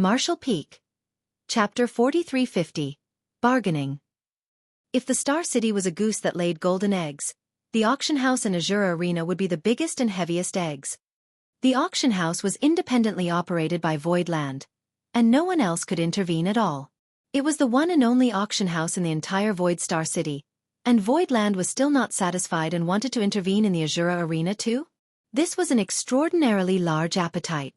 Marshall Peak. Chapter 4350. Bargaining. If the Star City was a goose that laid golden eggs, the auction house and Azura Arena would be the biggest and heaviest eggs. The auction house was independently operated by Voidland, and no one else could intervene at all. It was the one and only auction house in the entire Void Star City, and Voidland was still not satisfied and wanted to intervene in the Azura Arena too? This was an extraordinarily large appetite.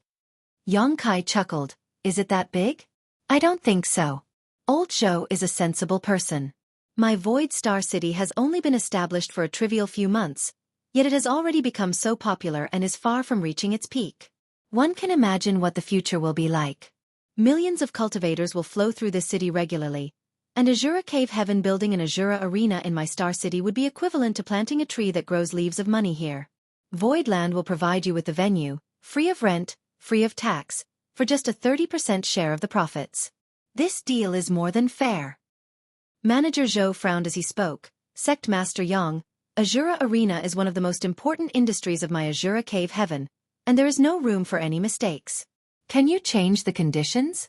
Xueqi chuckled. Is it that big? I don't think so. Old Zhou is a sensible person. My Void Star City has only been established for a trivial few months, yet it has already become so popular and is far from reaching its peak. One can imagine what the future will be like. Millions of cultivators will flow through this city regularly, and Azura Cave Heaven building an Azura Arena in my Star City would be equivalent to planting a tree that grows leaves of money here. Voidland will provide you with the venue, free of rent, free of tax, for just a 30% share of the profits. This deal is more than fair. Manager Zhou frowned as he spoke. Sect Master Yang, Azura Arena is one of the most important industries of my Azura Cave Heaven, and there is no room for any mistakes. Can you change the conditions?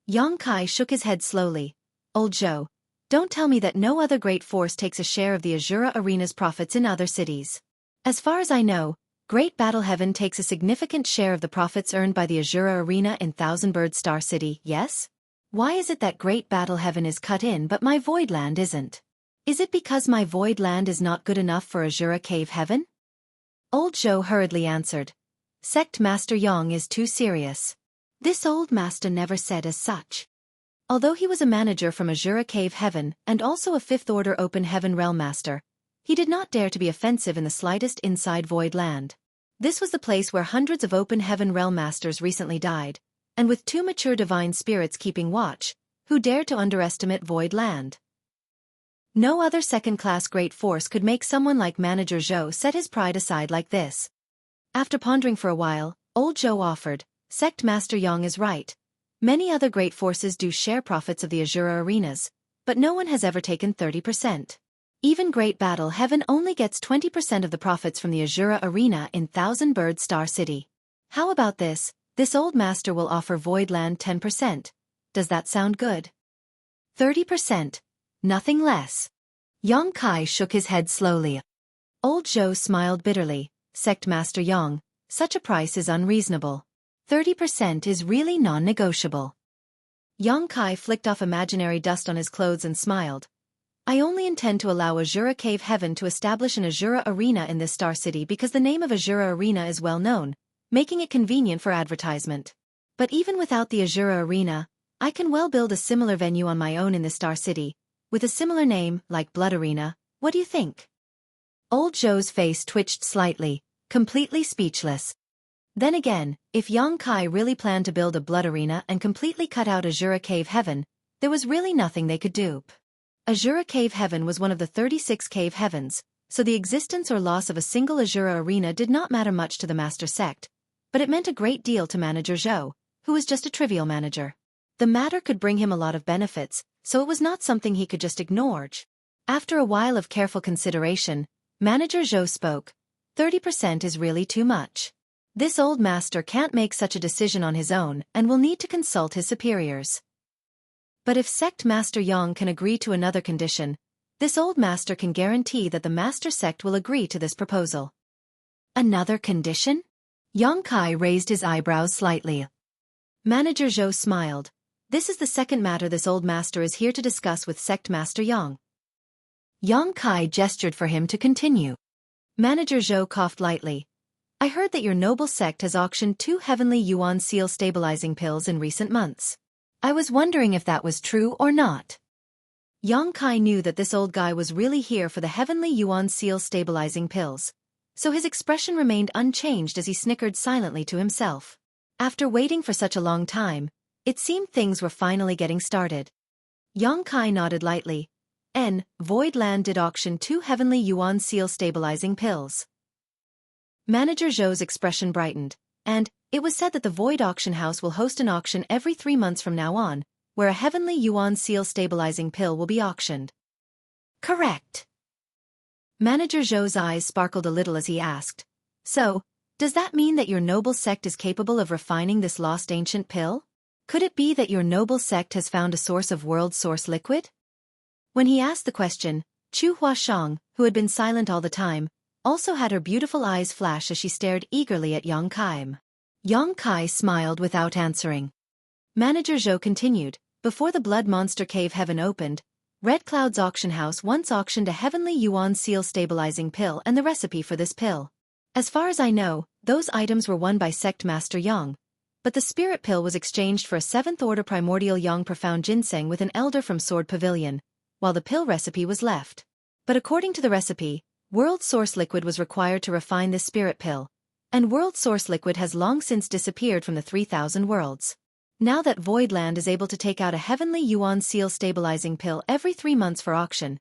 Xueqi shook his head slowly. Old Zhou, don't tell me that no other great force takes a share of the Azura Arena's profits in other cities. As far as I know, Great Battle Heaven takes a significant share of the profits earned by the Azura Arena in Thousand Bird Star City, yes? Why is it that Great Battle Heaven is cut in but my Voidland isn't? Is it because my Voidland is not good enough for Azura Cave Heaven? Old Zhou hurriedly answered. Sect Master Yang is too serious. This old master never said as such. Although he was a manager from Azura Cave Heaven and also a Fifth Order Open Heaven Realm Master, he did not dare to be offensive in the slightest inside Voidland. This was the place where hundreds of Open Heaven Realm Masters recently died, and with two mature divine spirits keeping watch, who dared to underestimate Voidland? No other second-class great force could make someone like Manager Zhou set his pride aside like this. After pondering for a while, Old Zhou offered, Sect Master Yang is right. Many other great forces do share profits of the Azura Arenas, but no one has ever taken 30%. Even Great Battle Heaven only gets 20% of the profits from the Azura Arena in Thousand Bird Star City. How about this? This old master will offer Voidland 10%. Does that sound good? 30%. Nothing less. Xueqi shook his head slowly. Old Zhou smiled bitterly. Sect Master Yang, such a price is unreasonable. 30% is really non-negotiable. Xueqi flicked off imaginary dust on his clothes and smiled. I only intend to allow Azura Cave Heaven to establish an Azura Arena in this Star City because the name of Azura Arena is well known, making it convenient for advertisement. But even without the Azura Arena, I can well build a similar venue on my own in the Star City, with a similar name, like Blood Arena. What do you think? Old Zhou's face twitched slightly, completely speechless. Then again, if Xueqi really planned to build a Blood Arena and completely cut out Azura Cave Heaven, there was really nothing they could do. Azura Cave Heaven was one of the 36 cave heavens, so the existence or loss of a single Azura Arena did not matter much to the Master Sect, but it meant a great deal to Manager Zhou, who was just a trivial manager. The matter could bring him a lot of benefits, so it was not something he could just ignore. After a while of careful consideration, Manager Zhou spoke. 30% is really too much. This old master can't make such a decision on his own and will need to consult his superiors. But if Sect Master Yang can agree to another condition, this old master can guarantee that the Master Sect will agree to this proposal. Another condition? Xueqi raised his eyebrows slightly. Manager Zhou smiled. This is the second matter this old master is here to discuss with Sect Master Yang. Xueqi gestured for him to continue. Manager Zhou coughed lightly. I heard that your noble sect has auctioned 2 Heavenly Yuan Seal stabilizing pills in recent months. I was wondering if that was true or not. Xueqi knew that this old guy was really here for the Heavenly Yuan Seal stabilizing pills, so his expression remained unchanged as he snickered silently to himself. After waiting for such a long time, it seemed things were finally getting started. Xueqi nodded lightly. Voidland did auction 2 Heavenly Yuan Seal stabilizing pills. Manager Zhou's expression brightened, and it was said that the Void Auction House will host an auction every 3 months from now on, where a Heavenly Yuan Seal stabilizing pill will be auctioned. Correct. Manager Zhou's eyes sparkled a little as he asked. So, does that mean that your noble sect is capable of refining this lost ancient pill? Could it be that your noble sect has found a source of world source liquid? When he asked the question, Xueqi, who had been silent all the time, also had her beautiful eyes flash as she stared eagerly at Yang Kai. Yang Kai smiled without answering. Manager Zhou continued, before the Blood Monster Cave Heaven opened, Red Cloud's auction house once auctioned a heavenly yuan seal stabilizing pill and the recipe for this pill. As far as I know, those items were won by Sect Master Yang, but the spirit pill was exchanged for a 7th order primordial Yang profound ginseng with an elder from Sword Pavilion, while the pill recipe was left. But according to the recipe, world source liquid was required to refine this spirit pill, and world source liquid has long since disappeared from the 3,000 worlds. Now that Voidland is able to take out a heavenly yuan seal stabilizing pill every 3 months for auction,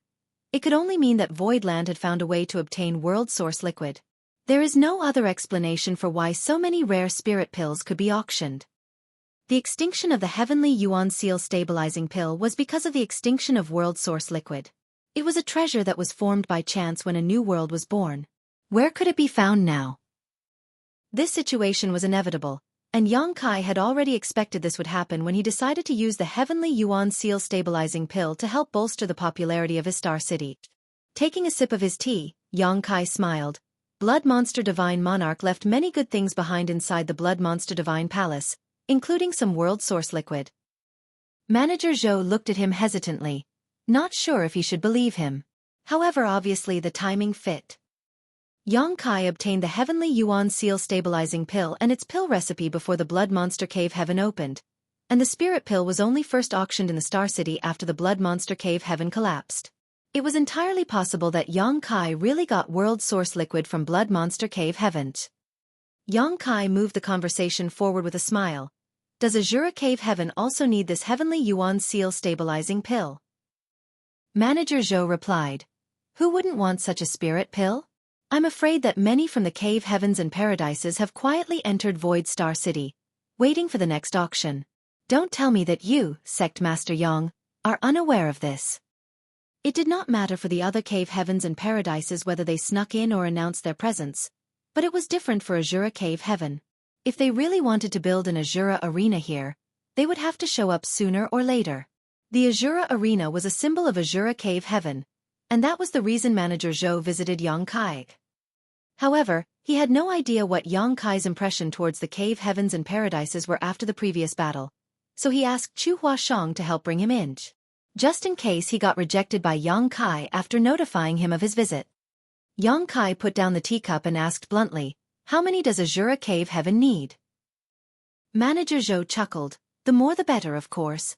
it could only mean that Voidland had found a way to obtain world source liquid. There is no other explanation for why so many rare spirit pills could be auctioned. The extinction of the heavenly yuan seal stabilizing pill was because of the extinction of world source liquid. It was a treasure that was formed by chance when a new world was born. Where could it be found now? This situation was inevitable, and Yang Kai had already expected this would happen when he decided to use the heavenly yuan seal stabilizing pill to help bolster the popularity of his star city. Taking a sip of his tea, Yang Kai smiled. Blood Monster Divine Monarch left many good things behind inside the Blood Monster Divine Palace, including some world source liquid. Manager Zhou looked at him hesitantly, not sure if he should believe him. However, obviously the timing fit. Yang Kai obtained the heavenly yuan seal stabilizing pill and its pill recipe before the Blood Monster Cave Heaven opened, and the spirit pill was only first auctioned in the Star City after the Blood Monster Cave Heaven collapsed. It was entirely possible that Yang Kai really got world source liquid from Blood Monster Cave Heaven. Yang Kai moved the conversation forward with a smile. Does Azura Cave Heaven also need this heavenly yuan seal stabilizing pill? Manager Zhou replied. Who wouldn't want such a spirit pill? I'm afraid that many from the cave heavens and paradises have quietly entered Void Star City, waiting for the next auction. Don't tell me that you, Sect Master Yang, are unaware of this. It did not matter for the other cave heavens and paradises whether they snuck in or announced their presence, but it was different for Azura Cave Heaven. If they really wanted to build an Azura Arena here, they would have to show up sooner or later. The Azura Arena was a symbol of Azura Cave Heaven, and that was the reason Manager Zhou visited Yang Kai. However, he had no idea what Yang Kai's impression towards the cave heavens and paradises were after the previous battle, so he asked Xueqi to help bring him in, just in case he got rejected by Yang Kai after notifying him of his visit. Yang Kai put down the teacup and asked bluntly, how many does Azura Cave Heaven need? Manager Zhou chuckled, the more the better, of course.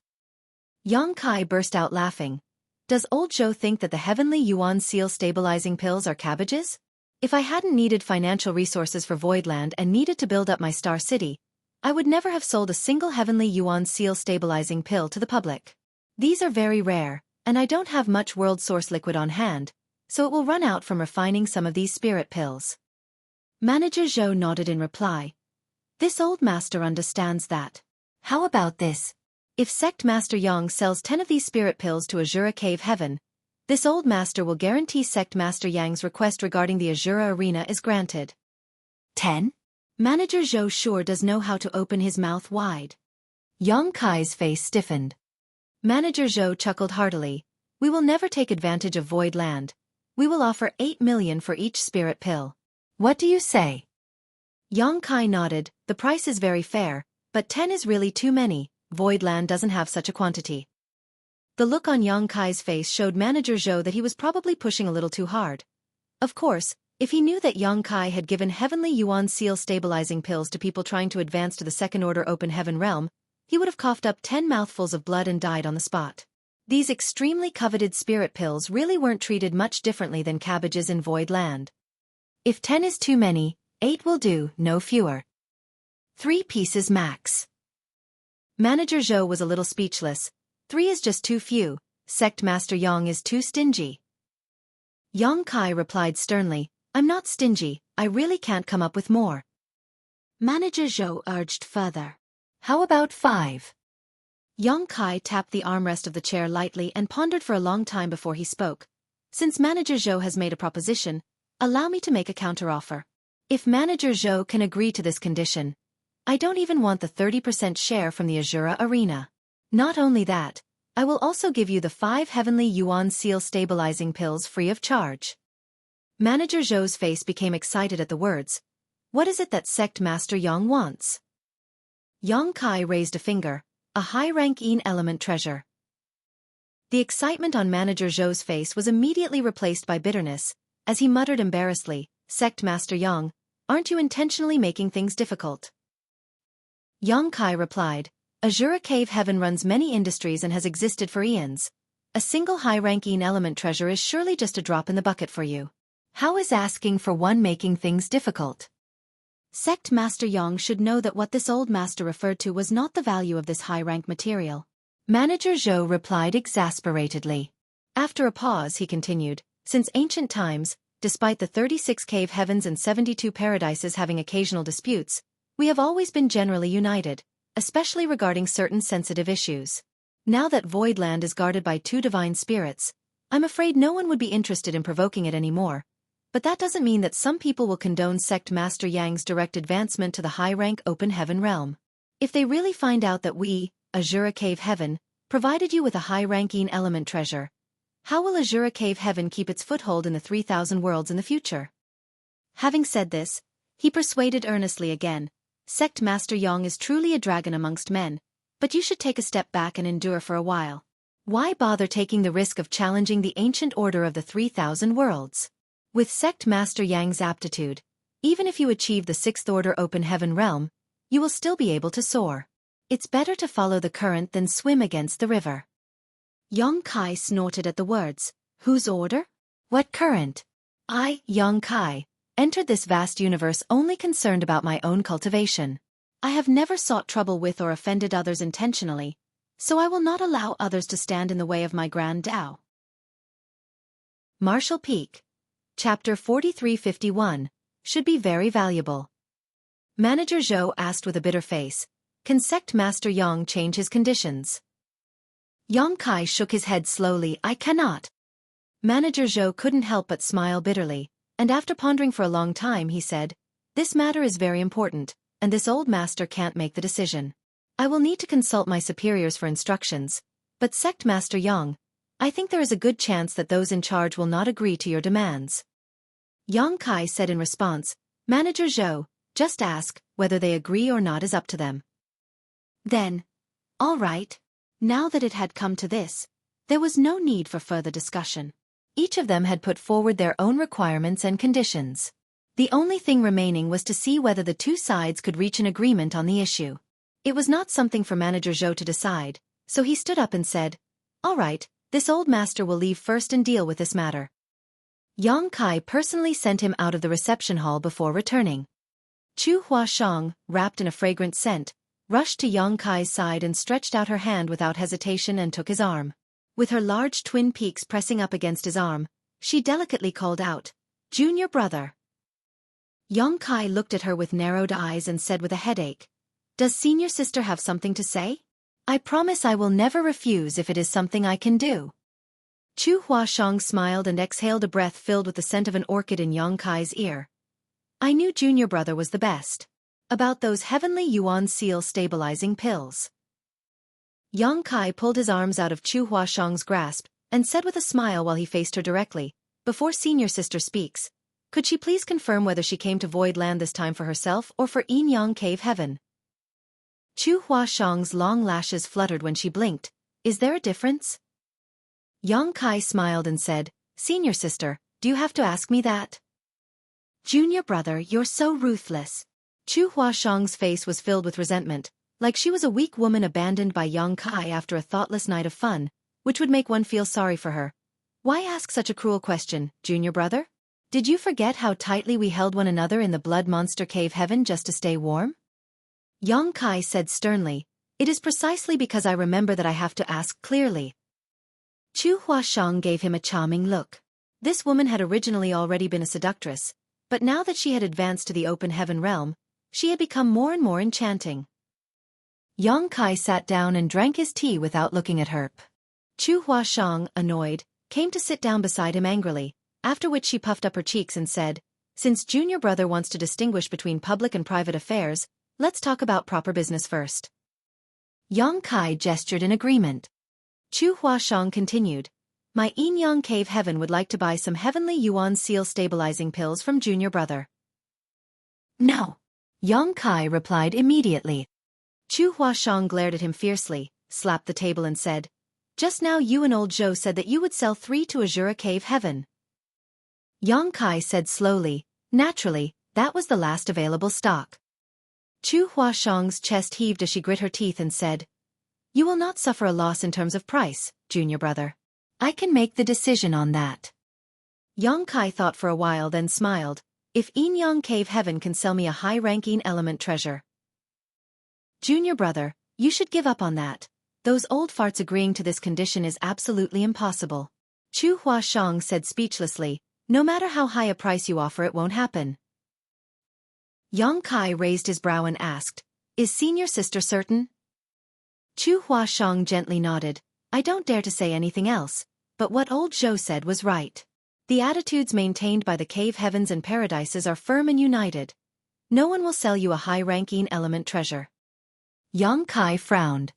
Yang Kai burst out laughing. Does old Zhou think that the heavenly yuan seal stabilizing pills are cabbages? If I hadn't needed financial resources for Voidland and needed to build up my star city, I would never have sold a single heavenly yuan seal stabilizing pill to the public. These are very rare, and I don't have much world source liquid on hand, so it will run out from refining some of these spirit pills. Manager Zhou nodded in reply. This old master understands that. How about this? If Sect Master Yang sells 10 of these spirit pills to Azura Cave Heaven, this old master will guarantee Sect Master Yang's request regarding the Azura Arena is granted. 10? Manager Zhou sure does know how to open his mouth wide. Yang Kai's face stiffened. Manager Zhou chuckled heartily. We will never take advantage of Void Land. We will offer 8 million for each spirit pill. What do you say? Yang Kai nodded. The price is very fair, but 10 is really too many. Void Land doesn't have such a quantity. The look on Yang Kai's face showed Manager Zhou that he was probably pushing a little too hard. Of course, if he knew that Yang Kai had given heavenly yuan seal stabilizing pills to people trying to advance to the second order open heaven realm, he would have coughed up 10 mouthfuls of blood and died on the spot. These extremely coveted spirit pills really weren't treated much differently than cabbages in Void Land. If 10 is too many, 8 will do, no fewer. 3 pieces max. Manager Zhou was a little speechless. 3 is just too few. Sect Master Yang is too stingy. Yang Kai replied sternly, I'm not stingy, I really can't come up with more. Manager Zhou urged further. How about 5? Yang Kai tapped the armrest of the chair lightly and pondered for a long time before he spoke. Since Manager Zhou has made a proposition, allow me to make a counteroffer. If Manager Zhou can agree to this condition, I don't even want the 30% share from the Azura arena. Not only that, I will also give you the 5 heavenly yuan seal stabilizing pills free of charge. Manager Zhou's face became excited at the words. What is it that Sect Master Yang wants? Yang Kai raised a finger, a high-rank element treasure. The excitement on Manager Zhou's face was immediately replaced by bitterness, as he muttered embarrassedly, Sect Master Yang, aren't you intentionally making things difficult? Yang Kai replied, Azura Cave Heaven runs many industries and has existed for eons. A single high-rank element treasure is surely just a drop in the bucket for you. How is asking for one making things difficult? Sect Master Yang should know that what this old master referred to was not the value of this high-rank material. Manager Zhou replied exasperatedly. After a pause he continued, since ancient times, despite the 36 cave heavens and 72 paradises having occasional disputes, we have always been generally united, especially regarding certain sensitive issues. Now that Voidland is guarded by 2 divine spirits, I'm afraid no one would be interested in provoking it anymore, but that doesn't mean that some people will condone Sect Master Yang's direct advancement to the high-rank open heaven realm. If they really find out that we, Azura Cave Heaven, provided you with a high-ranking element treasure, how will Azura Cave Heaven keep its foothold in the 3,000 worlds in the future? Having said this, he persuaded earnestly again, Sect Master Yang is truly a dragon amongst men, but you should take a step back and endure for a while. Why bother taking the risk of challenging the ancient order of the 3,000 worlds? With Sect Master Yang's aptitude, even if you achieve the 6th order open heaven realm, you will still be able to soar. It's better to follow the current than swim against the river. Yang Kai snorted at the words, whose order? What current? I, Yang Kai, entered this vast universe only concerned about my own cultivation. I have never sought trouble with or offended others intentionally, so I will not allow others to stand in the way of my grand Tao. Martial Peak. Chapter 4351, should be very valuable. Manager Zhou asked with a bitter face, can Sect Master Yang change his conditions? Yang Kai shook his head slowly, I cannot. Manager Zhou couldn't help but smile bitterly, and after pondering for a long time he said, this matter is very important, and this old master can't make the decision. I will need to consult my superiors for instructions, but Sect Master Yang, I think there is a good chance that those in charge will not agree to your demands. Yang Kai said in response, Manager Zhou, just ask, whether they agree or not is up to them. Then, all right. Now that it had come to this, there was no need for further discussion. Each of them had put forward their own requirements and conditions. The only thing remaining was to see whether the 2 sides could reach an agreement on the issue. It was not something for Manager Zhou to decide, so he stood up and said, all right, this old master will leave first and deal with this matter. Yang Kai personally sent him out of the reception hall before returning. Chu Huashang, wrapped in a fragrant scent, rushed to Yang Kai's side and stretched out her hand without hesitation and took his arm. With her large twin peaks pressing up against his arm, she delicately called out, Junior brother. Yang Kai looked at her with narrowed eyes and said with a headache, does senior sister have something to say? I promise I will never refuse if it is something I can do. Chu Huashang smiled and exhaled a breath filled with the scent of an orchid in Yang Kai's ear. I knew junior brother was the best. About those heavenly yuan seal stabilizing pills. Yang Kai pulled his arms out of Chu Huashang's grasp and said with a smile while he faced her directly, before senior sister speaks, could she please confirm whether she came to Void Land this time for herself or for Yin Yang Cave Heaven? Chu Huashang's long lashes fluttered when she blinked. Is there a difference? Yang Kai smiled and said, senior sister, do you have to ask me that? Junior brother, you're so ruthless. Chu Huashang's face was filled with resentment, like she was a weak woman abandoned by Yang Kai after a thoughtless night of fun, which would make one feel sorry for her. Why ask such a cruel question, junior brother? Did you forget how tightly we held one another in the blood monster cave heaven just to stay warm? Yang Kai said sternly, it is precisely because I remember that I have to ask clearly. Chu Huashang gave him a charming look. This woman had originally already been a seductress, but now that she had advanced to the open heaven realm, she had become more and more enchanting. Yang Kai sat down and drank his tea without looking at her. Chu Huashang, annoyed, came to sit down beside him angrily, after which she puffed up her cheeks and said, since junior brother wants to distinguish between public and private affairs, let's talk about proper business first. Yang Kai gestured in agreement. Chu Huashang continued. My Yin Yang Cave Heaven would like to buy some Heavenly Yuan Seal stabilizing pills from Junior Brother. No. Yang Kai replied immediately. Chu Huashang glared at him fiercely, slapped the table and said, Just now you and old Zhou said that you would sell 3 to Azura Cave Heaven. Yang Kai said slowly, Naturally, that was the last available stock. Chu Huashang's chest heaved as she grit her teeth and said, You will not suffer a loss in terms of price, Junior Brother. I can make the decision on that. Yang Kai thought for a while then smiled. If Yin Yang Cave Heaven can sell me a high-ranking element treasure. Junior Brother, you should give up on that. Those old farts agreeing to this condition is absolutely impossible. Chu Huashang said speechlessly, No matter how high a price you offer it won't happen. Yang Kai raised his brow and asked, Is senior sister certain? Chu Huashang gently nodded. I don't dare to say anything else, but what old Zhou said was right. The attitudes maintained by the cave heavens and paradises are firm and united. No one will sell you a high-ranking element treasure. Yang Kai frowned.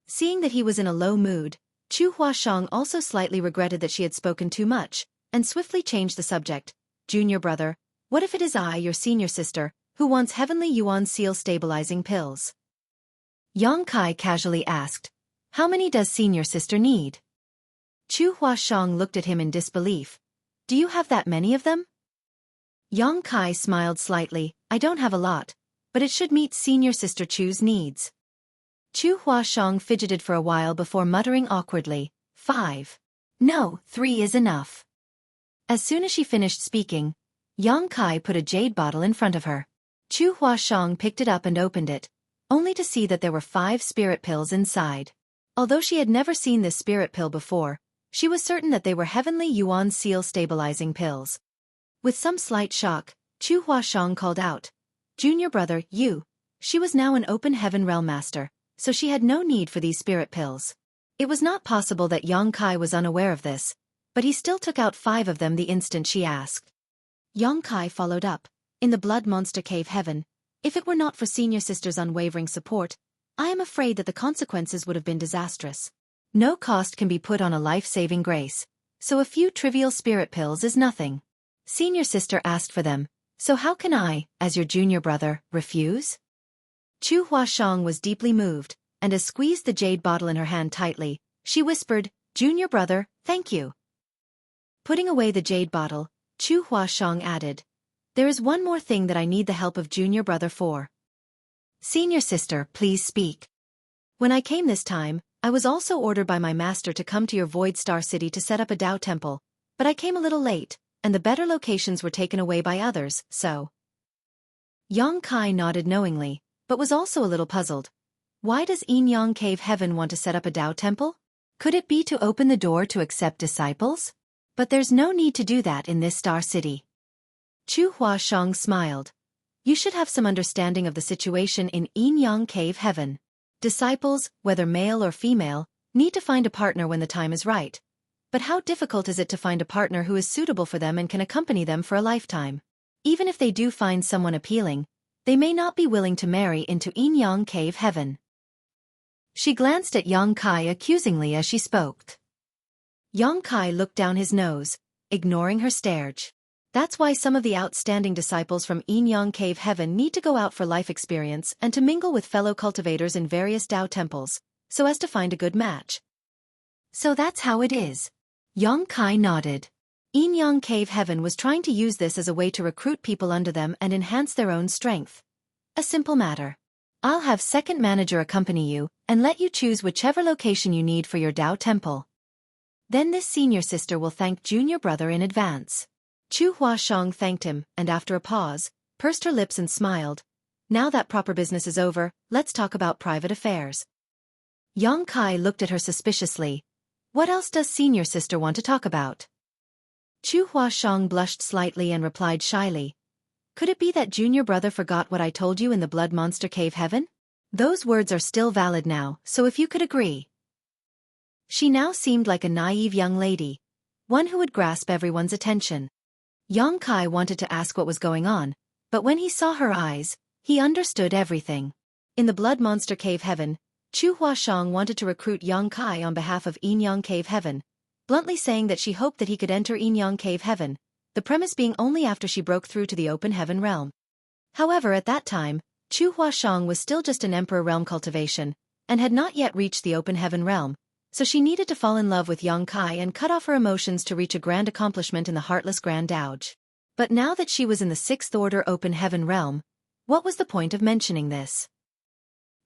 Seeing that he was in a low mood, Chu Huashang also slightly regretted that she had spoken too much, and swiftly changed the subject. Junior Brother, what if it is I, your senior sister, who wants Heavenly Yuan Seal stabilizing pills? Yang Kai casually asked, How many does senior sister need? Chu Huashang looked at him in disbelief. Do you have that many of them? Yang Kai smiled slightly. I don't have a lot, but it should meet senior sister Chu's needs. Chu Huashang fidgeted for a while before muttering awkwardly, 5. No, 3 is enough. As soon as she finished speaking, Yang Kai put a jade bottle in front of her. Chu Huashang picked it up and opened it, only to see that there were 5 spirit pills inside. Although she had never seen this spirit pill before, she was certain that they were Heavenly Yuan Seal stabilizing pills. With some slight shock, Chu Huashang called out, Junior Brother, you. She was now an open heaven realm master, so she had no need for these spirit pills. It was not possible that Yang Kai was unaware of this, but he still took out 5 of them the instant she asked. Yang Kai followed up, in the Blood Monster Cave Heaven, if it were not for senior sister's unwavering support, I am afraid that the consequences would have been disastrous. No cost can be put on a life-saving grace, so a few trivial spirit pills is nothing. Senior sister asked for them, so how can I, as your junior brother, refuse? Chu Huashang was deeply moved, and as squeezed the jade bottle in her hand tightly, she whispered, Junior Brother, thank you. Putting away the jade bottle, Chu Huashang added, There is one more thing that I need the help of Junior Brother for. Senior sister, please speak. When I came this time, I was also ordered by my master to come to your Void Star City to set up a Tao temple, but I came a little late, and the better locations were taken away by others, so. Yang Kai nodded knowingly, but was also a little puzzled. Why does Yin Yang Cave Heaven want to set up a Tao temple? Could it be to open the door to accept disciples? But there's no need to do that in this Star City. Chu Huashang smiled. You should have some understanding of the situation in Yin Yang Cave Heaven. Disciples, whether male or female, need to find a partner when the time is right. But how difficult is it to find a partner who is suitable for them and can accompany them for a lifetime? Even if they do find someone appealing, they may not be willing to marry into Yin Yang Cave Heaven. She glanced at Yang Kai accusingly as she spoke. Yang Kai looked down his nose, ignoring her stare. That's why some of the outstanding disciples from Yin Yang Cave Heaven need to go out for life experience and to mingle with fellow cultivators in various Tao temples, so as to find a good match. So that's how it is. Yang Kai nodded. Yin Yang Cave Heaven was trying to use this as a way to recruit people under them and enhance their own strength. A simple matter. I'll have second manager accompany you, and let you choose whichever location you need for your Tao temple. Then this senior sister will thank junior brother in advance. Chu Huashang thanked him, and after a pause, pursed her lips and smiled. Now that proper business is over, let's talk about private affairs. Yang Kai looked at her suspiciously. What else does senior sister want to talk about? Chu Huashang blushed slightly and replied shyly. Could it be that junior brother forgot what I told you in the Blood Monster Cave Heaven? Those words are still valid now, so if you could agree. She now seemed like a naive young lady, one who would grasp everyone's attention. Yang Kai wanted to ask what was going on, but when he saw her eyes, He understood everything. In the Blood Monster Cave Heaven, Chu Huashang wanted to recruit Yang Kai on behalf of Yinyang Cave Heaven, bluntly saying that she hoped that he could enter Yinyang Cave Heaven, the premise being only after she broke through to the open heaven realm. However, at that time, Chu Huashang was still just an emperor realm cultivation, and had not yet reached the open heaven realm, so she needed to fall in love with Yang Kai and cut off her emotions to reach a grand accomplishment in the Heartless Grand Doge. But now that she was in the Sixth Order open heaven realm, what was the point of mentioning this?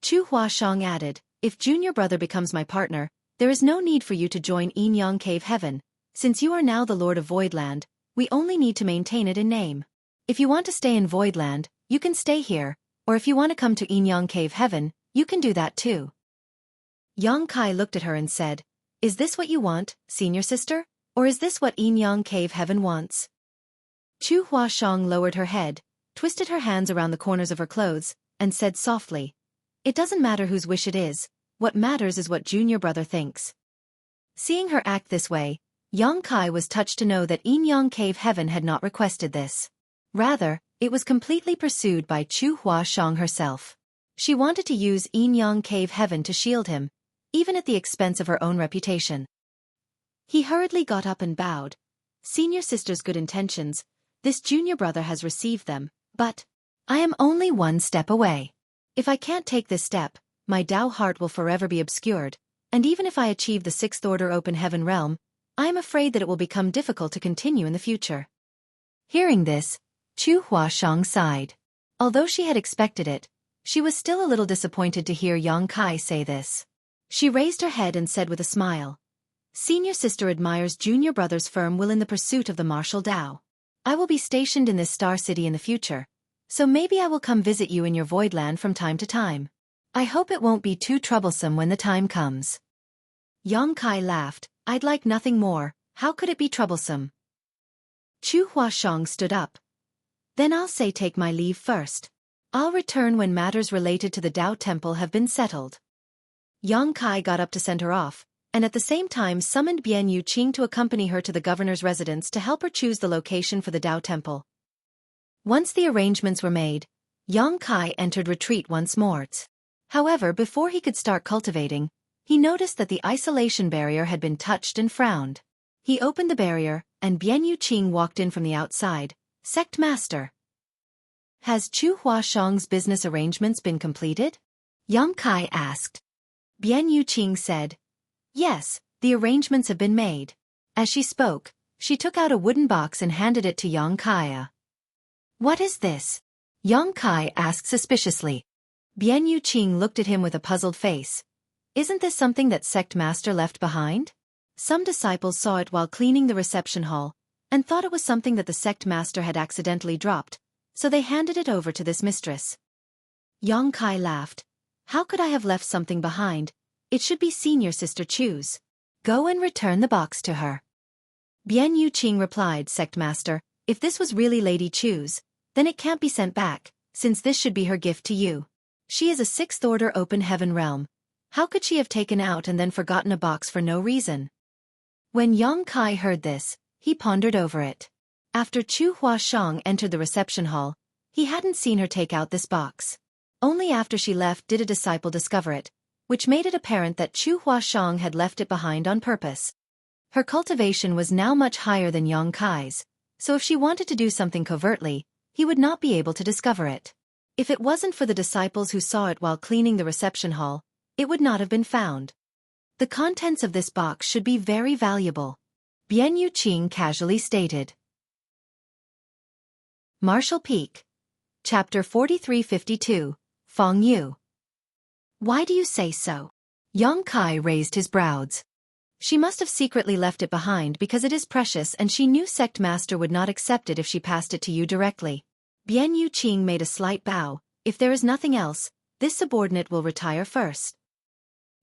Chu Huashang added, if junior brother becomes my partner, there is no need for you to join Yinyang Cave Heaven. Since you are now the Lord of Voidland, we only need to maintain it in name. If you want to stay in Voidland, you can stay here, or if you want to come to Yinyang Cave Heaven, you can do that too. Yang Kai looked at her and said, is this what you want, senior sister? Or is this what Yinyang Cave Heaven wants? Chu Huashang lowered her head, twisted her hands around the corners of her clothes, and said softly, it doesn't matter whose wish it is, what matters is what junior brother thinks. Seeing her act this way, Yang Kai was touched to know that Yinyang Cave Heaven had not requested this. Rather, it was completely pursued by Chu Huashang herself. She wanted to use Yinyang Cave Heaven to shield him, even at the expense of her own reputation. He hurriedly got up and bowed. Senior sister's good intentions, this junior brother has received them, but I am only one step away. If I can't take this step, my Tao heart will forever be obscured, and even if I achieve the Sixth Order open heaven realm, I am afraid that it will become difficult to continue in the future. Hearing this, Chu Huashang sighed. Although she had expected it, she was still a little disappointed to hear Yang Kai say this. She raised her head and said with a smile, senior sister admires junior brother's firm will in the pursuit of the martial Tao. I will be stationed in this star city in the future, so maybe I will come visit you in your Voidland from time to time. I hope it won't be too troublesome when the time comes. Yang Kai laughed, I'd like nothing more, how could it be troublesome? Chu Huashang stood up. Then I'll say take my leave first. I'll return when matters related to the Tao Temple have been settled. Yang Kai got up to send her off, and at the same time summoned Bian Yuqing to accompany her to the governor's residence to help her choose the location for the Tao Temple. Once the arrangements were made, Yang Kai entered retreat once more. However, before he could start cultivating, he noticed that the isolation barrier had been touched and frowned. He opened the barrier, and Bian Yuqing walked in from the outside. Sect Master. Has Chu Huashang's business arrangements been completed? Yang Kai asked. Bian Yuqing said, yes, the arrangements have been made. As she spoke, she took out a wooden box and handed it to Yang Kai. What is this? Yang Kai asked suspiciously. Bian Yuqing looked at him with a puzzled face. Isn't this something that Sect Master left behind? Some disciples saw it while cleaning the reception hall, and thought it was something that the Sect Master had accidentally dropped, so they handed it over to this mistress. Yang Kai laughed. How could I have left something behind? It should be senior sister Chu's. Go and return the box to her. Bian Yuqing replied, Sect Master, if this was really Lady Chu's, then it can't be sent back, since this should be her gift to you. She is a Sixth Order open heaven realm. How could she have taken out and then forgotten a box for no reason? When Yang Kai heard this, he pondered over it. After Chu Huashang entered the reception hall, he hadn't seen her take out this box. Only after she left did a disciple discover it, which made it apparent that Chu Huashang had left it behind on purpose. Her cultivation was now much higher than Yang Kai's, so if she wanted to do something covertly, he would not be able to discover it. If it wasn't for the disciples who saw it while cleaning the reception hall, it would not have been found. The contents of this box should be very valuable, Bian Yuqing casually stated. Martial Peak. Chapter 4352, Feng Yu. Why do you say so? Yang Kai raised his brows. She must have secretly left it behind because it is precious and she knew Sect Master would not accept it if she passed it to you directly. Bian Yuqing made a slight bow. If there is nothing else, this subordinate will retire first.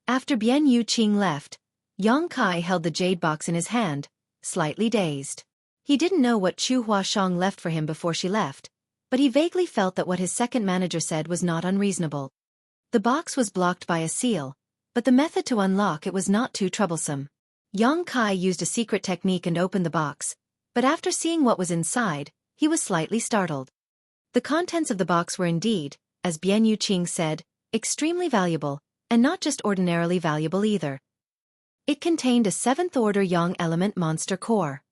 After Bian Yuqing left, Yang Kai held the jade box in his hand, slightly dazed. He didn't know what Chu Huashang left for him before she left, but he vaguely felt that what his second manager said was not unreasonable. The box was blocked by a seal, but the method to unlock it was not too troublesome. Yang Kai used a secret technique and opened the box, but after seeing what was inside, he was slightly startled. The contents of the box were indeed as Bian Yuqing said, extremely valuable, and not just ordinarily valuable either. It contained a 7th-order yang element monster core.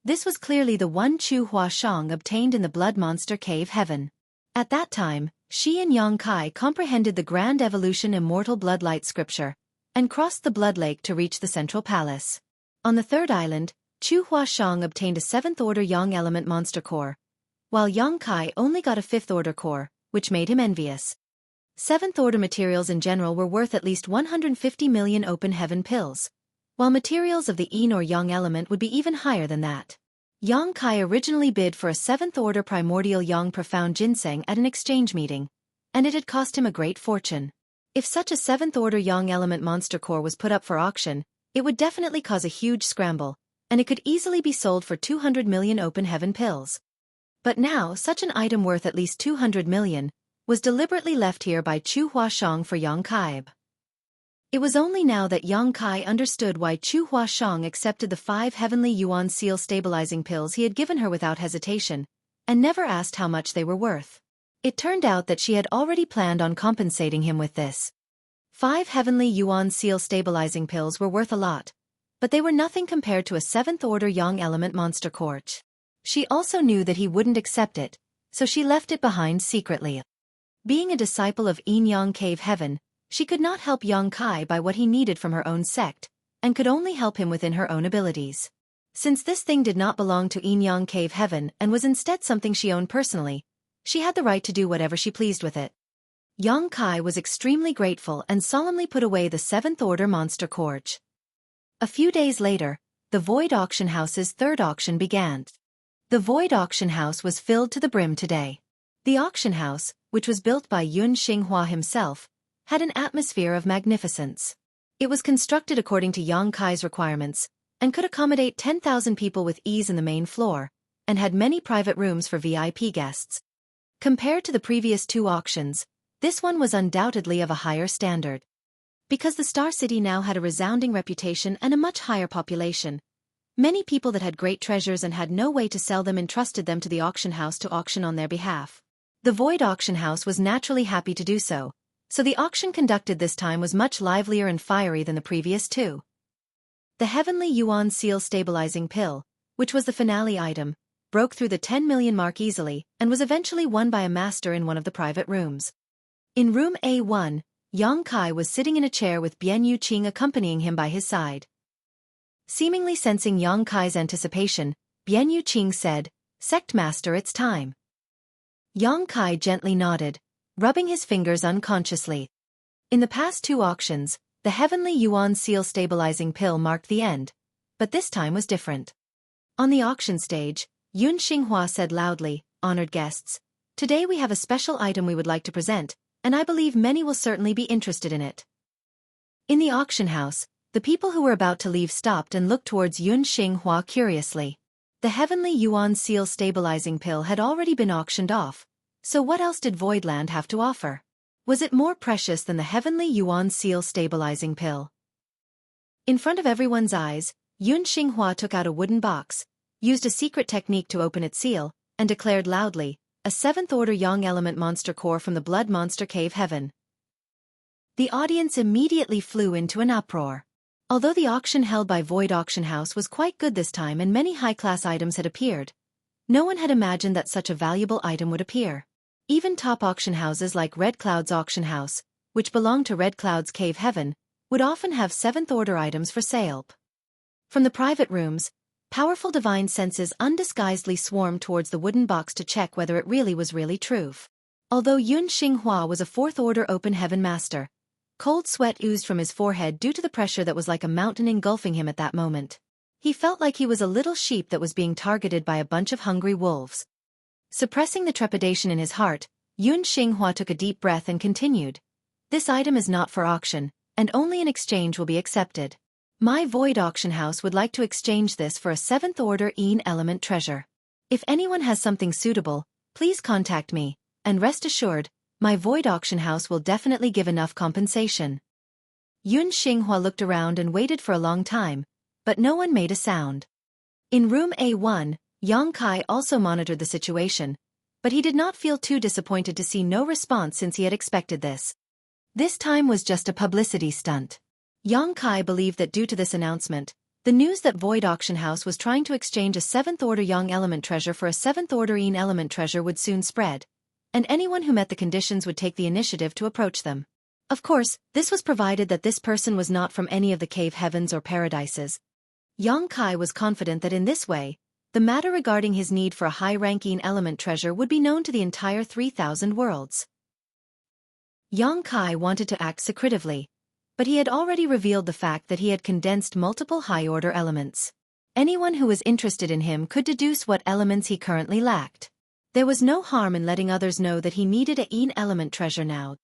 This was clearly the one Chu Huashang obtained in the Blood Monster Cave Heaven. At that time, she and Yang Kai comprehended the grand evolution immortal bloodlight scripture, and crossed the Blood Lake to reach the Central Palace. On the third island, Chu Huashang obtained a 7th-order yang element monster core, while Yang Kai only got a 5th-order core, which made him envious. 7th-order materials in general were worth at least 150 million open heaven pills, while materials of the yin or yang element would be even higher than that. Yang Kai originally bid for a 7th-order primordial yang profound ginseng at an exchange meeting, and it had cost him a great fortune. If such a 7th-order yang element monster core was put up for auction, it would definitely cause a huge scramble, and it could easily be sold for 200 million open heaven pills. But now such an item worth at least 200 million, was deliberately left here by Chu Huashang for Yang Kai. It was only now that Yang Kai understood why Chu Huashang accepted the 5 heavenly yuan seal stabilizing pills he had given her without hesitation, and never asked how much they were worth. It turned out that she had already planned on compensating him with this. 5 heavenly yuan seal stabilizing pills were worth a lot, but they were nothing compared to a 7th-order yang element monster core. She also knew that he wouldn't accept it, so she left it behind secretly. Being a disciple of Yin Yang Cave Heaven, she could not help Yang Kai by what he needed from her own sect, and could only help him within her own abilities. Since this thing did not belong to Yin Yang Cave Heaven and was instead something she owned personally, she had the right to do whatever she pleased with it. Yang Kai was extremely grateful and solemnly put away the 7th-order monster core. A few days later, the Void Auction House's third auction began. The Void Auction House was filled to the brim today. The auction house, which was built by Yun Xinghua himself, had an atmosphere of magnificence. It was constructed according to Yang Kai's requirements, and could accommodate 10,000 people with ease in the main floor, and had many private rooms for VIP guests. Compared to the previous 2 auctions, this one was undoubtedly of a higher standard. Because the Star City now had a resounding reputation and a much higher population, many people that had great treasures and had no way to sell them entrusted them to the auction house to auction on their behalf. The Void Auction House was naturally happy to do so, so the auction conducted this time was much livelier and fiery than the previous 2. The Heavenly Yuan Seal Stabilizing Pill, which was the finale item, broke through the 10 million mark easily and was eventually won by a master in one of the private rooms. In room A1, Yang Kai was sitting in a chair with Bian Yuqing accompanying him by his side. Seemingly sensing Yang Kai's anticipation, Bian Yuqing said, "Sect Master, it's time." Yang Kai gently nodded, rubbing his fingers unconsciously. In the past 2 auctions, the Heavenly Yuan Seal Stabilizing Pill marked the end, but this time was different. On the auction stage, Yun Xinghua said loudly, "Honored guests, today we have a special item we would like to present, and I believe many will certainly be interested in it." In the auction house, the people who were about to leave stopped and looked towards Yun Xinghua curiously. The Heavenly Yuan Seal Stabilizing Pill had already been auctioned off, so what else did Voidland have to offer? Was it more precious than the Heavenly Yuan Seal Stabilizing Pill? In front of everyone's eyes, Yun Xinghua took out a wooden box, used a secret technique to open its seal, and declared loudly, "A 7th-order yang element monster core from the Blood Monster Cave Heaven." The audience immediately flew into an uproar. Although the auction held by Void Auction House was quite good this time and many high-class items had appeared, no one had imagined that such a valuable item would appear. Even top auction houses like Red Cloud's Auction House, which belonged to Red Cloud's Cave Heaven, would often have 7th-order items for sale. From the private rooms, powerful divine senses undisguisedly swarmed towards the wooden box to check whether it really was true. Although Yun Xinghua was a 4th-order open heaven master, cold sweat oozed from his forehead due to the pressure that was like a mountain engulfing him at that moment. He felt like he was a little sheep that was being targeted by a bunch of hungry wolves. Suppressing the trepidation in his heart, Yun Xinghua took a deep breath and continued, "This item is not for auction, and only an exchange will be accepted. My Void Auction House would like to exchange this for a 7th-order Yin element treasure. If anyone has something suitable, please contact me, and rest assured, my Void Auction House will definitely give enough compensation." Yun Xinghua looked around and waited for a long time, but no one made a sound. In room A1, Yang Kai also monitored the situation, but he did not feel too disappointed to see no response since he had expected this. This time was just a publicity stunt. Yang Kai believed that due to this announcement, the news that Void Auction House was trying to exchange a 7th-order Yang element treasure for a 7th-order Yin element treasure would soon spread, and anyone who met the conditions would take the initiative to approach them. Of course, this was provided that this person was not from any of the cave heavens or paradises. Yang Kai was confident that in this way, the matter regarding his need for a high-ranking element treasure would be known to the entire 3,000 worlds. Yang Kai wanted to act secretively, but he had already revealed the fact that he had condensed multiple high-order elements. Anyone who was interested in him could deduce what elements he currently lacked. There was no harm in letting others know that he needed a Yin element treasure now.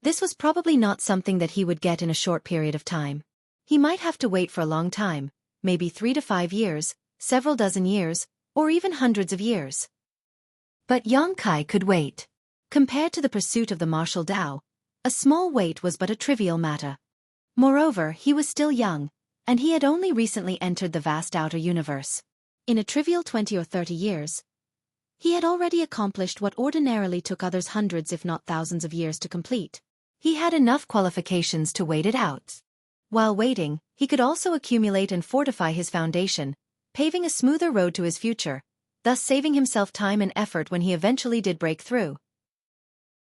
This was probably not something that he would get in a short period of time. He might have to wait for a long time, maybe 3 to 5 years, several dozen years, or even hundreds of years. But Yang Kai could wait. Compared to the pursuit of the martial Tao, a small wait was but a trivial matter. Moreover, he was still young, and he had only recently entered the vast outer universe. In a trivial 20 or 30 years, he had already accomplished what ordinarily took others hundreds if not thousands of years to complete. He had enough qualifications to wait it out. While waiting, he could also accumulate and fortify his foundation, paving a smoother road to his future, thus saving himself time and effort when he eventually did break through.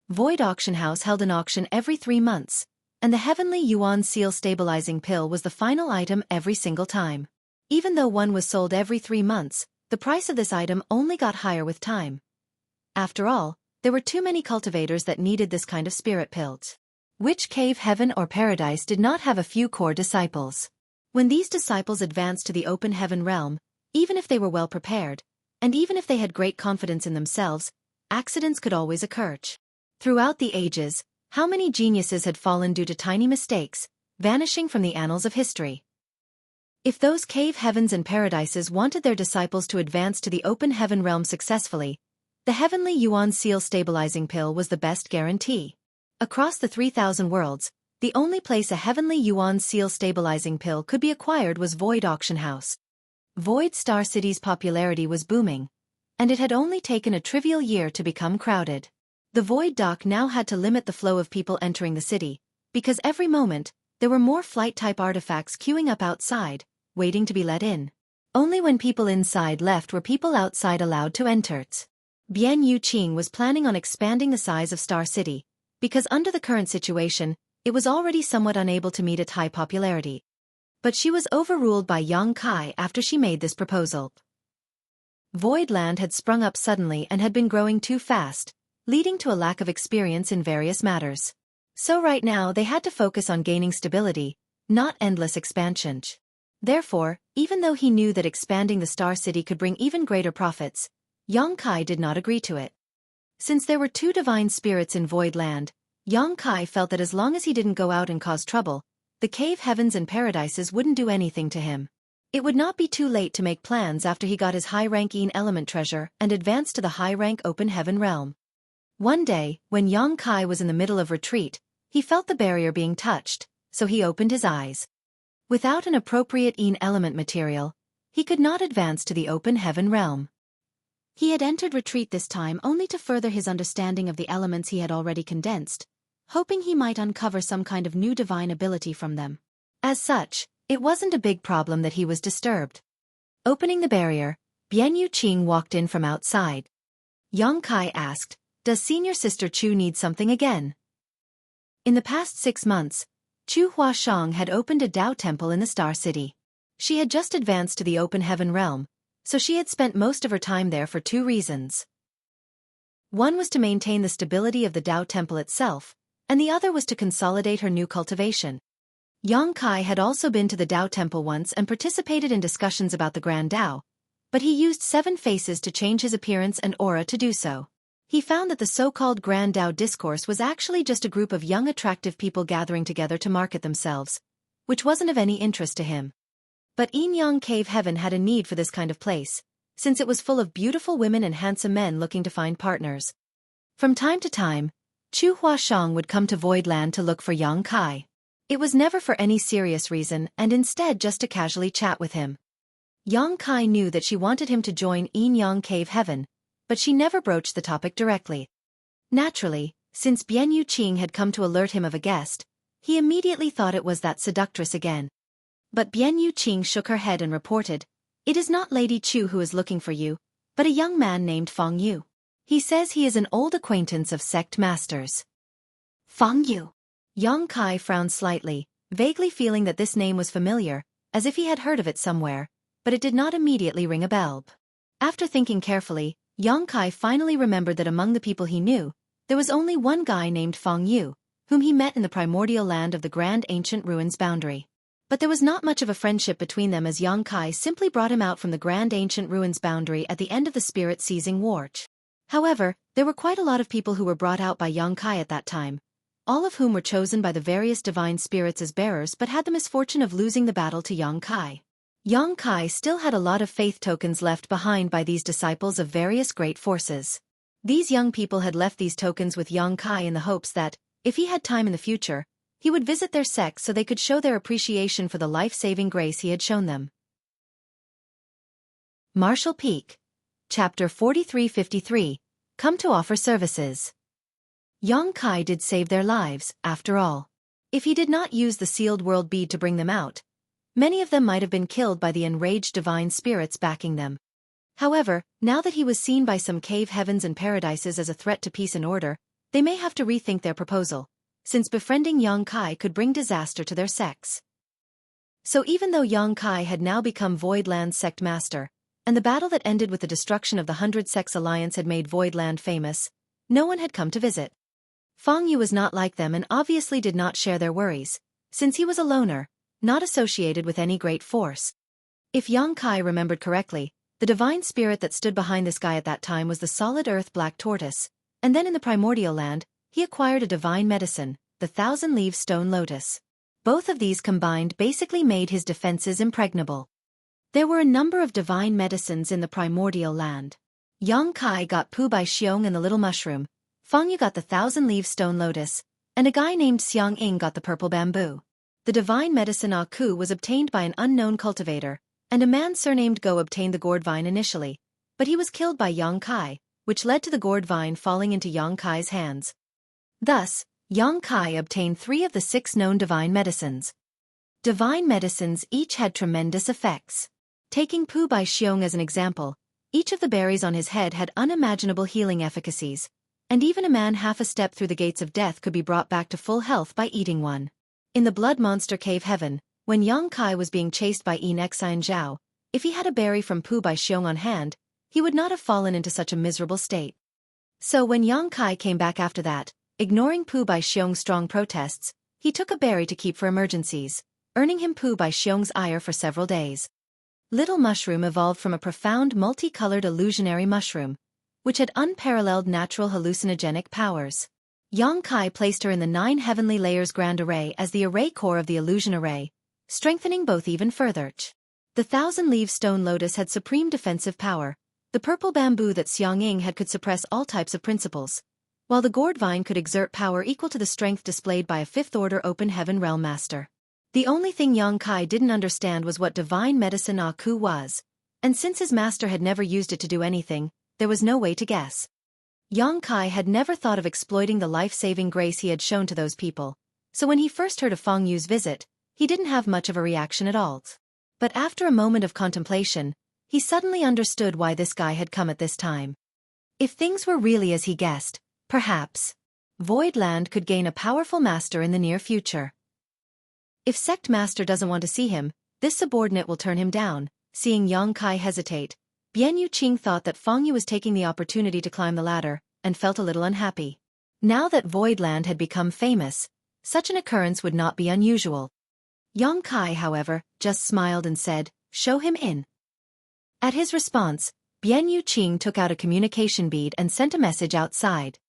Void Auction House held an auction every 3 months, and the Heavenly Yuan Seal Stabilizing Pill was the final item every single time. Even though one was sold every 3 months, the price of this item only got higher with time. After all, there were too many cultivators that needed this kind of spirit pill. Which cave heaven or paradise did not have a few core disciples? When these disciples advanced to the open heaven realm, even if they were well prepared, and even if they had great confidence in themselves, accidents could always occur. Throughout the ages, how many geniuses had fallen due to tiny mistakes, vanishing from the annals of history? If those cave heavens and paradises wanted their disciples to advance to the open heaven realm successfully, the Heavenly Yuan Seal Stabilizing Pill was the best guarantee. Across the 3,000 worlds, the only place a Heavenly Yuan Seal Stabilizing Pill could be acquired was Void Auction House. Void Star City's popularity was booming, and it had only taken a trivial year to become crowded. The Void Dock now had to limit the flow of people entering the city, because every moment, there were more flight-type artifacts queuing up outside, waiting to be let in. Only when people inside left were people outside allowed to enter. Bian Yuqing was planning on expanding the size of Star City, because under the current situation, it was already somewhat unable to meet its high popularity. But she was overruled by Yang Kai after she made this proposal. Voidland had sprung up suddenly and had been growing too fast, leading to a lack of experience in various matters. So right now they had to focus on gaining stability, not endless expansion. Therefore, even though he knew that expanding the Star City could bring even greater profits, Yang Kai did not agree to it. Since there were 2 divine spirits in Voidland, Yang Kai felt that as long as he didn't go out and cause trouble, the cave heavens and paradises wouldn't do anything to him. It would not be too late to make plans after he got his high-ranking element treasure and advanced to the high-rank open heaven realm. One day, when Yang Kai was in the middle of retreat, he felt the barrier being touched, so he opened his eyes. Without an appropriate Yin element material, he could not advance to the open heaven realm. He had entered retreat this time only to further his understanding of the elements he had already condensed, hoping he might uncover some kind of new divine ability from them. As such, it wasn't a big problem that he was disturbed. Opening the barrier, Bian Yuqing walked in from outside. Yang Kai asked, "Does senior sister Chu need something again?" In the past 6 months, Chu Huashang had opened a Tao temple in the Star City. She had just advanced to the open heaven realm, so she had spent most of her time there for 2 reasons. One was to maintain the stability of the Tao temple itself, and the other was to consolidate her new cultivation. Yang Kai had also been to the Tao temple once and participated in discussions about the Grand Tao, but he used 7 faces to change his appearance and aura to do so. He found that the so-called Grand Tao discourse was actually just a group of young attractive people gathering together to market themselves, which wasn't of any interest to him. But Yin Yang Cave Heaven had a need for this kind of place, since it was full of beautiful women and handsome men looking to find partners. From time to time, Chu Huashang would come to Voidland to look for Yang Kai. It was never for any serious reason and instead just to casually chat with him. Yang Kai knew that she wanted him to join Yin Yang Cave Heaven, but she never broached the topic directly. Naturally, since Bian Yuqing had come to alert him of a guest, he immediately thought it was that seductress again. But Bian Yuqing shook her head and reported, "It is not Lady Chu who is looking for you, but a young man named Feng Yu. He says he is an old acquaintance of sect masters." Feng Yu. Yang Kai frowned slightly, vaguely feeling that this name was familiar, as if he had heard of it somewhere, but it did not immediately ring a bell. After thinking carefully, Yang Kai finally remembered that among the people he knew, there was only one guy named Feng Yu, whom he met in the primordial land of the Grand Ancient Ruins boundary. But there was not much of a friendship between them, as Yang Kai simply brought him out from the Grand Ancient Ruins boundary at the end of the Spirit Seizing War. However, there were quite a lot of people who were brought out by Yang Kai at that time, all of whom were chosen by the various divine spirits as bearers but had the misfortune of losing the battle to Yang Kai. Yang Kai still had a lot of faith tokens left behind by these disciples of various great forces. These young people had left these tokens with Yang Kai in the hopes that, if he had time in the future, he would visit their sect so they could show their appreciation for the life-saving grace he had shown them. Marshall Peak. Chapter 4353. Come to offer services. Yang Kai did save their lives, after all. If he did not use the sealed world bead to bring them out, many of them might have been killed by the enraged divine spirits backing them. However, now that he was seen by some cave heavens and paradises as a threat to peace and order, they may have to rethink their proposal, since befriending Yang Kai could bring disaster to their sects. So even though Yang Kai had now become Voidland's sect master, and the battle that ended with the destruction of the 100 Sects Alliance had made Voidland famous, no one had come to visit. Feng Yu was not like them and obviously did not share their worries, since he was a loner, not associated with any great force. If Yang Kai remembered correctly, the divine spirit that stood behind this guy at that time was the solid earth black tortoise, and then in the primordial land, he acquired a divine medicine, the 1,000-leaf stone lotus. Both of these combined basically made his defenses impregnable. There were a number of divine medicines in the primordial land. Yang Kai got Pu Bai Xiong and the little mushroom, Feng Yu got the 1,000-leaf stone lotus, and a guy named Xiang Ying got the purple bamboo. The divine medicine Ah Ku was obtained by an unknown cultivator, and a man surnamed Go obtained the gourd vine initially, but he was killed by Yang Kai, which led to the gourd vine falling into Yang Kai's hands. Thus, Yang Kai obtained 3 of the 6 known divine medicines. Divine medicines each had tremendous effects. Taking Pu Bai Xiong as an example, each of the berries on his head had unimaginable healing efficacies, and even a man half a step through the gates of death could be brought back to full health by eating one. In the blood monster cave heaven, when Yang Kai was being chased by Nexine Zhao, if he had a berry from Pu Bai Xiong on hand, he would not have fallen into such a miserable state. So when Yang Kai came back after that, ignoring Pu Bai Xiong's strong protests, he took a berry to keep for emergencies, earning him Pu Bai Xiong's ire for several days. Little Mushroom evolved from a profound multicolored illusionary mushroom, which had unparalleled natural hallucinogenic powers. Yang Kai placed her in the 9 heavenly layers grand array as the array core of the illusion array, strengthening both even further. The 1,000-leaf stone lotus had supreme defensive power, the purple bamboo that Xiang Ying had could suppress all types of principles, while the gourd vine could exert power equal to the strength displayed by a 5th-order open heaven realm master. The only thing Yang Kai didn't understand was what divine medicine Ah Ku was, and since his master had never used it to do anything, there was no way to guess. Yang Kai had never thought of exploiting the life-saving grace he had shown to those people, so when he first heard of Feng Yu's visit, he didn't have much of a reaction at all. But after a moment of contemplation, he suddenly understood why this guy had come at this time. If things were really as he guessed, perhaps Voidland could gain a powerful master in the near future. If Sect Master doesn't want to see him, this subordinate will turn him down. Seeing Yang Kai hesitate, Bian Yuqing thought that Feng Yu was taking the opportunity to climb the ladder, and felt a little unhappy. Now that Voidland had become famous, such an occurrence would not be unusual. Yang Kai, however, just smiled and said, "Show him in." At his response, Bian Yuqing took out a communication bead and sent a message outside.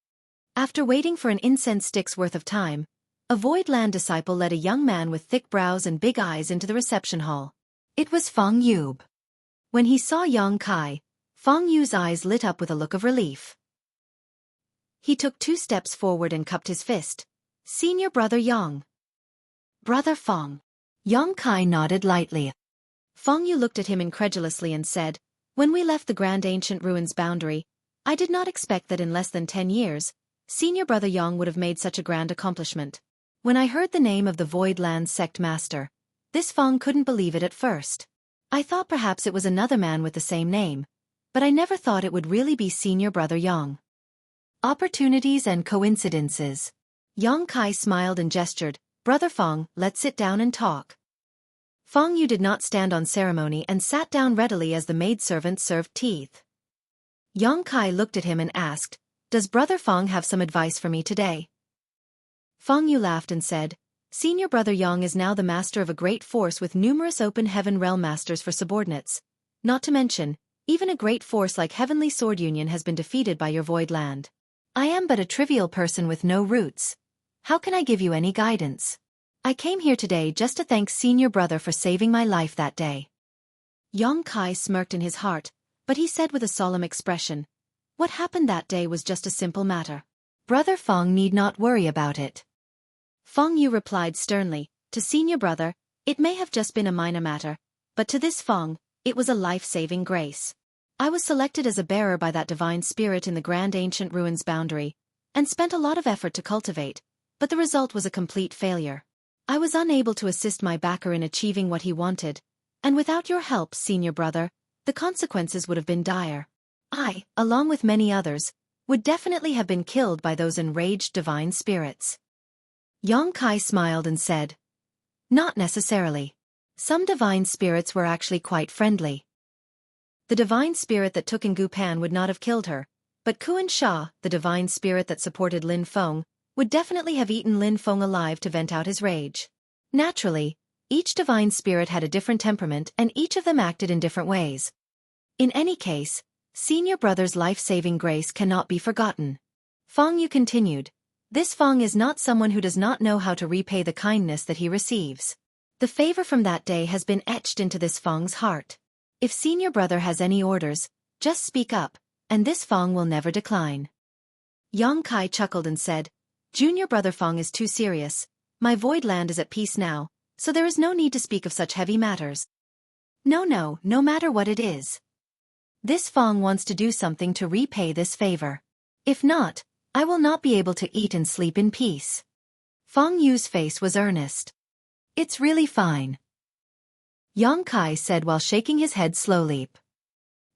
After waiting for an incense stick's worth of time, a Voidland disciple led a young man with thick brows and big eyes into the reception hall. It was Feng Yu. When he saw Yang Kai, Feng Yu's eyes lit up with a look of relief. He took 2 steps forward and cupped his fist. "Senior brother Yang." "Brother Feng." Yang Kai nodded lightly. Feng Yu looked at him incredulously and said, "When we left the Grand Ancient Ruins boundary, I did not expect that in less than 10 years, senior brother Yang would have made such a grand accomplishment. When I heard the name of the Void Land sect master, this Fong couldn't believe it at first. I thought perhaps it was another man with the same name, but I never thought it would really be senior brother Yang. Opportunities and coincidences. Yang Kai smiled and gestured, "Brother Fong, let's sit down and talk." Fong Yu did not stand on ceremony and sat down readily as the maidservant served tea. Yang Kai looked at him and asked, "Does Brother Fong have some advice for me today?" Fong Yu laughed and said, "Senior brother Yang is now the master of a great force with numerous open heaven realm masters for subordinates. Not to mention, even a great force like Heavenly Sword Union has been defeated by your Void Land. I am but a trivial person with no roots. How can I give you any guidance? I came here today just to thank senior brother for saving my life that day." Yang Kai smirked in his heart, but he said with a solemn expression, "What happened that day was just a simple matter. Brother Fong need not worry about it." Fong Yu replied sternly, "To senior brother, it may have just been a minor matter, but to this Fong, it was a life-saving grace. I was selected as a bearer by that divine spirit in the grand ancient ruins boundary, and spent a lot of effort to cultivate, but the result was a complete failure. I was unable to assist my backer in achieving what he wanted, and without your help, senior brother, the consequences would have been dire. I, along with many others, would definitely have been killed by those enraged divine spirits." Yang Kai smiled and said, "Not necessarily. Some divine spirits were actually quite friendly. The divine spirit that took Ngu Pan would not have killed her, but Kuan Sha, the divine spirit that supported Lin Feng, would definitely have eaten Lin Feng alive to vent out his rage. Naturally, each divine spirit had a different temperament and each of them acted in different ways. In any case, senior brother's life-saving grace cannot be forgotten." Fong Yu continued, "This Fong is not someone who does not know how to repay the kindness that he receives. The favor from that day has been etched into this Fong's heart. If senior brother has any orders, just speak up, and this Fong will never decline." Yang Kai chuckled and said, "Junior brother Fong is too serious. My Void Land is at peace now, so there is no need to speak of such heavy matters. No matter what it is. This Fong wants to do something to repay this favor. If not, I will not be able to eat and sleep in peace." Fong Yu's face was earnest. "It's really fine," Yang Kai said while shaking his head slowly.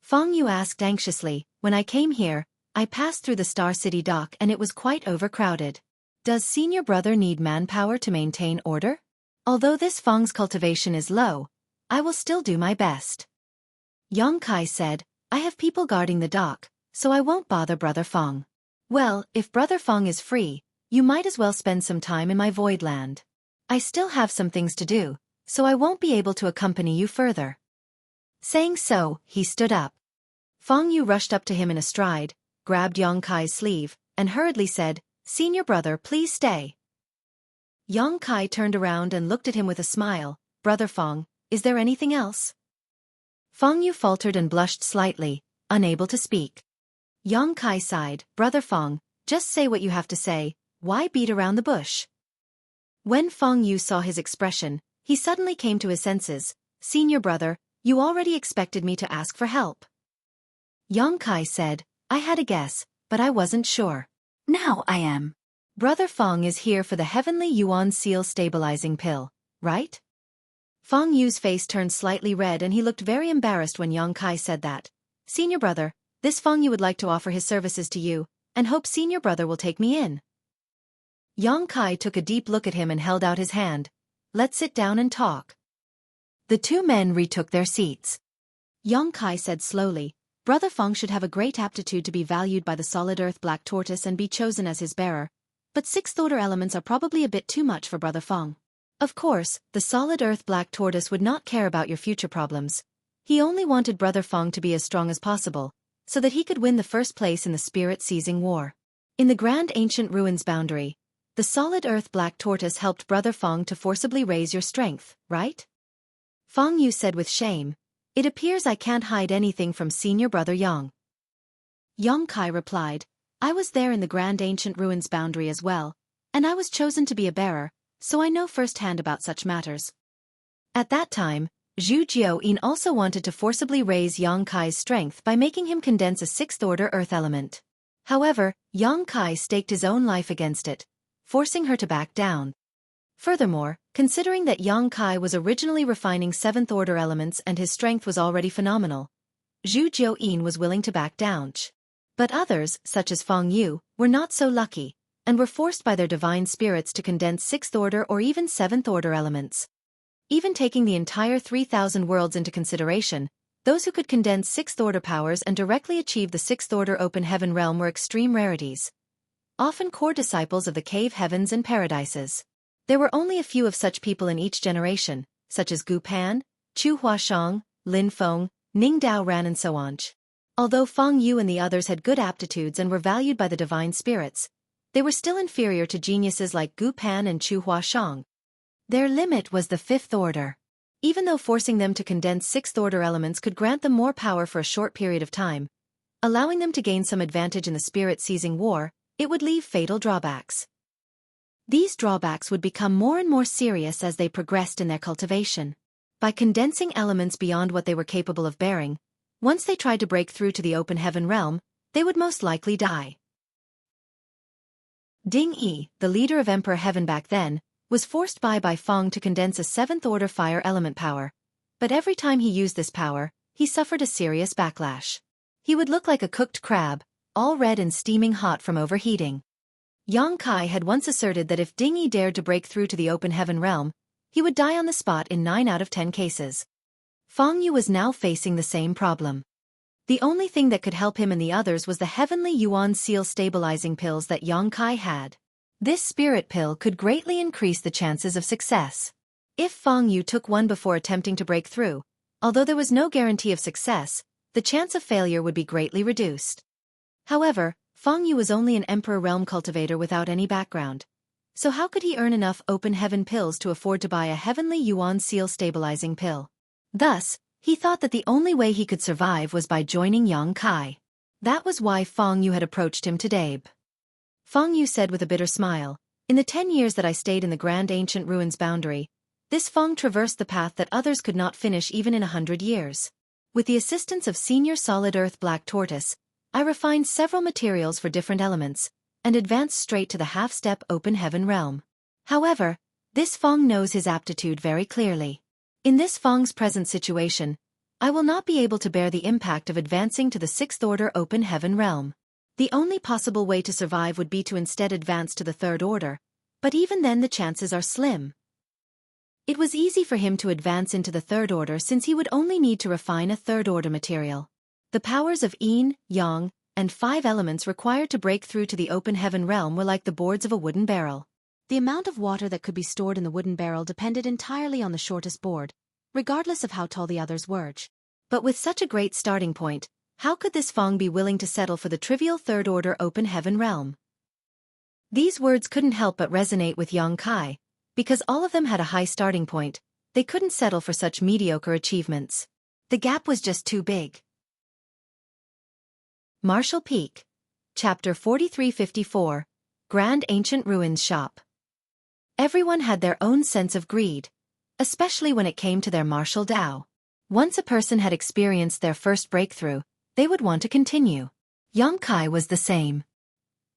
Fong Yu asked anxiously, "When I came here, I passed through the Star City dock and it was quite overcrowded. Does senior brother need manpower to maintain order? Although this Fong's cultivation is low, I will still do my best." Yang Kai said, "I have people guarding the dock, so I won't bother Brother Fong." "Well, if Brother Fong is free, you might as well spend some time in my Void Land. I still have some things to do, so I won't be able to accompany you further." Saying so, he stood up. Fong Yu rushed up to him in a stride, grabbed Yang Kai's sleeve, and hurriedly said, "Senior brother, please stay." Yang Kai turned around and looked at him with a smile. "Brother Fong, is there anything else?" Fong Yu faltered and blushed slightly, unable to speak. Yang Kai sighed, "Brother Fong, just say what you have to say, why beat around the bush?" When Fong Yu saw his expression, he suddenly came to his senses. "Senior brother, you already expected me to ask for help." Yang Kai said, "I had a guess, but I wasn't sure. Now I am." Brother Fong is here for the Heavenly Yuan Seal stabilizing pill, right?" Fong Yu's face turned slightly red and he looked very embarrassed when Yang Kai said that. "Senior brother, this Fong Yu would like to offer his services to you, and hope senior brother will take me in." Yang Kai took a deep look at him and held out his hand. "Let's sit down and talk." The two men retook their seats. Yang Kai said slowly, "Brother Fong should have a great aptitude to be valued by the solid earth black tortoise and be chosen as his bearer, but sixth order elements are probably a bit too much for Brother Fong. Of course, the solid earth black tortoise would not care about your future problems. He only wanted Brother Fong to be as strong as possible, so that he could win the first place in the spirit-seizing war. In the grand ancient ruins boundary, the solid earth black tortoise helped Brother Fong to forcibly raise your strength, right?" Fong Yu said with shame, "It appears I can't hide anything from senior brother Yang." Yang Kai replied, "I was there in the grand ancient ruins boundary as well, and I was chosen to be a bearer, so I know firsthand about such matters. At that time, Xueqi also wanted to forcibly raise Yang Kai's strength by making him condense a sixth-order earth element. However, Yang Kai staked his own life against it, forcing her to back down. Furthermore, considering that Yang Kai was originally refining seventh-order elements and his strength was already phenomenal, Xueqi was willing to back down. But others, such as Feng Yu, were not so lucky, and were forced by their divine spirits to condense sixth-order or even seventh-order elements. Even taking the entire 3,000 worlds into consideration, those who could condense sixth-order powers and directly achieve the sixth-order open heaven realm were extreme rarities, often core disciples of the cave heavens and paradises. There were only a few of such people in each generation, such as Gu Pan, Chu Huashang, Lin Feng, Ning Dao Ran and so on. Although Feng Yu and the others had good aptitudes and were valued by the divine spirits, they were still inferior to geniuses like Gu Pan and Chu Huashang. Their limit was the fifth order. Even though forcing them to condense sixth-order elements could grant them more power for a short period of time, allowing them to gain some advantage in the spirit-seizing war, it would leave fatal drawbacks. These drawbacks would become more and more serious as they progressed in their cultivation. By condensing elements beyond what they were capable of bearing, once they tried to break through to the open heaven realm, they would most likely die. Ding Yi, the leader of Emperor Heaven back then, was forced by Feng to condense a seventh-order fire element power, but every time he used this power, he suffered a serious backlash. He would look like a cooked crab, all red and steaming hot from overheating. Yang Kai had once asserted that if Ding Yi dared to break through to the open heaven realm, he would die on the spot in 9 out of 10 cases. Feng Yu was now facing the same problem. The only thing that could help him and the others was the heavenly Yuan seal stabilizing pills that Yang Kai had. This spirit pill could greatly increase the chances of success. If Feng Yu took one before attempting to break through, although there was no guarantee of success, the chance of failure would be greatly reduced. However, Feng Yu was only an Emperor Realm cultivator without any background. So how could he earn enough open heaven pills to afford to buy a heavenly Yuan seal stabilizing pill? Thus, he thought that the only way he could survive was by joining Yang Kai. That was why Feng Yu had approached him today. Feng Yu said with a bitter smile, "In the 10 years that I stayed in the grand ancient ruins boundary, this Feng traversed the path that others could not finish even in 100 years. With the assistance of Senior Solid Earth Black Tortoise, I refined several materials for different elements, and advanced straight to the half-step open heaven realm. However, this Feng knows his aptitude very clearly. In this Feng's present situation, I will not be able to bear the impact of advancing to the sixth-order open heaven realm. The only possible way to survive would be to instead advance to the third order, but even then the chances are slim." It was easy for him to advance into the third order since he would only need to refine a third-order material. The powers of Yin, Yang, and 5 elements required to break through to the open heaven realm were like the boards of a wooden barrel. The amount of water that could be stored in the wooden barrel depended entirely on the shortest board, regardless of how tall the others were. But with such a great starting point, how could this Feng be willing to settle for the trivial third-order open heaven realm? These words couldn't help but resonate with Yang Kai, because all of them had a high starting point. They couldn't settle for such mediocre achievements. The gap was just too big. Martial Peak. Chapter 4354. Grand Ancient Ruins Shop. Everyone had their own sense of greed, especially when it came to their martial Dao. Once a person had experienced their first breakthrough, they would want to continue. Yang Kai was the same.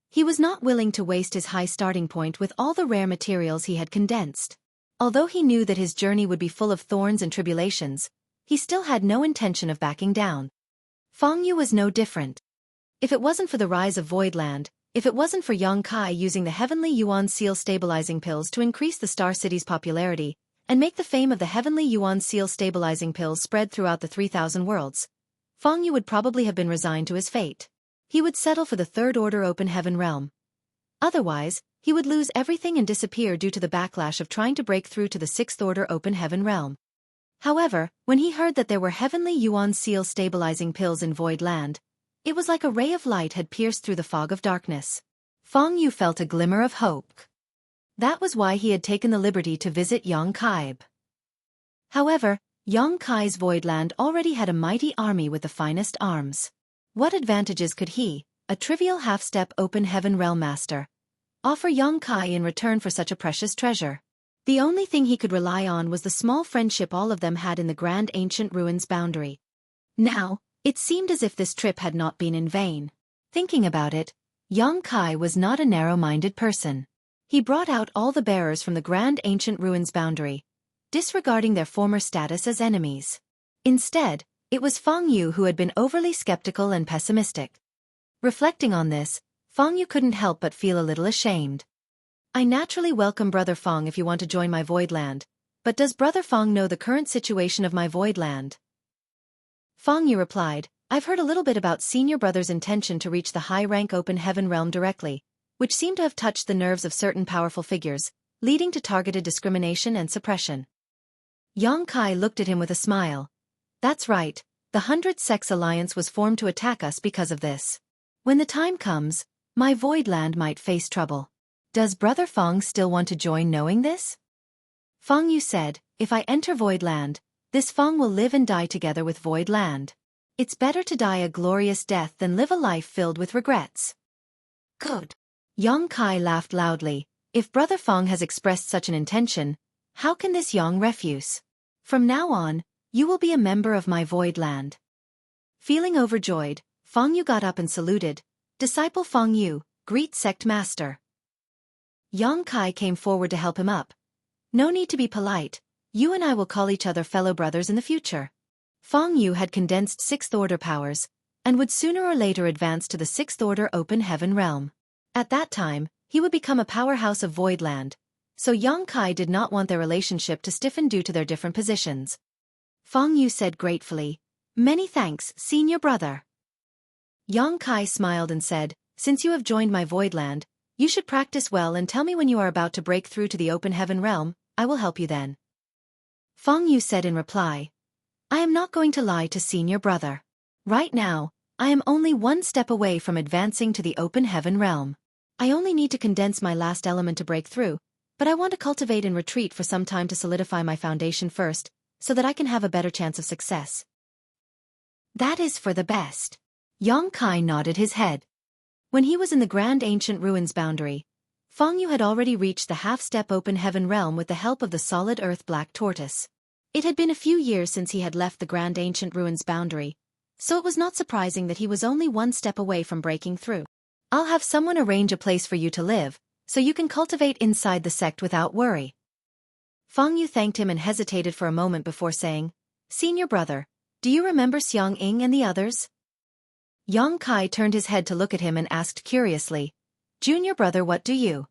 He was not willing to waste his high starting point with all the rare materials he had condensed. Although he knew that his journey would be full of thorns and tribulations, he still had no intention of backing down. Feng Yu was no different. If it wasn't for the rise of Voidland, if it wasn't for Yang Kai using the heavenly Yuan seal stabilizing pills to increase the Star City's popularity, and make the fame of the heavenly Yuan seal stabilizing pills spread throughout the 3,000 worlds, Feng Yu would probably have been resigned to his fate. He would settle for the third-order open heaven realm. Otherwise, he would lose everything and disappear due to the backlash of trying to break through to the sixth-order open heaven realm. However, when he heard that there were heavenly Yuan seal stabilizing pills in Void Land, it was like a ray of light had pierced through the fog of darkness. Feng Yu felt a glimmer of hope. That was why he had taken the liberty to visit Yang Kai. However, Yang Kai's Voidland already had a mighty army with the finest arms. What advantages could he, a trivial half-step open heaven realm master, offer Yang Kai in return for such a precious treasure? The only thing he could rely on was the small friendship all of them had in the grand ancient ruins boundary. Now, it seemed as if this trip had not been in vain. Thinking about it, Xueqi was not a narrow-minded person. He brought out all the bearers from the grand ancient ruins boundary, disregarding their former status as enemies. Instead, it was Feng Yu who had been overly skeptical and pessimistic. Reflecting on this, Feng Yu couldn't help but feel a little ashamed. I naturally welcome Brother Feng if you want to join my Voidland, but does Brother Feng know the current situation of my Voidland? Feng Yu replied, I've heard a little bit about Senior Brother's intention to reach the high-rank open heaven realm directly, which seemed to have touched the nerves of certain powerful figures, leading to targeted discrimination and suppression. Xueqi looked at him with a smile. That's right, the 100 Sects Alliance was formed to attack us because of this. When the time comes, my Voidland might face trouble. Does Brother Feng still want to join knowing this? Feng Yu said, if I enter Voidland, this Feng will live and die together with Voidland. It's better to die a glorious death than live a life filled with regrets. Good. Xueqi laughed loudly. If Brother Feng has expressed such an intention, how can this Yang refuse? From now on, you will be a member of my Voidland. Feeling overjoyed, Feng Yu got up and saluted. Disciple Feng Yu, greet Sect Master. Xueqi came forward to help him up. No need to be polite, you and I will call each other fellow brothers in the future. Feng Yu had condensed 6th Order powers, and would sooner or later advance to the 6th Order open heaven realm. At that time, he would become a powerhouse of Voidland, so Xueqi did not want their relationship to stiffen due to their different positions. Feng Yu said gratefully, Many thanks, Senior Brother. Xueqi smiled and said, Since you have joined my Voidland, you should practice well and tell me when you are about to break through to the open heaven realm, I will help you then. Feng Yu said in reply, I am not going to lie to Senior Brother. Right now, I am only one step away from advancing to the open heaven realm. I only need to condense my last element to break through, but I want to cultivate and retreat for some time to solidify my foundation first, so that I can have a better chance of success. That is for the best. Xueqi nodded his head. When he was in the grand ancient ruins boundary, Feng Yu had already reached the half-step open heaven realm with the help of the solid earth black tortoise. It had been a few years since he had left the grand ancient ruins boundary, so it was not surprising that he was only one step away from breaking through. I'll have someone arrange a place for you to live, so you can cultivate inside the sect without worry. Feng Yu thanked him and hesitated for a moment before saying, Senior Brother, do you remember Xiang and the others? Xueqi turned his head to look at him and asked curiously, Junior Brother, what do you?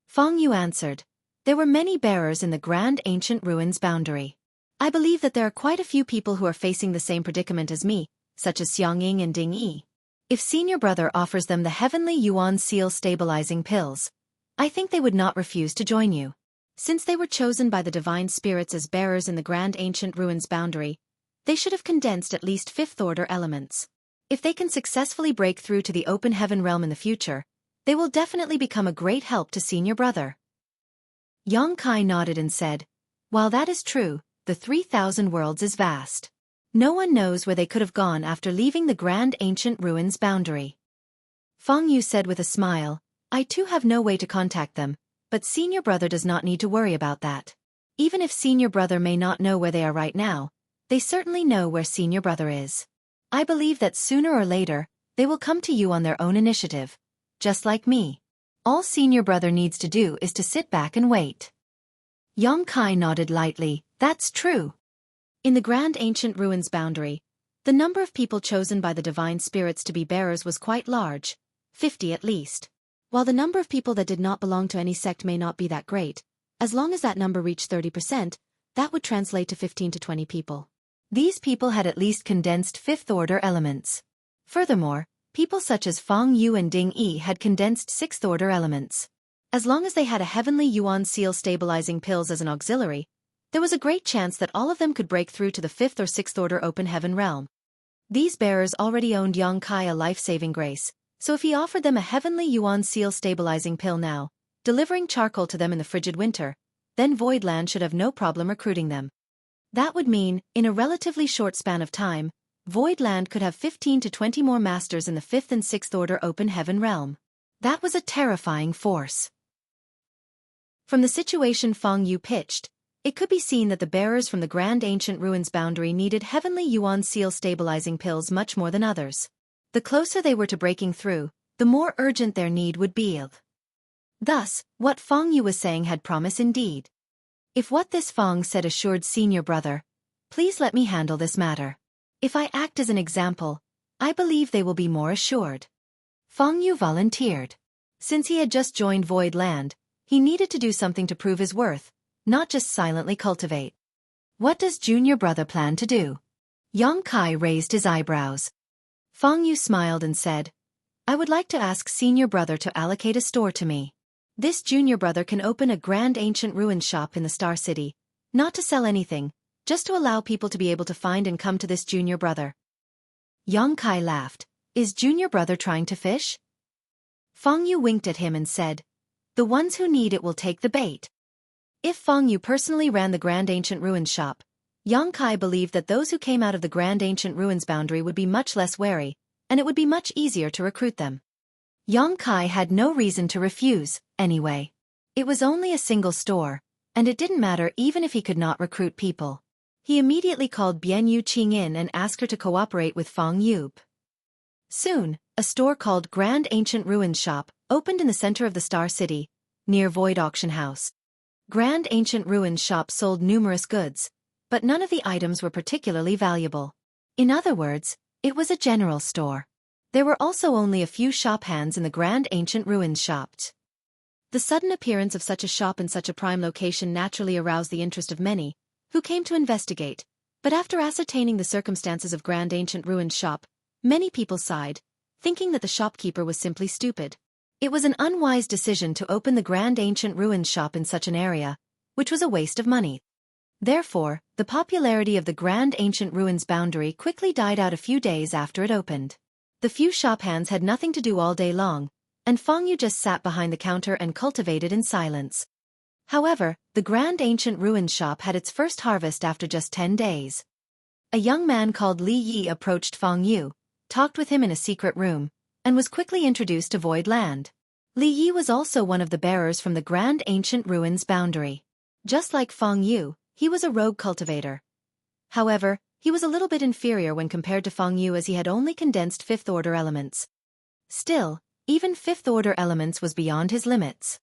Feng Yu answered, There were many bearers in the grand ancient ruins boundary. I believe that there are quite a few people who are facing the same predicament as me, such as Xiang and Ding Yi. If Senior Brother offers them the heavenly Yuan seal stabilizing pills, I think they would not refuse to join you. Since they were chosen by the divine spirits as bearers in the grand ancient ruins boundary, they should have condensed at least 5th Order elements. If they can successfully break through to the open heaven realm in the future, they will definitely become a great help to Senior Brother. Xueqi nodded and said, While that is true, the 3,000 worlds is vast. No one knows where they could have gone after leaving the grand ancient ruins boundary. Feng Yu said with a smile, I too have no way to contact them, but Senior Brother does not need to worry about that. Even if Senior Brother may not know where they are right now, they certainly know where Senior Brother is. I believe that sooner or later, they will come to you on their own initiative, just like me. All Senior Brother needs to do is to sit back and wait. Xueqi nodded lightly, that's true. In the grand ancient ruins boundary, the number of people chosen by the divine spirits to be bearers was quite large, 50 at least. While the number of people that did not belong to any sect may not be that great, as long as that number reached 30%, that would translate to 15 to 20 people. These people had at least condensed 5th Order elements. Furthermore, people such as Feng Yu and Ding Yi had condensed 6th Order elements. As long as they had a heavenly Yuan seal stabilizing pills as an auxiliary, there was a great chance that all of them could break through to the 5th or 6th Order open heaven realm. These bearers already owned Xueqi a life-saving grace, so if he offered them a heavenly Yuan seal stabilizing pill now, delivering charcoal to them in the frigid winter, then Voidland should have no problem recruiting them. That would mean, in a relatively short span of time, Voidland could have 15 to 20 more masters in the 5th and 6th Order open heaven realm. That was a terrifying force. From the situation Feng Yu pitched, it could be seen that the bearers from the Grand Ancient Ruins boundary needed heavenly Yuan seal stabilizing pills much more than others. The closer they were to breaking through, the more urgent their need would be. Thus, what Feng Yu was saying had promise indeed. If what this Feng said assured senior brother, please let me handle this matter. If I act as an example, I believe they will be more assured. Feng Yu volunteered. Since he had just joined Void Land, he needed to do something to prove his worth, not just silently cultivate. What does junior brother plan to do? Yang Kai raised his eyebrows. Feng Yu smiled and said, I would like to ask senior brother to allocate a store to me. This junior brother can open a Grand Ancient Ruins shop in the Star City, not to sell anything, just to allow people to be able to find and come to this junior brother. Yang Kai laughed. Is junior brother trying to fish? Feng Yu winked at him and said, the ones who need it will take the bait. If Feng Yu personally ran the Grand Ancient Ruins shop, Yang Kai believed that those who came out of the Grand Ancient Ruins boundary would be much less wary, and it would be much easier to recruit them. Yang Kai had no reason to refuse, anyway. It was only a single store, and it didn't matter even if he could not recruit people. He immediately called Bian Yu Qing in and asked her to cooperate with Feng Yu. Soon, a store called Grand Ancient Ruins Shop opened in the center of the Star City, near Void Auction House. Grand Ancient Ruins Shop sold numerous goods, but none of the items were particularly valuable. In other words, it was a general store. There were also only a few shop hands in the Grand Ancient Ruins Shop. The sudden appearance of such a shop in such a prime location naturally aroused the interest of many, who came to investigate, but after ascertaining the circumstances of Grand Ancient Ruins Shop, many people sighed, thinking that the shopkeeper was simply stupid. It was an unwise decision to open the Grand Ancient Ruins Shop in such an area, which was a waste of money. Therefore, the popularity of the Grand Ancient Ruins boundary quickly died out a few days after it opened. The few shop hands had nothing to do all day long, and Feng Yu just sat behind the counter and cultivated in silence. However, the Grand Ancient Ruins shop had its first harvest after just 10 days. A young man called Li Yi approached Feng Yu, talked with him in a secret room, and was quickly introduced to Void Land. Li Yi was also one of the bearers from the Grand Ancient Ruins boundary. Just like Feng Yu, he was a rogue cultivator. However, he was a little bit inferior when compared to Feng Yu as he had only condensed fifth-order elements. Still, even fifth-order elements was beyond his limits.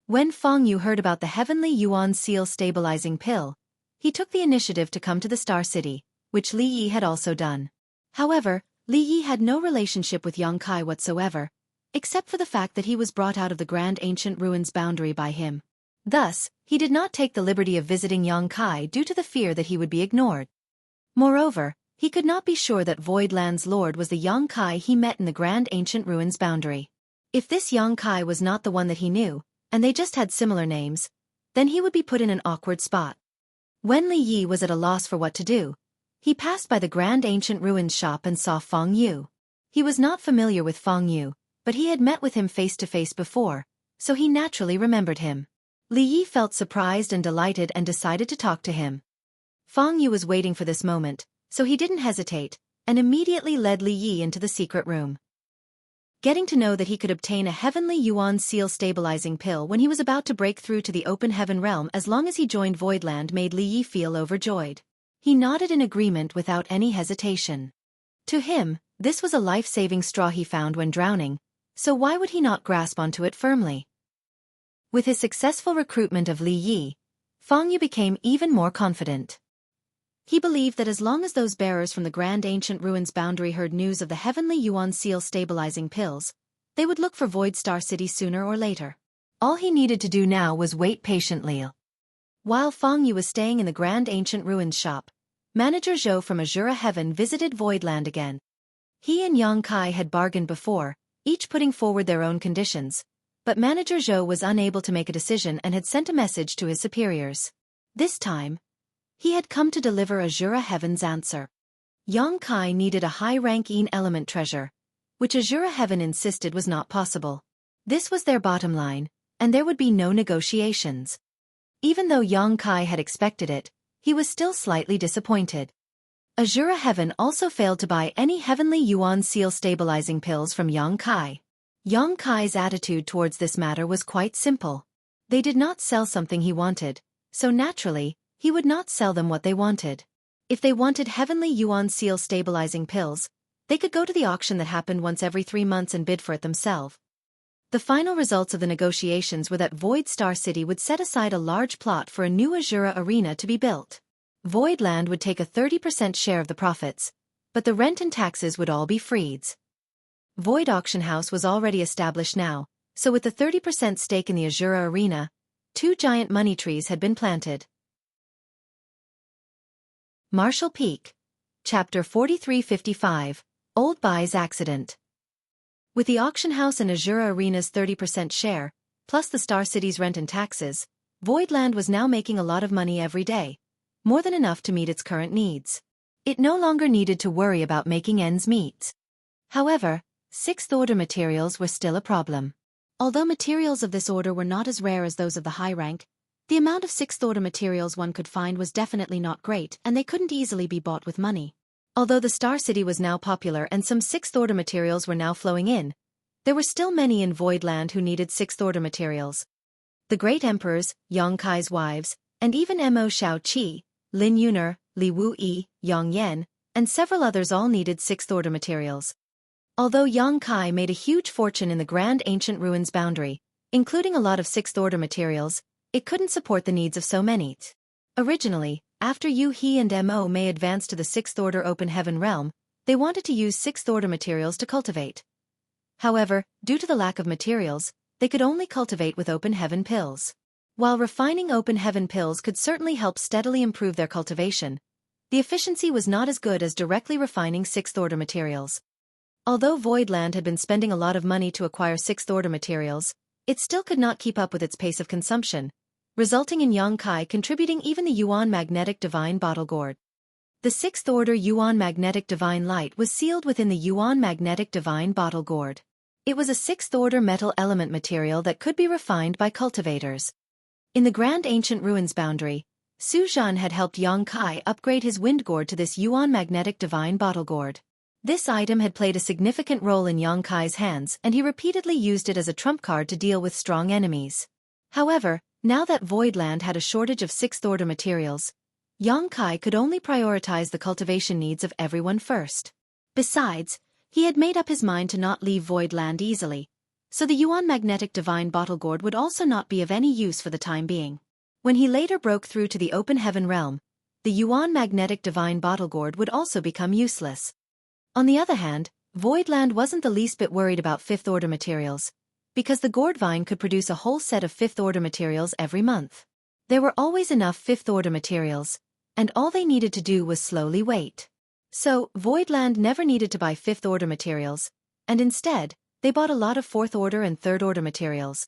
When Feng Yu heard about the Heavenly Yuan Seal stabilizing pill, he took the initiative to come to the Star City, which Li Yi had also done. However, Li Yi had no relationship with Yang Kai whatsoever, except for the fact that he was brought out of the Grand Ancient Ruins boundary by him. Thus, he did not take the liberty of visiting Yang Kai due to the fear that he would be ignored. Moreover, he could not be sure that Void Land's lord was the Yang Kai he met in the Grand Ancient Ruins boundary. If this Yang Kai was not the one that he knew, and they just had similar names, then he would be put in an awkward spot. When Li Yi was at a loss for what to do, he passed by the Grand Ancient Ruins shop and saw Feng Yu. He was not familiar with Feng Yu, but he had met with him face-to-face before, so he naturally remembered him. Li Yi felt surprised and delighted and decided to talk to him. Feng Yu was waiting for this moment, so he didn't hesitate, and immediately led Li Yi into the secret room. Getting to know that he could obtain a Heavenly Yuan Seal stabilizing pill when he was about to break through to the open heaven realm as long as he joined Voidland made Li Yi feel overjoyed. He nodded in agreement without any hesitation. To him, this was a life-saving straw he found when drowning, so why would he not grasp onto it firmly? With his successful recruitment of Li Yi, Feng Yu became even more confident. He believed that as long as those bearers from the Grand Ancient Ruins boundary heard news of the Heavenly Yuan Seal stabilizing pills, they would look for Void Star City sooner or later. All he needed to do now was wait patiently. While Feng Yu was staying in the Grand Ancient Ruins shop, Manager Zhou from Azura Heaven visited Voidland again. He and Yang Kai had bargained before, each putting forward their own conditions, but Manager Zhou was unable to make a decision and had sent a message to his superiors. This time, he had come to deliver Azura Heaven's answer. Yang Kai needed a high-ranking element treasure, which Azura Heaven insisted was not possible. This was their bottom line, and there would be no negotiations. Even though Yang Kai had expected it, he was still slightly disappointed. Azura Heaven also failed to buy any Heavenly Yuan Seal stabilizing pills from Yang Kai. Yang Kai's attitude towards this matter was quite simple. They did not sell something he wanted, so naturally, he would not sell them what they wanted. If they wanted heavenly yuan seal stabilizing pills, they could go to the auction that happened once every 3 months and bid for it themselves. The final results of the negotiations were that Void Star City would set aside a large plot for a new Azura arena to be built. Voidland would take a 30% share of the profits, but the rent and taxes would all be Freed's. Void Auction House was already established now, so with the 30% stake in the Azura arena, 2 giant money trees had been planted. Marshall Peak. Chapter 4355, Old Bai's Accident. With the auction house and Azura Arena's 30% share, plus the Star City's rent and taxes, Voidland was now making a lot of money every day, more than enough to meet its current needs. It no longer needed to worry about making ends meet. However, 6th-order materials were still a problem. Although materials of this order were not as rare as those of the high rank, the amount of 6th-order materials one could find was definitely not great, and they couldn't easily be bought with money. Although the Star City was now popular and some 6th-order materials were now flowing in, there were still many in Voidland who needed 6th-order materials. The great emperors, Yang Kai's wives, and even Mo Xueqi, Lin Yuner, Li Wuyi, Yang Yan, and several others all needed 6th-order materials. Although Yang Kai made a huge fortune in the Grand Ancient Ruins boundary, including a lot of 6th-order materials, it couldn't support the needs of so many. Originally, after Yu He and Mo May advanced to the 6th-order Open Heaven realm, they wanted to use 6th-order materials to cultivate. However, due to the lack of materials, they could only cultivate with Open Heaven pills. While refining Open Heaven pills could certainly help steadily improve their cultivation, the efficiency was not as good as directly refining 6th-order materials. Although Voidland had been spending a lot of money to acquire 6th-order materials, it still could not keep up with its pace of consumption, resulting in Yang Kai contributing even the Yuan Magnetic Divine Bottle Gourd. The 6th-order Yuan Magnetic Divine Light was sealed within the Yuan Magnetic Divine Bottle Gourd. It was a 6th-order metal element material that could be refined by cultivators. In the Grand Ancient Ruins boundary, Su Zhan had helped Yang Kai upgrade his Wind Gourd to this Yuan Magnetic Divine Bottle Gourd. This item had played a significant role in Yang Kai's hands and he repeatedly used it as a trump card to deal with strong enemies. However, now that Voidland had a shortage of 6th-order materials, Yang Kai could only prioritize the cultivation needs of everyone first. Besides, he had made up his mind to not leave Voidland easily, so the Yuan Magnetic Divine Bottle Gourd would also not be of any use for the time being. When he later broke through to the Open Heaven realm, the Yuan Magnetic Divine Bottle Gourd would also become useless. On the other hand, Voidland wasn't the least bit worried about 5th-order materials, because the gourd vine could produce a whole set of 5th-order materials every month. There were always enough 5th-order materials, and all they needed to do was slowly wait. So, Voidland never needed to buy 5th-order materials, and instead, they bought a lot of 4th-order and 3rd-order materials.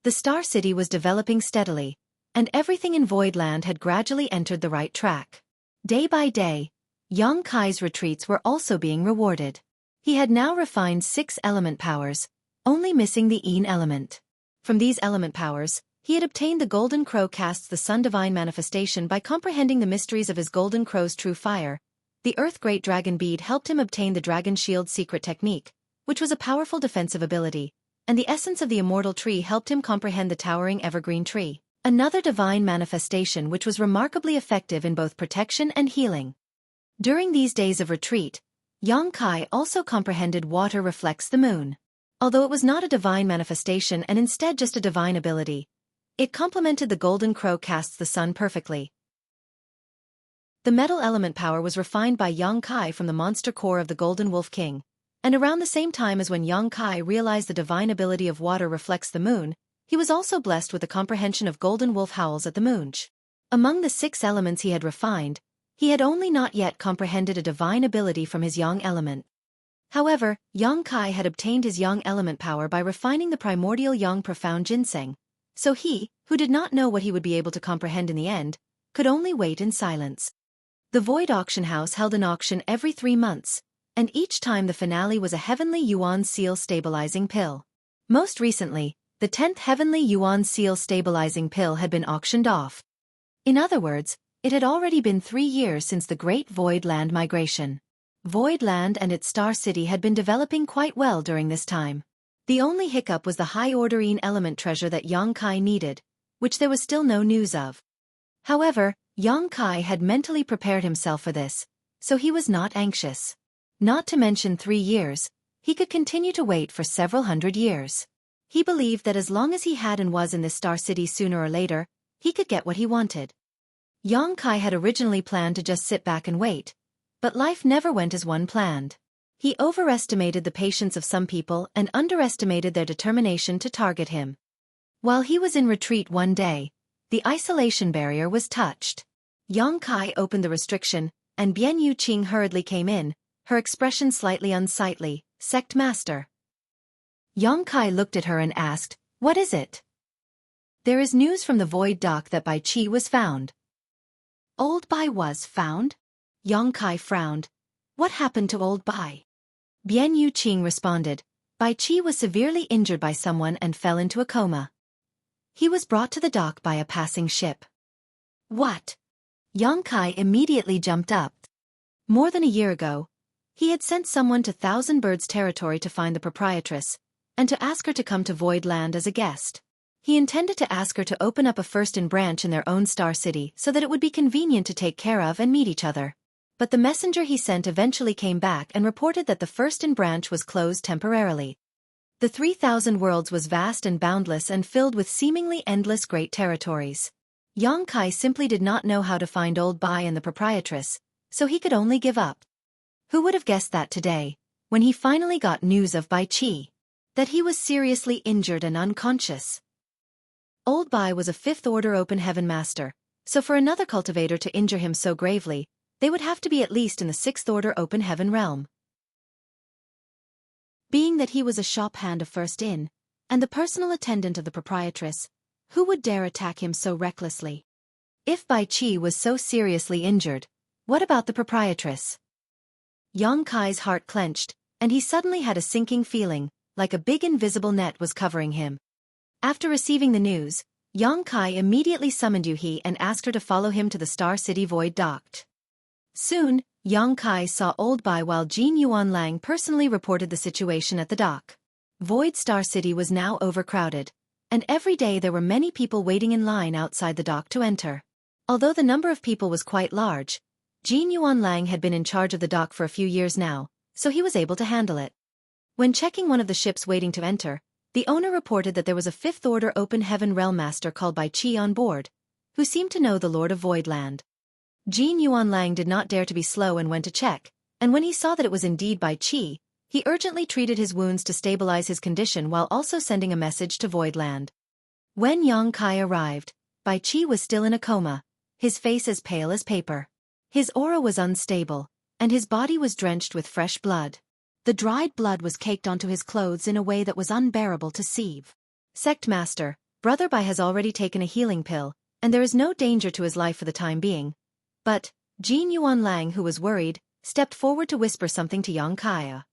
The Star City was developing steadily, and everything in Voidland had gradually entered the right track. Day by day, Yang Kai's retreats were also being rewarded. He had now refined 6 element powers, only missing the Yin element. From these element powers, he had obtained the Golden Crow casts the Sun Divine Manifestation by comprehending the mysteries of his Golden Crow's true fire. The Earth Great Dragon Bead helped him obtain the Dragon Shield secret technique, which was a powerful defensive ability, and the essence of the Immortal Tree helped him comprehend the Towering Evergreen Tree, another divine manifestation which was remarkably effective in both protection and healing. During these days of retreat, Yang Kai also comprehended Water Reflects the Moon. Although it was not a divine manifestation and instead just a divine ability, it complemented the Golden Crow casts the sun perfectly. The metal element power was refined by Yang Kai from the monster core of the Golden Wolf King, and around the same time as when Yang Kai realized the divine ability of Water Reflects the Moon, he was also blessed with the comprehension of Golden Wolf Howls at the Moon. Among the 6 elements he had refined, he had only not yet comprehended a divine ability from his Yang element. However, Yang Kai had obtained his Yang element power by refining the primordial Yang profound ginseng, so he, who did not know what he would be able to comprehend in the end, could only wait in silence. The Void Auction House held an auction every 3 months, and each time the finale was a Heavenly Yuan Seal Stabilizing Pill. Most recently, the 10th Heavenly Yuan Seal Stabilizing Pill had been auctioned off. In other words, it had already been 3 years since the Great Void Land migration. Voidland and its Star City had been developing quite well during this time. The only hiccup was the high-order Yin element treasure that Yang Kai needed, which there was still no news of. However, Xueqi had mentally prepared himself for this, so he was not anxious. Not to mention 3 years, he could continue to wait for several hundred years. He believed that as long as he had and was in this star city sooner or later, he could get what he wanted. Xueqi had originally planned to just sit back and wait, but life never went as one planned. He overestimated the patience of some people and underestimated their determination to target him. While he was in retreat one day, the isolation barrier was touched. Xueqi opened the restriction, and Bian Yuqing hurriedly came in, her expression slightly unsightly. "Sect Master." Xueqi looked at her and asked, "What is it?" "There is news from the Void Dock that Bai Qi was found." Old Bai was found? Xueqi frowned. "What happened to old Bai?" Bian Yuqing responded, "Bai Qi was severely injured by someone and fell into a coma. He was brought to the dock by a passing ship." What? Xueqi immediately jumped up. More than a year ago, he had sent someone to Thousand Birds territory to find the proprietress, and to ask her to come to Void Land as a guest. He intended to ask her to open up a first-in branch in their own star city so that it would be convenient to take care of and meet each other. But the messenger he sent eventually came back and reported that the first-in branch was closed temporarily. The 3,000 worlds was vast and boundless and filled with seemingly endless great territories. Xueqi simply did not know how to find old Bai and the proprietress, so he could only give up. Who would have guessed that today, when he finally got news of Bai Qi, that he was seriously injured and unconscious? Old Bai was a 5th Order Open Heaven Master, so for another cultivator to injure him so gravely, they would have to be at least in the 6th Order Open Heaven realm. Being that he was a shop hand of First In, and the personal attendant of the proprietress, who would dare attack him so recklessly? If Bai Qi was so seriously injured, what about the proprietress? Xueqi's heart clenched, and he suddenly had a sinking feeling, like a big invisible net was covering him. After receiving the news, Xueqi immediately summoned Yuhi and asked her to follow him to the Star City Void Dock. Soon, Xueqi saw old Bai while Jin Yuanlang personally reported the situation at the dock. Void Star City was now overcrowded, and every day there were many people waiting in line outside the dock to enter. Although the number of people was quite large, Jin Yuanlang had been in charge of the dock for a few years now, so he was able to handle it. When checking one of the ships waiting to enter, the owner reported that there was a 5th Order Open Heaven Realm Master called Bai Qi on board, who seemed to know the Lord of Voidland. Jin Yuanlang did not dare to be slow and went to check, and when he saw that it was indeed Bai Qi, he urgently treated his wounds to stabilize his condition while also sending a message to Voidland. When Xueqi arrived, Bai Qi was still in a coma, his face as pale as paper. His aura was unstable, and his body was drenched with fresh blood. The dried blood was caked onto his clothes in a way that was unbearable to see. "Sect Master, Brother Bai has already taken a healing pill, and there is no danger to his life for the time being." But Jin Yuanlang, who was worried, stepped forward to whisper something to Xueqi.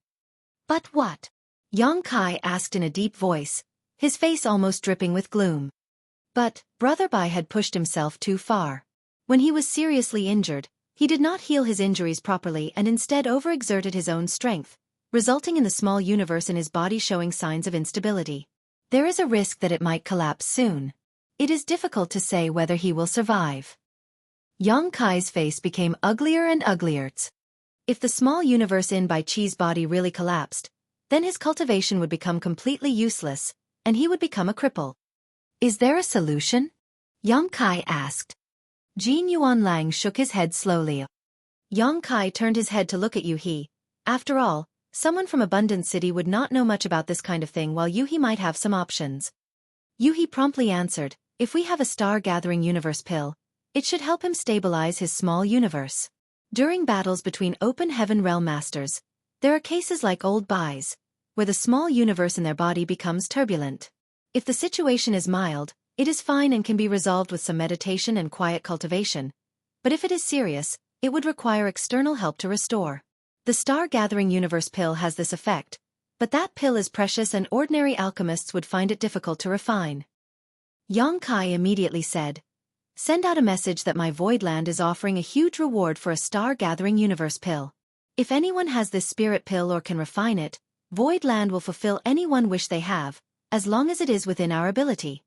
"But what?" Xueqi asked in a deep voice, his face almost dripping with gloom. But Brother Bai had pushed himself too far. When he was seriously injured, he did not heal his injuries properly and instead overexerted his own strength, resulting in the small universe in his body showing signs of instability. There is a risk that it might collapse soon. It is difficult to say whether he will survive. Xueqi's face became uglier and uglier. If the small universe in Bai Qi's body really collapsed, then his cultivation would become completely useless, and he would become a cripple. "Is there a solution?" Xueqi asked. Jin Yuanlang shook his head slowly. Xueqi turned his head to look at Yuhi. After all, someone from Abundant City would not know much about this kind of thing while Yuhi might have some options. Yuhi promptly answered, "If we have a star-gathering universe pill, it should help him stabilize his small universe. During battles between Open Heaven Realm Masters, there are cases like Old Bai's, where the small universe in their body becomes turbulent. If the situation is mild, it is fine and can be resolved with some meditation and quiet cultivation, but if it is serious, it would require external help to restore. The star-gathering universe pill has this effect, but that pill is precious and ordinary alchemists would find it difficult to refine." Xueqi immediately said, "Send out a message that my Voidland is offering a huge reward for a star-gathering universe pill. If anyone has this spirit pill or can refine it, Voidland will fulfill any one wish they have, as long as it is within our ability."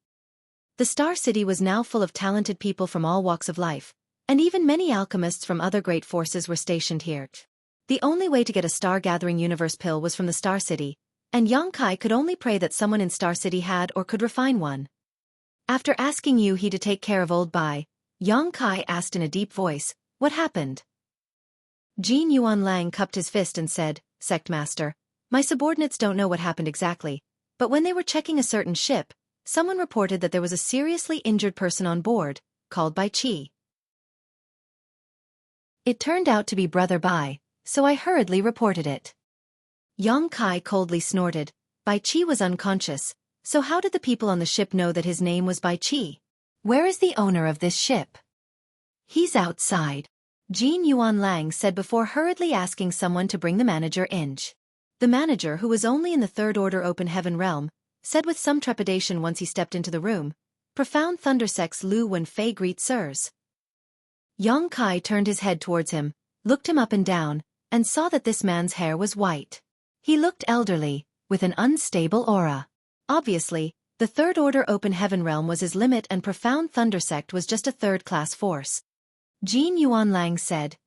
The Star City was now full of talented people from all walks of life, and even many alchemists from other great forces were stationed here. The only way to get a star-gathering universe pill was from the Star City, and Xueqi could only pray that someone in Star City had or could refine one. After asking Xueqi to take care of Old Bai, Xueqi asked in a deep voice, "What happened?" Jin Yuanlang cupped his fist and said, "Sect Master, my subordinates don't know what happened exactly, but when they were checking a certain ship, someone reported that there was a seriously injured person on board, called Bai Qi. It turned out to be Brother Bai, so I hurriedly reported it." Xueqi coldly snorted. Bai Qi was unconscious, so how did the people on the ship know that his name was Bai Qi? "Where is the owner of this ship?" "He's outside," Jin Yuanlang said before hurriedly asking someone to bring the manager in. The manager, who was only in the Third Order Open Heaven realm, said with some trepidation once he stepped into the room, "Profound Thundersect's Lu Wenfei greets sirs." Xueqi turned his head towards him, looked him up and down, and saw that this man's hair was white. He looked elderly, with an unstable aura. Obviously, the Third Order Open Heaven realm was his limit and Profound Thundersect was just a third-class force. Jin Yuanlang said,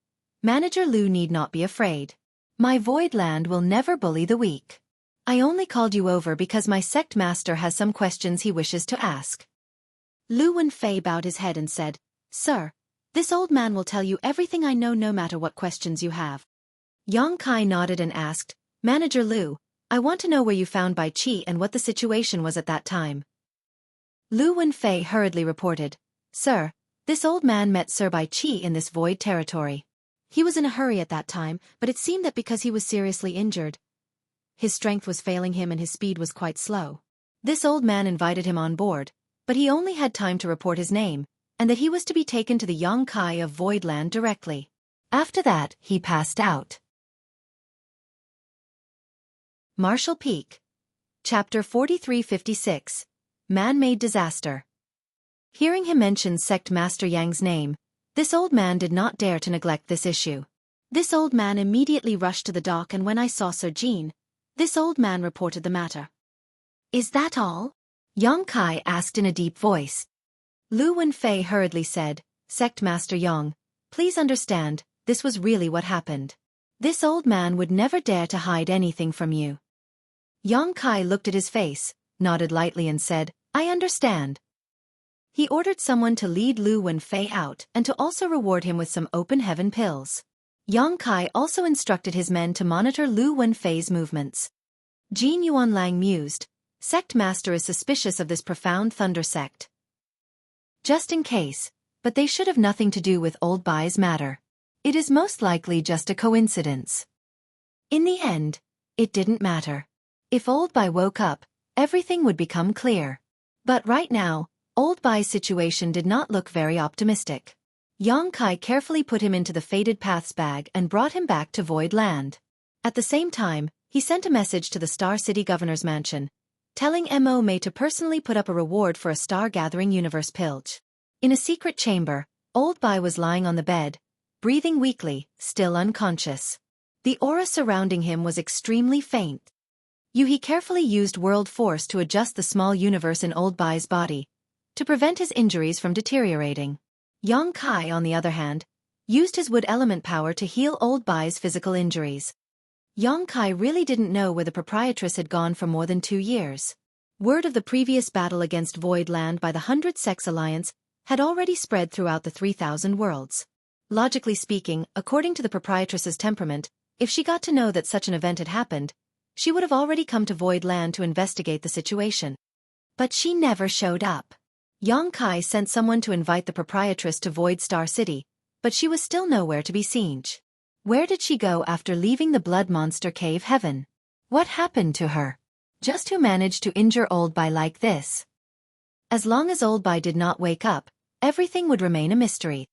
"Manager Lu need not be afraid. My Void Land will never bully the weak. I only called you over because my sect master has some questions he wishes to ask." Lu Wenfei bowed his head and said, "Sir, this old man will tell you everything I know no matter what questions you have." Xueqi nodded and asked, "Manager Lu, I want to know where you found Bai Qi and what the situation was at that time." Lu Wenfei hurriedly reported, "Sir, this old man met Sir Bai Qi in this void territory. He was in a hurry at that time, but it seemed that because he was seriously injured, his strength was failing him and his speed was quite slow. This old man invited him on board, but he only had time to report his name, and that he was to be taken to the Xueqi of Voidland directly. After that, he passed out." Marshall Peak. Chapter 4356. Man-Made Disaster. Hearing him mention Sect Master Yang's name, this old man did not dare to neglect this issue. This old man immediately rushed to the dock, and when I saw Sir Jin, this old man reported the matter. "Is that all?" Xueqi asked in a deep voice. Lu Wenfei hurriedly said, "Sect Master Yang, please understand, this was really what happened. This old man would never dare to hide anything from you." Xueqi looked at his face, nodded lightly and said, "I understand." He ordered someone to lead Lu Wenfei out and to also reward him with some open heaven pills. Xueqi also instructed his men to monitor Lu Wenfei's movements. Jin Yuanlang mused, "Sect Master is suspicious of this Profound Thunder sect. Just in case, but they should have nothing to do with Old Bai's matter. It is most likely just a coincidence." In the end, it didn't matter. If Old Bai woke up, everything would become clear. But right now, Old Bai's situation did not look very optimistic. Xueqi carefully put him into the Fated Paths bag and brought him back to Void Land. At the same time, he sent a message to the Star City Governor's Mansion, telling Mo May to personally put up a reward for a star-gathering universe pilge. In a secret chamber, Old Bai was lying on the bed, breathing weakly, still unconscious. The aura surrounding him was extremely faint. He carefully used world force to adjust the small universe in Old Bai's body, to prevent his injuries from deteriorating. Xueqi, on the other hand, used his wood element power to heal Old Bai's physical injuries. Xueqi really didn't know where the proprietress had gone for more than 2 years. Word of the previous battle against Void Land by the 100 Sects Alliance had already spread throughout the 3,000 worlds. Logically speaking, according to the proprietress's temperament, if she got to know that such an event had happened, she would have already come to Void Land to investigate the situation. But she never showed up. Xueqi sent someone to invite the proprietress to Void Star City, but she was still nowhere to be seen. Where did she go after leaving the Blood Monster Cave Heaven? What happened to her? Just who managed to injure Old Bai like this? As long as Old Bai did not wake up, everything would remain a mystery.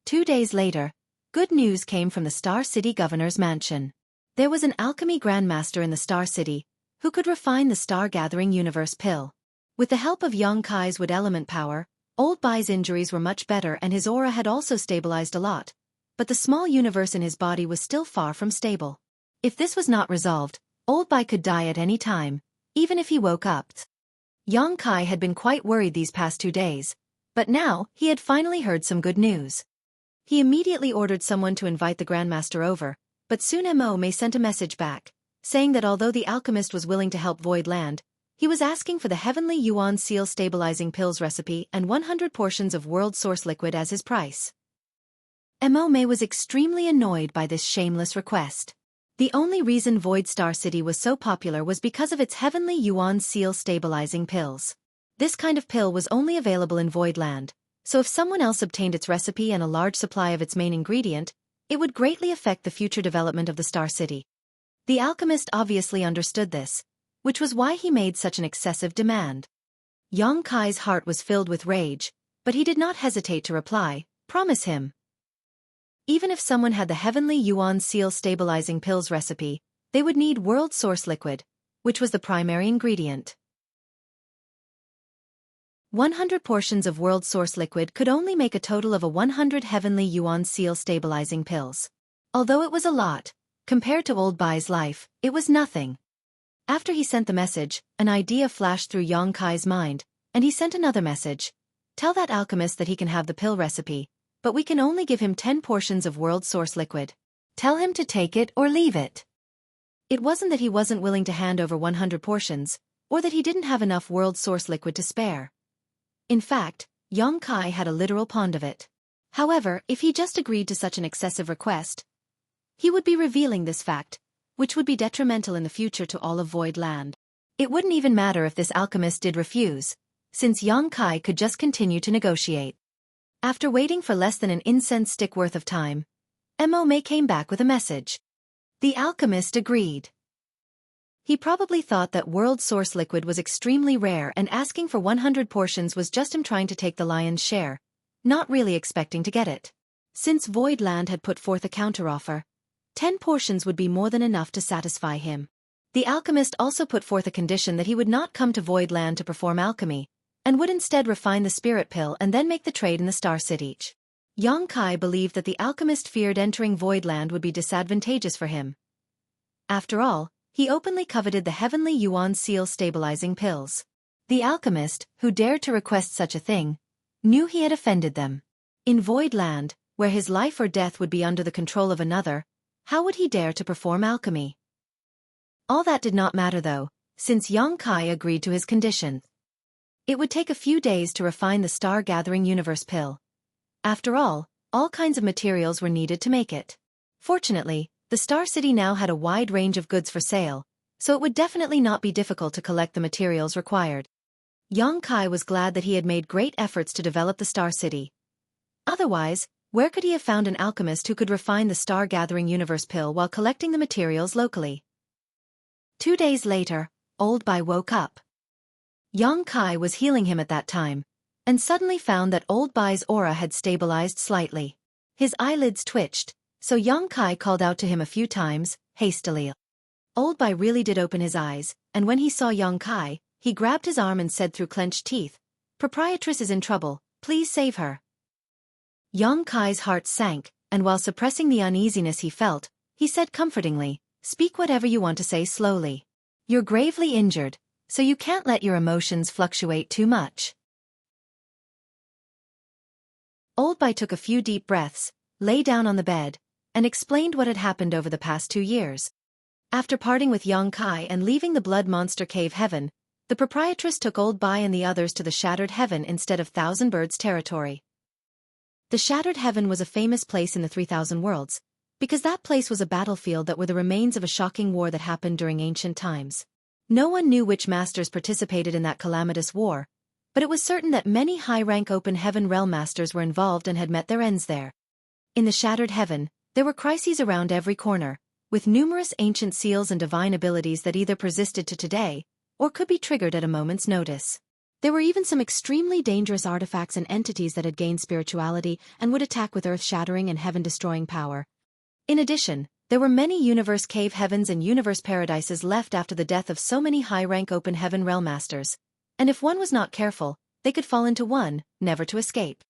2 days later, good news came from the Star City Governor's Mansion. There was an alchemy grandmaster in the Star City, who could refine the star-gathering universe pill. With the help of Xueqi's wood element power, Old Bai's injuries were much better and his aura had also stabilized a lot, but the small universe in his body was still far from stable. If this was not resolved, Old Bai could die at any time, even if he woke up. Yang Kai had been quite worried these past 2 days, but now he had finally heard some good news. He immediately ordered someone to invite the Grandmaster over, but soon Mo May sent a message back, saying that although the alchemist was willing to help Void Land, he was asking for the Heavenly Yuan Seal Stabilizing Pills recipe and 100 portions of World Source Liquid as his price. Mo May was extremely annoyed by this shameless request. The only reason Void Star City was so popular was because of its Heavenly Yuan Seal Stabilizing Pills. This kind of pill was only available in Void Land, so if someone else obtained its recipe and a large supply of its main ingredient, it would greatly affect the future development of the Star City. The alchemist obviously understood this, which was why he made such an excessive demand. Yang Kai's heart was filled with rage, but he did not hesitate to reply, "Promise him." Even if someone had the Heavenly Yuan Seal Stabilizing Pills recipe, they would need World Source Liquid, which was the primary ingredient. 100 portions of World Source Liquid could only make a total of 100 Heavenly Yuan Seal Stabilizing Pills. Although it was a lot, compared to Old Bai's life, it was nothing. After he sent the message, an idea flashed through Yang Kai's mind, and he sent another message. "Tell that alchemist that he can have the pill recipe, but we can only give him 10 portions of World Source Liquid. Tell him to take it or leave it." It wasn't that he wasn't willing to hand over 100 portions, or that he didn't have enough World Source Liquid to spare. In fact, Yang Kai had a literal pond of it. However, if he just agreed to such an excessive request, he would be revealing this fact, which would be detrimental in the future to all of Void Land. It wouldn't even matter if this alchemist did refuse, since Yang Kai could just continue to negotiate. After waiting for less than an incense stick worth of time, Mo May came back with a message. The alchemist agreed. He probably thought that World Source Liquid was extremely rare and asking for 100 portions was just him trying to take the lion's share, not really expecting to get it. Since Void Land had put forth a counteroffer, 10 portions would be more than enough to satisfy him. The alchemist also put forth a condition that he would not come to Void Land to perform alchemy, and would instead refine the spirit pill and then make the trade in the Star City. Yang Kai believed that the alchemist feared entering Void Land would be disadvantageous for him. After all, he openly coveted the Heavenly Yuan Seal Stabilizing Pills. The alchemist, who dared to request such a thing, knew he had offended them. In Void Land, where his life or death would be under the control of another, how would he dare to perform alchemy? All that did not matter though, since Yang Kai agreed to his condition. It would take a few days to refine the Star-Gathering Universe pill. After all kinds of materials were needed to make it. Fortunately, the Star City now had a wide range of goods for sale, so it would definitely not be difficult to collect the materials required. Yang Kai was glad that he had made great efforts to develop the Star City. Otherwise, where could he have found an alchemist who could refine the Star-Gathering Universe pill while collecting the materials locally? 2 days later, Old Bai woke up. Yang Kai was healing him at that time, and suddenly found that Old Bai's aura had stabilized slightly. His eyelids twitched, so Yang Kai called out to him a few times, hastily. Old Bai really did open his eyes, and when he saw Yang Kai, he grabbed his arm and said through clenched teeth, "Proprietress is in trouble, please save her." Yang Kai's heart sank, and while suppressing the uneasiness he felt, he said comfortingly, "Speak whatever you want to say slowly. You're gravely injured, so you can't let your emotions fluctuate too much." Old Bai took a few deep breaths, lay down on the bed, and explained what had happened over the past 2 years. After parting with Yang Kai and leaving the Blood Monster Cave Heaven, the proprietress took Old Bai and the others to the Shattered Heaven instead of Thousand Birds territory. The Shattered Heaven was a famous place in the 3000 worlds, because that place was a battlefield that were the remains of a shocking war that happened during ancient times. No one knew which masters participated in that calamitous war, but it was certain that many high-rank Open Heaven realm masters were involved and had met their ends there. In the Shattered Heaven, there were crises around every corner, with numerous ancient seals and divine abilities that either persisted to today, or could be triggered at a moment's notice. There were even some extremely dangerous artifacts and entities that had gained spirituality and would attack with earth-shattering and heaven-destroying power. In addition, there were many universe cave heavens and universe paradises left after the death of so many high-rank Open Heaven realm masters, and if one was not careful, they could fall into one, never to escape.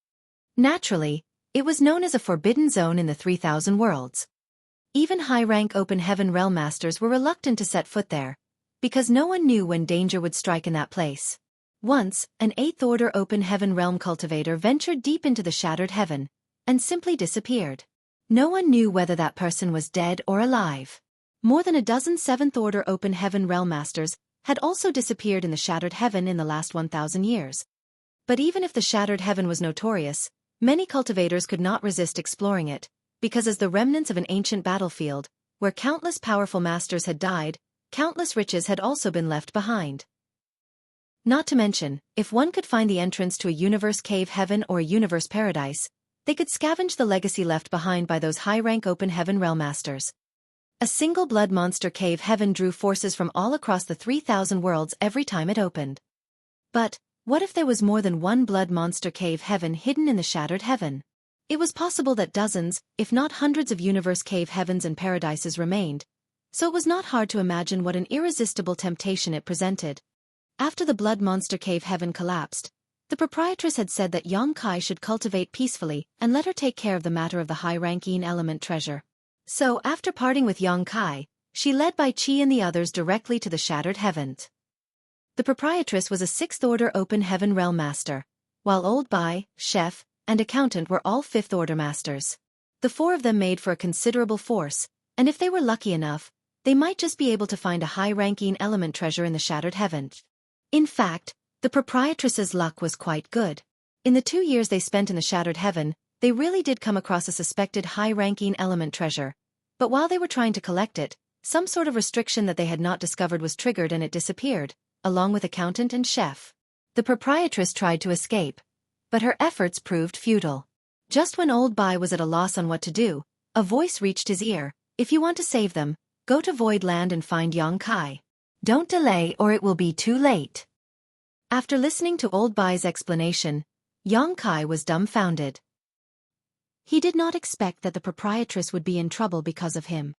Naturally, it was known as a forbidden zone in the 3000 worlds. Even high-rank Open Heaven realm masters were reluctant to set foot there, because no one knew when danger would strike in that place. Once, an 8th Order Open Heaven Realm cultivator ventured deep into the shattered heaven and simply disappeared. No one knew whether that person was dead or alive. More than a dozen 7th Order Open Heaven Realm Masters had also disappeared in the shattered heaven in the last 1,000 years. But even if the shattered heaven was notorious, many cultivators could not resist exploring it, because as the remnants of an ancient battlefield, where countless powerful masters had died, countless riches had also been left behind. Not to mention, if one could find the entrance to a universe cave heaven or a universe paradise, they could scavenge the legacy left behind by those high-rank open heaven realm masters. A single blood monster cave heaven drew forces from all across the 3,000 worlds every time it opened. But what if there was more than one blood monster cave heaven hidden in the shattered heaven? It was possible that dozens, if not hundreds of universe cave heavens and paradises remained, so it was not hard to imagine what an irresistible temptation it presented. After the blood monster cave heaven collapsed, the proprietress had said that Xueqi should cultivate peacefully and let her take care of the matter of the high-ranking element treasure. So, after parting with Xueqi, she led Bai Qi and the others directly to the shattered heavens. The proprietress was a 6th Order Open Heaven Realm Master, while Old Bai, Chef, and Accountant were all 5th Order Masters. The 4 of them made for a considerable force, and if they were lucky enough, they might just be able to find a high-ranking element treasure in the shattered heaven. In fact, the proprietress's luck was quite good. In the 2 years they spent in the shattered heaven, they really did come across a suspected high-ranking element treasure, but while they were trying to collect it, some sort of restriction that they had not discovered was triggered and it disappeared, along with Accountant and Chef. The proprietress tried to escape, but her efforts proved futile. Just when Old Bai was at a loss on what to do, a voice reached his ear. If you want to save them, go to Void Land and find Xueqi. Don't delay or it will be too late. After listening to Old Bai's explanation, Xueqi was dumbfounded. He did not expect that the proprietress would be in trouble because of him.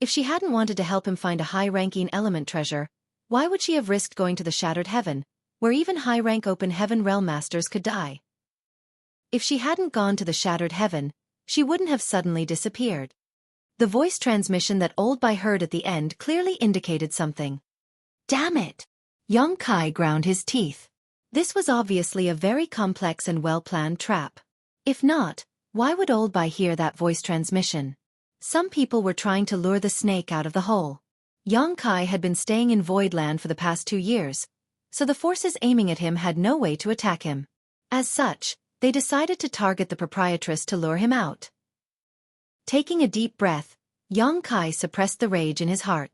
If she hadn't wanted to help him find a high-ranking element treasure, why would she have risked going to the shattered heaven, where even high-rank open heaven realm masters could die? If she hadn't gone to the shattered heaven, she wouldn't have suddenly disappeared. The voice transmission that Old Bai heard at the end clearly indicated something. Damn it! Xueqi ground his teeth. This was obviously a very complex and well-planned trap. If not, why would Old Bai hear that voice transmission? Some people were trying to lure the snake out of the hole. Xueqi had been staying in Voidland for the past 2 years, so the forces aiming at him had no way to attack him. As such, they decided to target the proprietress to lure him out. Taking a deep breath, Xueqi suppressed the rage in his heart.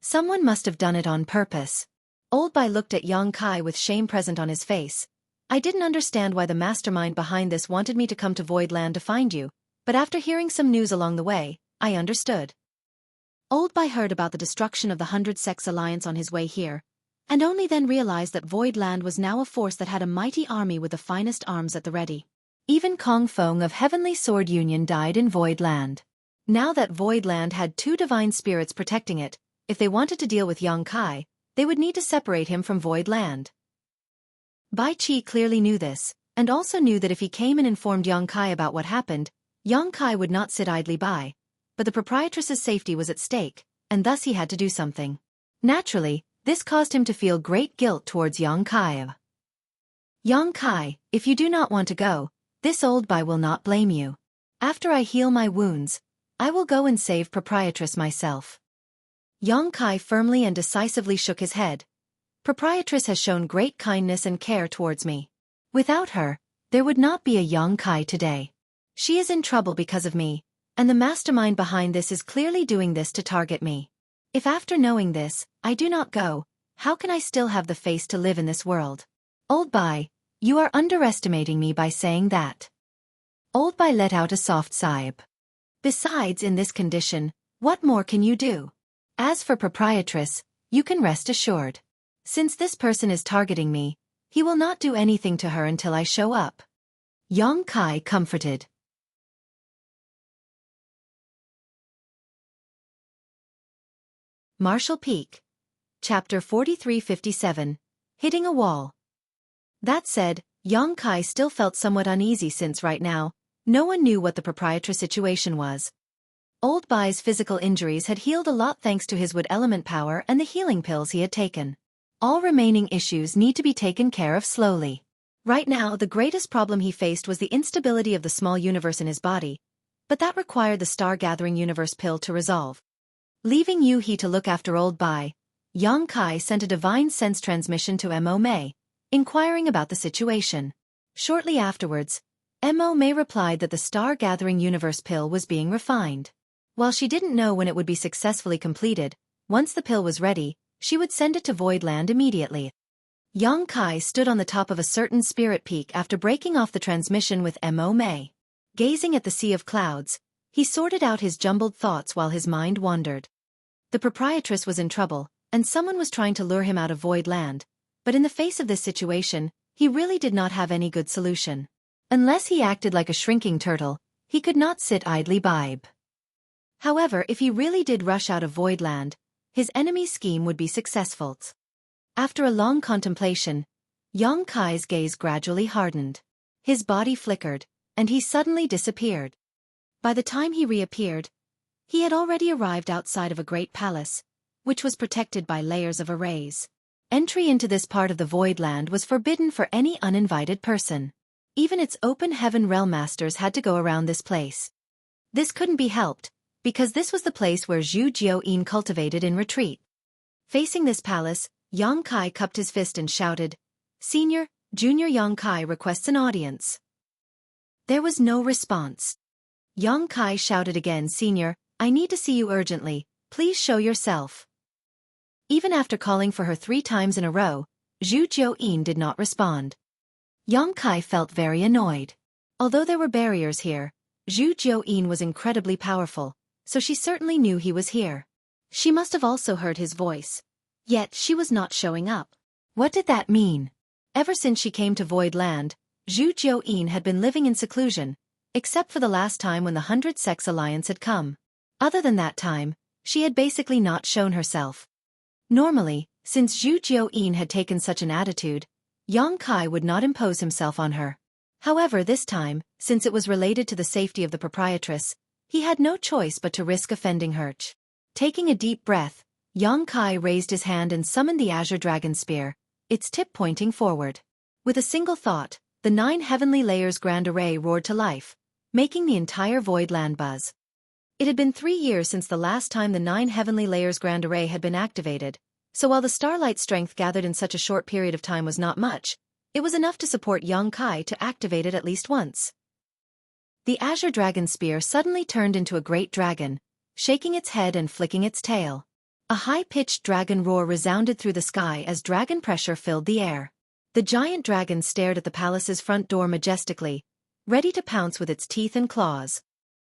Someone must have done it on purpose. Old Bai looked at Xueqi with shame present on his face. I didn't understand why the mastermind behind this wanted me to come to Voidland to find you, but after hearing some news along the way, I understood. Old Bai heard about the destruction of the 100 Sects Alliance on his way here, and only then realized that Voidland was now a force that had a mighty army with the finest arms at the ready. Even Kong Feng of Heavenly Sword Union died in Voidland. Now that Voidland had 2 divine spirits protecting it, if they wanted to deal with Xueqi, they would need to separate him from Voidland. Bai Qi clearly knew this, and also knew that if he came and informed Xueqi about what happened, Xueqi would not sit idly by, but the proprietress's safety was at stake, and thus he had to do something. Naturally, this caused him to feel great guilt towards Xueqi. Xueqi, if you do not want to go, this Old Bai will not blame you. After I heal my wounds, I will go and save proprietress myself. Xueqi firmly and decisively shook his head. Proprietress has shown great kindness and care towards me. Without her, there would not be a Xueqi today. She is in trouble because of me, and the mastermind behind this is clearly doing this to target me. If after knowing this, I do not go, how can I still have the face to live in this world? Old Bai, you are underestimating me by saying that. Old Bai let out a soft sigh. Besides, in this condition, what more can you do? As for proprietress, you can rest assured. Since this person is targeting me, he will not do anything to her until I show up. Xueqi comforted. Martial Peak. Chapter 4357. Hitting a Wall. That said, Xueqi still felt somewhat uneasy since right now, no one knew what the proprietress situation was. Old Bai's physical injuries had healed a lot thanks to his wood element power and the healing pills he had taken. All remaining issues need to be taken care of slowly. Right now, the greatest problem he faced was the instability of the small universe in his body, but that required the star-gathering universe pill to resolve. Leaving Yu He to look after Old Bai, Yang Kai sent a divine sense transmission to Mo Mei, inquiring about the situation. Shortly afterwards, Mo Mei replied that the star-gathering universe pill was being refined. While she didn't know when it would be successfully completed, once the pill was ready, she would send it to Voidland immediately. Yang Kai stood on the top of a certain spirit peak after breaking off the transmission with Mo Mei. Gazing at the sea of clouds, he sorted out his jumbled thoughts while his mind wandered. The proprietress was in trouble, and someone was trying to lure him out of Voidland, but in the face of this situation, he really did not have any good solution. Unless he acted like a shrinking turtle, he could not sit idly by. However, if he really did rush out of Voidland, his enemy's scheme would be successful. After a long contemplation, Yang Kai's gaze gradually hardened. His body flickered, and he suddenly disappeared. By the time he reappeared, he had already arrived outside of a great palace, which was protected by layers of arrays. Entry into this part of the Voidland was forbidden for any uninvited person. Even its open heaven realm masters had to go around this place. This couldn't be helped, because this was the place where Zhu Jiuyin cultivated in retreat. Facing this palace, Yang Kai cupped his fist and shouted, "Senior, Junior Yang Kai requests an audience." There was no response. Yang Kai shouted again, "Senior, I need to see you urgently, please show yourself." Even after calling for her 3 times in a row, Zhu Jiuyin did not respond. Yang Kai felt very annoyed. Although there were barriers here, Zhu Jiuyin was incredibly powerful, so she certainly knew he was here. She must have also heard his voice. Yet she was not showing up. What did that mean? Ever since she came to Voidland, Zhu Jiuyin had been living in seclusion, except for the last time when the 100 Sex Alliance had come. Other than that time, she had basically not shown herself. Normally, since Zhu Jiuyin had taken such an attitude, Yang Kai would not impose himself on her. However, this time, since it was related to the safety of the proprietress, he had no choice but to risk offending her. Taking a deep breath, Yang Kai raised his hand and summoned the Azure Dragon Spear, its tip pointing forward. With a single thought, the 9 heavenly layers grand array roared to life, making the entire Voidland buzz. It had been 3 years since the last time the 9 heavenly layers grand array had been activated, so while the starlight strength gathered in such a short period of time was not much, it was enough to support Yang Kai to activate it at least once. The Azure Dragon Spear suddenly turned into a great dragon, shaking its head and flicking its tail. A high-pitched dragon roar resounded through the sky as dragon pressure filled the air. The giant dragon stared at the palace's front door majestically, ready to pounce with its teeth and claws.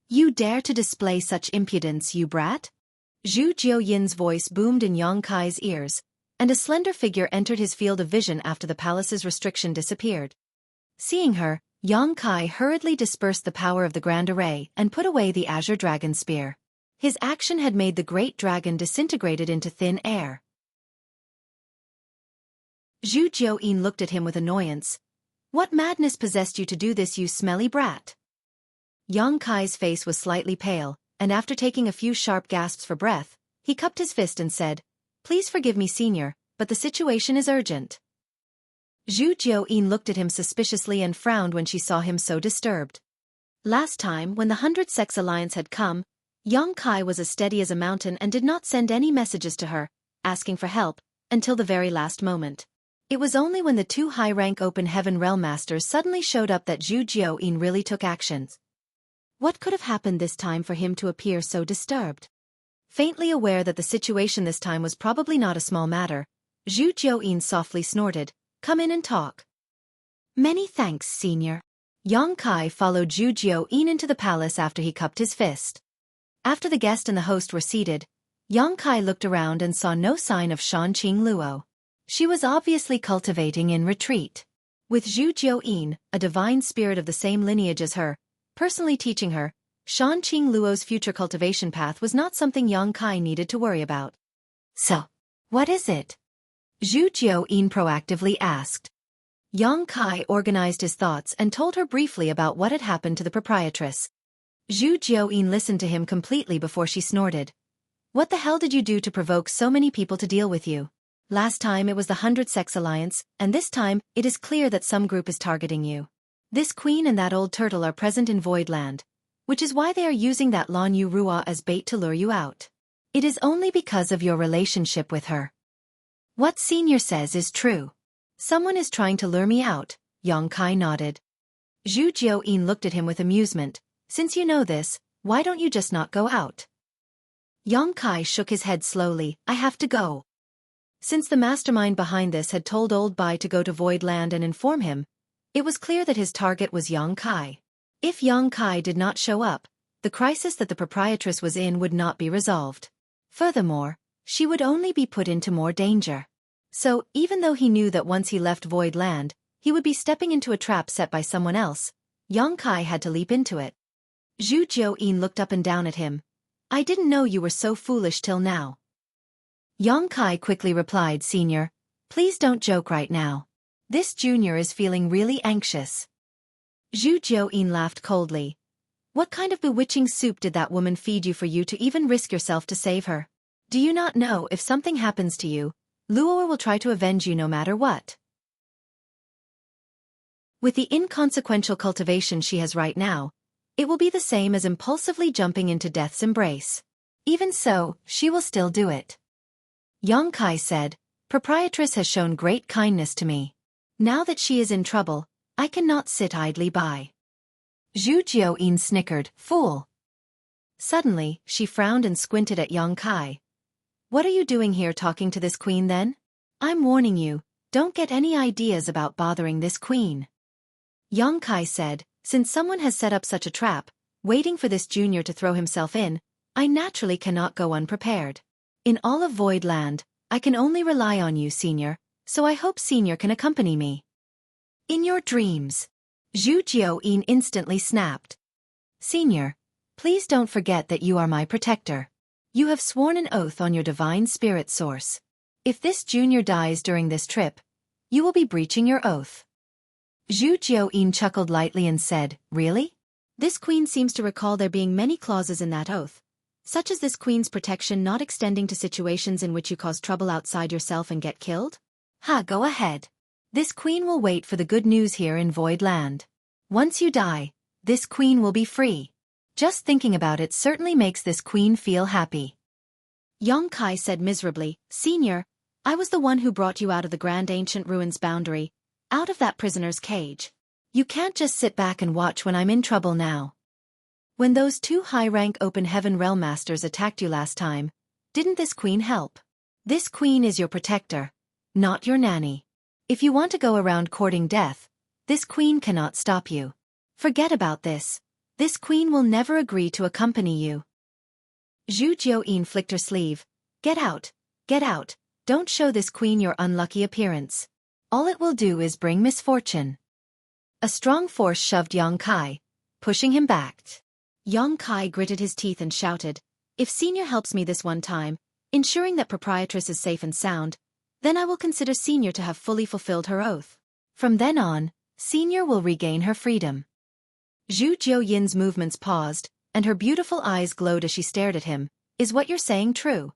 "You dare to display such impudence, you brat?" Zhu Jiuyin's voice boomed in Yang Kai's ears, and a slender figure entered his field of vision after the palace's restriction disappeared. Seeing her, Yang Kai hurriedly dispersed the power of the Grand Array and put away the Azure Dragon Spear. His action had made the great dragon disintegrated into thin air. Zhu Jiuyin looked at him with annoyance. "What madness possessed you to do this, you smelly brat?" Yang Kai's face was slightly pale, and after taking a few sharp gasps for breath, he cupped his fist and said, "Please forgive me, senior, but the situation is urgent." Zhu Jiuyin looked at him suspiciously and frowned when she saw him so disturbed. Last time, when the 100 Sex Alliance had come, Yang Kai was as steady as a mountain and did not send any messages to her, asking for help, until the very last moment. It was only when the 2 high-rank Open Heaven Realm Masters suddenly showed up that Zhu Jiuyin really took actions. What could have happened this time for him to appear so disturbed? Faintly aware that the situation this time was probably not a small matter, Zhu Jiuyin softly snorted, "Come in and talk." "Many thanks, senior." Yang Kai followed Zhu Jiuyin into the palace after he cupped his fist. After the guest and the host were seated, Yang Kai looked around and saw no sign of Shanqing Luo. She was obviously cultivating in retreat. With Zhu Jiuyin, a divine spirit of the same lineage as her, personally teaching her, Shanqing Luo's future cultivation path was not something Yang Kai needed to worry about. "So, what is it?" Zhu Jiuyin proactively asked. Yang Kai organized his thoughts and told her briefly about what had happened to the proprietress. Zhu Jiuyin listened to him completely before she snorted. "What the hell did you do to provoke so many people to deal with you?" Last time it was the 100 Sex Alliance, and this time it is clear that some group is targeting you. This queen and that old turtle are present in Voidland, which is why they are using that Lan Yu Rua as bait to lure you out. It is only because of your relationship with her. What Senior says is true. Someone is trying to lure me out, Yang Kai nodded. Zhu Jiuyin looked at him with amusement. Since you know this, why don't you just not go out? Yang Kai shook his head slowly. I have to go. Since the mastermind behind this had told Old Bai to go to Voidland and inform him, it was clear that his target was Yang Kai. If Yang Kai did not show up, the crisis that the proprietress was in would not be resolved. Furthermore, she would only be put into more danger. So, even though he knew that once he left Voidland, he would be stepping into a trap set by someone else, Yang Kai had to leap into it. Zhu Jiuyin looked up and down at him. I didn't know you were so foolish till now. Yang Kai quickly replied, Senior, please don't joke right now. This junior is feeling really anxious. Zhu Jiuyin laughed coldly. What kind of bewitching soup did that woman feed you for you to even risk yourself to save her? Do you not know if something happens to you, Luo'er will try to avenge you no matter what? With the inconsequential cultivation she has right now, it will be the same as impulsively jumping into death's embrace. Even so, she will still do it. Yang Kai said, Proprietress has shown great kindness to me. Now that she is in trouble, I cannot sit idly by. Zhu Jiuyin snickered, fool. Suddenly, she frowned and squinted at Yang Kai. What are you doing here talking to this queen then? I'm warning you, don't get any ideas about bothering this queen. Yang Kai said, since someone has set up such a trap, waiting for this junior to throw himself in, I naturally cannot go unprepared. In all of Voidland, I can only rely on you, Senior, so I hope Senior can accompany me. In your dreams. Zhu Jiuyin instantly snapped. Senior, please don't forget that you are my protector. You have sworn an oath on your divine spirit source. If this junior dies during this trip, you will be breaching your oath. Zhu Jiuyin chuckled lightly and said, Really? This queen seems to recall there being many clauses in that oath, such as this queen's protection not extending to situations in which you cause trouble outside yourself and get killed? Ha, go ahead. This queen will wait for the good news here in Voidland. Once you die, this queen will be free. Just thinking about it certainly makes this queen feel happy. Yang Kai said miserably, Senior, I was the one who brought you out of the Grand Ancient Ruins boundary, out of that prisoner's cage. You can't just sit back and watch when I'm in trouble now. When those two high-rank Open Heaven Realm Masters attacked you last time, didn't this queen help? This queen is your protector, not your nanny. If you want to go around courting death, this queen cannot stop you. Forget about this. This queen will never agree to accompany you. Zhu Jiuyin flicked her sleeve. Get out, don't show this queen your unlucky appearance. All it will do is bring misfortune. A strong force shoved Yang Kai, pushing him back. Yang Kai gritted his teeth and shouted, If Senior helps me this one time, ensuring that Proprietress is safe and sound, then I will consider Senior to have fully fulfilled her oath. From then on, Senior will regain her freedom. Zhu Jiuyin's movements paused, and her beautiful eyes glowed as she stared at him. Is what you're saying true?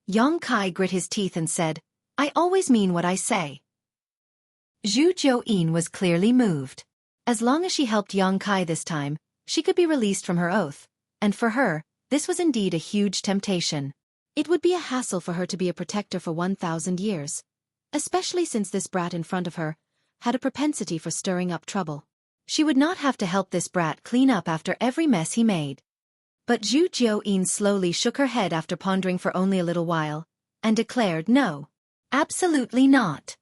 Yang Kai grit his teeth and said, I always mean what I say. Zhu Jiuyin was clearly moved. As long as she helped Yang Kai this time, she could be released from her oath, and for her, this was indeed a huge temptation. It would be a hassle for her to be a protector for 1,000 years, especially since this brat in front of her had a propensity for stirring up trouble. She would not have to help this brat clean up after every mess he made. But Zhu Jiuyin slowly shook her head after pondering for only a little while, and declared no. Absolutely not.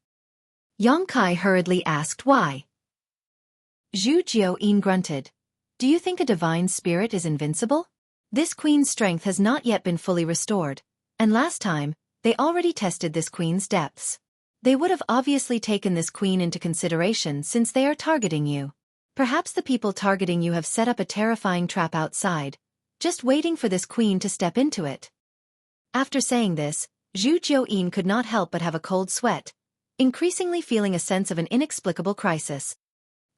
Yang Kai hurriedly asked why. Zhu Jiuyin grunted. Do you think a divine spirit is invincible? This queen's strength has not yet been fully restored, and last time, they already tested this queen's depths. They would have obviously taken this queen into consideration since they are targeting you. Perhaps the people targeting you have set up a terrifying trap outside, just waiting for this queen to step into it. After saying this, Zhu Jiuyin could not help but have a cold sweat, increasingly feeling a sense of an inexplicable crisis.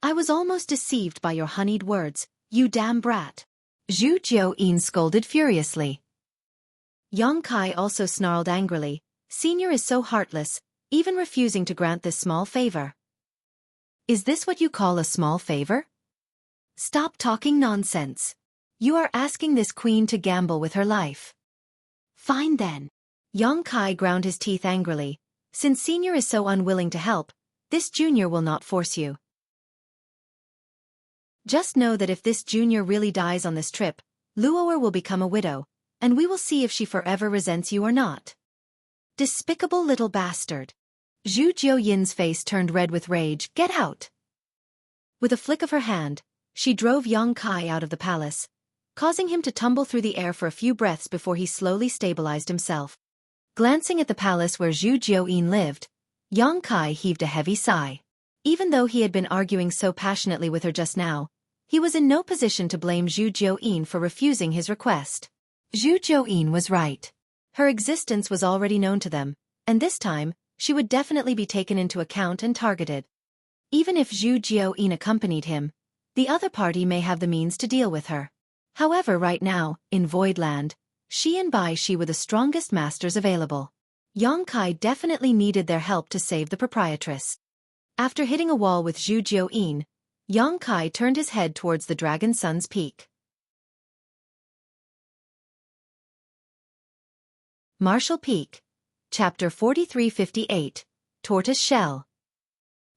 I was almost deceived by your honeyed words, you damn brat. Zhu Jiuyin scolded furiously. Yang Kai also snarled angrily, Senior is so heartless, even refusing to grant this small favor. Is this what you call a small favor? Stop talking nonsense. You are asking this queen to gamble with her life. Fine then. Kai ground his teeth angrily. Since Senior is so unwilling to help, this junior will not force you. Just know that if this junior really dies on this trip, Luoer will become a widow, and we will see if she forever resents you or not. Despicable little bastard. Zhu Jiuyin's face turned red with rage. Get out! With a flick of her hand, she drove Kai out of the palace, causing him to tumble through the air for a few breaths before he slowly stabilized himself. Glancing at the palace where Zhu Jiuyin lived, Kai heaved a heavy sigh. Even though he had been arguing so passionately with her just now, he was in no position to blame Zhu Jiuyin for refusing his request. Zhu Jiuyin was right. Her existence was already known to them, and this time, she would definitely be taken into account and targeted. Even if Zhu Jiuyin accompanied him, the other party may have the means to deal with her. However, right now, in Voidland, she and Bai Shi were the strongest masters available. Kai definitely needed their help to save the proprietress. After hitting a wall with Zhu Jiuyin, Kai turned his head towards the Dragon Sun's peak. Martial Peak. Chapter 4358, Tortoise Shell.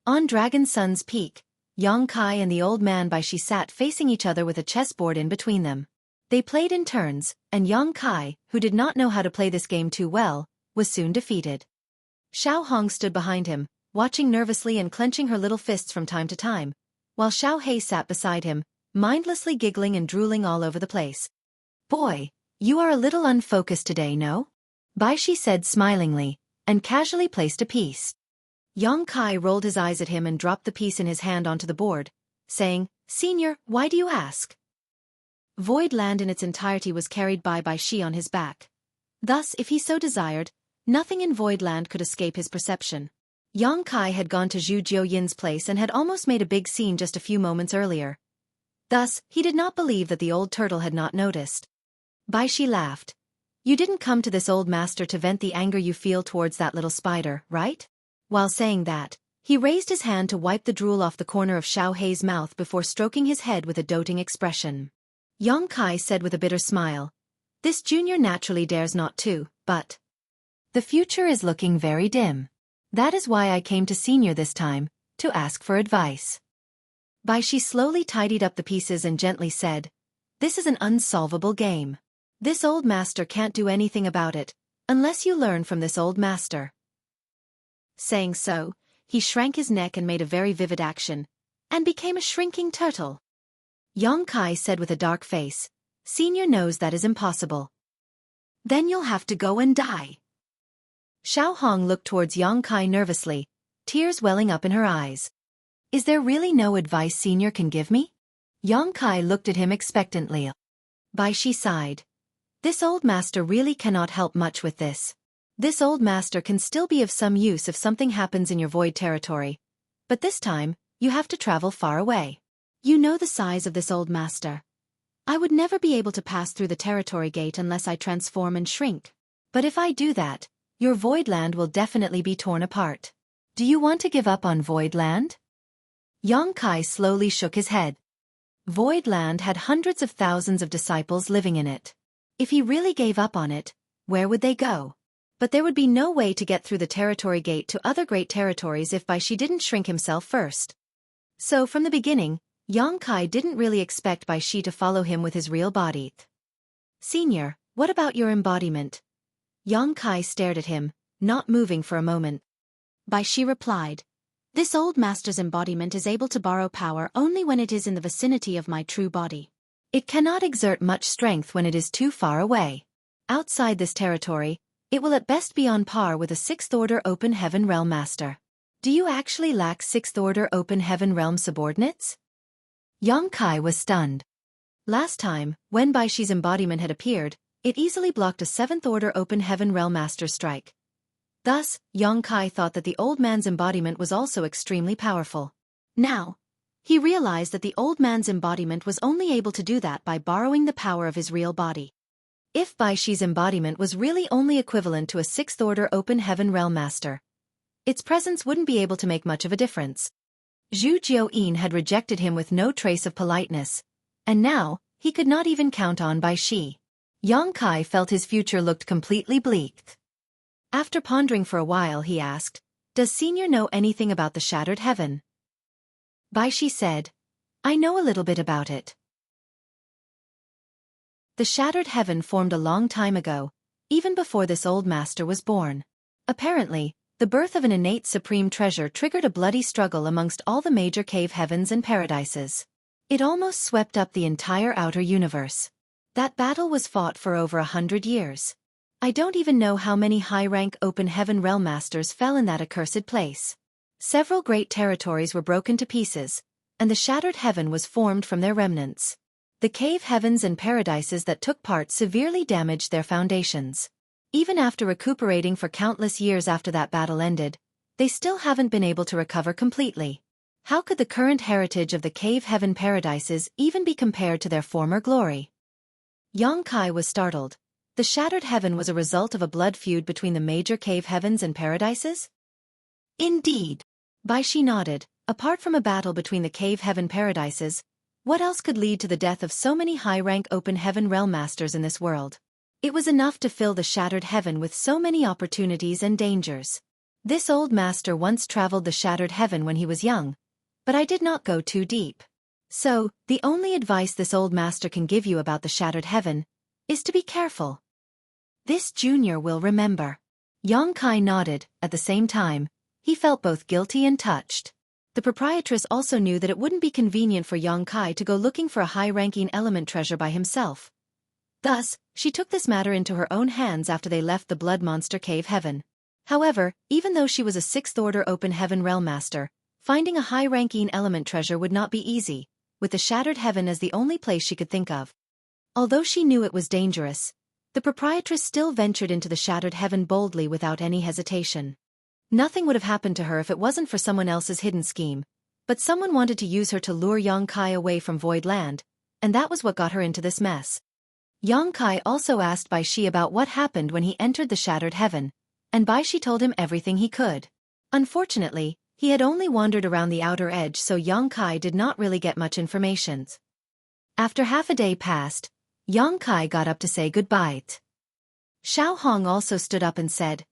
On Dragon Sun's peak, Kai and the old man Bai Shi sat facing each other with a chessboard in between them. They played in turns, and Kai, who did not know how to play this game too well, was soon defeated. Xiao Hong stood behind him, watching nervously and clenching her little fists from time to time, while Xiao Hei sat beside him, mindlessly giggling and drooling all over the place. Boy, you are a little unfocused today, no? Bai Shi said smilingly, and casually placed a piece. Kai rolled his eyes at him and dropped the piece in his hand onto the board, saying, Senior, why do you ask? Voidland in its entirety was carried by Bai Shi on his back. Thus, if he so desired, nothing in Voidland could escape his perception. Kai had gone to Zhu Jiuyin's place and had almost made a big scene just a few moments earlier. Thus, he did not believe that the old turtle had not noticed. Bai Shi laughed. You didn't come to this old master to vent the anger you feel towards that little spider, right? While saying that, he raised his hand to wipe the drool off the corner of Xiao Hei's mouth before stroking his head with a doting expression. Kai said with a bitter smile, This junior naturally dares not to, but the future is looking very dim. That is why I came to Senior this time, to ask for advice. Bai Shi slowly tidied up the pieces and gently said, This is an unsolvable game. This old master can't do anything about it, unless you learn from this old master. Saying so, he shrank his neck and made a very vivid action, and became a shrinking turtle. Kai said with a dark face, Senior knows that is impossible. Then you'll have to go and die. Xiao Hong looked towards Kai nervously, tears welling up in her eyes. Is there really no advice Senior can give me? Kai looked at him expectantly. Bai Shi sighed. This old master really cannot help much with this. This old master can still be of some use if something happens in your void territory. But this time, you have to travel far away. You know the size of this old master. I would never be able to pass through the territory gate unless I transform and shrink. But if I do that, your Voidland will definitely be torn apart. Do you want to give up on Voidland? Kai slowly shook his head. Voidland had hundreds of thousands of disciples living in it. If he really gave up on it, where would they go? But there would be no way to get through the territory gate to other great territories if Bai Shi didn't shrink himself first. So from the beginning, Kai didn't really expect Bai Shi to follow him with his real body. Senior, what about your embodiment? Kai stared at him, not moving for a moment. Bai Shi replied, This old master's embodiment is able to borrow power only when it is in the vicinity of my true body. It cannot exert much strength when it is too far away. Outside this territory, it will at best be on par with a 6th-order Open Heaven Realm Master. Do you actually lack 6th-order Open Heaven Realm subordinates? Kai was stunned. Last time, when Bai Shi's embodiment had appeared, it easily blocked a 7th-order Open Heaven Realm Master's strike. Thus, Kai thought that the old man's embodiment was also extremely powerful. Now, he realized that the old man's embodiment was only able to do that by borrowing the power of his real body. If Bai Shi's embodiment was really only equivalent to a sixth-order open heaven realm master, its presence wouldn't be able to make much of a difference. Zhu Jiuyin had rejected him with no trace of politeness, and now, he could not even count on Bai Shi. Yang Kai felt his future looked completely bleak. After pondering for a while he asked, "Does Senior know anything about the Shattered Heaven?" Bai Shi said, "I know a little bit about it. The Shattered Heaven formed a long time ago, even before this old master was born. Apparently, the birth of an innate supreme treasure triggered a bloody struggle amongst all the major cave heavens and paradises. It almost swept up the entire outer universe. That battle was fought for over 100 years. I don't even know how many high-rank open heaven realm masters fell in that accursed place. Several great territories were broken to pieces, and the Shattered Heaven was formed from their remnants. The cave heavens and paradises that took part severely damaged their foundations. Even after recuperating for countless years after that battle ended, they still haven't been able to recover completely. How could the current heritage of the cave heaven paradises even be compared to their former glory?" Yang Kai was startled. The Shattered Heaven was a result of a blood feud between the major cave heavens and paradises? Indeed. Bai Shi nodded. Apart from a battle between the cave heaven paradises, what else could lead to the death of so many high-rank open heaven realm masters in this world? It was enough to fill the Shattered Heaven with so many opportunities and dangers. This old master once traveled the Shattered Heaven when he was young, but I did not go too deep. So, the only advice this old master can give you about the Shattered Heaven is to be careful. This junior will remember. Yang Kai nodded. At the same time, he felt both guilty and touched. The proprietress also knew that it wouldn't be convenient for Yang Kai to go looking for a high-ranking element treasure by himself. Thus, she took this matter into her own hands after they left the Blood Monster Cave Heaven. However, even though she was a sixth-order open heaven realm master, finding a high-ranking element treasure would not be easy, with the Shattered Heaven as the only place she could think of. Although she knew it was dangerous, the proprietress still ventured into the Shattered Heaven boldly without any hesitation. Nothing would have happened to her if it wasn't for someone else's hidden scheme, but someone wanted to use her to lure Yang Kai away from Void Land, and that was what got her into this mess. Yang Kai also asked Bai Shi about what happened when he entered the Shattered Heaven, and Bai Shi told him everything he could. Unfortunately, he had only wandered around the outer edge, so Yang Kai did not really get much information. After half a day passed, Yang Kai got up to say goodbye. Xiao Hong also stood up and said,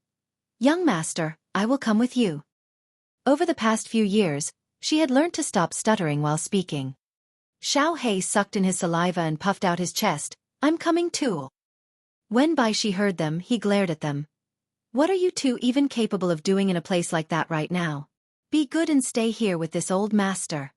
"Young master, I will come with you." Over the past few years, she had learnt to stop stuttering while speaking. Xiao He sucked in his saliva and puffed out his chest. "I'm coming too." When Bai Shi heard them, he glared at them. "What are you two even capable of doing in a place like that right now? Be good and stay here with this old master."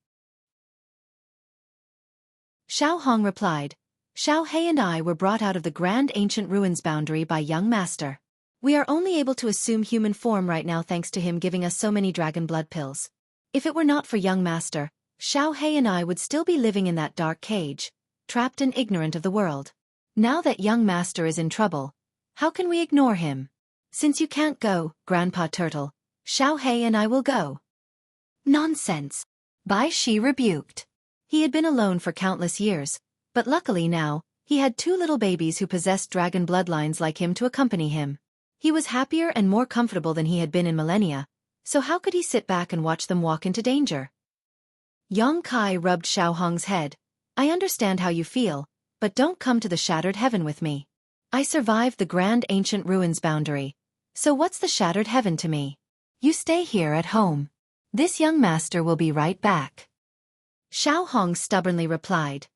Xiao Hong replied, "Xiao He and I were brought out of the grand ancient ruins boundary by young master. We are only able to assume human form right now thanks to him giving us so many dragon blood pills. If it were not for young master, Xiao He and I would still be living in that dark cage, trapped and ignorant of the world. Now that young master is in trouble, how can we ignore him? Since you can't go, Grandpa Turtle, Xiao He and I will go." "Nonsense," Bai Shi rebuked. He had been alone for countless years, but luckily now, he had two little babies who possessed dragon bloodlines like him to accompany him. He was happier and more comfortable than he had been in millennia, so how could he sit back and watch them walk into danger? Yang Kai rubbed Xiao Hong's head. "I understand how you feel, but don't come to the Shattered Heaven with me. I survived the grand ancient ruins boundary, so what's the Shattered Heaven to me? You stay here at home. This young master will be right back." Xiao Hong stubbornly replied,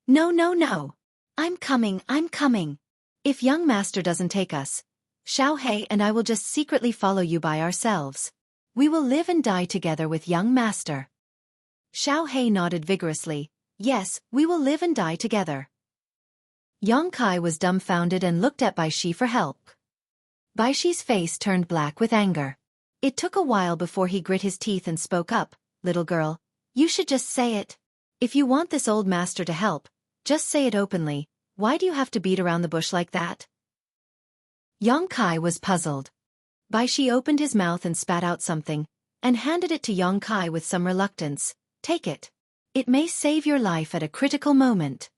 "No, no, no. I'm coming. If young master doesn't take us, Xiao He and I will just secretly follow you by ourselves. We will live and die together with young master." Xiao He nodded vigorously. "Yes, we will live and die together." Yang Kai was dumbfounded and looked at Bai Shi for help. Bai Shi's face turned black with anger. It took a while before he grit his teeth and spoke up. "Little girl, you should just say it. If you want this old master to help, just say it openly. Why do you have to beat around the bush like that?" Yang Kai was puzzled. Bai Shi opened his mouth and spat out something, and handed it to Yang Kai with some reluctance. "Take it. It may save your life at a critical moment."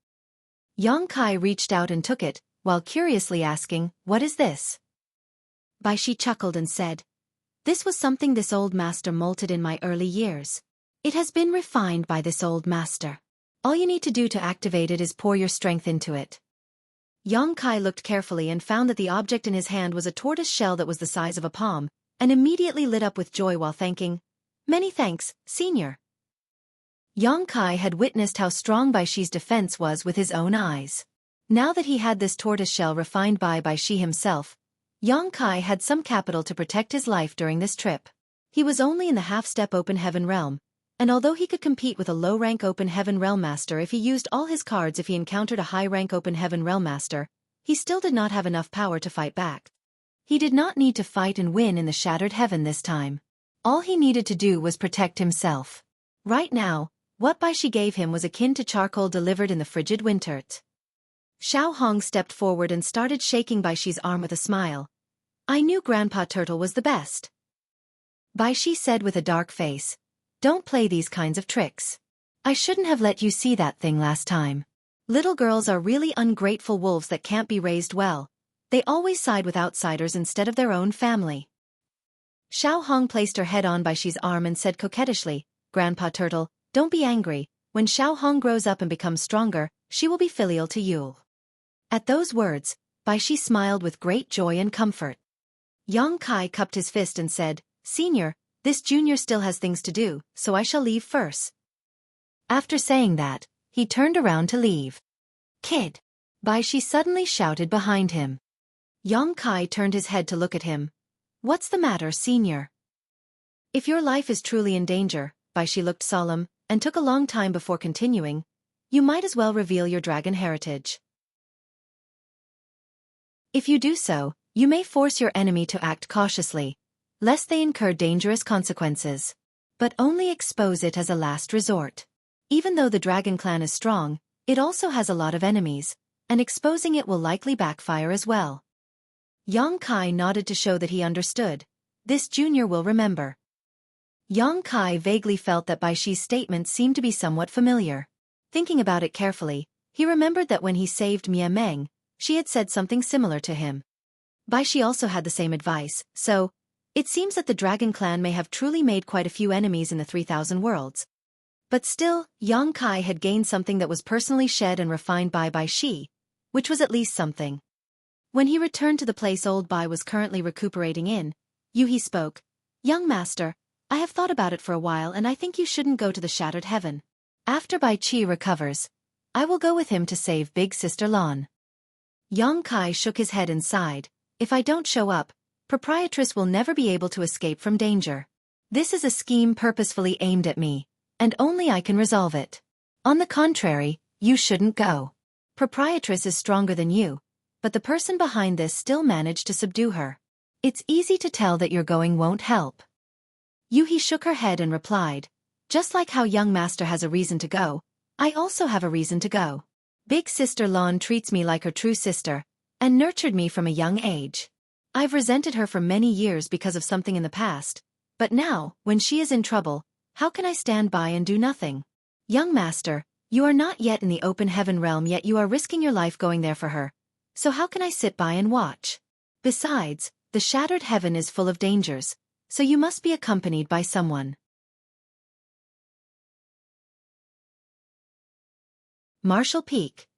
Yang Kai reached out and took it, while curiously asking, "What is this?" Bai Shi chuckled and said, "This was something this old master molted in my early years. It has been refined by this old master. All you need to do to activate it is pour your strength into it." Yang Kai looked carefully and found that the object in his hand was a tortoise shell that was the size of a palm, and immediately lit up with joy while thanking, "Many thanks, senior." Yang Kai had witnessed how strong Bai Shi's defense was with his own eyes. Now that he had this tortoise shell refined by Bai Shi himself, Yang Kai had some capital to protect his life during this trip. He was only in the half-step open heaven realm, and although he could compete with a low-rank open heaven realm master if he used all his cards if he encountered a high-rank open heaven realm master, he still did not have enough power to fight back. He did not need to fight and win in the shattered heaven this time. All he needed to do was protect himself. Right now, what Bai Shi gave him was akin to charcoal delivered in the frigid winter. Xiao Hong stepped forward and started shaking Bai Shi's arm with a smile. "I knew Grandpa Turtle was the best." Bai Shi said with a dark face, "Don't play these kinds of tricks. I shouldn't have let you see that thing last time. Little girls are really ungrateful wolves that can't be raised well. They always side with outsiders instead of their own family." Xiao Hong placed her head on Bai Shi's arm and said coquettishly, "Grandpa Turtle, don't be angry. When Xiao Hong grows up and becomes stronger, she will be filial to you." At those words, Bai Shi smiled with great joy and comfort. Yang Kai cupped his fist and said, "Senior, this junior still has things to do, so I shall leave first." After saying that, he turned around to leave. "Kid!" Bai Shi suddenly shouted behind him. Yang Kai turned his head to look at him. "What's the matter, senior?" "If your life is truly in danger," Bai Shi looked solemn, and took a long time before continuing, "you might as well reveal your dragon heritage. If you do so, you may force your enemy to act cautiously, lest they incur dangerous consequences. But only expose it as a last resort. Even though the dragon clan is strong, it also has a lot of enemies, and exposing it will likely backfire as well." Yang Kai nodded to show that he understood. This junior will remember. Yang Kai vaguely felt that Bai Shi's statement seemed to be somewhat familiar. Thinking about it carefully, he remembered that when he saved Mia Meng, she had said something similar to him. Bai Shi also had the same advice, so it seems that the Dragon Clan may have truly made quite a few enemies in the 3,000 worlds. But still, Yang Kai had gained something that was personally shed and refined by Bai Shi, which was at least something. When he returned to the place old Bai was currently recuperating in, Yu spoke, "Young master, I have thought about it for a while and I think you shouldn't go to the Shattered Heaven. After Bai Qi recovers, I will go with him to save Big Sister Lan." Yang Kai shook his head and sighed, "If I don't show up, Proprietress will never be able to escape from danger. This is a scheme purposefully aimed at me, and only I can resolve it. On the contrary, you shouldn't go. Proprietress is stronger than you, but the person behind this still managed to subdue her. It's easy to tell that your going won't help." Yuhi shook her head and replied, "Just like how young master has a reason to go, I also have a reason to go. Big Sister Lan treats me like her true sister, and nurtured me from a young age. I've resented her for many years because of something in the past, but now, when she is in trouble, how can I stand by and do nothing? Young master, you are not yet in the open heaven realm yet you are risking your life going there for her, so how can I sit by and watch? Besides, the shattered heaven is full of dangers, so you must be accompanied by someone." Marshall Peak.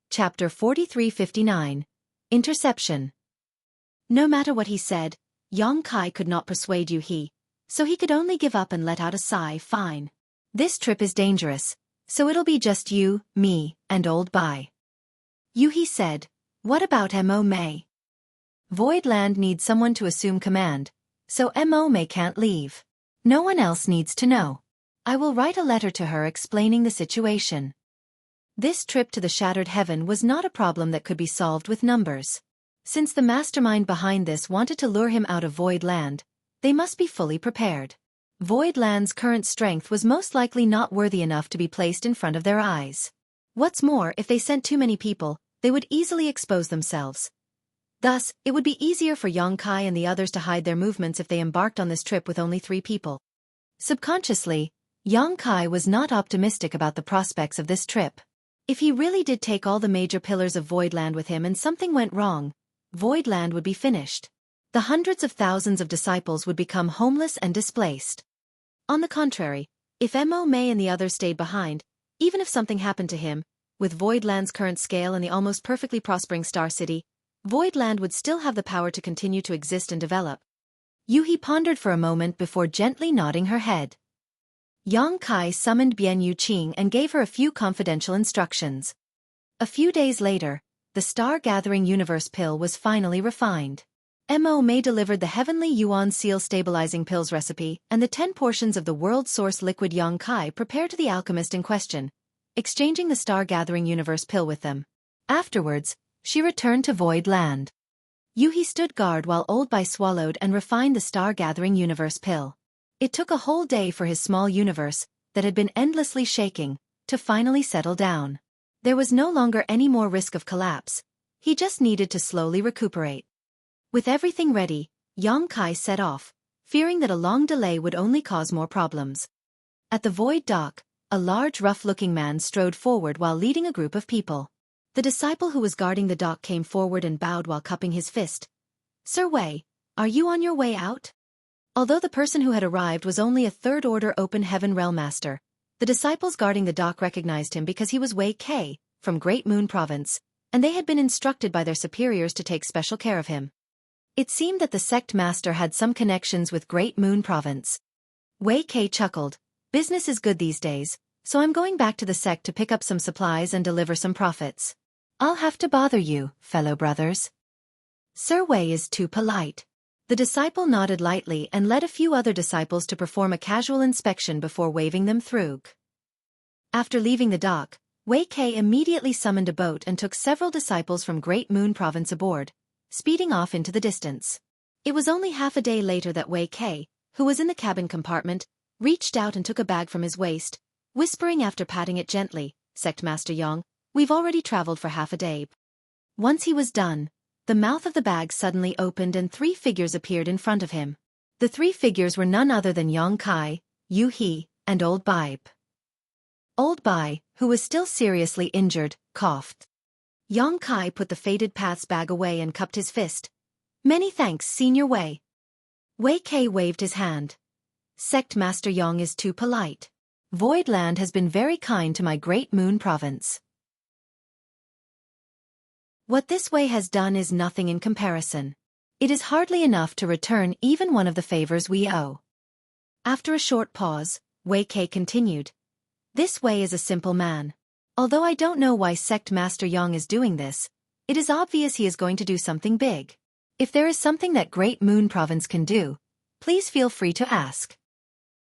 Chapter 4359. Interception. No matter what he said, Yang Kai could not persuade Yuhi, so he could only give up and let out a sigh. "Fine. This trip is dangerous, so it'll be just you, me, and old Bai." Yuhi said, "What about Mo Mei? Void Land needs someone to assume command, so Mo Mei can't leave. No one else needs to know. I will write a letter to her explaining the situation." This trip to the Shattered Heaven was not a problem that could be solved with numbers. Since the mastermind behind this wanted to lure him out of Void Land, they must be fully prepared. Void Land's current strength was most likely not worthy enough to be placed in front of their eyes. What's more, if they sent too many people, they would easily expose themselves. Thus, it would be easier for Yang Kai and the others to hide their movements if they embarked on this trip with only 3 people. Subconsciously, Yang Kai was not optimistic about the prospects of this trip. If he really did take all the major pillars of Voidland with him and something went wrong, Voidland would be finished. The hundreds of thousands of disciples would become homeless and displaced. On the contrary, if Mo May and the others stayed behind, even if something happened to him, with Voidland's current scale and the almost perfectly prospering Star City, Voidland would still have the power to continue to exist and develop. Yuhi pondered for a moment before gently nodding her head. Yang Kai summoned Bian Yuqing and gave her a few confidential instructions. A few days later, the Star-Gathering Universe pill was finally refined. Mo May delivered the Heavenly Yuan Seal Stabilizing Pills recipe and the 10 portions of the World Source Liquid Yang Kai prepared to the alchemist in question, exchanging the Star-Gathering Universe pill with them. Afterwards, she returned to Void Land. Yuhi stood guard while Old Bai swallowed and refined the Star-Gathering Universe pill. It took a whole day for his small universe, that had been endlessly shaking, to finally settle down. There was no longer any more risk of collapse. He just needed to slowly recuperate. With everything ready, Yang Kai set off, fearing that a long delay would only cause more problems. At the Void Dock, a large rough-looking man strode forward while leading a group of people. The disciple who was guarding the dock came forward and bowed while cupping his fist. "Sir Wei, are you on your way out?" Although the person who had arrived was only a third-order Open Heaven Realm Master, the disciples guarding the dock recognized him because he was Wei Kai, from Great Moon Province, and they had been instructed by their superiors to take special care of him. It seemed that the sect master had some connections with Great Moon Province. Wei Kai chuckled. "Business is good these days, so I'm going back to the sect to pick up some supplies and deliver some profits. I'll have to bother you, fellow brothers." "Sir Wei is too polite." The disciple nodded lightly and led a few other disciples to perform a casual inspection before waving them through. After leaving the dock, Wei Kai immediately summoned a boat and took several disciples from Great Moon Province aboard, speeding off into the distance. It was only half a day later that Wei Kai, who was in the cabin compartment, reached out and took a bag from his waist, whispering after patting it gently, "Sect Master Yang, we've already traveled for half a day." Once he was done, the mouth of the bag suddenly opened and 3 figures appeared in front of him. The 3 figures were none other than Yang Kai, Yu He, and Old Bai. Old Bai, who was still seriously injured, coughed. Yang Kai put the Faded Paths bag away and cupped his fist. "Many thanks, Senior Wei." Wei Kai waved his hand. "Sect Master Yang is too polite. Voidland has been very kind to my Great Moon Province. What this Wei has done is nothing in comparison. It is hardly enough to return even one of the favors we owe." After a short pause, Wei Kai continued. "This Wei is a simple man. Although I don't know why Sect Master Yang is doing this, it is obvious he is going to do something big. If there is something that Great Moon Province can do, please feel free to ask."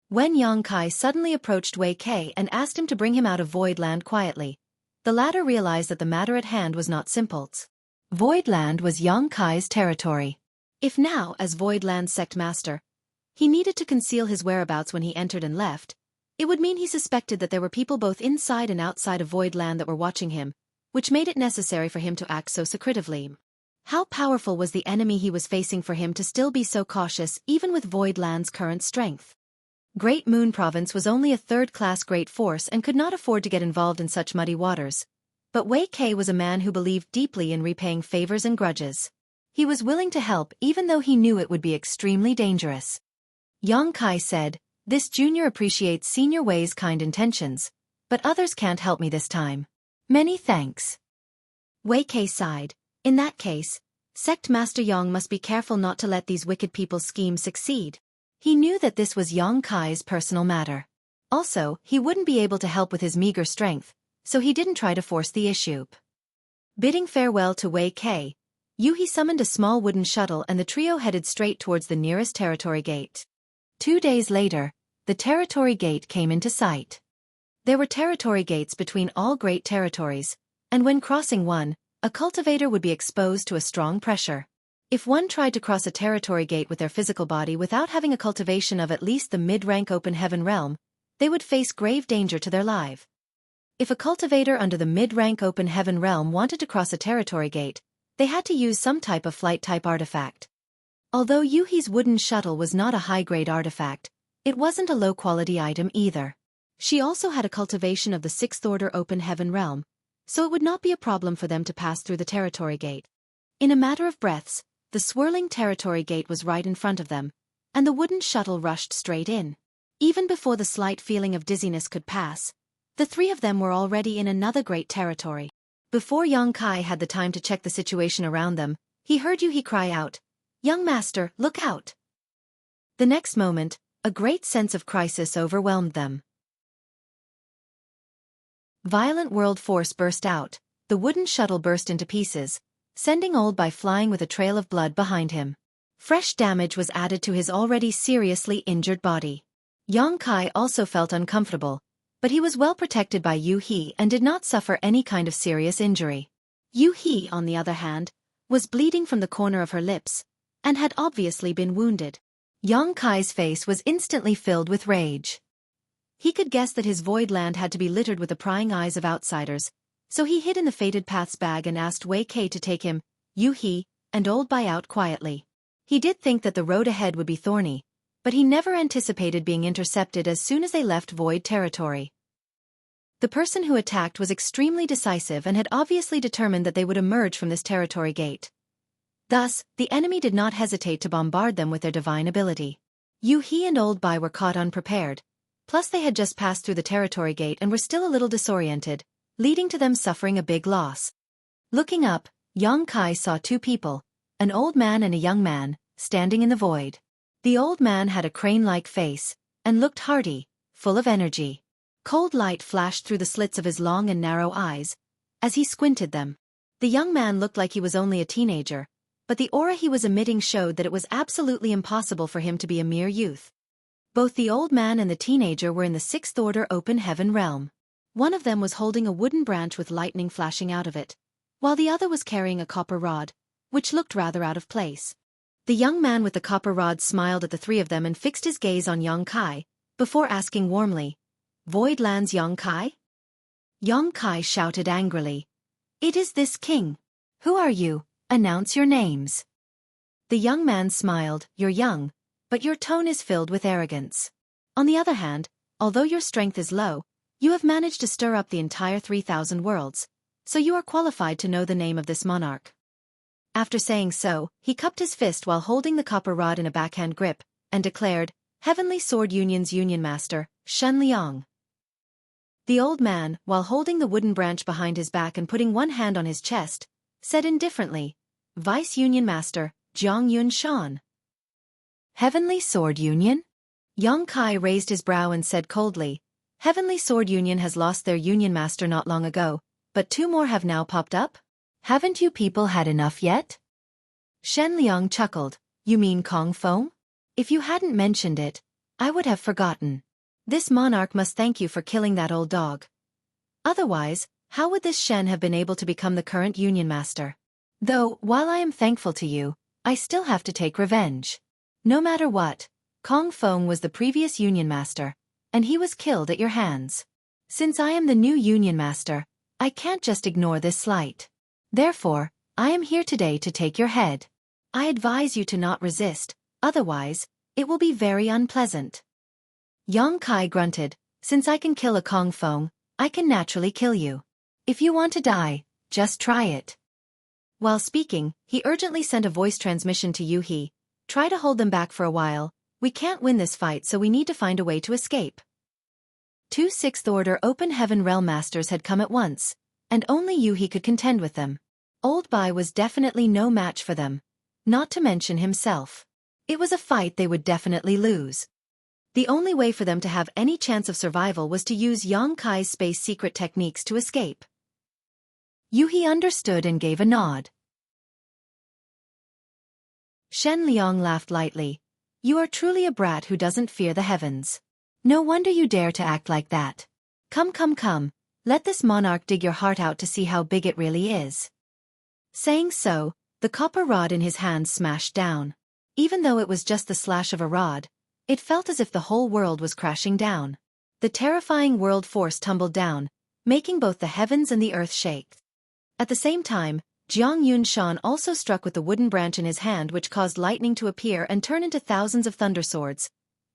When Yang Kai suddenly approached Wei Kai and asked him to bring him out of Voidland quietly, the latter realized that the matter at hand was not simple. Voidland was Yang Kai's territory. If now, as Voidland's sect master, he needed to conceal his whereabouts when he entered and left, it would mean he suspected that there were people both inside and outside of Voidland that were watching him, which made it necessary for him to act so secretively. How powerful was the enemy he was facing for him to still be so cautious even with Voidland's current strength? Great Moon Province was only a third-class great force and could not afford to get involved in such muddy waters. But Wei Kai was a man who believed deeply in repaying favors and grudges. He was willing to help even though he knew it would be extremely dangerous. Yang Kai said, "This junior appreciates Senior Wei's kind intentions, but others can't help me this time. Many thanks." Wei Kai sighed. In that case, Sect Master Yang must be careful not to let these wicked people's schemes succeed. He knew that this was Yang Kai's personal matter. Also, he wouldn't be able to help with his meager strength, so he didn't try to force the issue. Bidding farewell to Wei Kai, Yuhi summoned a small wooden shuttle and the trio headed straight towards the nearest territory gate. 2 days later, the territory gate came into sight. There were territory gates between all great territories, and when crossing one, a cultivator would be exposed to a strong pressure. If one tried to cross a territory gate with their physical body without having a cultivation of at least the mid-rank Open Heaven realm, they would face grave danger to their life. If a cultivator under the mid-rank Open Heaven realm wanted to cross a territory gate, they had to use some type of flight-type artifact. Although Yuhi's wooden shuttle was not a high-grade artifact, it wasn't a low-quality item either. She also had a cultivation of the 6th Order Open Heaven realm, so it would not be a problem for them to pass through the territory gate. In a matter of breaths, the swirling territory gate was right in front of them, and the wooden shuttle rushed straight in. Even before the slight feeling of dizziness could pass, the three of them were already in another great territory. Before Young Kai had the time to check the situation around them, he heard Yuhi cry out, "Young master, look out!" The next moment, a great sense of crisis overwhelmed them. Violent world force burst out, the wooden shuttle burst into pieces, sending Old Bai flying with a trail of blood behind him. Fresh damage was added to his already seriously injured body. Young Kai also felt uncomfortable, but he was well protected by Yu He and did not suffer any kind of serious injury. Yu He, on the other hand, was bleeding from the corner of her lips, and had obviously been wounded. Young Kai's face was instantly filled with rage. He could guess that his void land had to be littered with the prying eyes of outsiders, so he hid in the Fated Path's bag and asked Xueqi to take him, Yu He, and Old Bai out quietly. He did think that the road ahead would be thorny, but he never anticipated being intercepted as soon as they left void territory. The person who attacked was extremely decisive and had obviously determined that they would emerge from this territory gate. Thus, the enemy did not hesitate to bombard them with their divine ability. Yu He and Old Bai were caught unprepared, plus they had just passed through the territory gate and were still a little disoriented, leading to them suffering a big loss. Looking up, Young Kai saw two people, an old man and a young man, standing in the void. The old man had a crane-like face, and looked hearty, full of energy. Cold light flashed through the slits of his long and narrow eyes, as he squinted them. The young man looked like he was only a teenager, but the aura he was emitting showed that it was absolutely impossible for him to be a mere youth. Both the old man and the teenager were in the sixth order open heaven realm. One of them was holding a wooden branch with lightning flashing out of it, while the other was carrying a copper rod, which looked rather out of place. The young man with the copper rod smiled at the three of them and fixed his gaze on Young Kai, before asking warmly, "Void lands, Young Kai?" Young Kai shouted angrily, "It is this king. Who are you? Announce your names." The young man smiled, "You're young, but your tone is filled with arrogance. On the other hand, although your strength is low, you have managed to stir up the entire 3,000 worlds, so you are qualified to know the name of this monarch." After saying so, he cupped his fist while holding the copper rod in a backhand grip, and declared, "Heavenly Sword Union's Union Master, Shen Liang." The old man, while holding the wooden branch behind his back and putting one hand on his chest, said indifferently, "Vice Union Master, Jiang Yun Shan." "Heavenly Sword Union?" Young Kai raised his brow and said coldly, "Heavenly Sword Union has lost their Union Master not long ago, but two more have now popped up? Haven't you people had enough yet?" Shen Liang chuckled, "You mean Kong Feng? If you hadn't mentioned it, I would have forgotten. This monarch must thank you for killing that old dog. Otherwise, how would this Shen have been able to become the current Union Master? Though, while I am thankful to you, I still have to take revenge. No matter what, Kong Feng was the previous Union Master, and he was killed at your hands. Since I am the new Union Master, I can't just ignore this slight. Therefore, I am here today to take your head. I advise you to not resist, otherwise, it will be very unpleasant." Young Kai grunted, "Since I can kill a Kong Feng, I can naturally kill you. If you want to die, just try it." While speaking, he urgently sent a voice transmission to Yu He, "Try to hold them back for a while. We can't win this fight, so we need to find a way to escape." Two sixth-order open heaven realm masters had come at once, and only Yu He could contend with them. Old Bai was definitely no match for them, not to mention himself. It was a fight they would definitely lose. The only way for them to have any chance of survival was to use Young Kai's space secret techniques to escape. Yu He understood and gave a nod. Shen Liang laughed lightly. "You are truly a brat who doesn't fear the heavens. No wonder you dare to act like that. Come. Let this monarch dig your heart out to see how big it really is." Saying so, the copper rod in his hand smashed down. Even though it was just the slash of a rod, it felt as if the whole world was crashing down. The terrifying world force tumbled down, making both the heavens and the earth shake. At the same time, Jiang Yun Shan also struck with the wooden branch in his hand, which caused lightning to appear and turn into thousands of thunder swords,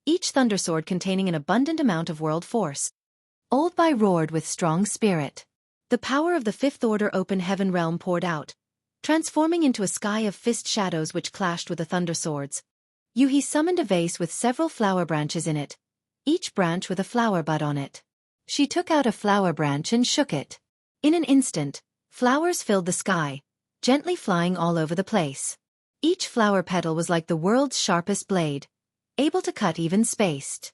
each thunder sword containing an abundant amount of world force. Old Bai roared with strong spirit. The power of the fifth-order open heaven realm poured out, transforming into a sky of fist shadows which clashed with the thunder swords. Xueqi summoned a vase with several flower branches in it, each branch with a flower bud on it. She took out a flower branch and shook it. In an instant, flowers filled the sky, gently flying all over the place. Each flower petal was like the world's sharpest blade, able to cut even spaced.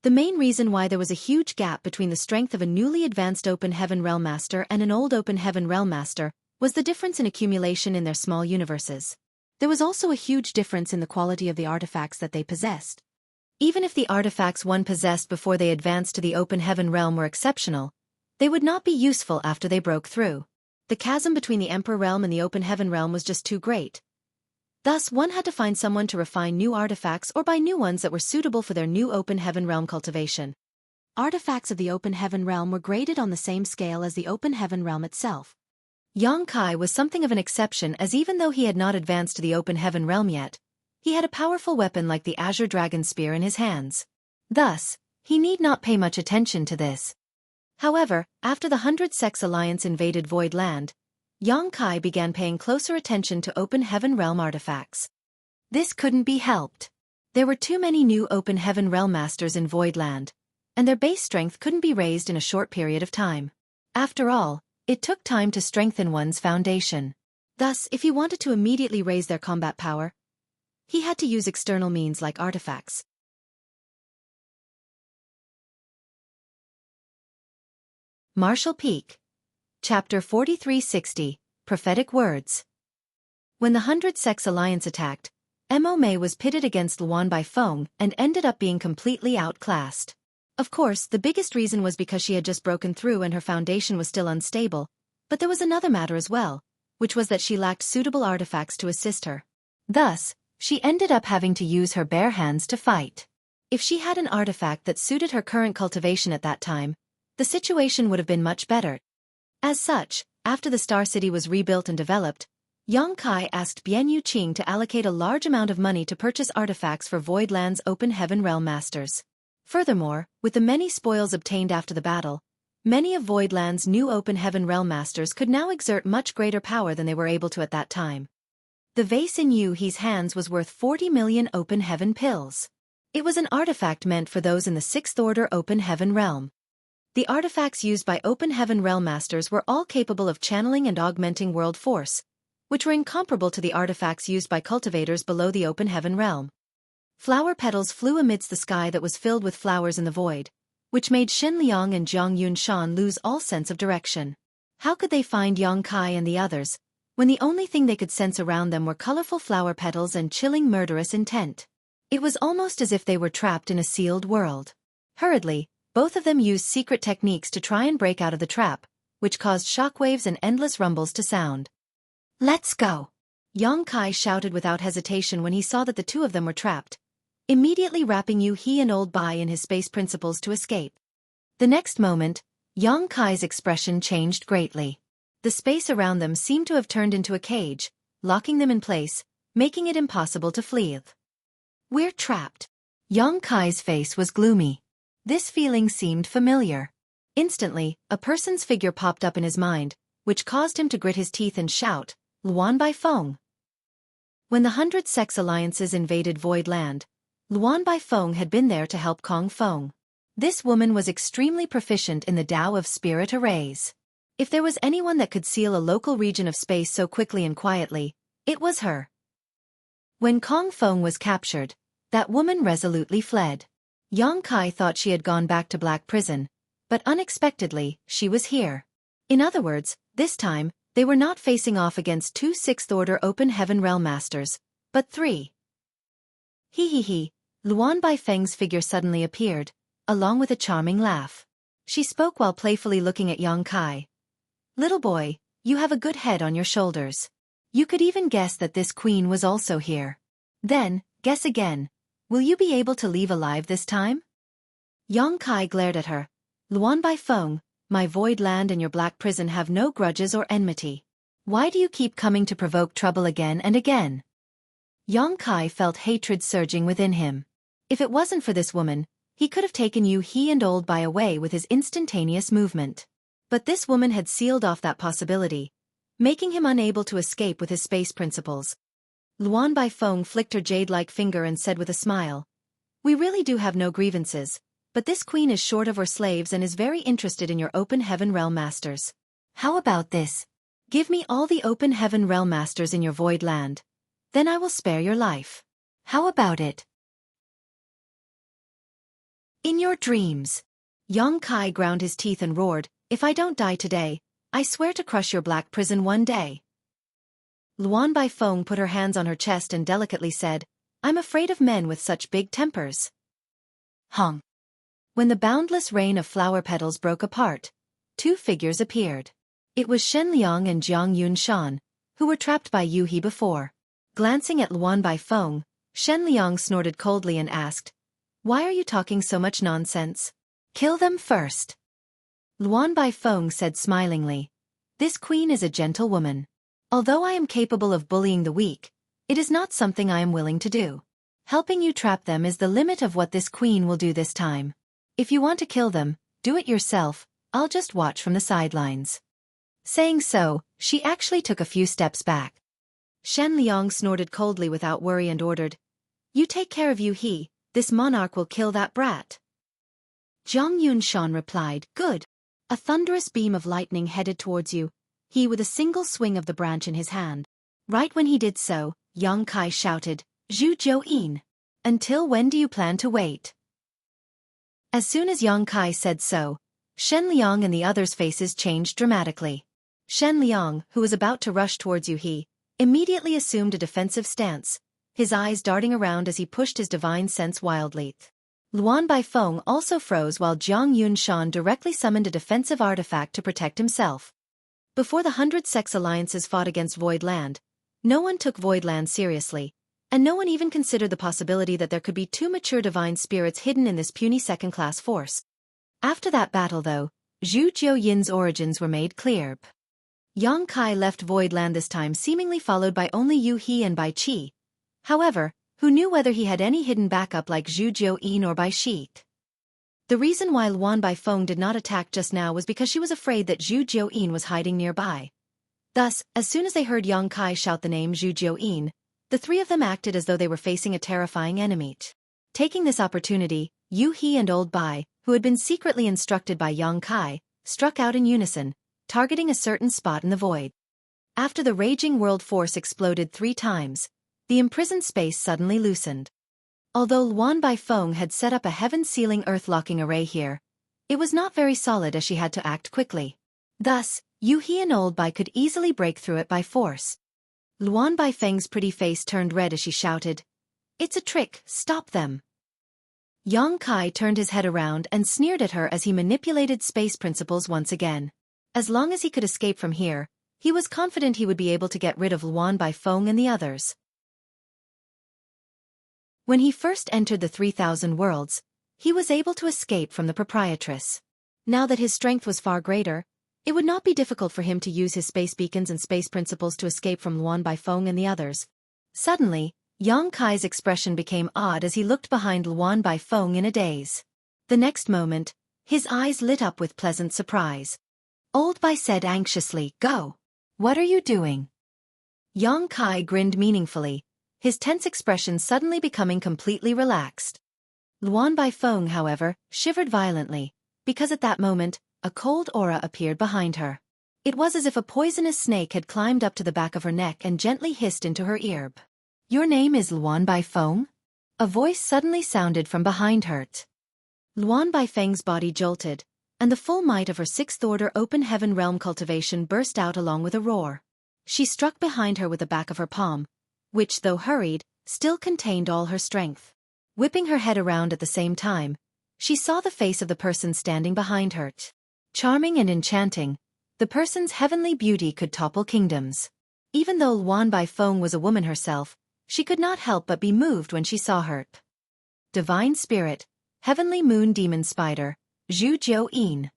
The main reason why there was a huge gap between the strength of a newly advanced Open Heaven Realm Master and an old Open Heaven Realm Master was the difference in accumulation in their small universes. There was also a huge difference in the quality of the artifacts that they possessed. Even if the artifacts one possessed before they advanced to the Open Heaven Realm were exceptional, they would not be useful after they broke through. The chasm between the Emperor Realm and the Open Heaven Realm was just too great. Thus, one had to find someone to refine new artifacts or buy new ones that were suitable for their new Open Heaven Realm cultivation. Artifacts of the Open Heaven Realm were graded on the same scale as the Open Heaven Realm itself. Xueqi was something of an exception, as even though he had not advanced to the Open Heaven Realm yet, he had a powerful weapon like the Azure Dragon Spear in his hands. Thus, he need not pay much attention to this. However, after the 100 Sex Alliance invaded Void Land, Xueqi began paying closer attention to Open Heaven Realm artifacts. This couldn't be helped. There were too many new Open Heaven Realm Masters in Void Land, and their base strength couldn't be raised in a short period of time. After all, it took time to strengthen one's foundation. Thus, if he wanted to immediately raise their combat power, he had to use external means like artifacts. Martial Peak. Chapter 4360, Prophetic Words. When the 100 Sex Alliance attacked, Mo Mei was pitted against Luan by Feng and ended up being completely outclassed. Of course, the biggest reason was because she had just broken through and her foundation was still unstable, but there was another matter as well, which was that she lacked suitable artifacts to assist her. Thus, she ended up having to use her bare hands to fight. If she had an artifact that suited her current cultivation at that time, the situation would have been much better. As such, after the Star City was rebuilt and developed, Xueqi asked Bian Yuqing to allocate a large amount of money to purchase artifacts for Void Land's Open Heaven Realm Masters. Furthermore, with the many spoils obtained after the battle, many of Void Land's new Open Heaven Realm Masters could now exert much greater power than they were able to at that time. The vase in Xueqi's hands was worth 40 million Open Heaven pills. It was an artifact meant for those in the 6th Order Open Heaven Realm. The artifacts used by Open Heaven Realm Masters were all capable of channeling and augmenting world force, which were incomparable to the artifacts used by cultivators below the Open Heaven Realm. Flower petals flew amidst the sky that was filled with flowers in the void, which made Xin Liang and Zhang Yunshan lose all sense of direction. How could they find Xueqi and the others, when the only thing they could sense around them were colorful flower petals and chilling murderous intent? It was almost as if they were trapped in a sealed world. Hurriedly, both of them used secret techniques to try and break out of the trap, which caused shockwaves and endless rumbles to sound. "Let's go!" Xueqi shouted without hesitation when he saw that the two of them were trapped, immediately wrapping Xueqi and Old Bai in his space principles to escape. The next moment, Xueqi's expression changed greatly. The space around them seemed to have turned into a cage, locking them in place, making it impossible to flee. "We're trapped." Xueqi's face was gloomy. This feeling seemed familiar. Instantly, a person's figure popped up in his mind, which caused him to grit his teeth and shout, "Luan Bai Feng!" When the 100 Sex Alliances invaded Void Land, Luan Bai Feng had been there to help Kong Feng. This woman was extremely proficient in the Tao of Spirit Arrays. If there was anyone that could seal a local region of space so quickly and quietly, it was her. When Kong Feng was captured, that woman resolutely fled. Xueqi thought she had gone back to Black Prison, but unexpectedly, she was here. In other words, this time, they were not facing off against 2 6th Order Open Heaven Realm Masters, but 3. He. Luan Bai Feng's figure suddenly appeared, along with a charming laugh. She spoke while playfully looking at Xueqi. "Little boy, you have a good head on your shoulders. You could even guess that this queen was also here. Then, guess again. Will you be able to leave alive this time?" Xueqi glared at her. "Luan Bai Feng, my Void Land and your Black Prison have no grudges or enmity. Why do you keep coming to provoke trouble again and again?" Xueqi felt hatred surging within him. If it wasn't for this woman, he could have taken Xueqi and Old Bai away with his instantaneous movement. But this woman had sealed off that possibility, making him unable to escape with his space principles. Luan Baifeng flicked her jade-like finger and said with a smile, "We really do have no grievances, but this queen is short of our slaves and is very interested in your open heaven realm masters. How about this? Give me all the open heaven realm masters in your void land. Then I will spare your life. How about it?" In your dreams. Yang Kai ground his teeth and roared, "If I don't die today, I swear to crush your black prison one day." Luan Baifeng put her hands on her chest and delicately said, "I'm afraid of men with such big tempers." Hong. When the boundless rain of flower petals broke apart, two figures appeared. It was Shen Liang and Jiang Yunshan, who were trapped by Yu He before. Glancing at Luan Baifeng, Shen Liang snorted coldly and asked, "Why are you talking so much nonsense? Kill them first." Luan Baifeng said smilingly, "This queen is a gentle woman. Although I am capable of bullying the weak, it is not something I am willing to do. Helping you trap them is the limit of what this queen will do this time. If you want to kill them, do it yourself, I'll just watch from the sidelines." Saying so, she actually took a few steps back. Shen Liang snorted coldly without worry and ordered, "You take care of Yu He, this monarch will kill that brat." Jiang Yunshan replied, "Good." A thunderous beam of lightning headed towards Yu He with a single swing of the branch in his hand. Right when he did so, Yang Kai shouted, "Zhu Jiuyin! Until when do you plan to wait?" As soon as Yang Kai said so, Shen Liang and the others' faces changed dramatically. Shen Liang, who was about to rush towards Yu He, immediately assumed a defensive stance, his eyes darting around as he pushed his divine sense wildly. Luan Baifeng also froze while Jiang Yunshan directly summoned a defensive artifact to protect himself. Before the 100 sex alliances fought against Void Land, no one took Void Land seriously, and no one even considered the possibility that there could be two mature divine spirits hidden in this puny second-class force. After that battle though, Zhu Jiuyin's origins were made clear. Yang Kai left Void Land this time seemingly followed by only Yu He and Bai Qi. However, who knew whether he had any hidden backup like Zhu Jiuyin or Bai Qi? The reason why Luan Baifeng did not attack just now was because she was afraid that Zhu Jiuyin was hiding nearby. Thus, as soon as they heard Yang Kai shout the name Zhu Jiuyin, the three of them acted as though they were facing a terrifying enemy. Taking this opportunity, Yu He and Old Bai, who had been secretly instructed by Yang Kai, struck out in unison, targeting a certain spot in the void. After the raging world force exploded 3 times, the imprisoned space suddenly loosened. Although Luan Baifeng had set up a heaven-sealing earth-locking array here, it was not very solid as she had to act quickly. Thus, Yu He and Old Bai could easily break through it by force. Luan Baifeng's pretty face turned red as she shouted, "It's a trick, stop them." Yang Kai turned his head around and sneered at her as he manipulated space principles once again. As long as he could escape from here, he was confident he would be able to get rid of Luan Baifeng and the others. When he first entered the 3,000 worlds, he was able to escape from the proprietress. Now that his strength was far greater, it would not be difficult for him to use his space beacons and space principles to escape from Luan Baifeng and the others. Suddenly, Yang Kai's expression became odd as he looked behind Luan Baifeng in a daze. The next moment, his eyes lit up with pleasant surprise. Old Bai said anxiously, "Go. What are you doing?" Yang Kai grinned meaningfully, his tense expression suddenly becoming completely relaxed. Luan Baifeng, however, shivered violently, because at that moment, a cold aura appeared behind her. It was as if a poisonous snake had climbed up to the back of her neck and gently hissed into her ear. "Your name is Luan Baifeng?" A voice suddenly sounded from behind her. Luan Baifeng's body jolted, and the full might of her 6th-order open heaven realm cultivation burst out along with a roar. She struck behind her with the back of her palm, which, though hurried, still contained all her strength. Whipping her head around at the same time, she saw the face of the person standing behind her. Charming and enchanting, the person's heavenly beauty could topple kingdoms. Even though Luan Baifeng was a woman herself, she could not help but be moved when she saw her. Divine Spirit, Heavenly Moon Demon Spider, Zhu Jiuyin.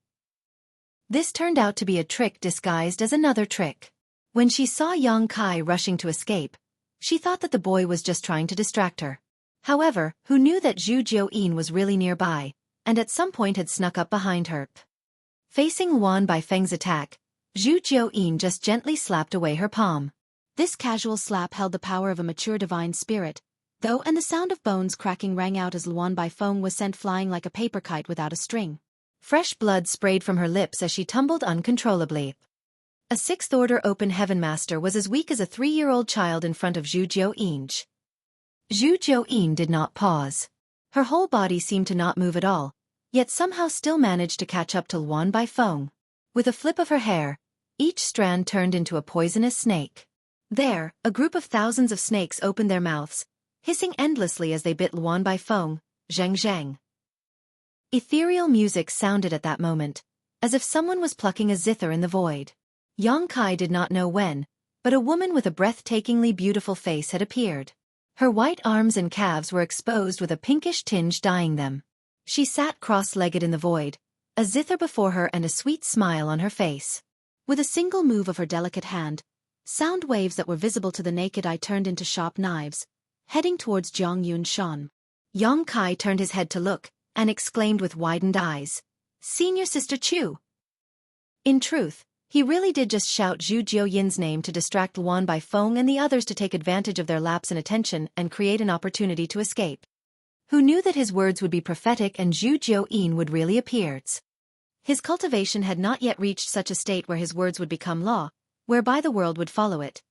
This turned out to be a trick disguised as another trick. When she saw Yang Kai rushing to escape, she thought that the boy was just trying to distract her. However, who knew that Zhu Jiuyin was really nearby, and at some point had snuck up behind her. Facing Luan Baifeng's attack, Zhu Jiuyin just gently slapped away her palm. This casual slap held the power of a mature divine spirit, though, and the sound of bones cracking rang out as Luan Baifeng was sent flying like a paper kite without a string. Fresh blood sprayed from her lips as she tumbled uncontrollably. A sixth-order open heaven master was as weak as a 3-year-old child in front of Zhu Jiuyin. Zhu Jiuyin did not pause. Her whole body seemed to not move at all, yet somehow still managed to catch up to Luan Baifeng. With a flip of her hair, each strand turned into a poisonous snake. There, a group of thousands of snakes opened their mouths, hissing endlessly as they bit Luan Baifeng. Zheng zheng. Ethereal music sounded at that moment, as if someone was plucking a zither in the void. Yang Kai did not know when, but a woman with a breathtakingly beautiful face had appeared. Her white arms and calves were exposed with a pinkish tinge dyeing them. She sat cross-legged in the void, a zither before her and a sweet smile on her face. With a single move of her delicate hand, sound waves that were visible to the naked eye turned into sharp knives, heading towards Jiang Yunshan. Yang Kai turned his head to look, and exclaimed with widened eyes, "Senior Sister Chu!" In truth, he really did just shout Zhu Jiuyin's name to distract Luan Baifeng and the others to take advantage of their lapse in attention and create an opportunity to escape. Who knew that his words would be prophetic and Zhu Jiuyin would really appear? His cultivation had not yet reached such a state where his words would become law, whereby the world would follow it.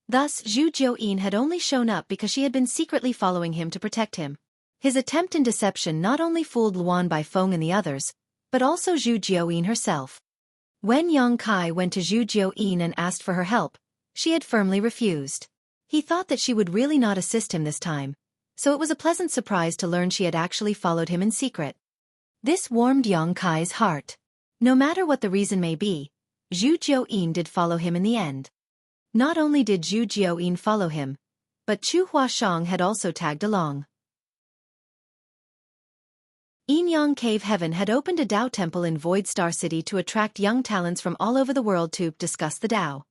Thus, Zhu Jiuyin had only shown up because she had been secretly following him to protect him. His attempt in deception not only fooled Luan Baifeng and the others, but also Zhu Jiuyin herself. When Yang Kai went to Zhu Jiuyin and asked for her help, she had firmly refused. He thought that she would really not assist him this time, so it was a pleasant surprise to learn she had actually followed him in secret. This warmed Yang Kai's heart. No matter what the reason may be, Zhu Jiuyin did follow him in the end. Not only did Zhu Jiuyin follow him, but Chu Huashang had also tagged along. Yinyang Cave Heaven had opened a Dao temple in Void Star City to attract young talents from all over the world to discuss the Dao.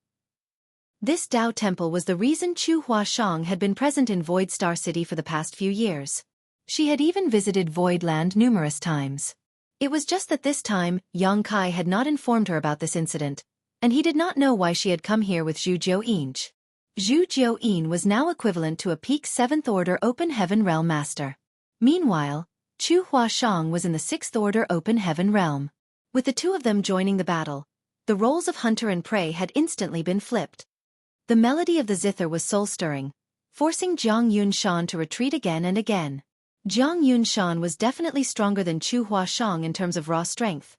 This Dao temple was the reason Chu Huashang had been present in Void Star City for the past few years. She had even visited Void Land numerous times. It was just that this time, Yang Kai had not informed her about this incident, and he did not know why she had come here with Zhu Jiuyin. Zhu Jiuyin was now equivalent to a peak 7th Order Open Heaven Realm Master. Meanwhile, Chu Huashang was in the 6th Order Open Heaven Realm. With the two of them joining the battle, the roles of hunter and prey had instantly been flipped. The melody of the zither was soul-stirring, forcing Jiang Yunshan to retreat again and again. Jiang Yunshan was definitely stronger than Chu Huashang in terms of raw strength.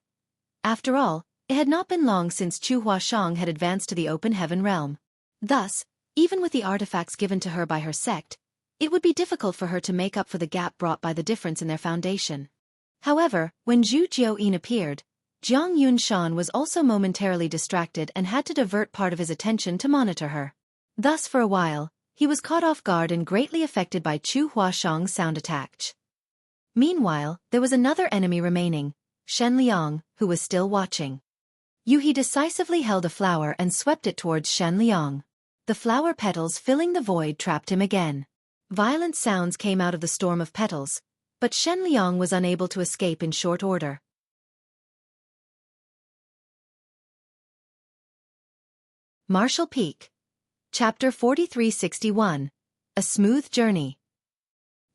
After all, it had not been long since Chu Huashang had advanced to the Open Heaven Realm. Thus, even with the artifacts given to her by her sect, it would be difficult for her to make up for the gap brought by the difference in their foundation. However, when Zhu Jiuyin appeared, Jiang Yunshan was also momentarily distracted and had to divert part of his attention to monitor her. Thus for a while, he was caught off guard and greatly affected by Chu Huashang's sound attack. Meanwhile, there was another enemy remaining, Shen Liang, who was still watching. He decisively held a flower and swept it towards Shen Liang. The flower petals filling the void trapped him again. Violent sounds came out of the storm of petals, but Shen Liang was unable to escape in short order. Martial Peak. Chapter 4361. A Smooth Journey.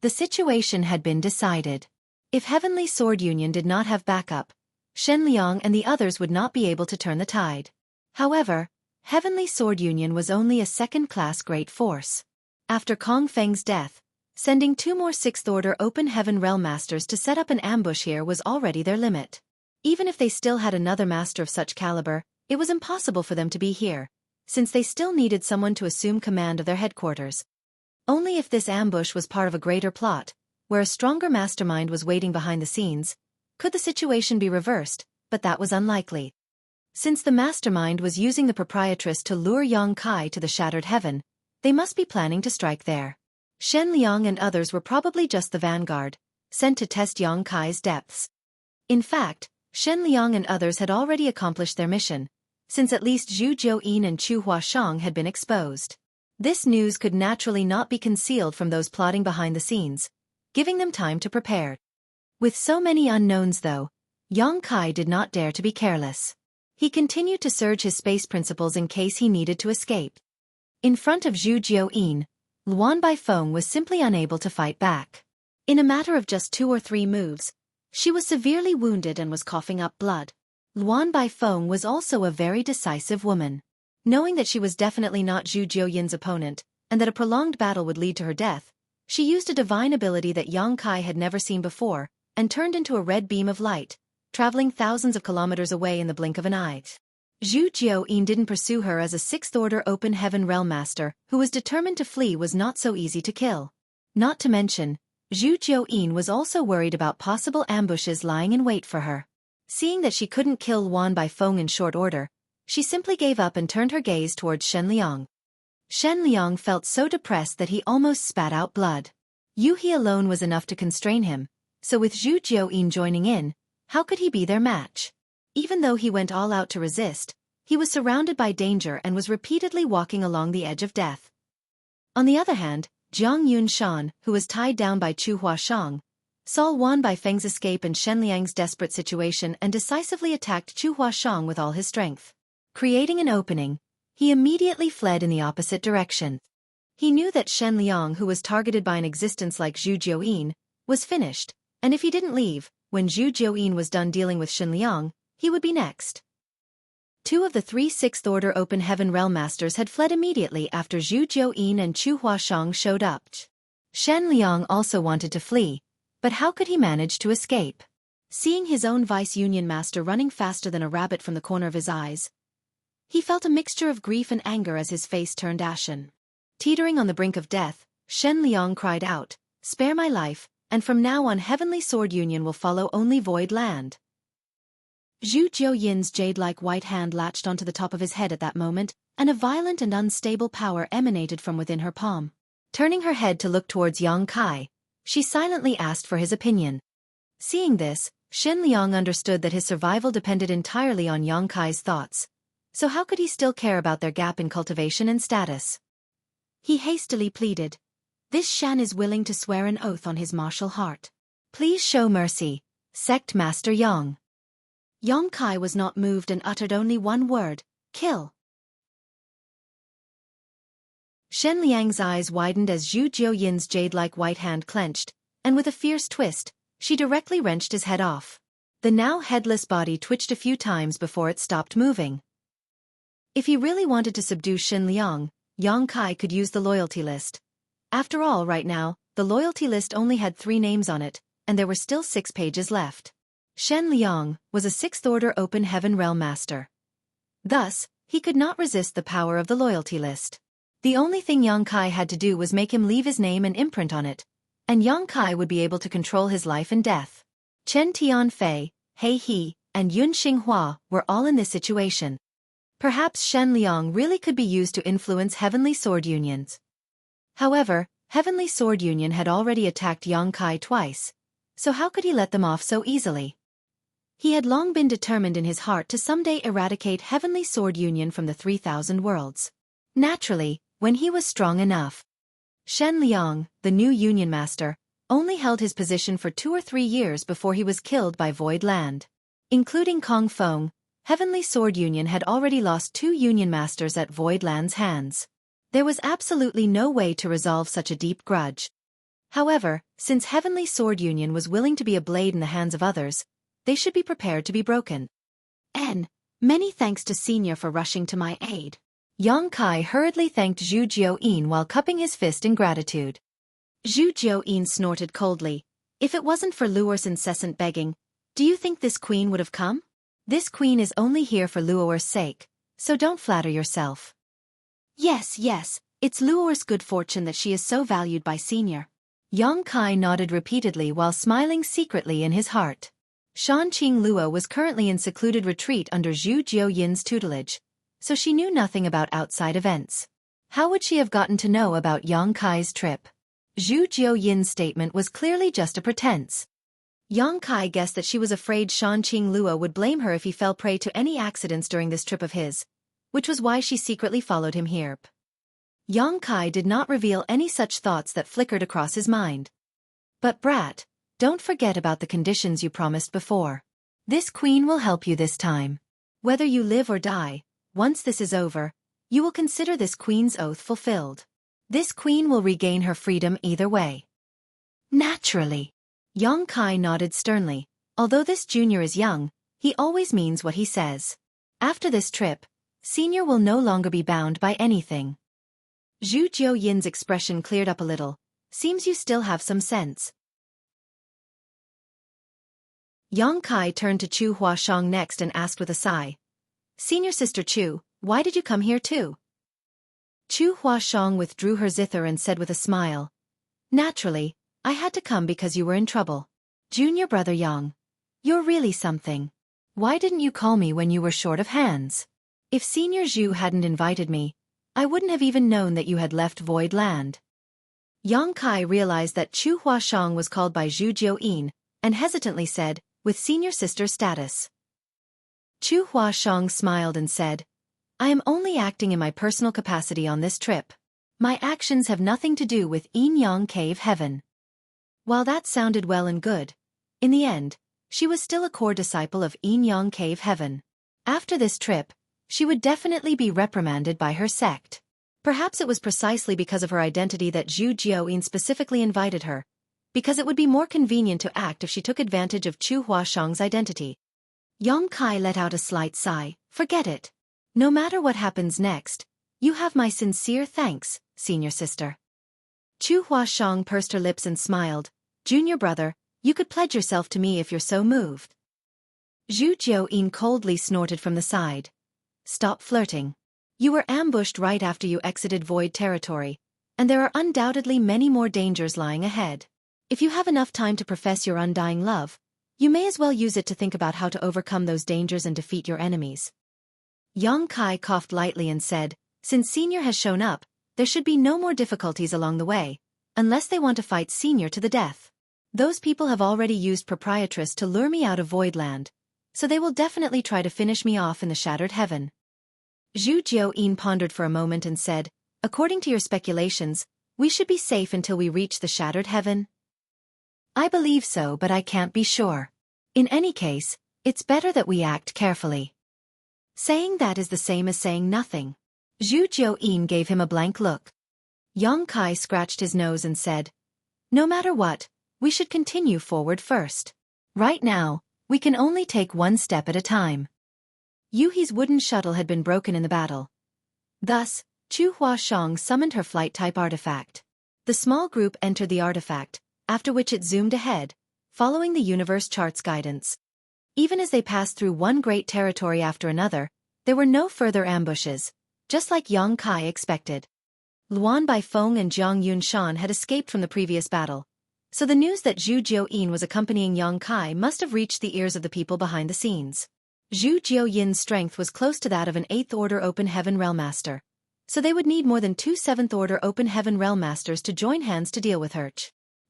The situation had been decided. If Heavenly Sword Union did not have backup, Shen Liang and the others would not be able to turn the tide. However, Heavenly Sword Union was only a second-class great force. After Kong Feng's death, sending 2 more 6th Order Open Heaven Realm Masters to set up an ambush here was already their limit. Even if they still had another master of such caliber, it was impossible for them to be here, since they still needed someone to assume command of their headquarters. Only if this ambush was part of a greater plot, where a stronger mastermind was waiting behind the scenes, could the situation be reversed, but that was unlikely. Since the mastermind was using the proprietress to lure Yang Kai to the Shattered Heaven, they must be planning to strike there. Shen Liang and others were probably just the vanguard, sent to test Yang Kai's depths. In fact, Shen Liang and others had already accomplished their mission, since at least Zhu Jiuyin and Chu Huashang had been exposed. This news could naturally not be concealed from those plotting behind the scenes, giving them time to prepare. With so many unknowns though, Yang Kai did not dare to be careless. He continued to surge his space principles in case he needed to escape. In front of Zhu Jiuyin, Luan Baifeng was simply unable to fight back. In a matter of just 2 or 3 moves, she was severely wounded and was coughing up blood. Luan Baifeng was also a very decisive woman. Knowing that she was definitely not Zhu Jiuyin's opponent, and that a prolonged battle would lead to her death, she used a divine ability that Yang Kai had never seen before, and turned into a red beam of light, traveling thousands of kilometers away in the blink of an eye. Zhu Jiuyin didn't pursue her as a 6th-order open heaven realm master who was determined to flee was not so easy to kill. Not to mention, Zhu Jiuyin was also worried about possible ambushes lying in wait for her. Seeing that she couldn't kill Luan Baifeng in short order, she simply gave up and turned her gaze towards Shen Liang. Shen Liang felt so depressed that he almost spat out blood. Yu He alone was enough to constrain him, so with Zhu Jiuyin joining in, how could he be their match? Even though he went all out to resist, he was surrounded by danger and was repeatedly walking along the edge of death. On the other hand, Jiang Yunshan, who was tied down by Chu Huashang, saw Luan Baifeng's escape and Shen Liang's desperate situation and decisively attacked Chu Huashang with all his strength. Creating an opening, he immediately fled in the opposite direction. He knew that Shen Liang, who was targeted by an existence like Zhu Jiuyin, was finished, and if he didn't leave, when Zhu Jiuyin was done dealing with Shen Liang, he would be next. 2 of the 3 6th-order open heaven realm masters had fled immediately after Zhu Jiuyin and Chu Huashang showed up. Shen Liang also wanted to flee, but how could he manage to escape? Seeing his own vice-union master running faster than a rabbit from the corner of his eyes, he felt a mixture of grief and anger as his face turned ashen. Teetering on the brink of death, Shen Liang cried out, "Spare my life, and from now on Heavenly Sword Union will follow only Void Land." Zhu Jiuyin's jade-like white hand latched onto the top of his head at that moment, and a violent and unstable power emanated from within her palm. Turning her head to look towards Yang Kai, she silently asked for his opinion. Seeing this, Shen Liang understood that his survival depended entirely on Yang Kai's thoughts. So how could he still care about their gap in cultivation and status? He hastily pleaded, "This Shan is willing to swear an oath on his martial heart. Please show mercy, Sect Master Yang." Yang Kai was not moved and uttered only one word, "Kill." Shen Liang's eyes widened as Zhu Jiuyin's jade-like white hand clenched, and with a fierce twist, she directly wrenched his head off. The now headless body twitched a few times before it stopped moving. If he really wanted to subdue Shen Liang, Yang Kai could use the loyalty list. After all, right now, the loyalty list only had 3 names on it, and there were still 6 pages left. Shen Liang was a 6th-order open heaven realm master. Thus, he could not resist the power of the loyalty list. The only thing Yang Kai had to do was make him leave his name and imprint on it, and Yang Kai would be able to control his life and death. Chen Tianfei, He He, and Yun Xinghua were all in this situation. Perhaps Shen Liang really could be used to influence Heavenly Sword Unions. However, Heavenly Sword Union had already attacked Yang Kai twice, so how could he let them off so easily? He had long been determined in his heart to someday eradicate Heavenly Sword Union from the 3,000 worlds. Naturally, when he was strong enough. Shen Liang, the new Union Master, only held his position for 2 or 3 years before he was killed by Void Land. Including Kong Feng, Heavenly Sword Union had already lost 2 Union Masters at Void Land's hands. There was absolutely no way to resolve such a deep grudge. However, since Heavenly Sword Union was willing to be a blade in the hands of others, they should be prepared to be broken. Many thanks to Senior for rushing to my aid. Yang Kai hurriedly thanked Zhu Jiuyin while cupping his fist in gratitude. Zhu Jiuyin snorted coldly. If it wasn't for Luor's incessant begging, do you think this queen would have come? This queen is only here for Luor's sake, so don't flatter yourself. Yes, it's Luor's good fortune that she is so valued by Senior. Yang Kai nodded repeatedly while smiling secretly in his heart. Shanqing Luo was currently in secluded retreat under Zhu Jiuyin's tutelage, so she knew nothing about outside events. How would she have gotten to know about Yang Kai's trip? Zhu Jiuyin's statement was clearly just a pretense. Yang Kai guessed that she was afraid Shanqing Luo would blame her if he fell prey to any accidents during this trip of his, which was why she secretly followed him here. Yang Kai did not reveal any such thoughts that flickered across his mind. But brat, don't forget about the conditions you promised before. This queen will help you this time. Whether you live or die, once this is over, you will consider this queen's oath fulfilled. This queen will regain her freedom either way. Naturally. Xueqi nodded sternly. Although this junior is young, he always means what he says. After this trip, senior will no longer be bound by anything. Zhu Jiuyin's expression cleared up a little. Seems you still have some sense. Xueqi turned to Chu Huashang next and asked with a sigh. Senior Sister Chu, why did you come here too? Chu Huashang withdrew her zither and said with a smile. Naturally, I had to come because you were in trouble. Junior brother Yang, you're really something. Why didn't you call me when you were short of hands? If Senior Zhu hadn't invited me, I wouldn't have even known that you had left Void Land. Xueqi realized that Chu Huashang was called by Zhu Jiuyin, and hesitantly said, with senior sister status. Chu Huashang smiled and said, I am only acting in my personal capacity on this trip. My actions have nothing to do with Yin Yang Cave Heaven. While that sounded well and good, in the end, she was still a core disciple of Yin Yang Cave Heaven. After this trip, she would definitely be reprimanded by her sect. Perhaps it was precisely because of her identity that Zhu Jiuyin specifically invited her, because it would be more convenient to act if she took advantage of Chu Huashang's identity. Xueqi let out a slight sigh. Forget it. No matter what happens next, you have my sincere thanks, senior sister. Chu Huashang pursed her lips and smiled. Junior brother, you could pledge yourself to me if you're so moved. Zhu Jiuyin coldly snorted from the side. Stop flirting. You were ambushed right after you exited Void territory, and there are undoubtedly many more dangers lying ahead. If you have enough time to profess your undying love, you may as well use it to think about how to overcome those dangers and defeat your enemies. Xueqi coughed lightly and said, since Senior has shown up, there should be no more difficulties along the way, unless they want to fight Senior to the death. Those people have already used Proprietress to lure me out of Voidland, so they will definitely try to finish me off in the Shattered Heaven. Zhu Jiuyin pondered for a moment and said, according to your speculations, we should be safe until we reach the Shattered Heaven? I believe so, but I can't be sure. In any case, it's better that we act carefully. Saying that is the same as saying nothing. Zhu Jiuyin gave him a blank look. Xueqi scratched his nose and said, no matter what, we should continue forward first. Right now, we can only take one step at a time. Yuhi's wooden shuttle had been broken in the battle. Thus, Chu Huashang summoned her flight-type artifact. The small group entered the artifact, after which it zoomed ahead, following the universe chart's guidance. Even as they passed through one great territory after another, there were no further ambushes, just like Xueqi expected. Luan Baifeng and Jiang Yunshan had escaped from the previous battle, so the news that Zhu Jiuyin was accompanying Xueqi must have reached the ears of the people behind the scenes. Zhu Jiuyin's strength was close to that of an 8th Order Open Heaven Realm Master, so they would need more than 2 7th Order Open Heaven Realm Masters to join hands to deal with her.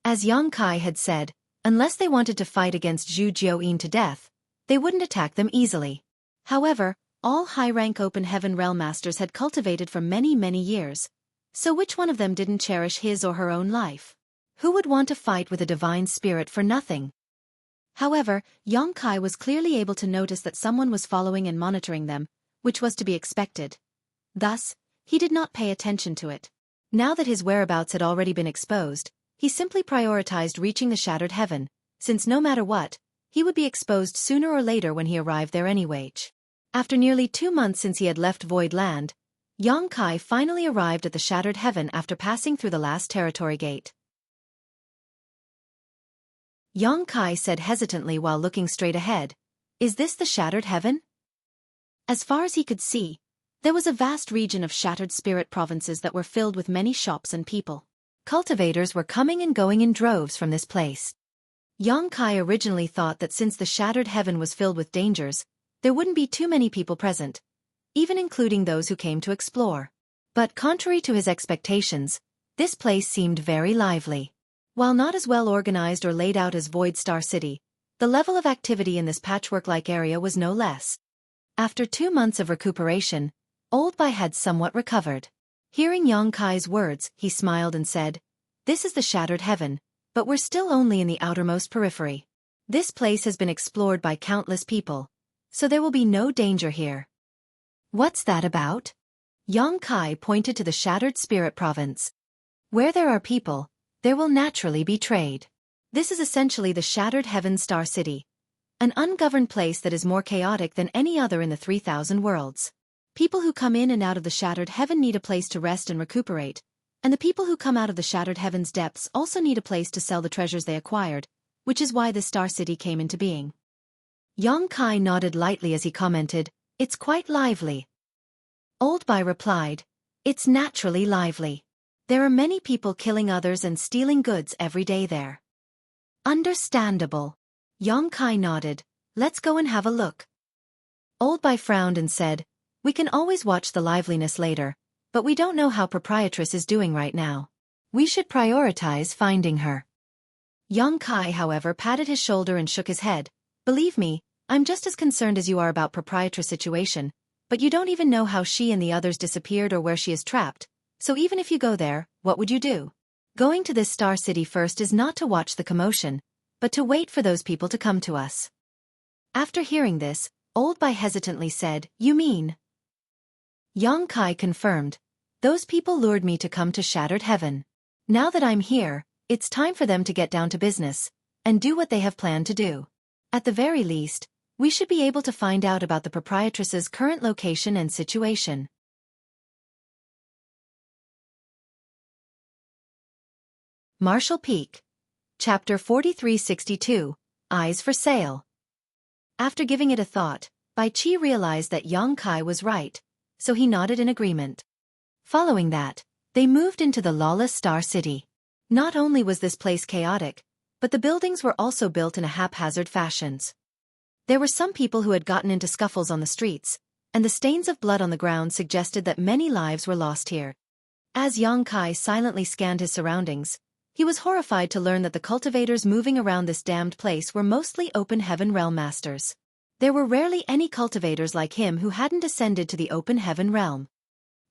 As Xueqi had said, unless they wanted to fight against Zhu Jiuyin to death, they wouldn't attack them easily. However, all high-rank Open Heaven Realm Masters had cultivated for many, many years, so which one of them didn't cherish his or her own life? Who would want to fight with a divine spirit for nothing? However, Xueqi was clearly able to notice that someone was following and monitoring them, which was to be expected. Thus, he did not pay attention to it. Now that his whereabouts had already been exposed, he simply prioritized reaching the Shattered Heaven, since no matter what, he would be exposed sooner or later when he arrived there anyway. After nearly 2 months since he had left Void Land, Xueqi finally arrived at the Shattered Heaven after passing through the last territory gate. Xueqi said hesitantly while looking straight ahead, is this the Shattered Heaven? As far as he could see, there was a vast region of shattered spirit provinces that were filled with many shops and people. Cultivators were coming and going in droves from this place. Xueqi originally thought that since the Shattered Heaven was filled with dangers, there wouldn't be too many people present, even including those who came to explore. But contrary to his expectations, this place seemed very lively. While not as well organized or laid out as Void Star City, the level of activity in this patchwork-like area was no less. After 2 months of recuperation, Old Bai had somewhat recovered. Hearing Xueqi's words, he smiled and said, this is the Shattered Heaven, but we're still only in the outermost periphery. This place has been explored by countless people, so there will be no danger here. What's that about? Xueqi pointed to the Shattered Spirit Province. Where there are people, there will naturally be trade. This is essentially the Shattered Heaven Star City, an ungoverned place that is more chaotic than any other in the 3,000 worlds. People who come in and out of the Shattered Heaven need a place to rest and recuperate, and the people who come out of the Shattered Heaven's depths also need a place to sell the treasures they acquired, which is why this Star City came into being. Xueqi nodded lightly as he commented, "It's quite lively." Old Bai replied, "It's naturally lively. There are many people killing others and stealing goods every day there." Understandable. Xueqi nodded, "Let's go and have a look." Old Bai frowned and said, "We can always watch the liveliness later, but we don't know how Proprietress is doing right now. We should prioritize finding her." Xueqi, however, patted his shoulder and shook his head. "Believe me, I'm just as concerned as you are about Proprietress' situation, but you don't even know how she and the others disappeared or where she is trapped, so even if you go there, what would you do? Going to this Star City first is not to watch the commotion, but to wait for those people to come to us." After hearing this, Old Bai hesitantly said, "You mean?" Xueqi confirmed, "Those people lured me to come to Shattered Heaven. Now that I'm here, it's time for them to get down to business and do what they have planned to do. At the very least, we should be able to find out about the Proprietress's current location and situation." Marshall Peak. Chapter 4362, Eyes for Sale. After giving it a thought, Bai Qi realized that Xueqi was right, so he nodded in agreement. Following that, they moved into the lawless Star City. Not only was this place chaotic, but the buildings were also built in a haphazard fashions. There were some people who had gotten into scuffles on the streets, and the stains of blood on the ground suggested that many lives were lost here. As Xueqi silently scanned his surroundings, he was horrified to learn that the cultivators moving around this damned place were mostly Open Heaven Realm Masters. There were rarely any cultivators like him who hadn't ascended to the Open Heaven Realm.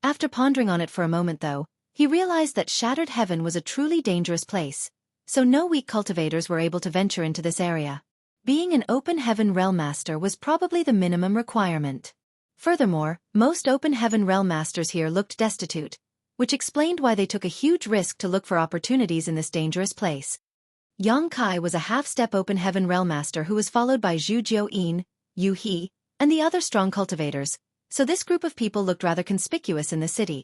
After pondering on it for a moment though, he realized that Shattered Heaven was a truly dangerous place, so no weak cultivators were able to venture into this area. Being an Open Heaven Realm Master was probably the minimum requirement. Furthermore, most Open Heaven Realm Masters here looked destitute, which explained why they took a huge risk to look for opportunities in this dangerous place. Xueqi was a half-step Open Heaven Realm Master who was followed by Xueqi, Yu, and the other strong cultivators, so this group of people looked rather conspicuous in the city.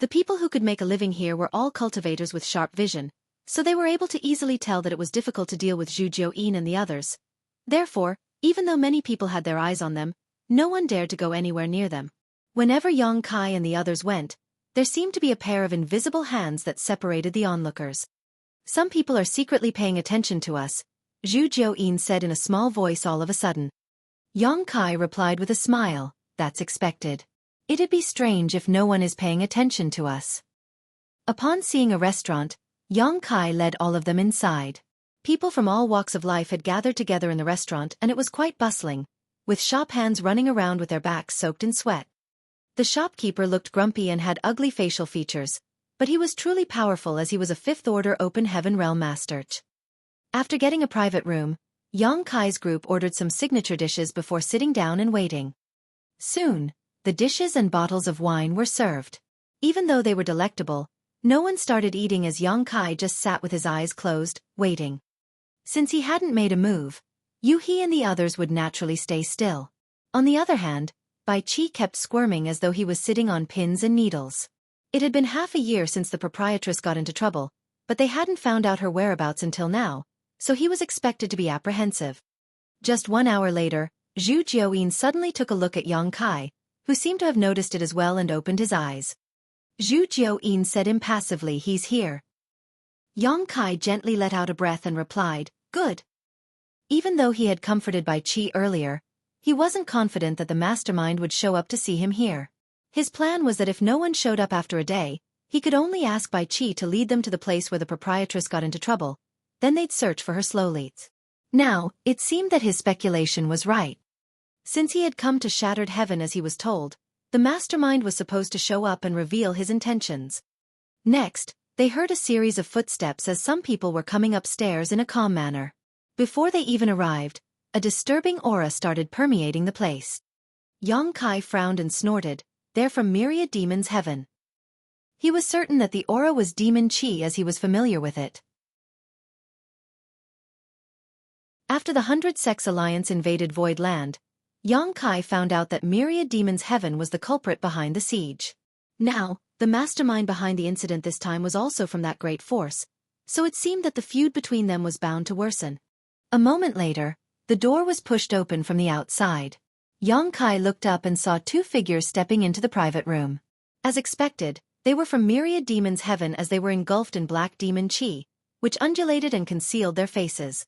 The people who could make a living here were all cultivators with sharp vision, so they were able to easily tell that it was difficult to deal with Xueqi and the others. Therefore, even though many people had their eyes on them, no one dared to go anywhere near them. Whenever Xueqi and the others went, there seemed to be a pair of invisible hands that separated the onlookers. "Some people are secretly paying attention to us," Xueqi said in a small voice all of a sudden. Xueqi replied with a smile, "That's expected. It'd be strange if no one is paying attention to us." Upon seeing a restaurant, Xueqi led all of them inside. People from all walks of life had gathered together in the restaurant and it was quite bustling, with shop hands running around with their backs soaked in sweat. The shopkeeper looked grumpy and had ugly facial features, but he was truly powerful as he was a 5th Order Open Heaven Realm Master. After getting a private room, Xueqi's group ordered some signature dishes before sitting down and waiting. Soon, the dishes and bottles of wine were served. Even though they were delectable, no one started eating as Xueqi just sat with his eyes closed, waiting. Since he hadn't made a move, Yu and the others would naturally stay still. On the other hand, Bai Qi kept squirming as though he was sitting on pins and needles. It had been half a year since the proprietress got into trouble, but they hadn't found out her whereabouts until now, so he was expected to be apprehensive. Just 1 hour later, Xueqi suddenly took a look at Xueqi, who seemed to have noticed it as well and opened his eyes. Xueqi said impassively, "He's here." Xueqi gently let out a breath and replied, "Good." Even though he had comforted Bai Qi earlier, he wasn't confident that the mastermind would show up to see him here. His plan was that if no one showed up after a day, he could only ask Bai Qi to lead them to the place where the proprietress got into trouble, then they'd search for her slowly. Now, it seemed that his speculation was right. Since he had come to Shattered Heaven as he was told, the mastermind was supposed to show up and reveal his intentions. Next, they heard a series of footsteps as some people were coming upstairs in a calm manner. Before they even arrived, a disturbing aura started permeating the place. Yang Kai frowned and snorted, "They're from Myriad Demon's heaven." He was certain that the aura was demon chi as he was familiar with it. After the 100 Sex Alliance invaded Void Land, Yang Kai found out that Myriad Demon's heaven was the culprit behind the siege. Now, the mastermind behind the incident this time was also from that great force, so it seemed that the feud between them was bound to worsen. A moment later, the door was pushed open from the outside. Yang Kai looked up and saw two figures stepping into the private room. As expected, they were from Myriad Demon's heaven as they were engulfed in black demon chi, which undulated and concealed their faces.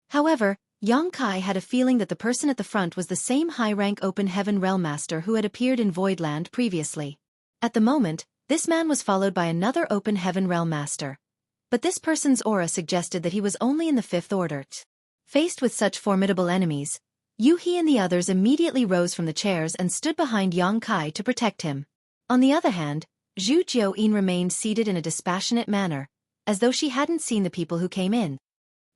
However, Yang Kai had a feeling that the person at the front was the same high-rank Open Heaven Realm Master who had appeared in Voidland previously. At the moment, this man was followed by another Open Heaven Realm Master. But this person's aura suggested that he was only in the 5th order. Faced with such formidable enemies, Yu-He and the others immediately rose from the chairs and stood behind Yang Kai to protect him. On the other hand, Zhu Jiuyin remained seated in a dispassionate manner, as though she hadn't seen the people who came in.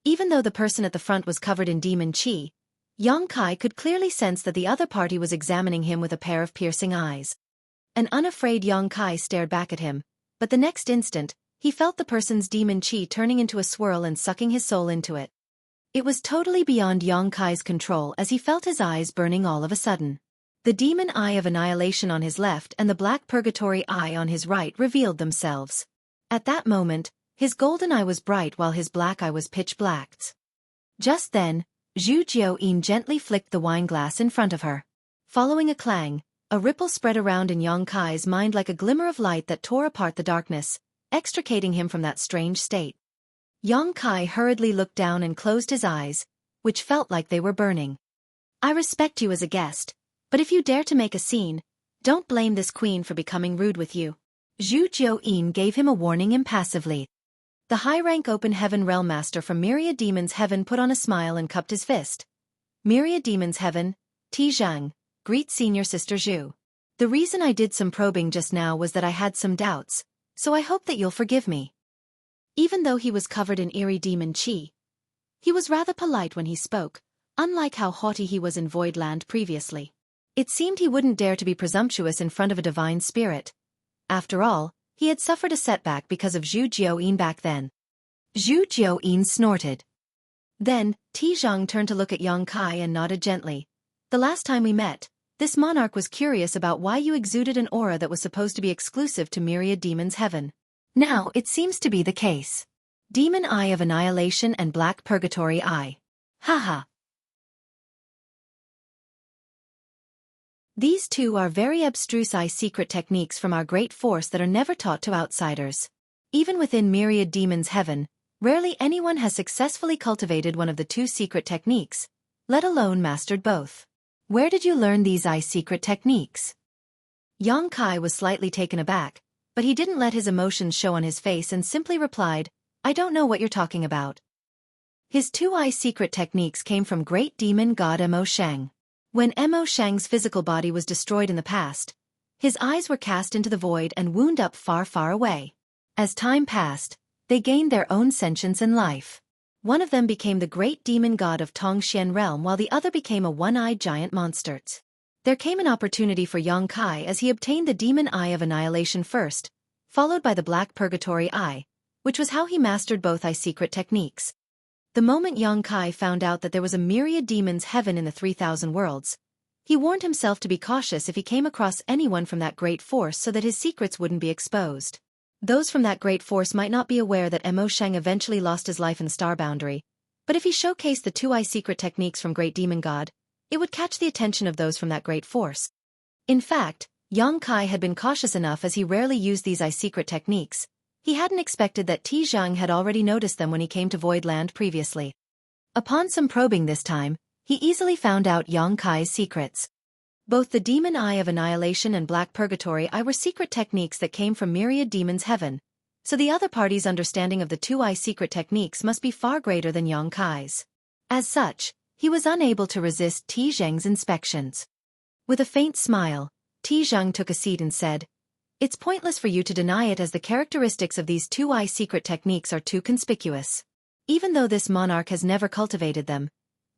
Even though the person at the front was covered in demon chi, Yang Kai could clearly sense that the other party was examining him with a pair of piercing eyes. An unafraid Yang Kai stared back at him, but the next instant, he felt the person's demon chi turning into a swirl and sucking his soul into it. It was totally beyond Yang Kai's control as he felt his eyes burning all of a sudden. The demon eye of annihilation on his left and the black purgatory eye on his right revealed themselves. At that moment, his golden eye was bright while his black eye was pitch black. Just then, Zhu Jiuyin gently flicked the wine glass in front of her. Following a clang, a ripple spread around in Yang Kai's mind like a glimmer of light that tore apart the darkness, extricating him from that strange state. Yang Kai hurriedly looked down and closed his eyes, which felt like they were burning. "I respect you as a guest, but if you dare to make a scene, don't blame this queen for becoming rude with you." Zhu Jiuyin gave him a warning impassively. The high-rank Open Heaven Realm Master from Myriad Demon's heaven put on a smile and cupped his fist. "Myriad Demon's heaven, Ti Zhang, greet Senior Sister Zhu. The reason I did some probing just now was that I had some doubts, so I hope that you'll forgive me." Even though he was covered in eerie demon chi, he was rather polite when he spoke, unlike how haughty he was in Voidland previously. It seemed he wouldn't dare to be presumptuous in front of a divine spirit. After all, he had suffered a setback because of Zhu Jiuyin back then. Zhu Jiuyin snorted. Then, Ti Zhang turned to look at Yang Kai and nodded gently. "The last time we met, this monarch was curious about why you exuded an aura that was supposed to be exclusive to Myriad Demon's heaven. Now it seems to be the case. Demon Eye of Annihilation and Black Purgatory Eye. Haha. These two are very abstruse eye secret techniques from our great force that are never taught to outsiders. Even within Myriad Demon's heaven, rarely anyone has successfully cultivated one of the two secret techniques, let alone mastered both. Where did you learn these eye secret techniques?" Yang Kai was slightly taken aback, but he didn't let his emotions show on his face and simply replied, "I don't know what you're talking about." His two eye secret techniques came from great demon god Mo Sheng. When Mo Sheng's physical body was destroyed in the past, his eyes were cast into the void and wound up far, far away. As time passed, they gained their own sentience and life. One of them became the great demon god of Tongxian realm while the other became a one-eyed giant monster. There came an opportunity for Yang Kai as he obtained the demon eye of annihilation first, followed by the black purgatory eye, which was how he mastered both eye secret techniques. The moment Yang Kai found out that there was a Myriad Demon's heaven in the 3,000 worlds, he warned himself to be cautious if he came across anyone from that great force so that his secrets wouldn't be exposed. Those from that great force might not be aware that Mo Sheng eventually lost his life in the Star Boundary, but if he showcased the two eye secret techniques from Great Demon God, it would catch the attention of those from that great force. In fact, Yang Kai had been cautious enough as he rarely used these eye secret techniques. He hadn't expected that Ti Zhang had already noticed them when he came to Voidland previously. Upon some probing this time, he easily found out Yang Kai's secrets. Both the Demon Eye of Annihilation and Black Purgatory Eye were secret techniques that came from Myriad Demon's heaven, so the other party's understanding of the two-eye secret techniques must be far greater than Yang Kai's. As such, he was unable to resist Ti Zhang's inspections. With a faint smile, Ti Zhang took a seat and said, "It's pointless for you to deny it as the characteristics of these two-eye secret techniques are too conspicuous. Even though this monarch has never cultivated them,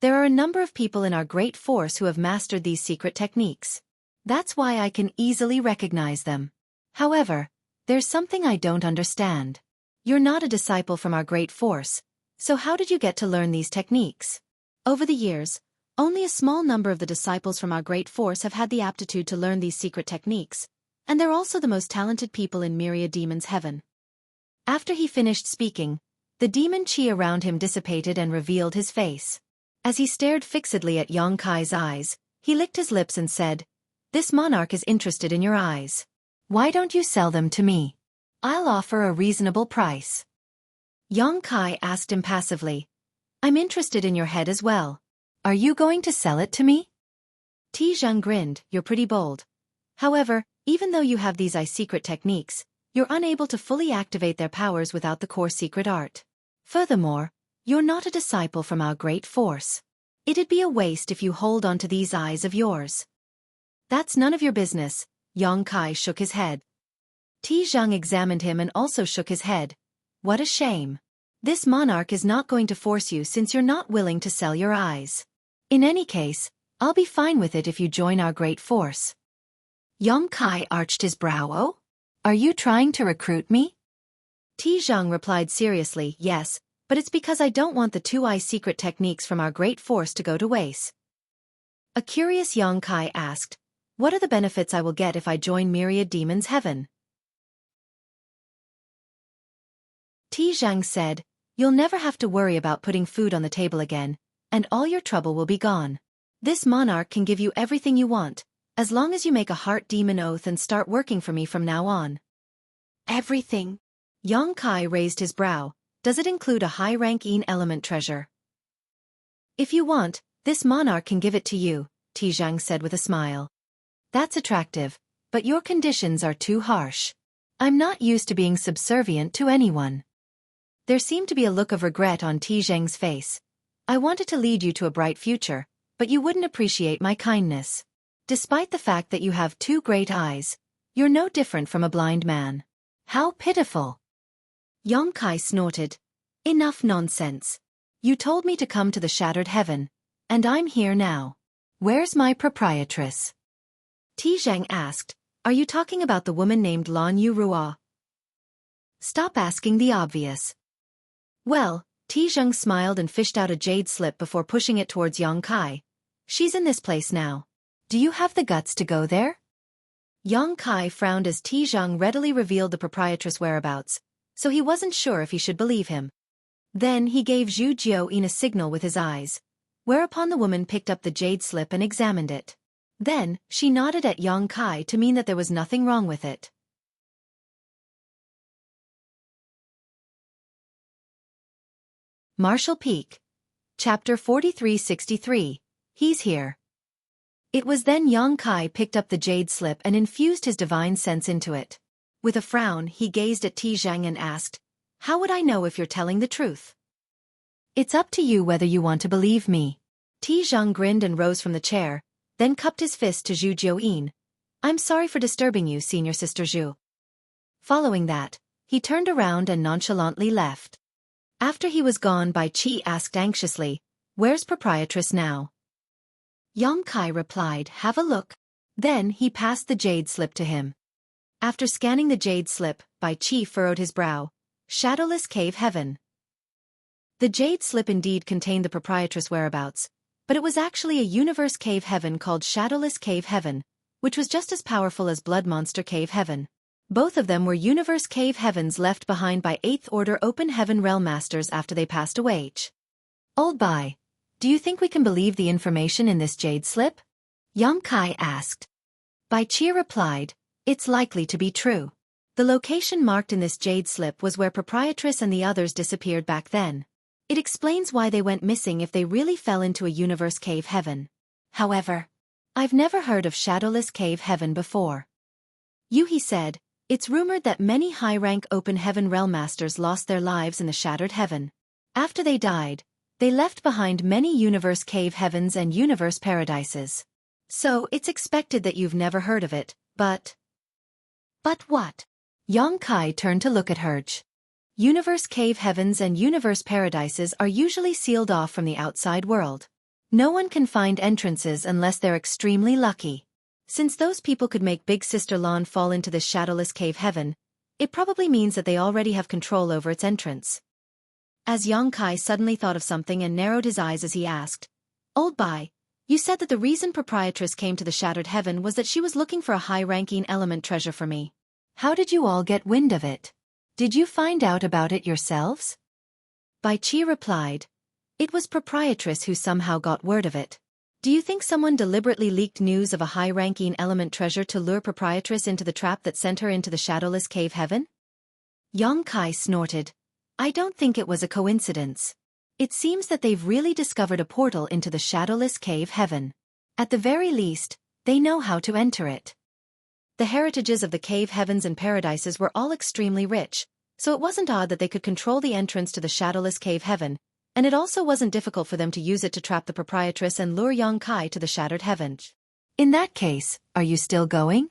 there are a number of people in our great force who have mastered these secret techniques. That's why I can easily recognize them. However, there's something I don't understand. You're not a disciple from our great force, so how did you get to learn these techniques? Over the years, only a small number of the disciples from our great force have had the aptitude to learn these secret techniques, and they're also the most talented people in Myriad Demon's heaven. After he finished speaking, the demon chi around him dissipated and revealed his face. As he stared fixedly at Xueqi's eyes, he licked his lips and said, "This monarch is interested in your eyes. Why don't you sell them to me? I'll offer a reasonable price." Xueqi asked impassively, "I'm interested in your head as well. Are you going to sell it to me?" Tizheng grinned, "You're pretty bold. However, even though you have these secret techniques, you're unable to fully activate their powers without the core secret art. Furthermore, you're not a disciple from our great force. It'd be a waste if you hold on to these eyes of yours." "That's none of your business," Xueqi shook his head. Tizheng examined him and also shook his head. "What a shame. This monarch is not going to force you since you're not willing to sell your eyes. In any case, I'll be fine with it if you join our great force." Xueqi arched his brow. "Oh? Are you trying to recruit me?" Tizheng replied seriously, "Yes, but it's because I don't want the 2 secret techniques from our great force to go to waste." A curious Xueqi asked, "What are the benefits I will get if I join Myriad Demon's heaven?" Tizheng said, "You'll never have to worry about putting food on the table again, and all your trouble will be gone. This monarch can give you everything you want, as long as you make a heart demon oath and start working for me from now on." "Everything?" Xueqi raised his brow. "Does it include a high-ranking element treasure?" "If you want, this monarch can give it to you," Tizheng said with a smile. "That's attractive, but your conditions are too harsh. I'm not used to being subservient to anyone." There seemed to be a look of regret on Tizheng's face. "I wanted to lead you to a bright future, but you wouldn't appreciate my kindness. Despite the fact that you have 2 great eyes, you're no different from a blind man. How pitiful." Xueqi snorted. "Enough nonsense. You told me to come to the shattered heaven, and I'm here now. Where's my proprietress?" Tizheng asked, "Are you talking about the woman named Lan Yurua?" "Stop asking the obvious." "Well," Tizheng smiled and fished out a jade slip before pushing it towards Xueqi. "She's in this place now. Do you have the guts to go there?" Xueqi frowned as Tizheng readily revealed the proprietress' whereabouts, so he wasn't sure if he should believe him. Then he gave Zhu Jiuyin a signal with his eyes, whereupon the woman picked up the jade slip and examined it. Then, she nodded at Xueqi to mean that there was nothing wrong with it. Marshall Peak. Chapter 4363. He's here. It was then Xueqi picked up the jade slip and infused his divine sense into it. With a frown, he gazed at Tizheng and asked, "How would I know if you're telling the truth?" "It's up to you whether you want to believe me." Tizheng grinned and rose from the chair, then cupped his fist to Zhu Jiuyin. "I'm sorry for disturbing you, Senior Sister Zhu." Following that, he turned around and nonchalantly left. After he was gone, Bai Qi asked anxiously, "Where's proprietress now?" Xueqi replied, "Have a look." Then he passed the jade slip to him. After scanning the jade slip, Bai Qi furrowed his brow. Shadowless Cave Heaven. The jade slip indeed contained the proprietress' whereabouts, but it was actually a universe cave heaven called Shadowless Cave Heaven, which was just as powerful as Blood Monster Cave Heaven. Both of them were universe cave heavens left behind by 8th Order Open Heaven Realm Masters after they passed away. "Old Bai, do you think we can believe the information in this jade slip?" Xueqi asked. Bai Qi replied, "It's likely to be true. The location marked in this jade slip was where proprietress and the others disappeared back then. It explains why they went missing if they really fell into a universe cave heaven. However, I've never heard of Shadowless Cave Heaven before." Yuhi said, "It's rumored that many high-rank Open Heaven Realm Masters lost their lives in the Shattered Heaven. After they died, they left behind many universe cave heavens and universe paradises. So it's expected that you've never heard of it, but..." "But what?" Xueqi turned to look at Herge. Universe cave heavens and universe paradises are usually sealed off from the outside world. No one can find entrances unless they're extremely lucky. Since those people could make Big Sister Lan fall into this shadowless cave heaven, it probably means that they already have control over its entrance. As Yang Kai suddenly thought of something and narrowed his eyes as he asked, "Old Bai, you said that the reason Proprietress came to the Shattered Heaven was that she was looking for a high-ranking element treasure for me. How did you all get wind of it? Did you find out about it yourselves?" Bai Qi replied, "It was Proprietress who somehow got word of it. Do you think someone deliberately leaked news of a high-ranking element treasure to lure Proprietress into the trap that sent her into the shadowless cave heaven?" Yang Kai snorted, "I don't think it was a coincidence. It seems that they've really discovered a portal into the shadowless cave heaven. At the very least, they know how to enter it." The heritages of the cave heavens and paradises were all extremely rich, so it wasn't odd that they could control the entrance to the shadowless cave heaven, and it also wasn't difficult for them to use it to trap the Proprietress and lure Yang Kai to the shattered heaven. "In that case, are you still going?"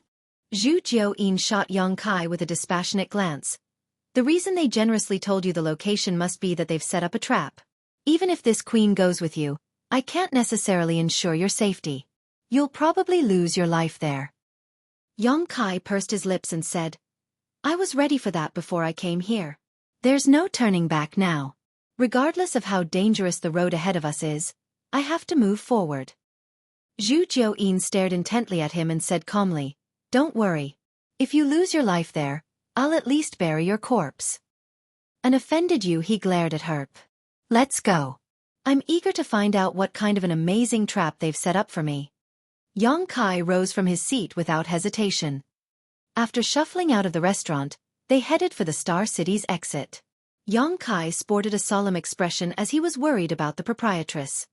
Zhu Jiuyin shot Yang Kai with a dispassionate glance. "The reason they generously told you the location must be that they've set up a trap. Even if this queen goes with you, I can't necessarily ensure your safety. You'll probably lose your life there." Yang Kai pursed his lips and said, "I was ready for that before I came here. There's no turning back now. Regardless of how dangerous the road ahead of us is, I have to move forward." Zhu Jiuyin stared intently at him and said calmly, "Don't worry. If you lose your life there, I'll at least bury your corpse." "And offended you?" he glared at her. "Let's go. I'm eager to find out what kind of an amazing trap they've set up for me." Yang Kai rose from his seat without hesitation. After shuffling out of the restaurant, they headed for the Star City's exit. Yang Kai sported a solemn expression as he was worried about the Proprietress.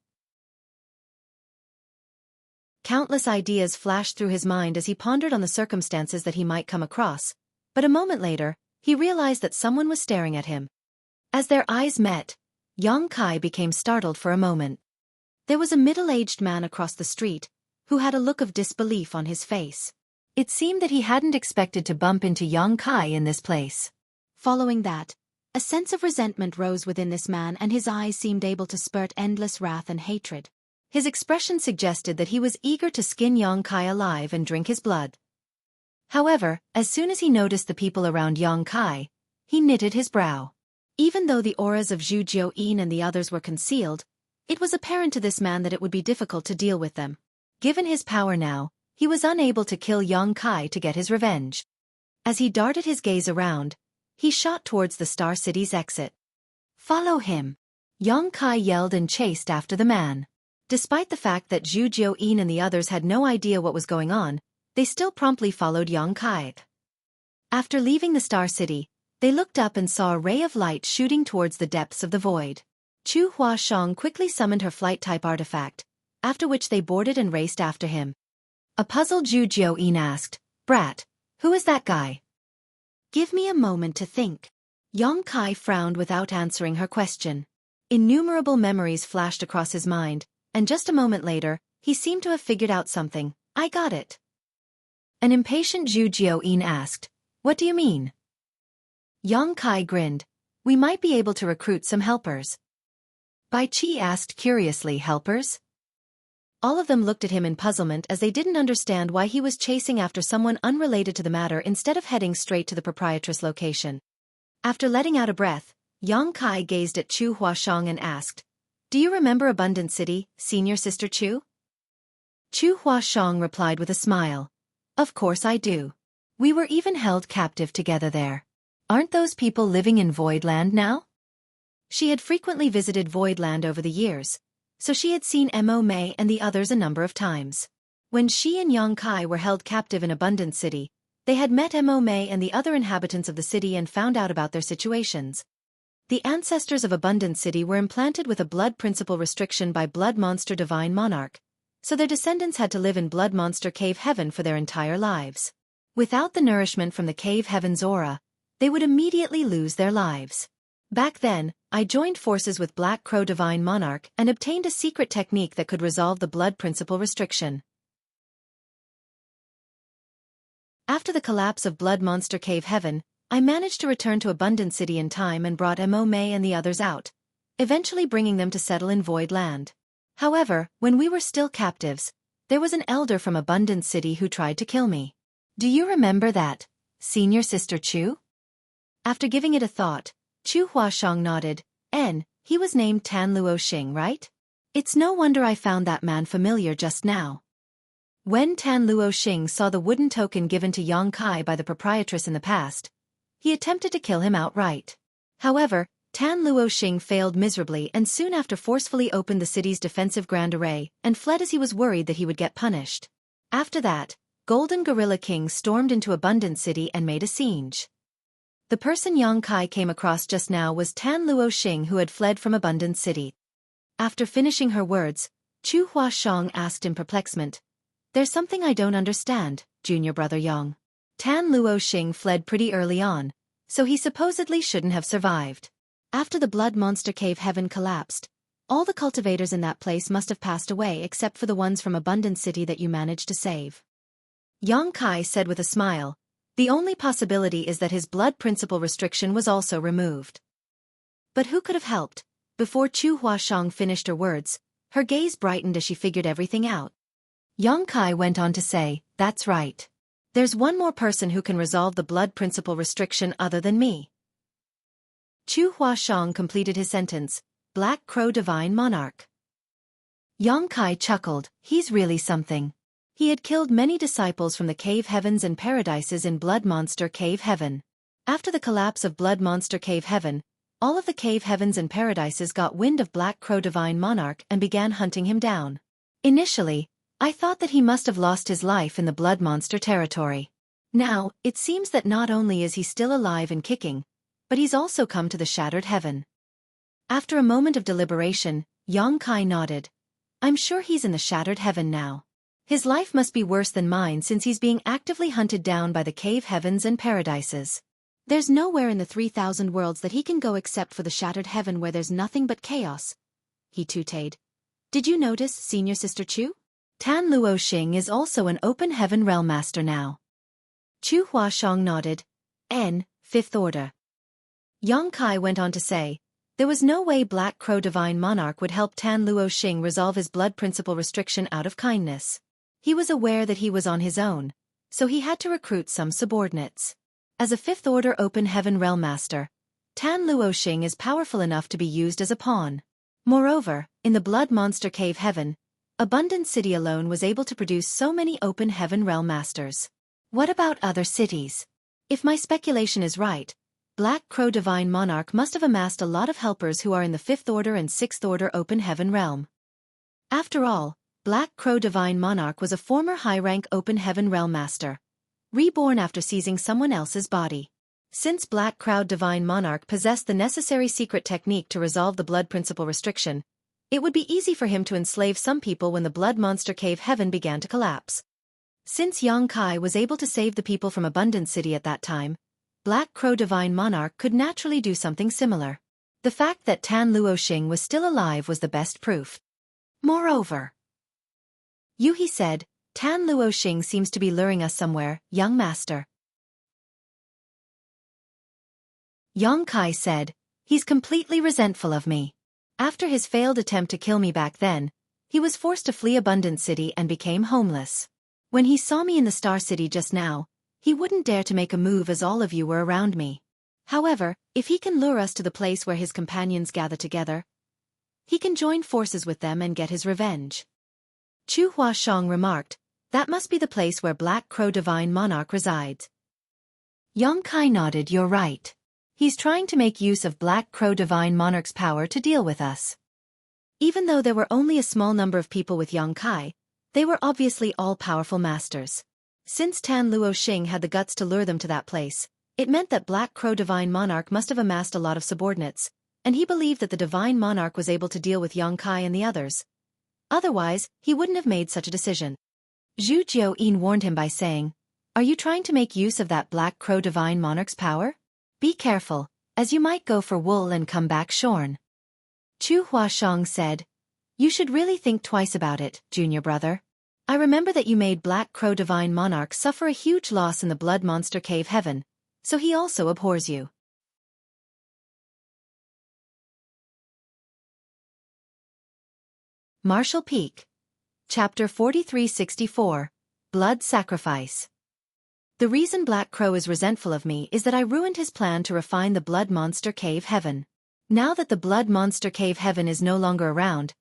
Countless ideas flashed through his mind as he pondered on the circumstances that he might come across, but a moment later, he realized that someone was staring at him. As their eyes met, Yang Kai became startled for a moment. There was a middle-aged man across the street, who had a look of disbelief on his face. It seemed that he hadn't expected to bump into Yang Kai in this place. Following that, a sense of resentment rose within this man and his eyes seemed able to spurt endless wrath and hatred. His expression suggested that he was eager to skin Yang Kai alive and drink his blood. However, as soon as he noticed the people around Yang Kai, he knitted his brow. Even though the auras of Zhu Jiuyin and the others were concealed, it was apparent to this man that it would be difficult to deal with them. Given his power now, he was unable to kill Yang Kai to get his revenge. As he darted his gaze around, he shot towards the Star City's exit. "Follow him!" Yang Kai yelled and chased after the man. Despite the fact that Zhu Jiuyin and the others had no idea what was going on, they still promptly followed Yang Kai. After leaving the Star City, they looked up and saw a ray of light shooting towards the depths of the void. Chu Huashong quickly summoned her flight-type artifact, after which they boarded and raced after him. A puzzled Zhu Jiuyin asked, "Brat, who is that guy?" "Give me a moment to think." Yang Kai frowned without answering her question. Innumerable memories flashed across his mind, and just a moment later, he seemed to have figured out something. "I got it." An impatient Zhu Jiuyin asked, "What do you mean?" Yang Kai grinned, "We might be able to recruit some helpers." Bai Qi asked curiously, "Helpers?" All of them looked at him in puzzlement as they didn't understand why he was chasing after someone unrelated to the matter instead of heading straight to the Proprietress location. After letting out a breath, Yang Kai gazed at Chu Huashong and asked, "Do you remember Abundant City, Senior Sister Chu?" Chu Huashong replied with a smile, "Of course I do. We were even held captive together there. Aren't those people living in Voidland now?" She had frequently visited Voidland over the years, so she had seen Mo Mei and the others a number of times. When she and Yang Kai were held captive in Abundant City, they had met Mo Mei and the other inhabitants of the city and found out about their situations. The ancestors of Abundant City were implanted with a blood principle restriction by Blood Monster Divine Monarch, so their descendants had to live in Blood Monster Cave Heaven for their entire lives. Without the nourishment from the Cave Heaven's aura, they would immediately lose their lives. Back then, I joined forces with Black Crow Divine Monarch and obtained a secret technique that could resolve the blood principle restriction. After the collapse of Blood Monster Cave Heaven, I managed to return to Abundant City in time and brought Mo May and the others out, eventually bringing them to settle in Void Land. However, when we were still captives, there was an elder from Abundant City who tried to kill me. Do you remember that, senior sister Chu? After giving it a thought, Chu Huashang nodded. He was named Tan Luo Xing, right? It's no wonder I found that man familiar just now. When Tan Luo Xing saw the wooden token given to Yang Kai by the proprietress in the past, he attempted to kill him outright. However, Tan Luo Xing failed miserably and soon after forcefully opened the city's defensive grand array and fled as he was worried that he would get punished. After that, Golden Gorilla King stormed into Abundant City and made a siege. The person Yang Kai came across just now was Tan Luo Xing, who had fled from Abundant City. After finishing her words, Chu Huashang asked in perplexement, "There's something I don't understand, junior brother Yang. Tan Luo Xing fled pretty early on, so he supposedly shouldn't have survived. After the Blood Monster Cave Heaven collapsed, all the cultivators in that place must have passed away except for the ones from Abundant City that you managed to save." Yang Kai said with a smile, "The only possibility is that his blood principle restriction was also removed." But who could have helped? Before Chu Huashang finished her words, her gaze brightened as she figured everything out. Yang Kai went on to say, "That's right. There's one more person who can resolve the blood principle restriction other than me." Chu Huashang completed his sentence, "Black Crow Divine Monarch." Yang Kai chuckled, "He's really something." He had killed many disciples from the Cave Heavens and Paradises in Blood Monster Cave Heaven. After the collapse of Blood Monster Cave Heaven, all of the Cave Heavens and Paradises got wind of Black Crow Divine Monarch and began hunting him down. Initially, I thought that he must have lost his life in the Blood Monster territory. Now, it seems that not only is he still alive and kicking, but he's also come to the Shattered Heaven. After a moment of deliberation, Yang Kai nodded. "I'm sure he's in the Shattered Heaven now. His life must be worse than mine since he's being actively hunted down by the Cave Heavens and Paradises. There's nowhere in the 3,000 worlds that he can go except for the Shattered Heaven where there's nothing but chaos," he tutade. "Did you notice, senior sister Chu? Tan Luo Xing is also an Open Heaven Realm Master now." Chu Huashang nodded. Fifth Order. Yang Kai went on to say, there was no way Black Crow Divine Monarch would help Tan Luo Xing resolve his blood principle restriction out of kindness. He was aware that he was on his own, so he had to recruit some subordinates. As a Fifth Order Open Heaven Realm Master, Tan Luo Xing is powerful enough to be used as a pawn. Moreover, in the Blood Monster Cave Heaven, Abundant City alone was able to produce so many Open Heaven Realm Masters. What about other cities? If my speculation is right, Black Crow Divine Monarch must have amassed a lot of helpers who are in the 5th Order and 6th Order Open Heaven Realm. After all, Black Crow Divine Monarch was a former high-rank Open Heaven Realm Master, reborn after seizing someone else's body. Since Black Crow Divine Monarch possessed the necessary secret technique to resolve the blood principle restriction, it would be easy for him to enslave some people when the Blood Monster Cave Heaven began to collapse. Since Yang Kai was able to save the people from Abundant City at that time, Black Crow Divine Monarch could naturally do something similar. The fact that Tan Luo Xing was still alive was the best proof. Moreover, Yuhi said, "Tan Luo Xing seems to be luring us somewhere, young master." Yang Kai said, "He's completely resentful of me. After his failed attempt to kill me back then, he was forced to flee Abundant City and became homeless. When he saw me in the Star City just now, he wouldn't dare to make a move as all of you were around me. However, if he can lure us to the place where his companions gather together, he can join forces with them and get his revenge." Chu Huashang remarked, "That must be the place where Black Crow Divine Monarch resides." Yang Kai nodded, "You're right. He's trying to make use of Black Crow Divine Monarch's power to deal with us." Even though there were only a small number of people with Yang Kai, they were obviously all powerful masters. Since Tan Luo Xing had the guts to lure them to that place, it meant that Black Crow Divine Monarch must have amassed a lot of subordinates, and he believed that the Divine Monarch was able to deal with Yang Kai and the others. Otherwise, he wouldn't have made such a decision. Zhu Jiuyin warned him by saying, "Are you trying to make use of that Black Crow Divine Monarch's power? Be careful, as you might go for wool and come back shorn." Chu Huashang said, "You should really think twice about it, junior brother. I remember that you made Black Crow Divine Monarch suffer a huge loss in the Blood Monster Cave Heaven, so he also abhors you. Marshall Peak. Chapter 4364. Blood Sacrifice. The reason Black Crow is resentful of me is that I ruined his plan to refine the Blood Monster Cave Heaven. Now that the Blood Monster Cave Heaven is no longer around,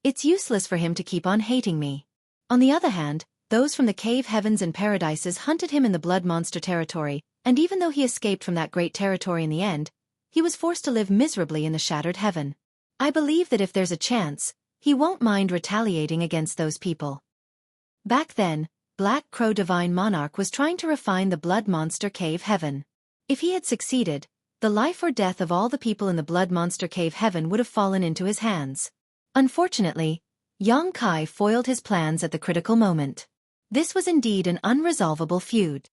it's useless for him to keep on hating me. On the other hand, those from the Cave Heavens and Paradises hunted him in the Blood Monster territory, and even though he escaped from that great territory in the end, he was forced to live miserably in the Shattered Heaven. I believe that if there's a chance, he won't mind retaliating against those people. Back then, Black Crow Divine Monarch was trying to refine the Blood Monster Cave Heaven. If he had succeeded, the life or death of all the people in the Blood Monster Cave Heaven would have fallen into his hands. Unfortunately, Yang Kai foiled his plans at the critical moment. This was indeed an unresolvable feud.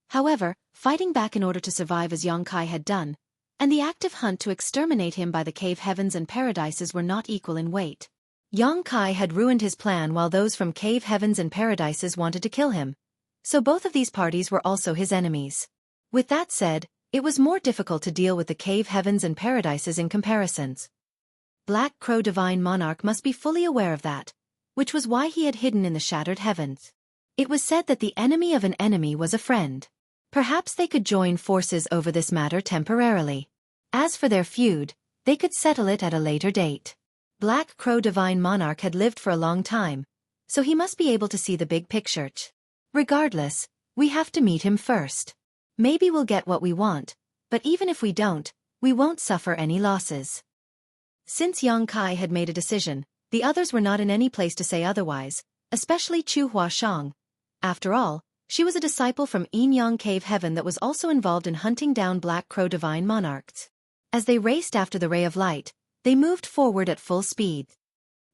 However, fighting back in order to survive as Yang Kai had done, and the active hunt to exterminate him by the Cave Heavens and Paradises were not equal in weight. Yang Kai had ruined his plan while those from Cave Heavens and Paradises wanted to kill him, so both of these parties were also his enemies. With that said, it was more difficult to deal with the Cave Heavens and Paradises in comparisons. Black Crow Divine Monarch must be fully aware of that, which was why he had hidden in the Shattered Heavens. It was said that the enemy of an enemy was a friend. Perhaps they could join forces over this matter temporarily. As for their feud, they could settle it at a later date. Black Crow Divine Monarch had lived for a long time, so he must be able to see the big picture. Regardless, we have to meet him first. Maybe we'll get what we want, but even if we don't, we won't suffer any losses. Since Yang Kai had made a decision, the others were not in any place to say otherwise, especially Chu Huashang. After all, she was a disciple from Yin Yang Cave Heaven that was also involved in hunting down Black Crow Divine Monarchs. As they raced after the Ray of Light, they moved forward at full speed.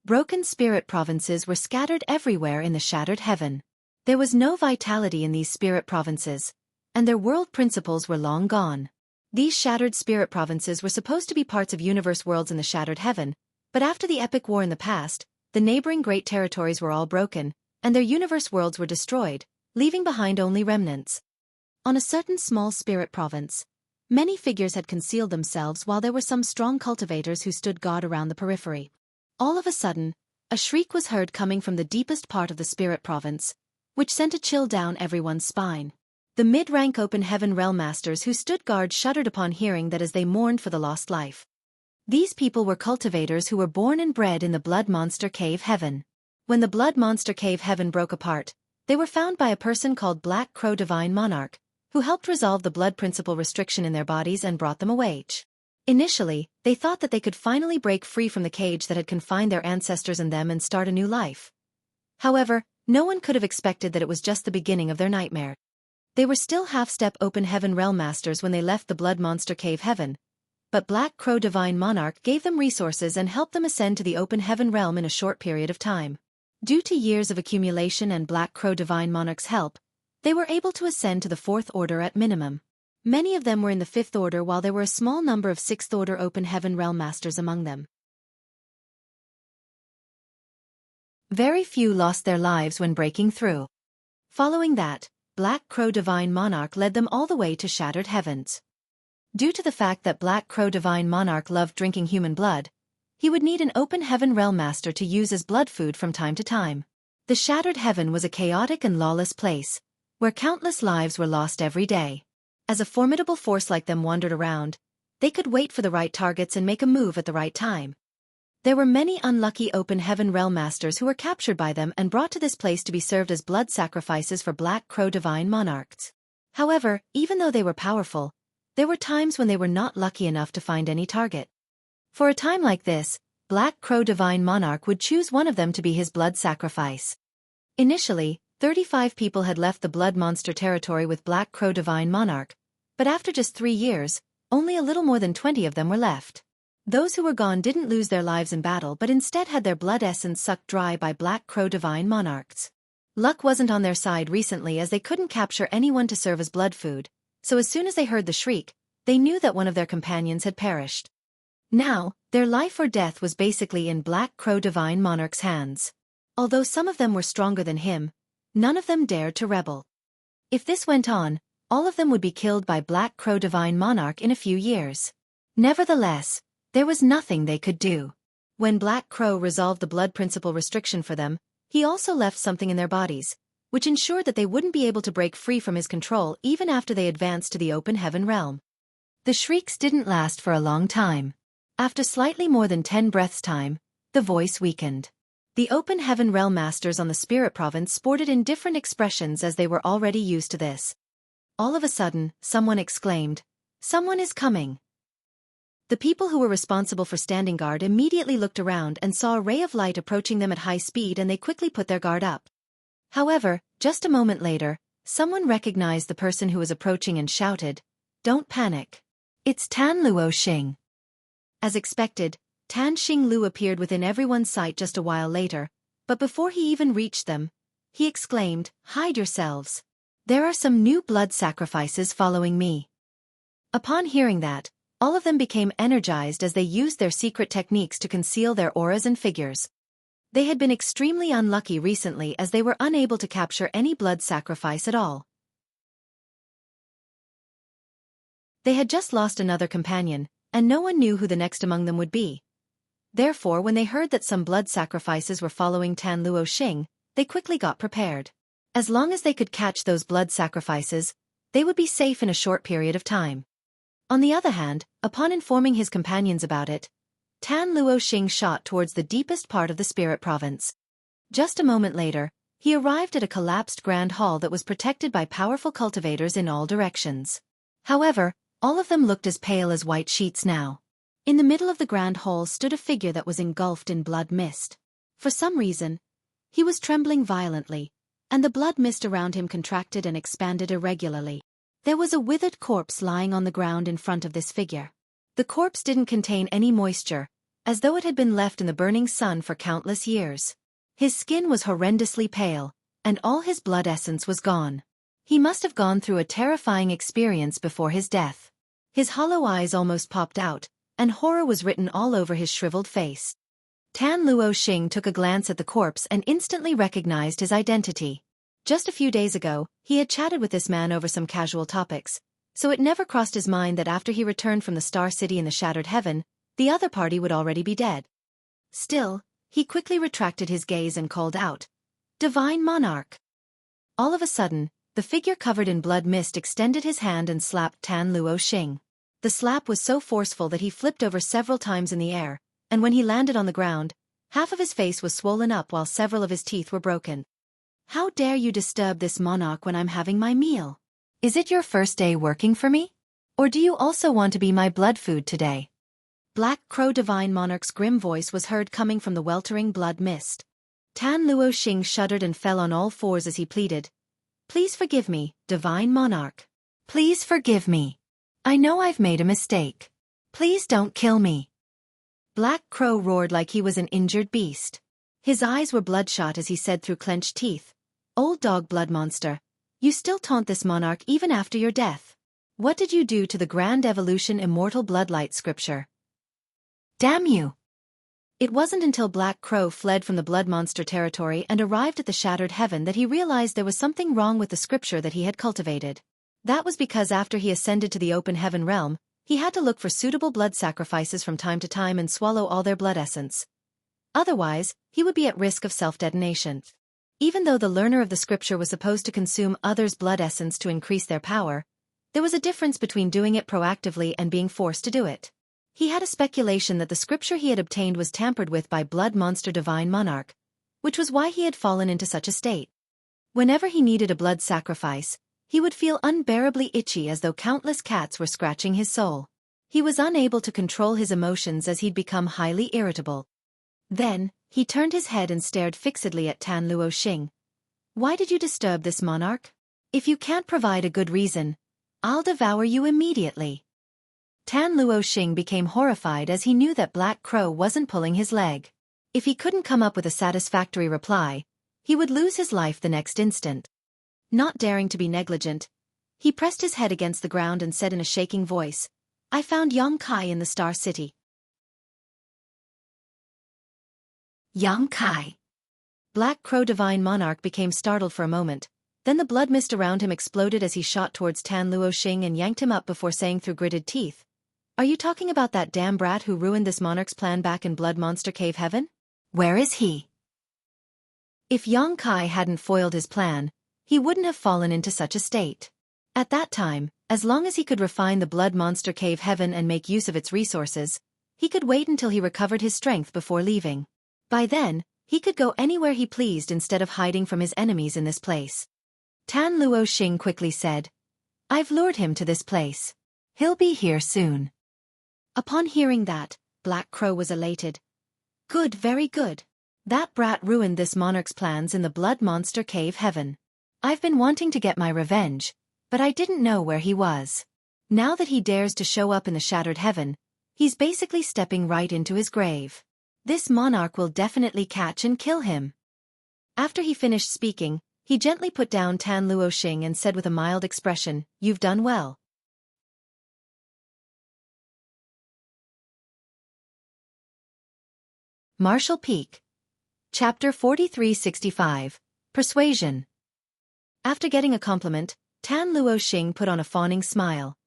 Broken spirit provinces were scattered everywhere in the Shattered Heaven. There was no vitality in these spirit provinces, and their world principles were long gone. These shattered spirit provinces were supposed to be parts of universe worlds in the Shattered Heaven, but after the epic war in the past, the neighboring great territories were all broken, and their universe worlds were destroyed, leaving behind only remnants. On a certain small spirit province, many figures had concealed themselves while there were some strong cultivators who stood guard around the periphery. All of a sudden, a shriek was heard coming from the deepest part of the spirit province, which sent a chill down everyone's spine. The mid-rank Open Heaven Realm Masters who stood guard shuddered upon hearing that as they mourned for the lost life. These people were cultivators who were born and bred in the Blood Monster Cave Heaven. When the Blood Monster Cave Heaven broke apart, they were found by a person called Black Crow Divine Monarch, who helped resolve the blood principle restriction in their bodies and brought them away. Initially, they thought that they could finally break free from the cage that had confined their ancestors and them and start a new life. However, no one could have expected that it was just the beginning of their nightmare. They were still half-step Open Heaven Realm Masters when they left the Blood Monster Cave Heaven, but Black Crow Divine Monarch gave them resources and helped them ascend to the Open Heaven Realm in a short period of time. Due to years of accumulation and Black Crow Divine Monarch's help, they were able to ascend to the 4th Order at minimum. Many of them were in the 5th Order while there were a small number of 6th Order Open Heaven Realm Masters among them. Very few lost their lives when breaking through. Following that, Black Crow Divine Monarch led them all the way to Shattered Heavens. Due to the fact that Black Crow Divine Monarch loved drinking human blood, he would need an Open Heaven Realm Master to use as blood food from time to time. The Shattered Heaven was a chaotic and lawless place, where countless lives were lost every day. As a formidable force like them wandered around, they could wait for the right targets and make a move at the right time. There were many unlucky Open Heaven Realm Masters who were captured by them and brought to this place to be served as blood sacrifices for Black Crow Divine Monarchs. However, even though they were powerful, there were times when they were not lucky enough to find any target. For a time like this, Black Crow Divine Monarch would choose one of them to be his blood sacrifice. Initially, 35 people had left the Blood Monster territory with Black Crow Divine Monarch, but after just 3 years, only a little more than 20 of them were left. Those who were gone didn't lose their lives in battle but instead had their blood essence sucked dry by Black Crow Divine Monarchs. Luck wasn't on their side recently as they couldn't capture anyone to serve as blood food, so as soon as they heard the shriek, they knew that one of their companions had perished. Now, their life or death was basically in Black Crow Divine Monarch's hands. Although some of them were stronger than him, none of them dared to rebel. If this went on, all of them would be killed by Black Crow Divine Monarch in a few years. Nevertheless, there was nothing they could do. When Black Crow resolved the blood principle restriction for them, he also left something in their bodies, which ensured that they wouldn't be able to break free from his control even after they advanced to the open heaven realm. The shrieks didn't last for a long time. After slightly more than 10 breaths' time, the voice weakened. The open heaven realm masters on the spirit province sported in different expressions as they were already used to this. All of a sudden, someone exclaimed, "Someone is coming." The people who were responsible for standing guard immediately looked around and saw a ray of light approaching them at high speed, and they quickly put their guard up. However, just a moment later, someone recognized the person who was approaching and shouted, "Don't panic. It's Tan Luo Xing." As expected, Tan Xing Lu appeared within everyone's sight just a while later, but before he even reached them, he exclaimed, "Hide yourselves. There are some new blood sacrifices following me." Upon hearing that, all of them became energized as they used their secret techniques to conceal their auras and figures. They had been extremely unlucky recently as they were unable to capture any blood sacrifice at all. They had just lost another companion, and no one knew who the next among them would be. Therefore, when they heard that some blood sacrifices were following Tan Luo Xing, they quickly got prepared. As long as they could catch those blood sacrifices, they would be safe in a short period of time. On the other hand, upon informing his companions about it, Tan Luo Xing shot towards the deepest part of the spirit province. Just a moment later, he arrived at a collapsed grand hall that was protected by powerful cultivators in all directions. However, all of them looked as pale as white sheets now. In the middle of the grand hall stood a figure that was engulfed in blood mist. For some reason, he was trembling violently, and the blood mist around him contracted and expanded irregularly. There was a withered corpse lying on the ground in front of this figure. The corpse didn't contain any moisture, as though it had been left in the burning sun for countless years. His skin was horrendously pale, and all his blood essence was gone. He must have gone through a terrifying experience before his death. His hollow eyes almost popped out, and horror was written all over his shriveled face. Tan Luo Xing took a glance at the corpse and instantly recognized his identity. Just a few days ago, he had chatted with this man over some casual topics, so it never crossed his mind that after he returned from the Star City in the Shattered Heaven, the other party would already be dead. Still, he quickly retracted his gaze and called out, "Divine Monarch!" All of a sudden, the figure covered in blood mist extended his hand and slapped Tan Luo Xing. The slap was so forceful that he flipped over several times in the air, and when he landed on the ground, half of his face was swollen up while several of his teeth were broken. "How dare you disturb this monarch when I'm having my meal? Is it your first day working for me? Or do you also want to be my blood food today?" Black Crow Divine Monarch's grim voice was heard coming from the weltering blood mist. Tan Luo Xing shuddered and fell on all fours as he pleaded, "Please forgive me, Divine Monarch. Please forgive me. I know I've made a mistake. Please don't kill me." Black Crow roared like he was an injured beast. His eyes were bloodshot as he said through clenched teeth, "Old dog blood monster, you still taunt this monarch even after your death. What did you do to the Grand Evolution Immortal Bloodlight scripture? Damn you!" It wasn't until Black Crow fled from the blood monster territory and arrived at the Shattered Heaven that he realized there was something wrong with the scripture that he had cultivated. That was because after he ascended to the open heaven realm, he had to look for suitable blood sacrifices from time to time and swallow all their blood essence. Otherwise, he would be at risk of self-detonation. Even though the learner of the scripture was supposed to consume others' blood essence to increase their power, there was a difference between doing it proactively and being forced to do it. He had a speculation that the scripture he had obtained was tampered with by Blood Monster Divine Monarch, which was why he had fallen into such a state. Whenever he needed a blood sacrifice, he would feel unbearably itchy as though countless cats were scratching his soul. He was unable to control his emotions as he'd become highly irritable. Then, he turned his head and stared fixedly at Tan Luo Xing. "Why did you disturb this monarch? If you can't provide a good reason, I'll devour you immediately." Tan Luo Xing became horrified as he knew that Black Crow wasn't pulling his leg. If he couldn't come up with a satisfactory reply, he would lose his life the next instant. Not daring to be negligent, he pressed his head against the ground and said in a shaking voice, "I found Yang Kai in the Star City." Yang Kai. Black Crow Divine Monarch became startled for a moment, Then the blood mist around him exploded as he shot towards Tan Luoxing and yanked him up before saying through gritted teeth, "Are you talking about that damn brat who ruined this monarch's plan back in Blood Monster Cave Heaven? Where is he?" If Yang Kai hadn't foiled his plan, he wouldn't have fallen into such a state. At that time, as long as he could refine the Blood Monster Cave Heaven and make use of its resources, he could wait until he recovered his strength before leaving. By then, he could go anywhere he pleased instead of hiding from his enemies in this place. Tan Luoxing quickly said, "I've lured him to this place. He'll be here soon." Upon hearing that, Black Crow was elated. "Good, very good. That brat ruined this monarch's plans in the Blood Monster Cave Heaven. I've been wanting to get my revenge, but I didn't know where he was. Now that he dares to show up in the Shattered Heaven, he's basically stepping right into his grave. This monarch will definitely catch and kill him." After he finished speaking, he gently put down Tan Luoxing and said with a mild expression, "You've done well." Marshall Peak. Chapter 4365. Persuasion. After getting a compliment, Tan Luoxing put on a fawning smile.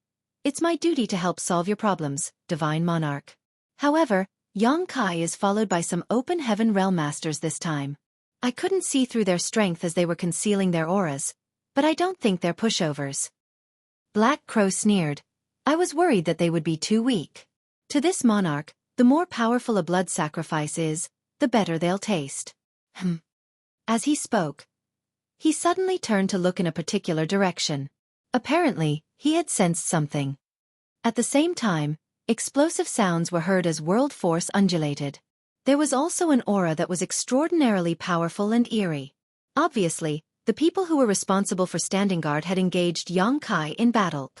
"It's my duty to help solve your problems, Divine Monarch. However, Yang Kai is followed by some open heaven realm masters this time. I couldn't see through their strength as they were concealing their auras, but I don't think they're pushovers." Black Crow sneered. "I was worried that they would be too weak. To this monarch, the more powerful a blood sacrifice is, the better they'll taste." As he spoke, he suddenly turned to look in a particular direction. Apparently, he had sensed something. At the same time, explosive sounds were heard as world force undulated. There was also an aura that was extraordinarily powerful and eerie. Obviously, the people who were responsible for standing guard had engaged Yang Kai in battle.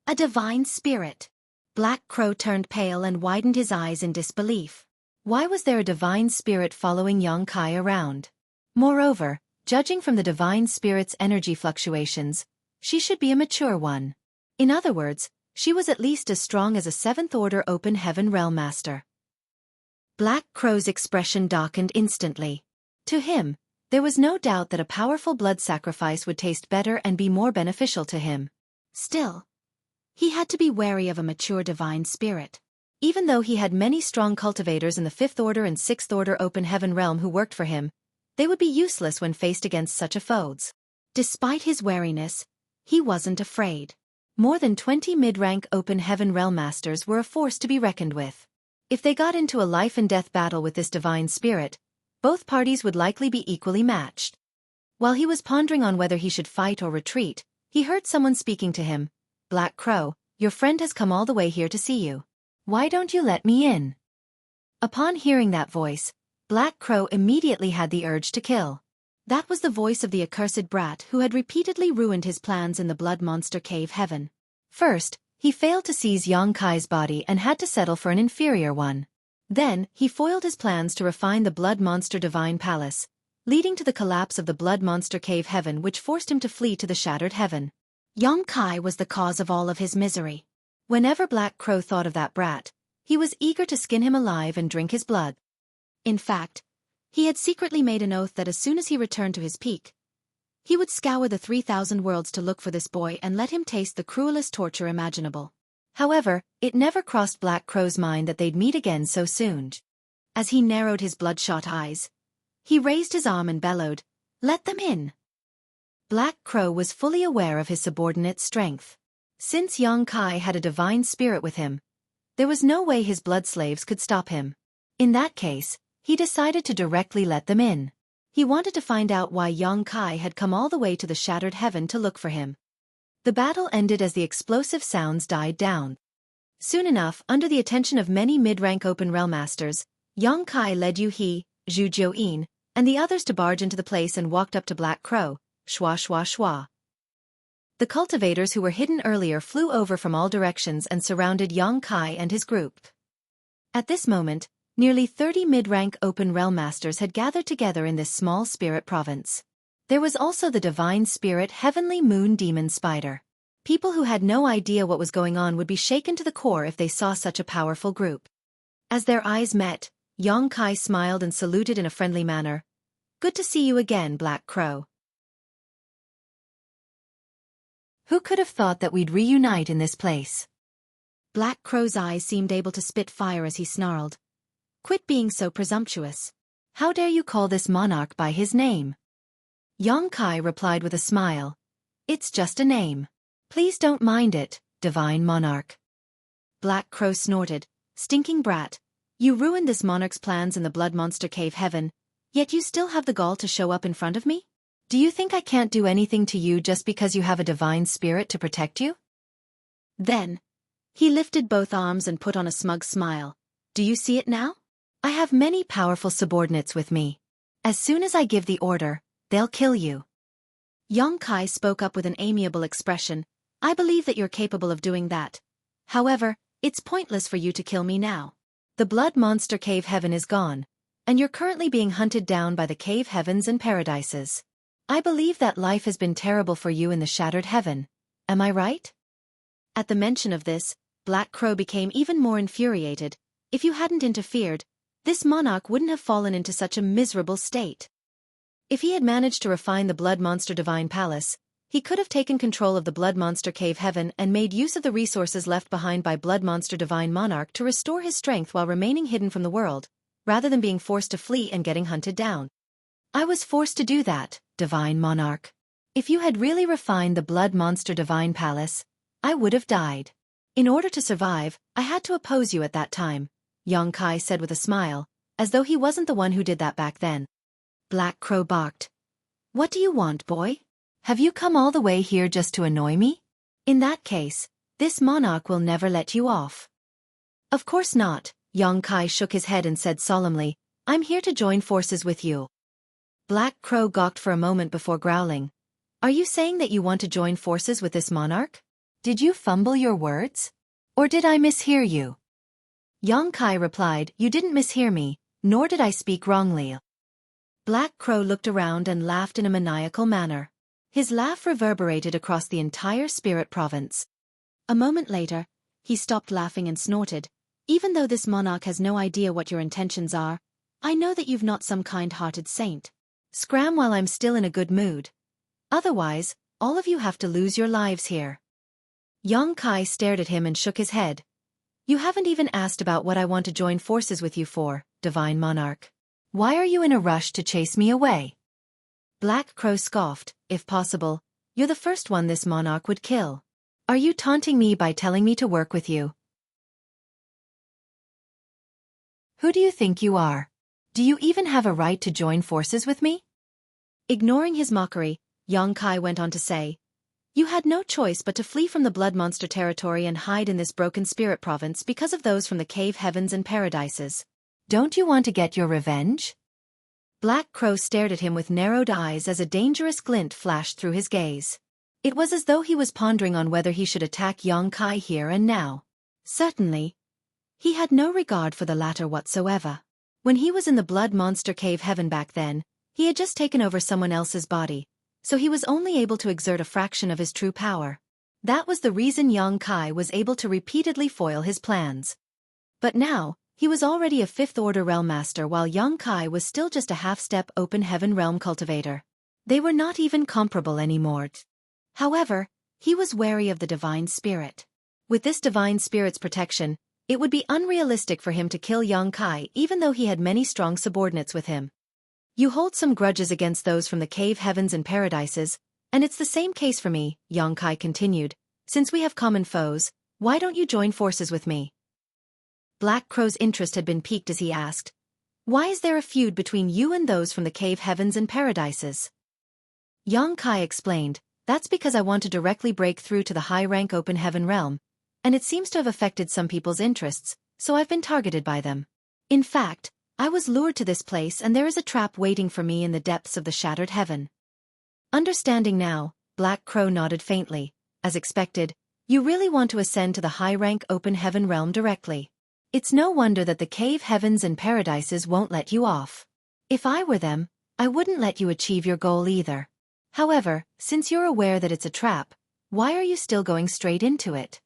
A divine spirit. Black Crow turned pale and widened his eyes in disbelief. Why was there a divine spirit following Yang Kai around? Moreover, judging from the divine spirit's energy fluctuations, she should be a mature one. In other words, she was at least as strong as a 7th Order Open Heaven Realm Master. Black Crow's expression darkened instantly. To him, there was no doubt that a powerful blood sacrifice would taste better and be more beneficial to him. Still, he had to be wary of a mature divine spirit. Even though he had many strong cultivators in the 5th Order and 6th Order Open Heaven Realm who worked for him, they would be useless when faced against such a foes. Despite his wariness, he wasn't afraid. More than 20 mid-rank Open Heaven Realm Masters were a force to be reckoned with. If they got into a life-and-death battle with this divine spirit, both parties would likely be equally matched. While he was pondering on whether he should fight or retreat, he heard someone speaking to him. "Black Crow, your friend has come all the way here to see you. Why don't you let me in?" Upon hearing that voice, Black Crow immediately had the urge to kill. That was the voice of the accursed brat who had repeatedly ruined his plans in the Blood Monster Cave Heaven. First, he failed to seize Yang Kai's body and had to settle for an inferior one. Then, he foiled his plans to refine the Blood Monster Divine Palace, leading to the collapse of the Blood Monster Cave Heaven, which forced him to flee to the Shattered Heaven. Yang Kai was the cause of all of his misery. Whenever Black Crow thought of that brat, he was eager to skin him alive and drink his blood. In fact, he had secretly made an oath that as soon as he returned to his peak, he would scour the 3,000 worlds to look for this boy and let him taste the cruelest torture imaginable. However, it never crossed Black Crow's mind that they'd meet again so soon. As he narrowed his bloodshot eyes, he raised his arm and bellowed, "Let them in!" Black Crow was fully aware of his subordinate's strength. Since Yang Kai had a divine spirit with him, there was no way his blood slaves could stop him. In that case, he decided to directly let them in. He wanted to find out why Yang Kai had come all the way to the Shattered Heaven to look for him. The battle ended as the explosive sounds died down. Soon enough, under the attention of many mid-rank Open Realm Masters, Yang Kai led Yu He, Zhu Jiuyin, and the others to barge into the place and walked up to Black Crow, schwa schwa schwa. The cultivators who were hidden earlier flew over from all directions and surrounded Yang Kai and his group. At this moment, nearly 30 mid-rank Open Realm Masters had gathered together in this small spirit province. There was also the divine spirit Heavenly Moon Demon Spider. People who had no idea what was going on would be shaken to the core if they saw such a powerful group. As their eyes met, Yang Kai smiled and saluted in a friendly manner. "Good to see you again, Black Crow." Who could have thought that we'd reunite in this place? Black Crow's eyes seemed able to spit fire as he snarled. Quit being so presumptuous. How dare you call this monarch by his name? Xueqi replied with a smile. It's just a name. Please don't mind it, divine monarch. Black Crow snorted. Stinking brat. You ruined this monarch's plans in the blood monster cave heaven, yet you still have the gall to show up in front of me? Do you think I can't do anything to you just because you have a divine spirit to protect you? Then, he lifted both arms and put on a smug smile. Do you see it now? I have many powerful subordinates with me. As soon as I give the order, they'll kill you. Xueqi spoke up with an amiable expression. I believe that you're capable of doing that. However, it's pointless for you to kill me now. The blood monster cave heaven is gone, and you're currently being hunted down by the cave heavens and paradises. I believe that life has been terrible for you in the shattered heaven. Am I right? At the mention of this, Black Crow became even more infuriated. If you hadn't interfered, this monarch wouldn't have fallen into such a miserable state. If he had managed to refine the blood monster divine palace, he could have taken control of the blood monster cave heaven and made use of the resources left behind by blood monster divine monarch to restore his strength while remaining hidden from the world, rather than being forced to flee and getting hunted down. I was forced to do that, divine monarch. If you had really refined the blood monster divine palace, I would have died. In order to survive, I had to oppose you at that time, Xueqi said with a smile, as though he wasn't the one who did that back then. Black Crow barked. What do you want, boy? Have you come all the way here just to annoy me? In that case, this monarch will never let you off. Of course not, Xueqi shook his head and said solemnly, I'm here to join forces with you. Black Crow gawked for a moment before growling. Are you saying that you want to join forces with this monarch? Did you fumble your words? Or did I mishear you? Xueqi replied, You didn't mishear me, nor did I speak wrongly. Black Crow looked around and laughed in a maniacal manner. His laugh reverberated across the entire spirit province. A moment later, he stopped laughing and snorted. Even though this monarch has no idea what your intentions are, I know that you've not some kind-hearted saint. Scram while I'm still in a good mood. Otherwise, all of you have to lose your lives here. Xueqi stared at him and shook his head. You haven't even asked about what I want to join forces with you for, divine monarch. Why are you in a rush to chase me away? Black Crow scoffed. If possible, you're the first one this monarch would kill. Are you taunting me by telling me to work with you? Who do you think you are? Do you even have a right to join forces with me? Ignoring his mockery, Xueqi went on to say, You had no choice but to flee from the blood monster territory and hide in this broken spirit province because of those from the cave heavens and paradises. Don't you want to get your revenge? Black Crow stared at him with narrowed eyes as a dangerous glint flashed through his gaze. It was as though he was pondering on whether he should attack Xueqi here and now. Certainly, he had no regard for the latter whatsoever. When he was in the blood monster cave heaven back then, he had just taken over someone else's body, so he was only able to exert a fraction of his true power. That was the reason Xueqi was able to repeatedly foil his plans. But now, he was already a fifth-order realm master while Xueqi was still just a half-step open heaven realm cultivator. They were not even comparable anymore. However, he was wary of the divine spirit. With this divine spirit's protection, it would be unrealistic for him to kill Xueqi even though he had many strong subordinates with him. You hold some grudges against those from the cave heavens and paradises, and it's the same case for me, Xueqi continued. Since we have common foes, why don't you join forces with me? Black Crow's interest had been piqued as he asked, Why is there a feud between you and those from the cave heavens and paradises? Xueqi explained, That's because I want to directly break through to the high-rank open heaven realm, and it seems to have affected some people's interests, so I've been targeted by them. In fact, I was lured to this place and there is a trap waiting for me in the depths of the shattered heaven. Understanding now, Black Crow nodded faintly. As expected, you really want to ascend to the high-rank open heaven realm directly. It's no wonder that the cave heavens and paradises won't let you off. If I were them, I wouldn't let you achieve your goal either. However, since you're aware that it's a trap, why are you still going straight into it?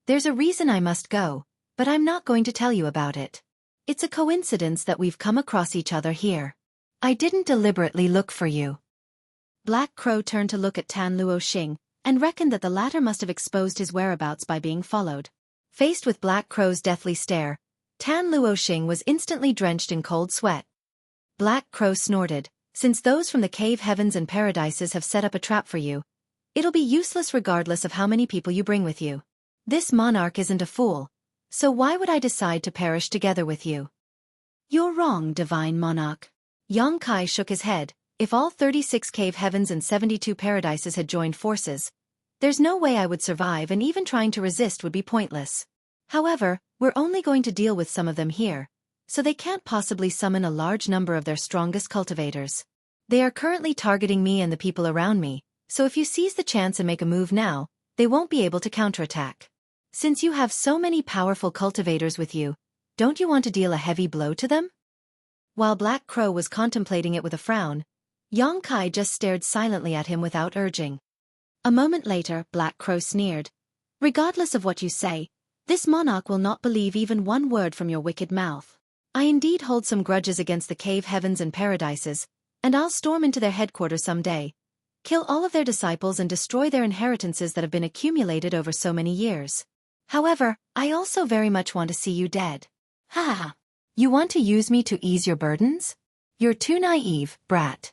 There's a reason I must go, but I'm not going to tell you about it. It's a coincidence that we've come across each other here. I didn't deliberately look for you. Black Crow turned to look at Tan Luo Xing, and reckoned that the latter must have exposed his whereabouts by being followed. Faced with Black Crow's deathly stare, Tan Luoxing was instantly drenched in cold sweat. Black Crow snorted, "Since those from the cave heavens and paradises have set up a trap for you, it'll be useless regardless of how many people you bring with you. This monarch isn't a fool, so why would I decide to perish together with you?" "You're wrong, divine monarch." Yang Kai shook his head. "If all 36 cave heavens and 72 paradises had joined forces, there's no way I would survive, and even trying to resist would be pointless. However, we're only going to deal with some of them here, so they can't possibly summon a large number of their strongest cultivators. They are currently targeting me and the people around me, so if you seize the chance and make a move now, they won't be able to counterattack. Since you have so many powerful cultivators with you, don't you want to deal a heavy blow to them?" While Black Crow was contemplating it with a frown, Yang Kai just stared silently at him without urging. A moment later, Black Crow sneered. "Regardless of what you say, this monarch will not believe even one word from your wicked mouth. I indeed hold some grudges against the cave heavens and paradises, and I'll storm into their headquarters someday, kill all of their disciples and destroy their inheritances that have been accumulated over so many years. However, I also very much want to see you dead." "Ha ha ha. You want to use me to ease your burdens? You're too naive, brat."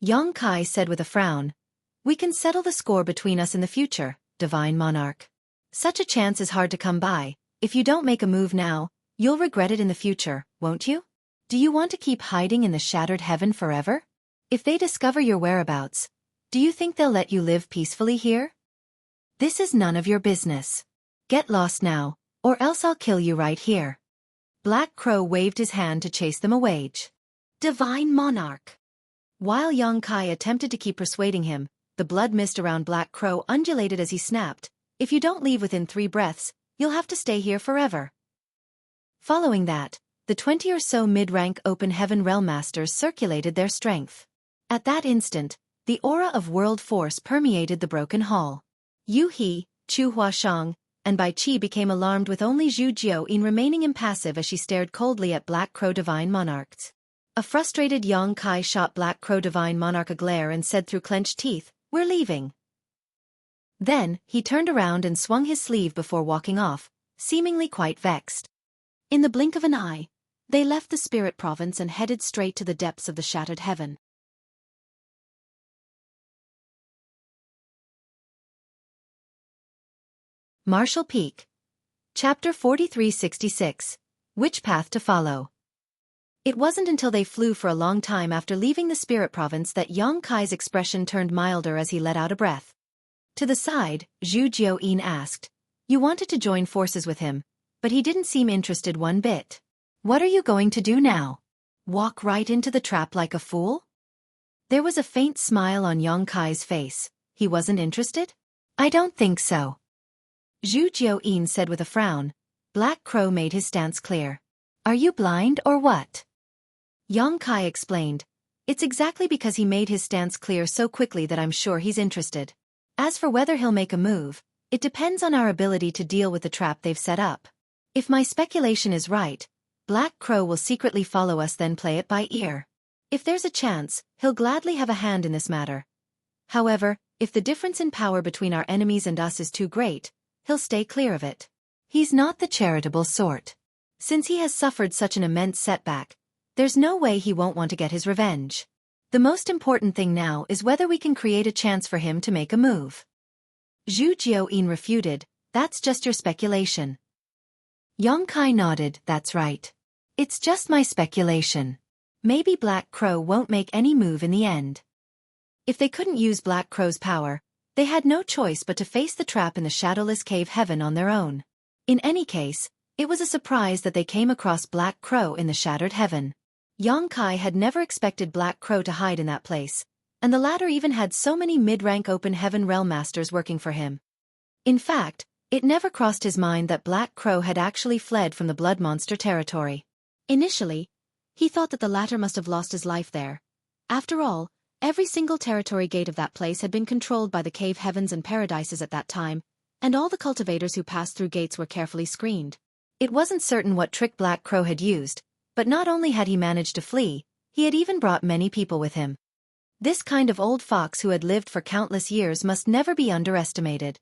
Yang Kai said with a frown, "We can settle the score between us in the future, divine monarch. Such a chance is hard to come by. If you don't make a move now, you'll regret it in the future, won't you? Do you want to keep hiding in the shattered heaven forever? If they discover your whereabouts, do you think they'll let you live peacefully here? This is none of your business. Get lost now, or else I'll kill you right here." Black Crow waved his hand to chase them away. "Divine monarch." While Yang Kai attempted to keep persuading him, the blood mist around Black Crow undulated as he snapped, "If you don't leave within 3 breaths, you'll have to stay here forever." Following that, the 20 or so mid-rank open heaven realm masters circulated their strength. At that instant, the aura of world force permeated the broken hall. Yu He, Chu Huashang, and Bai Qi became alarmed, with only Zhu Jiuyin remaining impassive as she stared coldly at Black Crow Divine Monarch. A frustrated Yang Kai shot Black Crow Divine Monarch a glare and said through clenched teeth, "We're leaving." Then, he turned around and swung his sleeve before walking off, seemingly quite vexed. In the blink of an eye, they left the spirit province and headed straight to the depths of the shattered heaven. Marshall Peak. Chapter 4366. Which path to follow? It wasn't until they flew for a long time after leaving the spirit province that Yang Kai's expression turned milder as he let out a breath. To the side, Zhu Jiuyin asked, "You wanted to join forces with him, but he didn't seem interested one bit. What are you going to do now? Walk right into the trap like a fool?" There was a faint smile on Yang Kai's face. He wasn't interested? "I don't think so." Zhu Jiuyin said with a frown. Black Crow made his stance clear. "Are you blind or what?" Yang Kai explained. "It's exactly because he made his stance clear so quickly that I'm sure he's interested. As for whether he'll make a move, it depends on our ability to deal with the trap they've set up. If my speculation is right, Black Crow will secretly follow us, then play it by ear. If there's a chance, he'll gladly have a hand in this matter. However, if the difference in power between our enemies and us is too great, he'll stay clear of it. He's not the charitable sort. Since he has suffered such an immense setback, there's no way he won't want to get his revenge. The most important thing now is whether we can create a chance for him to make a move." Zhu Jiuyin refuted, "That's just your speculation." Yang Kai nodded, "That's right. It's just my speculation. Maybe Black Crow won't make any move in the end." If they couldn't use Black Crow's power, they had no choice but to face the trap in the shadowless cave heaven on their own. In any case, it was a surprise that they came across Black Crow in the shattered heaven. Yang Kai had never expected Black Crow to hide in that place, and the latter even had so many mid-rank open heaven realm masters working for him. In fact, it never crossed his mind that Black Crow had actually fled from the blood monster territory. Initially, he thought that the latter must have lost his life there. After all, every single territory gate of that place had been controlled by the cave heavens and paradises at that time, and all the cultivators who passed through gates were carefully screened. It wasn't certain what trick Black Crow had used, but not only had he managed to flee, he had even brought many people with him. This kind of old fox who had lived for countless years must never be underestimated.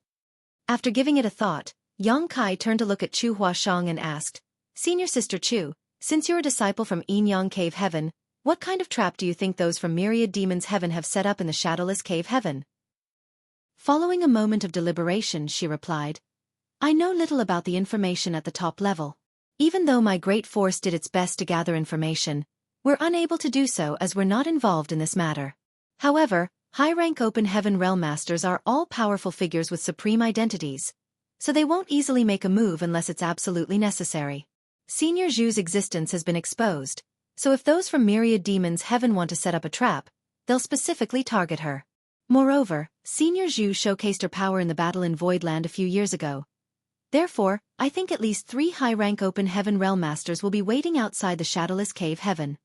After giving it a thought, Yang Kai turned to look at Chu Huashang and asked, Senior Sister Chu, since you're a disciple from Yin Cave Heaven, what kind of trap do you think those from Myriad Demons Heaven have set up in the Shadowless Cave Heaven? Following a moment of deliberation, she replied, I know little about the information at the top level. Even though my great force did its best to gather information, we're unable to do so as we're not involved in this matter. However, high-rank Open Heaven Realm Masters are all-powerful figures with supreme identities, so they won't easily make a move unless it's absolutely necessary. Senior Zhu's existence has been exposed, so if those from Myriad Demons Heaven want to set up a trap, they'll specifically target her. Moreover, Senior Zhu showcased her power in the battle in Voidland a few years ago. Therefore, I think at least 3 high-rank Open Heaven Realm Masters will be waiting outside the Shadowless Cave Heaven.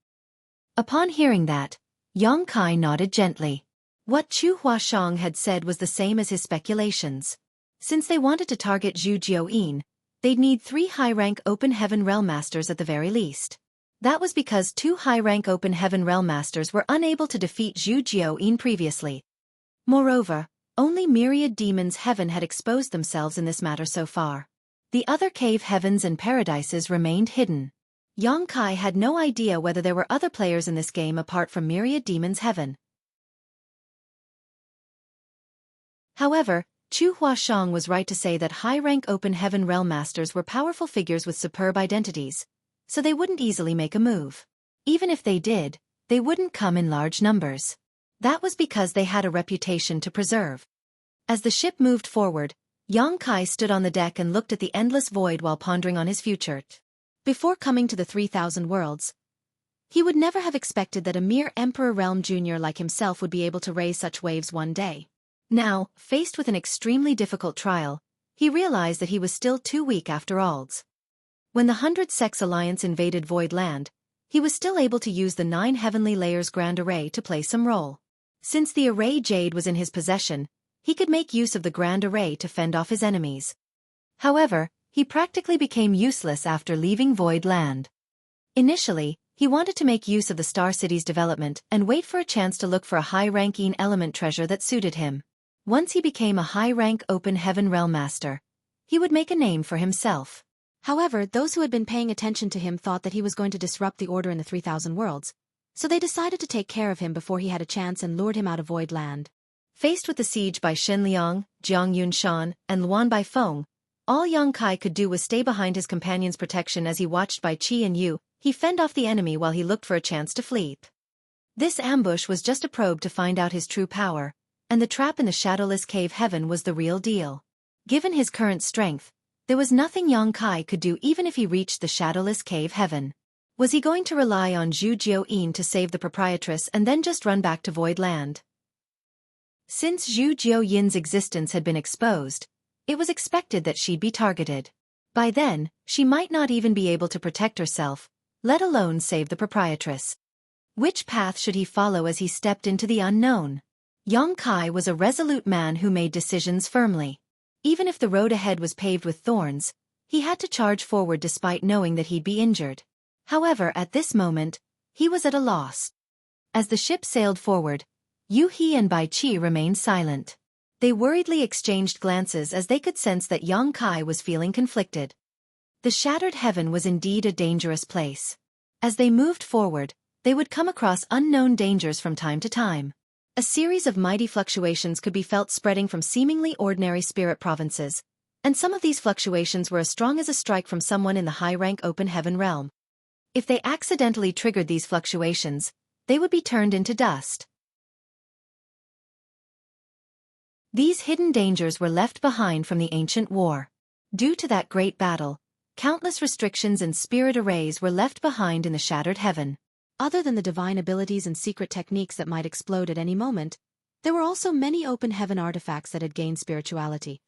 Upon hearing that, Yang Kai nodded gently. What Chu Huashang had said was the same as his speculations. Since they wanted to target Zhu Jiuyin, they'd need 3 high-rank Open Heaven Realm Masters at the very least. That was because 2 high-rank Open Heaven Realm Masters were unable to defeat Zhu Jiuyin previously. Moreover, only Myriad Demons Heaven had exposed themselves in this matter so far. The other cave heavens and paradises remained hidden. Yang Kai had no idea whether there were other players in this game apart from Myriad Demons Heaven. However, Chu Huashang was right to say that high-rank Open Heaven Realm Masters were powerful figures with superb identities, so they wouldn't easily make a move. Even if they did, they wouldn't come in large numbers. That was because they had a reputation to preserve. As the ship moved forward, Yang Kai stood on the deck and looked at the endless void while pondering on his future. Before coming to the 3,000 worlds, he would never have expected that a mere Emperor Realm Junior like himself would be able to raise such waves one day. Now, faced with an extremely difficult trial, he realized that he was still too weak after all. When the 100 Sex Alliance invaded Void Land, he was still able to use the 9 Heavenly Layers Grand Array to play some role. Since the Array Jade was in his possession, he could make use of the Grand Array to fend off his enemies. However, he practically became useless after leaving Void Land. Initially, he wanted to make use of the Star City's development and wait for a chance to look for a high-ranking element treasure that suited him. Once he became a high-rank Open Heaven Realm Master, he would make a name for himself. However, those who had been paying attention to him thought that he was going to disrupt the order in the 3,000 worlds, so they decided to take care of him before he had a chance and lured him out of Void Land. Faced with the siege by Shen Liang, Jiang Yunshan, and Luan Baifeng, all Yang Kai could do was stay behind his companion's protection as he watched by Qi and Yu. He fend off the enemy while he looked for a chance to flee. This ambush was just a probe to find out his true power, and the trap in the Shadowless Cave Heaven was the real deal. Given his current strength, there was nothing Yang Kai could do even if he reached the Shadowless Cave Heaven. Was he going to rely on Zhu Jiuyin to save the proprietress and then just run back to Void Land? Since Zhu Jiuyin's existence had been exposed, it was expected that she'd be targeted. By then, she might not even be able to protect herself, let alone save the proprietress. Which path should he follow as he stepped into the unknown? Yang Kai was a resolute man who made decisions firmly. Even if the road ahead was paved with thorns, he had to charge forward despite knowing that he'd be injured. However, at this moment, he was at a loss. As the ship sailed forward, Yu He and Bai Qi remained silent. They worriedly exchanged glances as they could sense that Yang Kai was feeling conflicted. The Shattered Heaven was indeed a dangerous place. As they moved forward, they would come across unknown dangers from time to time. A series of mighty fluctuations could be felt spreading from seemingly ordinary spirit provinces, and some of these fluctuations were as strong as a strike from someone in the high-rank Open Heaven realm. If they accidentally triggered these fluctuations, they would be turned into dust. These hidden dangers were left behind from the ancient war. Due to that great battle, countless restrictions and spirit arrays were left behind in the Shattered Heaven. Other than the divine abilities and secret techniques that might explode at any moment, there were also many Open Heaven artifacts that had gained spirituality.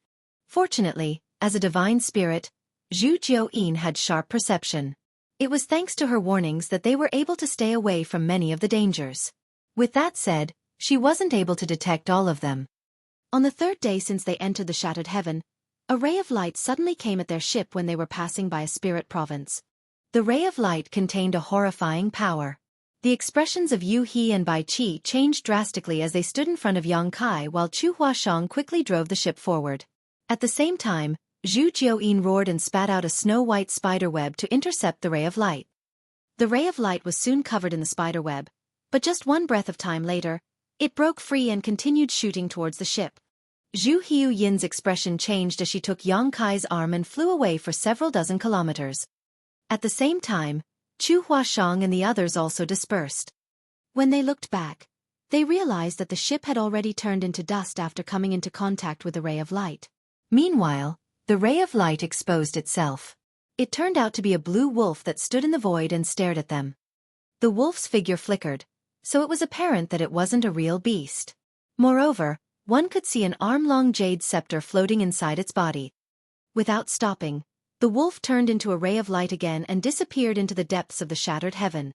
Fortunately, as a divine spirit, Zhu Jiuyin had sharp perception. It was thanks to her warnings that they were able to stay away from many of the dangers. With that said, she wasn't able to detect all of them. On the 3rd day since they entered the Shattered Heaven, a ray of light suddenly came at their ship when they were passing by a spirit province. The ray of light contained a horrifying power. The expressions of Yu He and Bai Qi changed drastically as they stood in front of Yang Kai while Chu Huashang quickly drove the ship forward. At the same time, Zhu Jiuyin roared and spat out a snow-white spider web to intercept the ray of light. The ray of light was soon covered in the spider web, but just one breath of time later, it broke free and continued shooting towards the ship. Zhu Huayin's expression changed as she took Yang Kai's arm and flew away for several dozen kilometers. At the same time, Chu Huashang and the others also dispersed. When they looked back, they realized that the ship had already turned into dust after coming into contact with the ray of light. Meanwhile, the ray of light exposed itself. It turned out to be a blue wolf that stood in the void and stared at them. The wolf's figure flickered, so it was apparent that it wasn't a real beast. Moreover, one could see an arm-long jade scepter floating inside its body. Without stopping, the wolf turned into a ray of light again and disappeared into the depths of the shattered heaven.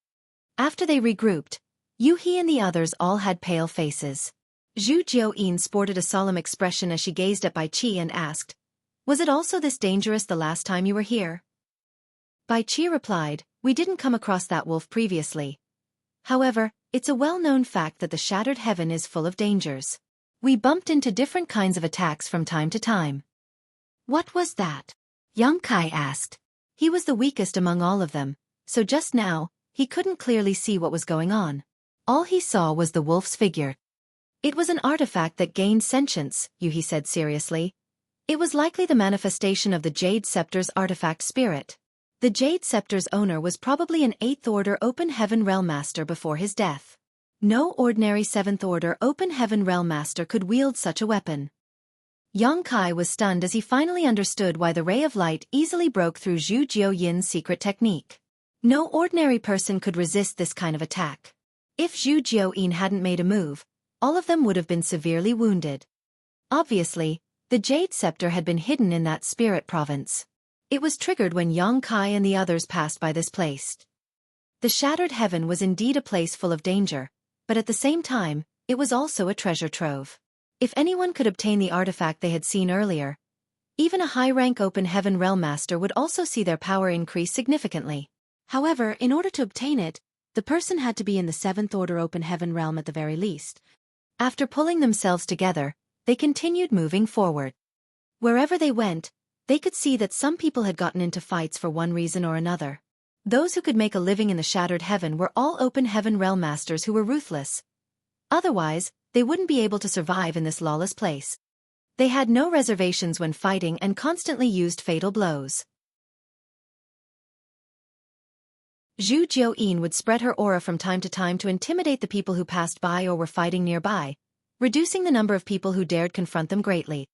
After they regrouped, Yu He and the others all had pale faces. Zhu Jiuyin sported a solemn expression as she gazed at Bai Qi and asked, "Was it also this dangerous the last time you were here?" Bai Qi replied, "We didn't come across that wolf previously. However, it's a well-known fact that the shattered heaven is full of dangers. We bumped into different kinds of attacks from time to time." "What was that?" Yang Kai asked. He was the weakest among all of them, so just now, he couldn't clearly see what was going on. All he saw was the wolf's figure. "It was an artifact that gained sentience," Yu He said seriously. "It was likely the manifestation of the Jade Scepter's artifact spirit. The Jade Scepter's owner was probably an 8th Order Open Heaven Realm Master before his death. No ordinary 7th Order Open Heaven Realm Master could wield such a weapon." Yang Kai was stunned as he finally understood why the ray of light easily broke through Zhu Jiuyin's secret technique. No ordinary person could resist this kind of attack. If Zhu Jiuyin hadn't made a move, all of them would have been severely wounded. Obviously, the Jade Scepter had been hidden in that spirit province. It was triggered when Yang Kai and the others passed by this place. The shattered heaven was indeed a place full of danger, but at the same time, it was also a treasure trove. If anyone could obtain the artifact they had seen earlier, even a high-rank Open Heaven Realm Master would also see their power increase significantly. However, in order to obtain it, the person had to be in the 7th Order Open Heaven Realm at the very least. After pulling themselves together, they continued moving forward. Wherever they went, they could see that some people had gotten into fights for one reason or another. Those who could make a living in the shattered heaven were all Open Heaven Realm Masters who were ruthless. Otherwise, they wouldn't be able to survive in this lawless place. They had no reservations when fighting and constantly used fatal blows. Zhu Jiuyin would spread her aura from time to time to intimidate the people who passed by or were fighting nearby, reducing the number of people who dared confront them greatly.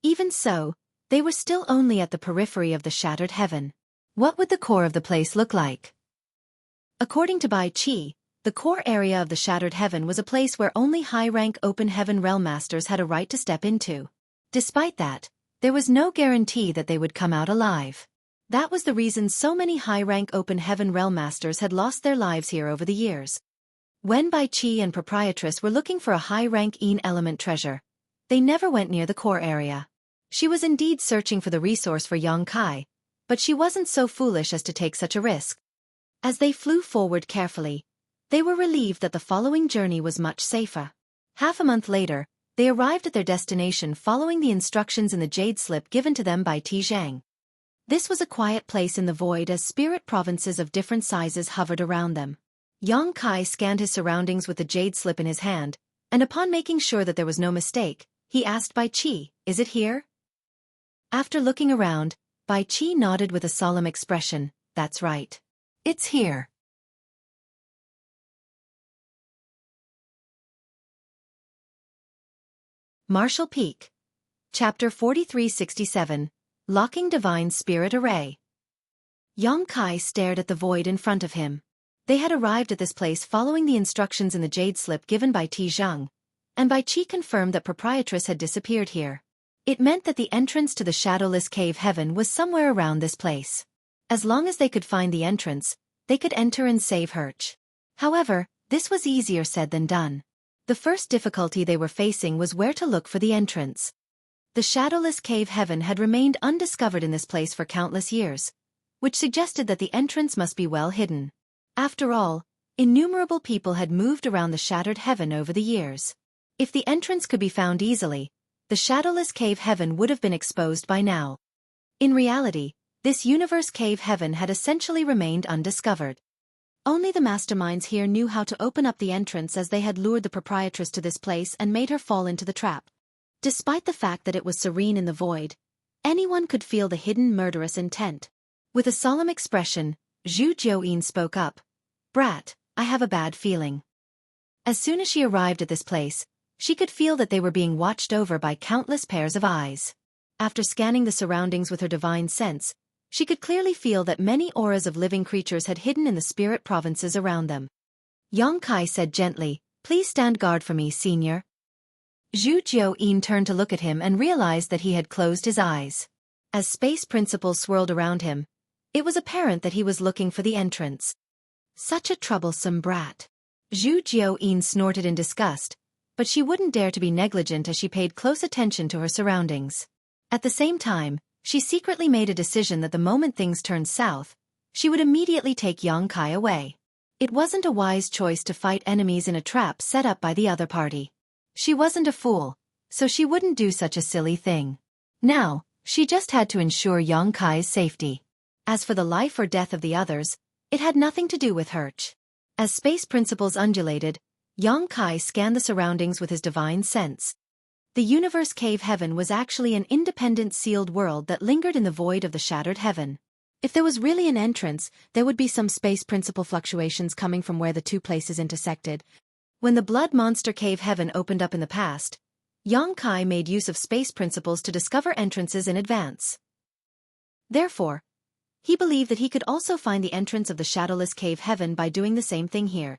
Even so, they were still only at the periphery of the shattered heaven. What would the core of the place look like? According to Bai Qi, the core area of the shattered heaven was a place where only high-rank Open Heaven Realm Masters had a right to step into. Despite that, there was no guarantee that they would come out alive. That was the reason so many high-rank Open Heaven Realm Masters had lost their lives here over the years. When Bai Qi and Proprietress were looking for a high-rank Een element treasure, they never went near the core area. She was indeed searching for the resource for Yang Kai, but she wasn't so foolish as to take such a risk. As they flew forward carefully, they were relieved that the following journey was much safer. Half a month later, they arrived at their destination following the instructions in the jade slip given to them by Tizhang. This was a quiet place in the void as spirit provinces of different sizes hovered around them. Yang Kai scanned his surroundings with the jade slip in his hand, and upon making sure that there was no mistake, he asked Bai Qi, "Is it here?" After looking around, Bai Qi nodded with a solemn expression, "That's right. It's here." Martial Peak. Chapter 4367, Locking Divine Spirit Array. Yang Kai stared at the void in front of him. They had arrived at this place following the instructions in the jade slip given by Tizhang, and Bai Qi confirmed that Proprietress had disappeared here. It meant that the entrance to the shadowless cave heaven was somewhere around this place. As long as they could find the entrance, they could enter and save Hirsch. However, this was easier said than done. The first difficulty they were facing was where to look for the entrance. The shadowless cave heaven had remained undiscovered in this place for countless years, which suggested that the entrance must be well hidden. After all, Innumerable people had moved around the shattered heaven over the years. If the entrance could be found easily, the shadowless cave heaven would have been exposed by now. In reality, this universe cave heaven had essentially remained undiscovered. Only the masterminds here knew how to open up the entrance, as they had lured the proprietress to this place and made her fall into the trap. Despite the fact that it was serene in the void, anyone could feel the hidden murderous intent. With a solemn expression, Xueqi spoke up. "Brat, I have a bad feeling." As soon as she arrived at this place, she could feel that they were being watched over by countless pairs of eyes. After scanning the surroundings with her divine sense, she could clearly feel that many auras of living creatures had hidden in the spirit provinces around them. Yongkai said gently, "Please stand guard for me, senior." Xueqi turned to look at him and realized that he had closed his eyes. As space principles swirled around him, it was apparent that he was looking for the entrance. Such a troublesome brat. Xueqi snorted in disgust, but she wouldn't dare to be negligent as she paid close attention to her surroundings. At the same time, she secretly made a decision that the moment things turned south, she would immediately take Yongkai away. It wasn't a wise choice to fight enemies in a trap set up by the other party. She wasn't a fool, so she wouldn't do such a silly thing. Now, she just had to ensure Yongkai's safety. As for the life or death of the others, it had nothing to do with her. As space principles undulated, Yongkai scanned the surroundings with his divine sense. The universe cave heaven was actually an independent sealed world that lingered in the void of the shattered heaven. If there was really an entrance, there would be some space principle fluctuations coming from where the two places intersected. When the blood monster cave heaven opened up in the past, Yongkai made use of space principles to discover entrances in advance. Therefore, he believed that he could also find the entrance of the shadowless cave heaven by doing the same thing here.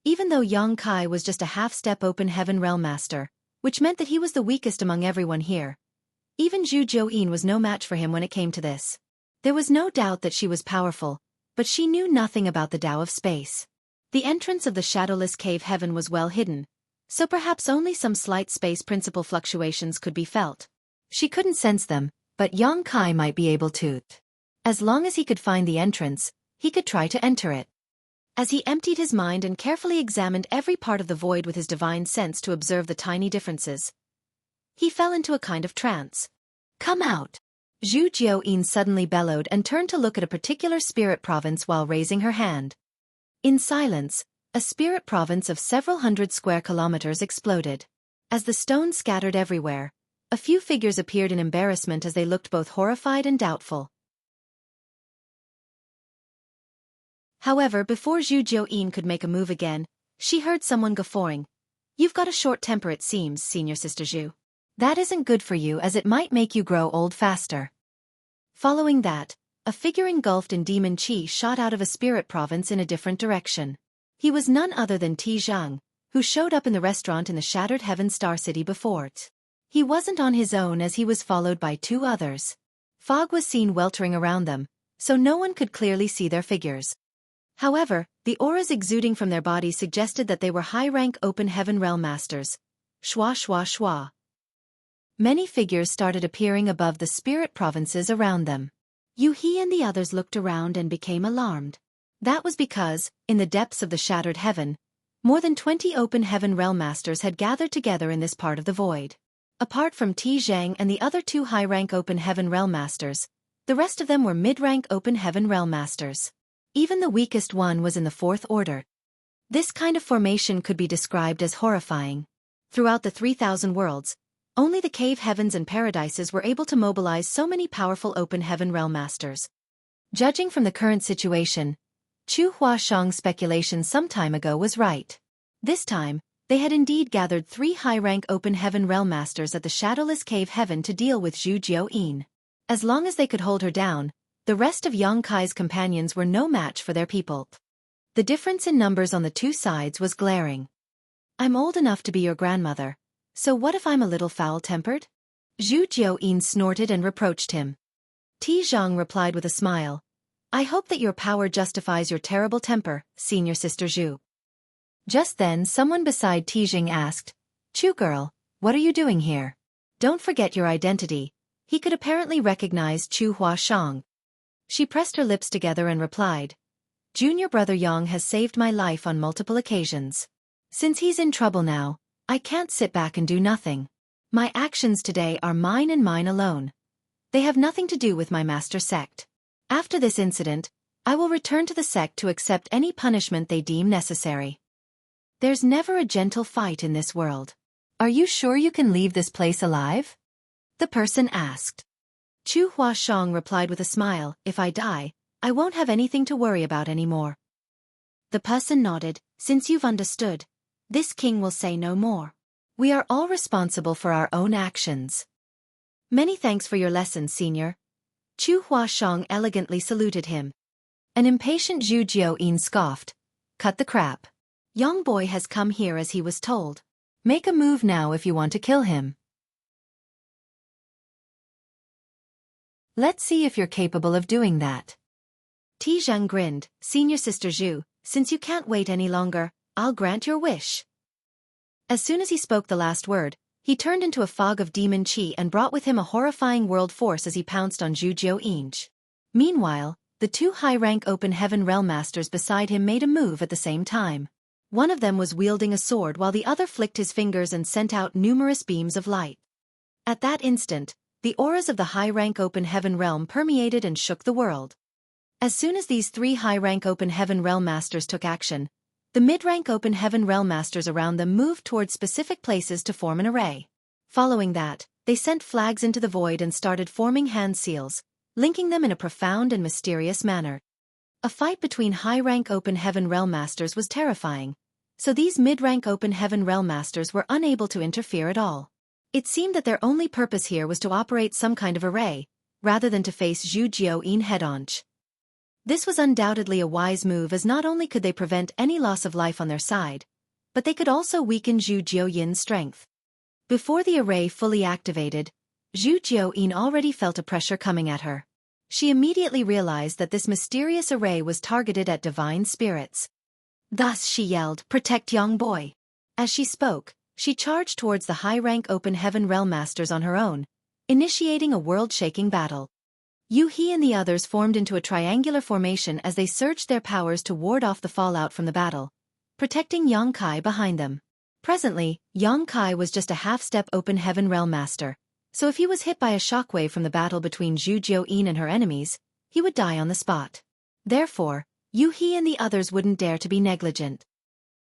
Even though Yongkai was just a half-step open heaven realm master, which meant that he was the weakest among everyone here, even Xueqi was no match for him when it came to this. There was no doubt that she was powerful, but she knew nothing about the Tao of space. The entrance of the shadowless cave heaven was well hidden, so perhaps only some slight space principle fluctuations could be felt. She couldn't sense them, but Yongkai might be able to. As long as he could find the entrance, he could try to enter it. As he emptied his mind and carefully examined every part of the void with his divine sense to observe the tiny differences, he fell into a kind of trance. "Come out!" Xueqi suddenly bellowed and turned to look at a particular spirit province while raising her hand. In silence, a spirit province of several hundred square kilometers exploded. As the stones scattered everywhere, a few figures appeared in embarrassment as they looked both horrified and doubtful. However, before Xueqi could make a move again, she heard someone guffawing. "You've got a short temper, it seems, Senior Sister Xu. That isn't good for you, as it might make you grow old faster." Following that, a figure engulfed in demon chi shot out of a spirit province in a different direction. He was none other than Zhang, who showed up in the restaurant in the Shattered Heaven Star City before. He wasn't on his own, as he was followed by two others. Fog was seen weltering around them, so no one could clearly see their figures. However, the auras exuding from their bodies suggested that they were high-rank open heaven realm masters. Shwa shwa shwa. Many figures started appearing above the spirit provinces around them. Yuhi and the others looked around and became alarmed. That was because, in the depths of the shattered heaven, more than 20 open heaven realm masters had gathered together in this part of the void. Apart from Zhang and the other two high-rank open heaven realm masters, the rest of them were mid-rank open heaven realm masters. Even the weakest one was in the fourth order. This kind of formation could be described as horrifying. Throughout the 3,000 worlds, only the cave heavens and paradises were able to mobilize so many powerful open heaven realm masters. Judging from the current situation, Chu Huashang's speculation some time ago was right. This time, they had indeed gathered 3 high-rank open heaven realm masters at the shadowless cave heaven to deal with Xueqi. As long as they could hold her down, the rest of Yongkai's companions were no match for their people. The difference in numbers on the two sides was glaring. "I'm old enough to be your grandmother, so what if I'm a little foul-tempered?" Xueqi snorted and reproached him. Zhang replied with a smile. "I hope that your power justifies your terrible temper, Senior Sister Xu." Just then someone beside Zhang asked, "Chu girl, what are you doing here? Don't forget your identity." He could apparently recognize Chu Huashang. She pressed her lips together and replied, Junior brother Yang has saved my life on multiple occasions. Since he's in trouble now, I can't sit back and do nothing. My actions today are mine and mine alone. They have nothing to do with my master sect. After this incident, I will return to the sect to accept any punishment they deem necessary. There's never a gentle fight in this world. Are you sure you can leave this place alive? The person asked. Chu Huashang replied with a smile, if I die, I won't have anything to worry about anymore. The person nodded, since you've understood, this king will say no more. We are all responsible for our own actions. Many thanks for your lessons, senior. Chu Huashang elegantly saluted him. An impatient Zhu Jiuyin scoffed. Cut the crap. Young boy has come here as he was told. Make a move now if you want to kill him. Let's see if you're capable of doing that. Tizhang grinned, Senior Sister Zhu, since you can't wait any longer, I'll grant your wish. As soon as he spoke the last word, he turned into a fog of demon qi and brought with him a horrifying world force as he pounced on Zhu Jiuyin. Meanwhile, the two high-rank open heaven realm masters beside him made a move at the same time. One of them was wielding a sword while the other flicked his fingers and sent out numerous beams of light. At that instant, the auras of the high-rank open heaven realm permeated and shook the world. As soon as these three high-rank open heaven realm masters took action, the mid-rank open heaven realm masters around them moved towards specific places to form an array. Following that, they sent flags into the void and started forming hand seals, linking them in a profound and mysterious manner. A fight between high-rank open heaven realm masters was terrifying, so these mid-rank open heaven realm masters were unable to interfere at all. It seemed that their only purpose here was to operate some kind of array, rather than to face Zhu Jiuyin head-on. This was undoubtedly a wise move, as not only could they prevent any loss of life on their side, but they could also weaken Zhu Jiuyin's strength. Before the array fully activated, Zhu Jiuyin already felt a pressure coming at her. She immediately realized that this mysterious array was targeted at divine spirits. Thus she yelled, "Protect young boy." As she spoke, she charged towards the high-rank open heaven realm masters on her own, initiating a world-shaking battle. Yu He and the others formed into a triangular formation as they surged their powers to ward off the fallout from the battle, protecting Yang Kai behind them. Presently, Yang Kai was just a half-step open heaven realm master, so if he was hit by a shockwave from the battle between Zhu Jiuyin and her enemies, he would die on the spot. Therefore, Yu He and the others wouldn't dare to be negligent.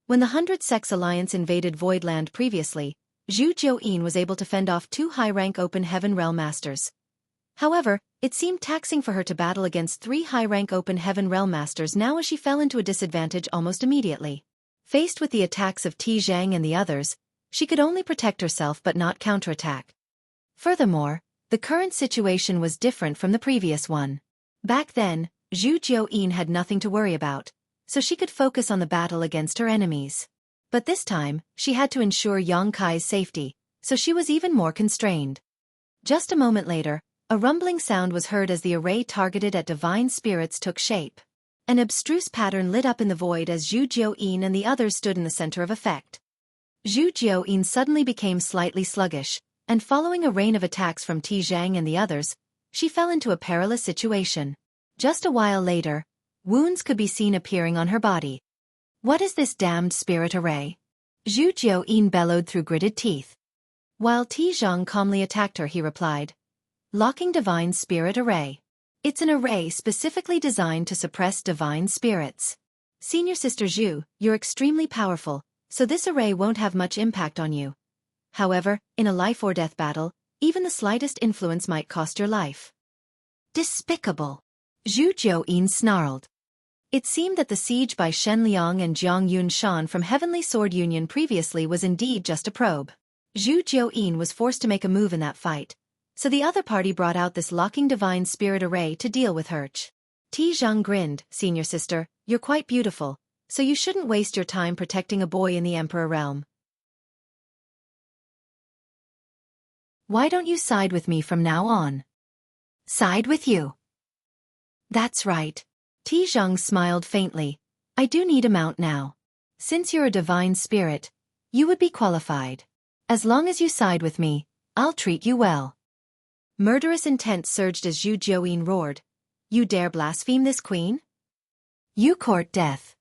When the 100 Sects Alliance invaded Voidland previously, Zhu Jiuyin was able to fend off two high-rank open heaven realm masters. However, it seemed taxing for her to battle against three high-rank open heaven realm masters now, as she fell into a disadvantage almost immediately. Faced with the attacks of Tizhang and the others, she could only protect herself but not counterattack. Furthermore, the current situation was different from the previous one. Back then, Zhu Jiuyin had nothing to worry about, so she could focus on the battle against her enemies. But this time, she had to ensure Yang Kai's safety, so she was even more constrained. Just a moment later, a rumbling sound was heard as the array targeted at divine spirits took shape. An abstruse pattern lit up in the void as Zhu Jiuyin and the others stood in the center of effect. Zhu Jiuyin suddenly became slightly sluggish, and following a rain of attacks from Tizhang and the others, she fell into a perilous situation. Just a while later, wounds could be seen appearing on her body. What is this damned spirit array? Zhu Jiuyin bellowed through gritted teeth. While Tizhang calmly attacked her, he replied, "Locking divine spirit array. It's an array specifically designed to suppress divine spirits. Senior Sister Zhu, you're extremely powerful, so this array won't have much impact on you. However, in a life-or-death battle, even the slightest influence might cost your life." Despicable! Zhu Jiuyin snarled. It seemed that the siege by Shen Liang and Jiang Yunshan from Heavenly Sword Union previously was indeed just a probe. Zhu Jiuyin was forced to make a move in that fight, so the other party brought out this locking divine spirit array to deal with her. Tizhang grinned, "Senior Sister, you're quite beautiful, so you shouldn't waste your time protecting a boy in the Emperor realm. Why don't you side with me from now on?" "Side with you?" "That's right." Tizhang smiled faintly. "I do need a mount now. Since you're a divine spirit, you would be qualified. As long as you side with me, I'll treat you well." Murderous intent surged as Zhu Jiuyin roared, "You dare blaspheme this queen?" You court death.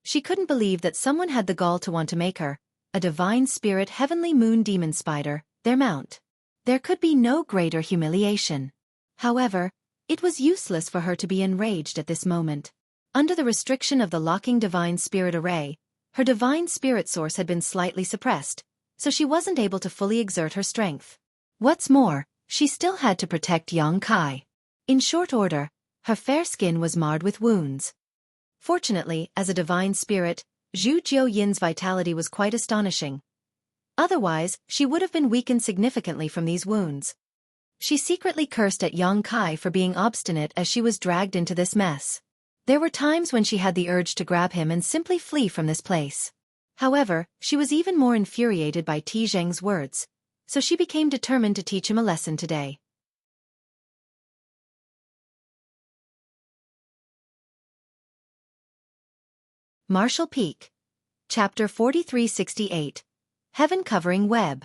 She couldn't believe that someone had the gall to want to make her, a divine spirit heavenly moon demon spider, their mount. There could be no greater humiliation. However, it was useless for her to be enraged at this moment. Under the restriction of the locking divine spirit array, her divine spirit source had been slightly suppressed, so she wasn't able to fully exert her strength. What's more, she still had to protect Yang Kai. In short order, her fair skin was marred with wounds. Fortunately, as a divine spirit, Zhu Jiuyin's vitality was quite astonishing. Otherwise, she would have been weakened significantly from these wounds. She secretly cursed at Yang Kai for being obstinate as she was dragged into this mess. There were times when she had the urge to grab him and simply flee from this place. However, she was even more infuriated by Ti Zheng's words, so she became determined to teach him a lesson today. Martial Peak. Chapter 4368. Heaven Covering Web.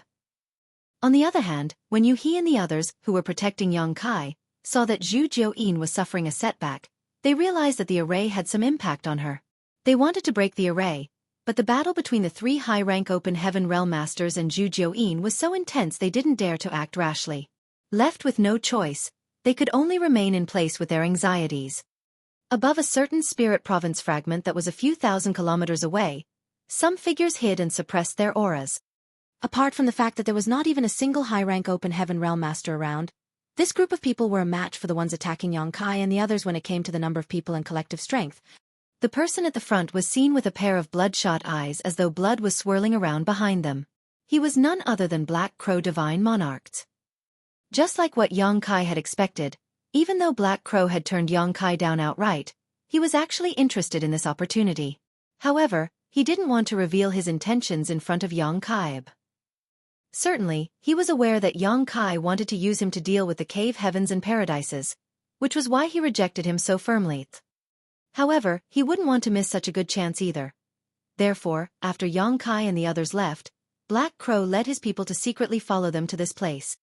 On the other hand, when Yu He and the others, who were protecting Yang Kai, saw that Zhu Jiuyin was suffering a setback, they realized that the array had some impact on her. They wanted to break the array, but the battle between the three high-rank Open Heaven Realm Masters and Zhu Jiuyin was so intense they didn't dare to act rashly. Left with no choice, they could only remain in place with their anxieties. Above a certain spirit province fragment that was a few thousand kilometers away, some figures hid and suppressed their auras. Apart from the fact that there was not even a single high-rank Open Heaven Realm Master around, this group of people were a match for the ones attacking Yang Kai and the others when it came to the number of people and collective strength. The person at the front was seen with a pair of bloodshot eyes as though blood was swirling around behind them. He was none other than Black Crow Divine Monarchs. Just like what Yang Kai had expected, even though Black Crow had turned Yang Kai down outright, he was actually interested in this opportunity. However, he didn't want to reveal his intentions in front of Yang Kai. Certainly, he was aware that Yang Kai wanted to use him to deal with the cave heavens and paradises, which was why he rejected him so firmly. However, he wouldn't want to miss such a good chance either. Therefore, after Yang Kai and the others left, Black Crow led his people to secretly follow them to this place.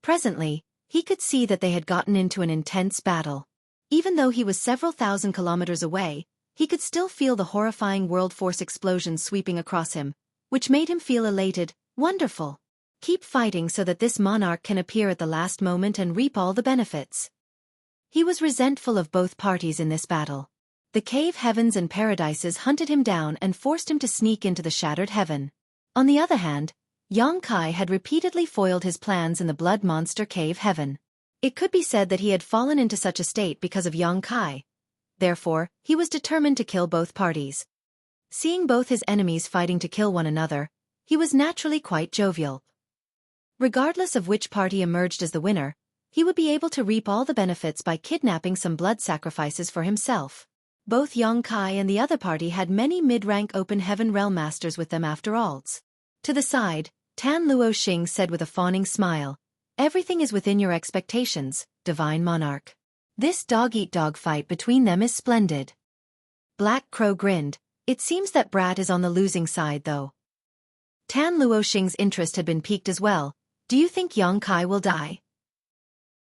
Presently, he could see that they had gotten into an intense battle. Even though he was several thousand kilometers away, he could still feel the horrifying world force explosions sweeping across him, which made him feel elated, wonderful. Keep fighting so that this monarch can appear at the last moment and reap all the benefits. He was resentful of both parties in this battle. The cave heavens and paradises hunted him down and forced him to sneak into the shattered heaven. On the other hand, Yang Kai had repeatedly foiled his plans in the blood monster cave heaven. It could be said that he had fallen into such a state because of Yang Kai. Therefore, he was determined to kill both parties. Seeing both his enemies fighting to kill one another, he was naturally quite jovial. Regardless of which party emerged as the winner, he would be able to reap all the benefits by kidnapping some blood sacrifices for himself. Both Yang Kai and the other party had many mid-rank Open Heaven Realm Masters with them after all. To the side, Tan Luo Xing said with a fawning smile, "Everything is within your expectations, Divine Monarch. This dog-eat-dog fight between them is splendid." Black Crow grinned. "It seems that Brat is on the losing side though." Tan Luo Xing's interest had been piqued as well. "Do you think Yang Kai will die?"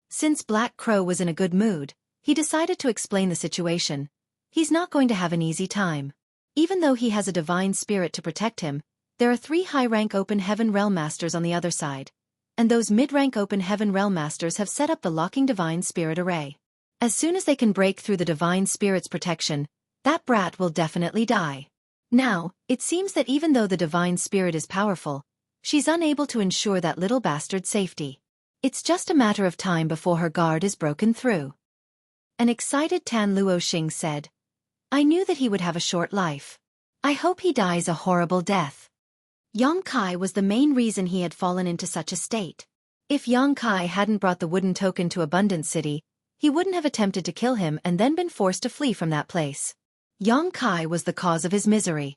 Since Black Crow was in a good mood, he decided to explain the situation. He's not going to have an easy time. Even though he has a divine spirit to protect him, there are 3 high-rank Open Heaven Realm Masters on the other side, and those mid-rank Open Heaven Realm Masters have set up the locking Divine Spirit array. As soon as they can break through the Divine Spirit's protection, that brat will definitely die. Now, it seems that even though the Divine Spirit is powerful, she's unable to ensure that little bastard's safety. It's just a matter of time before her guard is broken through. An excited Tan Luo Xing said, "I knew that he would have a short life. I hope he dies a horrible death." Yang Kai was the main reason he had fallen into such a state. If Yang Kai hadn't brought the wooden token to Abundant City, he wouldn't have attempted to kill him and then been forced to flee from that place. Yang Kai was the cause of his misery.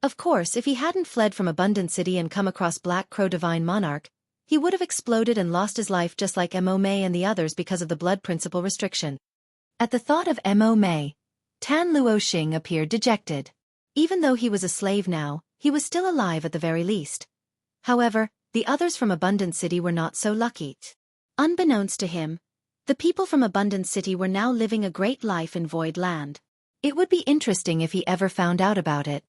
Of course, if he hadn't fled from Abundant City and come across Black Crow Divine Monarch, he would have exploded and lost his life just like Mo Mei and the others because of the blood principle restriction. At the thought of Mo Mei, Tan Luo Xing appeared dejected. Even though he was a slave now, he was still alive at the very least. However, the others from Abundant City were not so lucky. Unbeknownst to him, The people from Abundant City were now living a great life in Void Land. It would be interesting if he ever found out about it.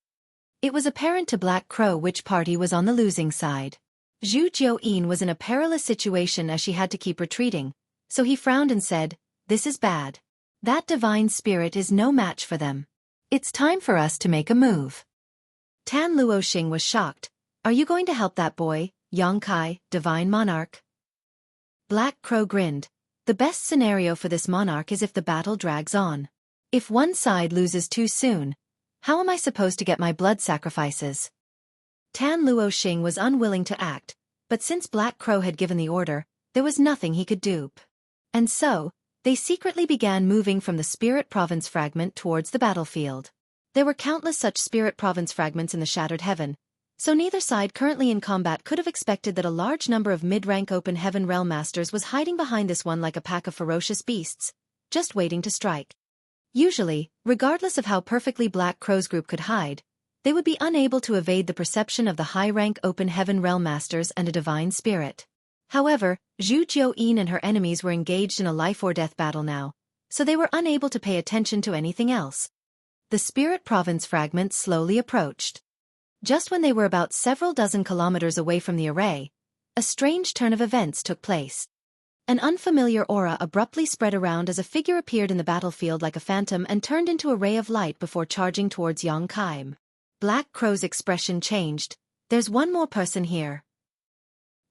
It was apparent to Black Crow which party was on the losing side. Xueqi was in a perilous situation as she had to keep retreating, so he frowned and said, "This is bad. That divine spirit is no match for them. It's time for us to make a move." Tan Luoxing was shocked. "Are you going to help that boy, Yang Kai, divine monarch?" Black Crow grinned. "The best scenario for this monarch is if the battle drags on. If one side loses too soon, how am I supposed to get my blood sacrifices?" Tan Luoxing was unwilling to act, but since Black Crow had given the order, there was nothing he could do. And so, they secretly began moving from the Spirit Province fragment towards the battlefield. There were countless such Spirit Province fragments in the Shattered Heaven, so neither side currently in combat could have expected that a large number of mid-rank Open Heaven Realm Masters was hiding behind this one like a pack of ferocious beasts, just waiting to strike. Usually, regardless of how perfectly Black Crow's group could hide, they would be unable to evade the perception of the high-rank Open Heaven Realm Masters and a divine spirit. However, Xueqi and her enemies were engaged in a life-or-death battle now, so they were unable to pay attention to anything else. The Spirit Province fragments slowly approached. Just when they were about several dozen kilometers away from the array, a strange turn of events took place. An unfamiliar aura abruptly spread around as a figure appeared in the battlefield like a phantom and turned into a ray of light before charging towards Yang Kai. Black Crow's expression changed. "There's one more person here."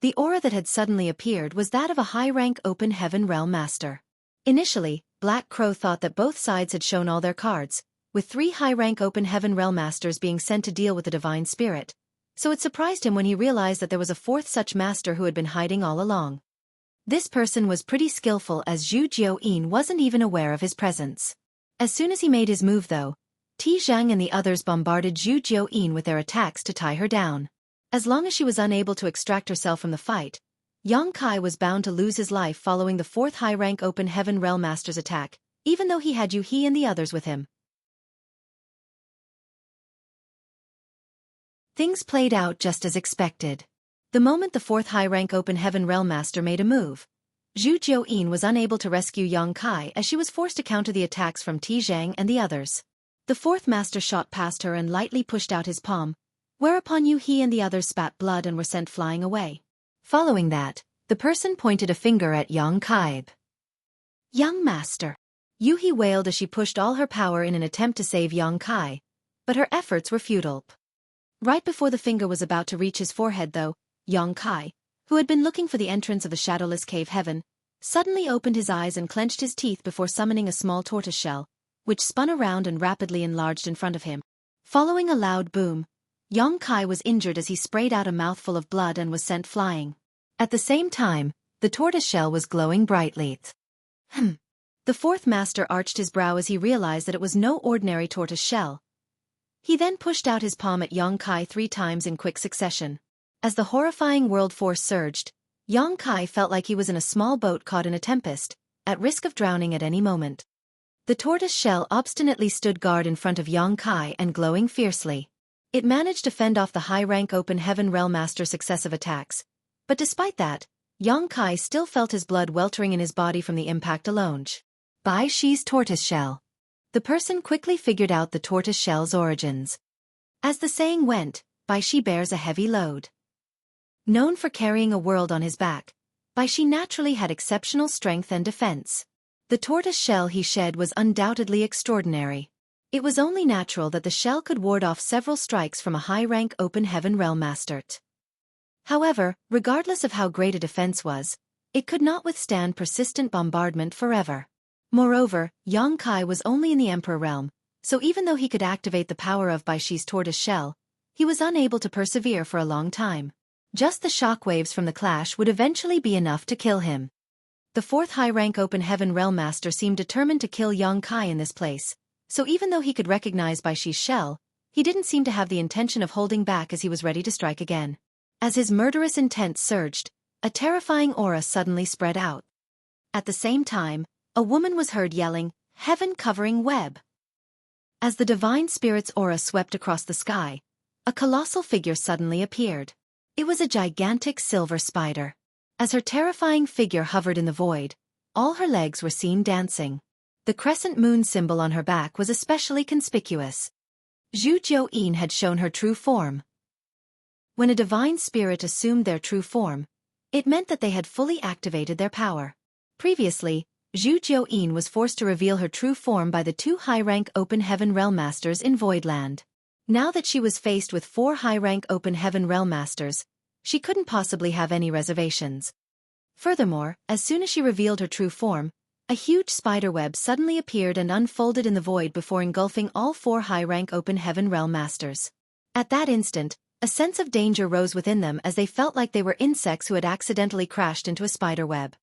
The aura that had suddenly appeared was that of a high-rank Open Heaven Realm Master. Initially, Black Crow thought that both sides had shown all their cards, with 3 high-rank Open Heaven Realm Masters being sent to deal with the Divine Spirit, so it surprised him when he realized that there was a 4th such master who had been hiding all along. This person was pretty skillful as Xueqi wasn't even aware of his presence. As soon as he made his move though, Ti Zhang and the others bombarded Xueqi with their attacks to tie her down. As long as she was unable to extract herself from the fight, Yang Kai was bound to lose his life following the 4th high-rank Open Heaven Realm Master's attack, even though he had Yuhi and the others with him. Things played out just as expected. The moment the 4th high-rank Open Heaven Realm Master made a move, Xueqi was unable to rescue Yang Kai as she was forced to counter the attacks from Ti Zhang and the others. The 4th master shot past her and lightly pushed out his palm, whereupon Yuhi and the others spat blood and were sent flying away. Following that, the person pointed a finger at Yang Kai. "Young master." Yuhi wailed as she pushed all her power in an attempt to save Yang Kai, but her efforts were futile. Right before the finger was about to reach his forehead though, Yang Kai, who had been looking for the entrance of the shadowless cave heaven, suddenly opened his eyes and clenched his teeth before summoning a small tortoise shell, which spun around and rapidly enlarged in front of him. Following a loud boom, Yang Kai was injured as he sprayed out a mouthful of blood and was sent flying. At the same time, the tortoise shell was glowing brightly. The 4th master arched his brow as he realized that it was no ordinary tortoise shell. He then pushed out his palm at Yang Kai 3 times in quick succession. As the horrifying world force surged, Yang Kai felt like he was in a small boat caught in a tempest, at risk of drowning at any moment. The tortoise shell obstinately stood guard in front of Yang Kai and glowing fiercely. It managed to fend off the high-rank Open Heaven Realm Master's successive attacks, but despite that, Yang Kai still felt his blood weltering in his body from the impact alone. Bai Shi's tortoise shell. The person quickly figured out the tortoise shell's origins. As the saying went, Bai Shi bears a heavy load. Known for carrying a world on his back, Bai Shi naturally had exceptional strength and defense. The tortoise shell he shed was undoubtedly extraordinary. It was only natural that the shell could ward off several strikes from a high-rank Open Heaven Realm Master. However, regardless of how great a defense was, it could not withstand persistent bombardment forever. Moreover, Yang Kai was only in the Emperor realm, so even though he could activate the power of Bai Shi's tortoise shell, he was unable to persevere for a long time. Just the shockwaves from the clash would eventually be enough to kill him. The 4th high-rank Open Heaven Realm Master seemed determined to kill Yang Kai in this place, so even though he could recognize Bai Shi's shell, he didn't seem to have the intention of holding back as he was ready to strike again. As his murderous intent surged, a terrifying aura suddenly spread out. At the same time, a woman was heard yelling, "Heaven-covering web!" As the divine spirit's aura swept across the sky, a colossal figure suddenly appeared. It was a gigantic silver spider. As her terrifying figure hovered in the void, all her legs were seen dancing. The crescent moon symbol on her back was especially conspicuous. Xueqi had shown her true form. When a divine spirit assumed their true form, it meant that they had fully activated their power. Previously, Xueqi was forced to reveal her true form by the 2 high-rank Open Heaven Realm Masters in Voidland. Now that she was faced with 4 high-rank Open Heaven Realm Masters, she couldn't possibly have any reservations. Furthermore, as soon as she revealed her true form, a huge spiderweb suddenly appeared and unfolded in the void before engulfing all 4 high-rank Open Heaven Realm Masters. At that instant, a sense of danger rose within them as they felt like they were insects who had accidentally crashed into a spiderweb.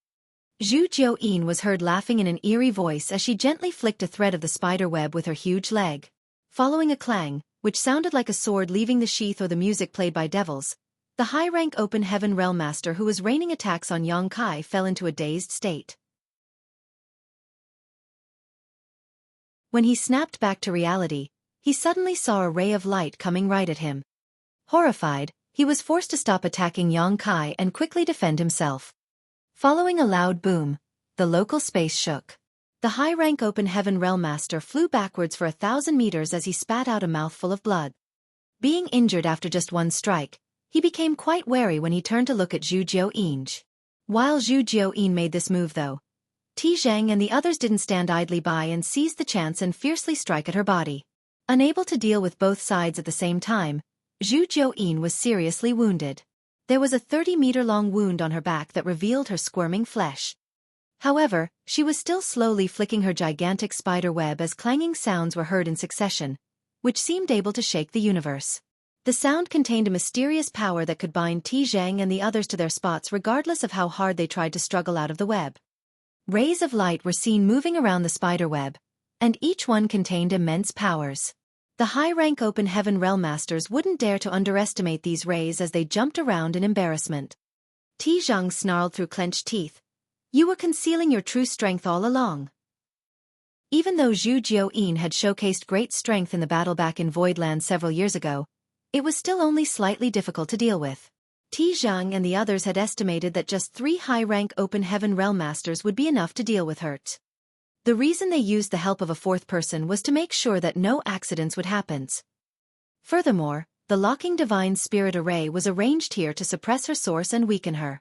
Xueqi was heard laughing in an eerie voice as she gently flicked a thread of the spiderweb with her huge leg. Following a clang, which sounded like a sword leaving the sheath or the music played by devils, the high-rank Open Heaven Realm Master who was raining attacks on Xueqi fell into a dazed state. When he snapped back to reality, he suddenly saw a ray of light coming right at him. Horrified, he was forced to stop attacking Xueqi and quickly defend himself. Following a loud boom, the local space shook. The high-rank Open Heaven Realm Master flew backwards for 1,000 meters as he spat out a mouthful of blood. Being injured after just one strike, he became quite wary when he turned to look at Xueqi. While Xueqi made this move though, Tizhang and the others didn't stand idly by and seized the chance and fiercely strike at her body. Unable to deal with both sides at the same time, Xueqi was seriously wounded. There was a 30-meter-long wound on her back that revealed her squirming flesh. However, she was still slowly flicking her gigantic spider web as clanging sounds were heard in succession, which seemed able to shake the universe. The sound contained a mysterious power that could bind Tizhang and the others to their spots regardless of how hard they tried to struggle out of the web. Rays of light were seen moving around the spiderweb, and each one contained immense powers. The high-rank Open Heaven Realm Masters wouldn't dare to underestimate these rays as they jumped around in embarrassment. Tizhang snarled through clenched teeth. "You were concealing your true strength all along." Even though Xueqi had showcased great strength in the battle back in Voidland several years ago, it was still only slightly difficult to deal with. Tizhang and the others had estimated that just 3 high-rank Open Heaven Realm Masters would be enough to deal with her. The reason they used the help of a 4th person was to make sure that no accidents would happen. Furthermore, the locking Divine Spirit Array was arranged here to suppress her source and weaken her.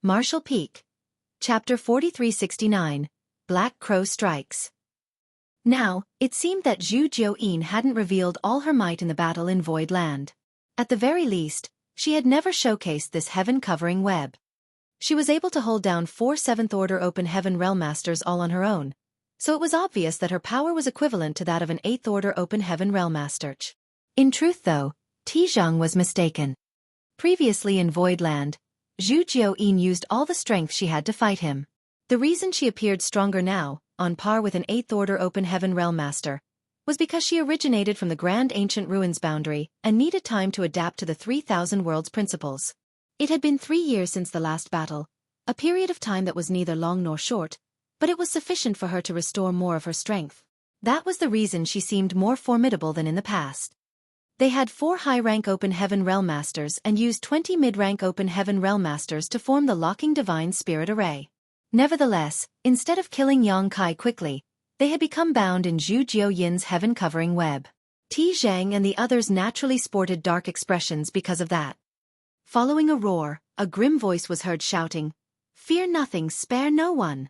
Martial Peak. Chapter 4369, Black Crow Strikes. Now, it seemed that Xueqi hadn't revealed all her might in the battle in Voidland. At the very least, she had never showcased this heaven-covering web. She was able to hold down 4 7th-order Open Heaven Realm Masters all on her own, so it was obvious that her power was equivalent to that of an 8th-order Open Heaven Realm Master. In truth though, Tizhang was mistaken. Previously in Voidland, Xueqi used all the strength she had to fight him. The reason she appeared stronger now, on par with an 8th-order Open Heaven Realm Master, was because she originated from the Grand Ancient Ruins boundary and needed time to adapt to the 3,000 Worlds principles. It had been 3 years since the last battle, a period of time that was neither long nor short, but it was sufficient for her to restore more of her strength. That was the reason she seemed more formidable than in the past. They had 4 high-rank Open Heaven Realm Masters and used 20 mid-rank Open Heaven Realm Masters to form the locking Divine Spirit Array. Nevertheless, instead of killing Xueqi quickly, they had become bound in Xueqi's heaven-covering web. Tizhang and the others naturally sported dark expressions because of that. Following a roar, a grim voice was heard shouting, "Fear nothing, spare no one."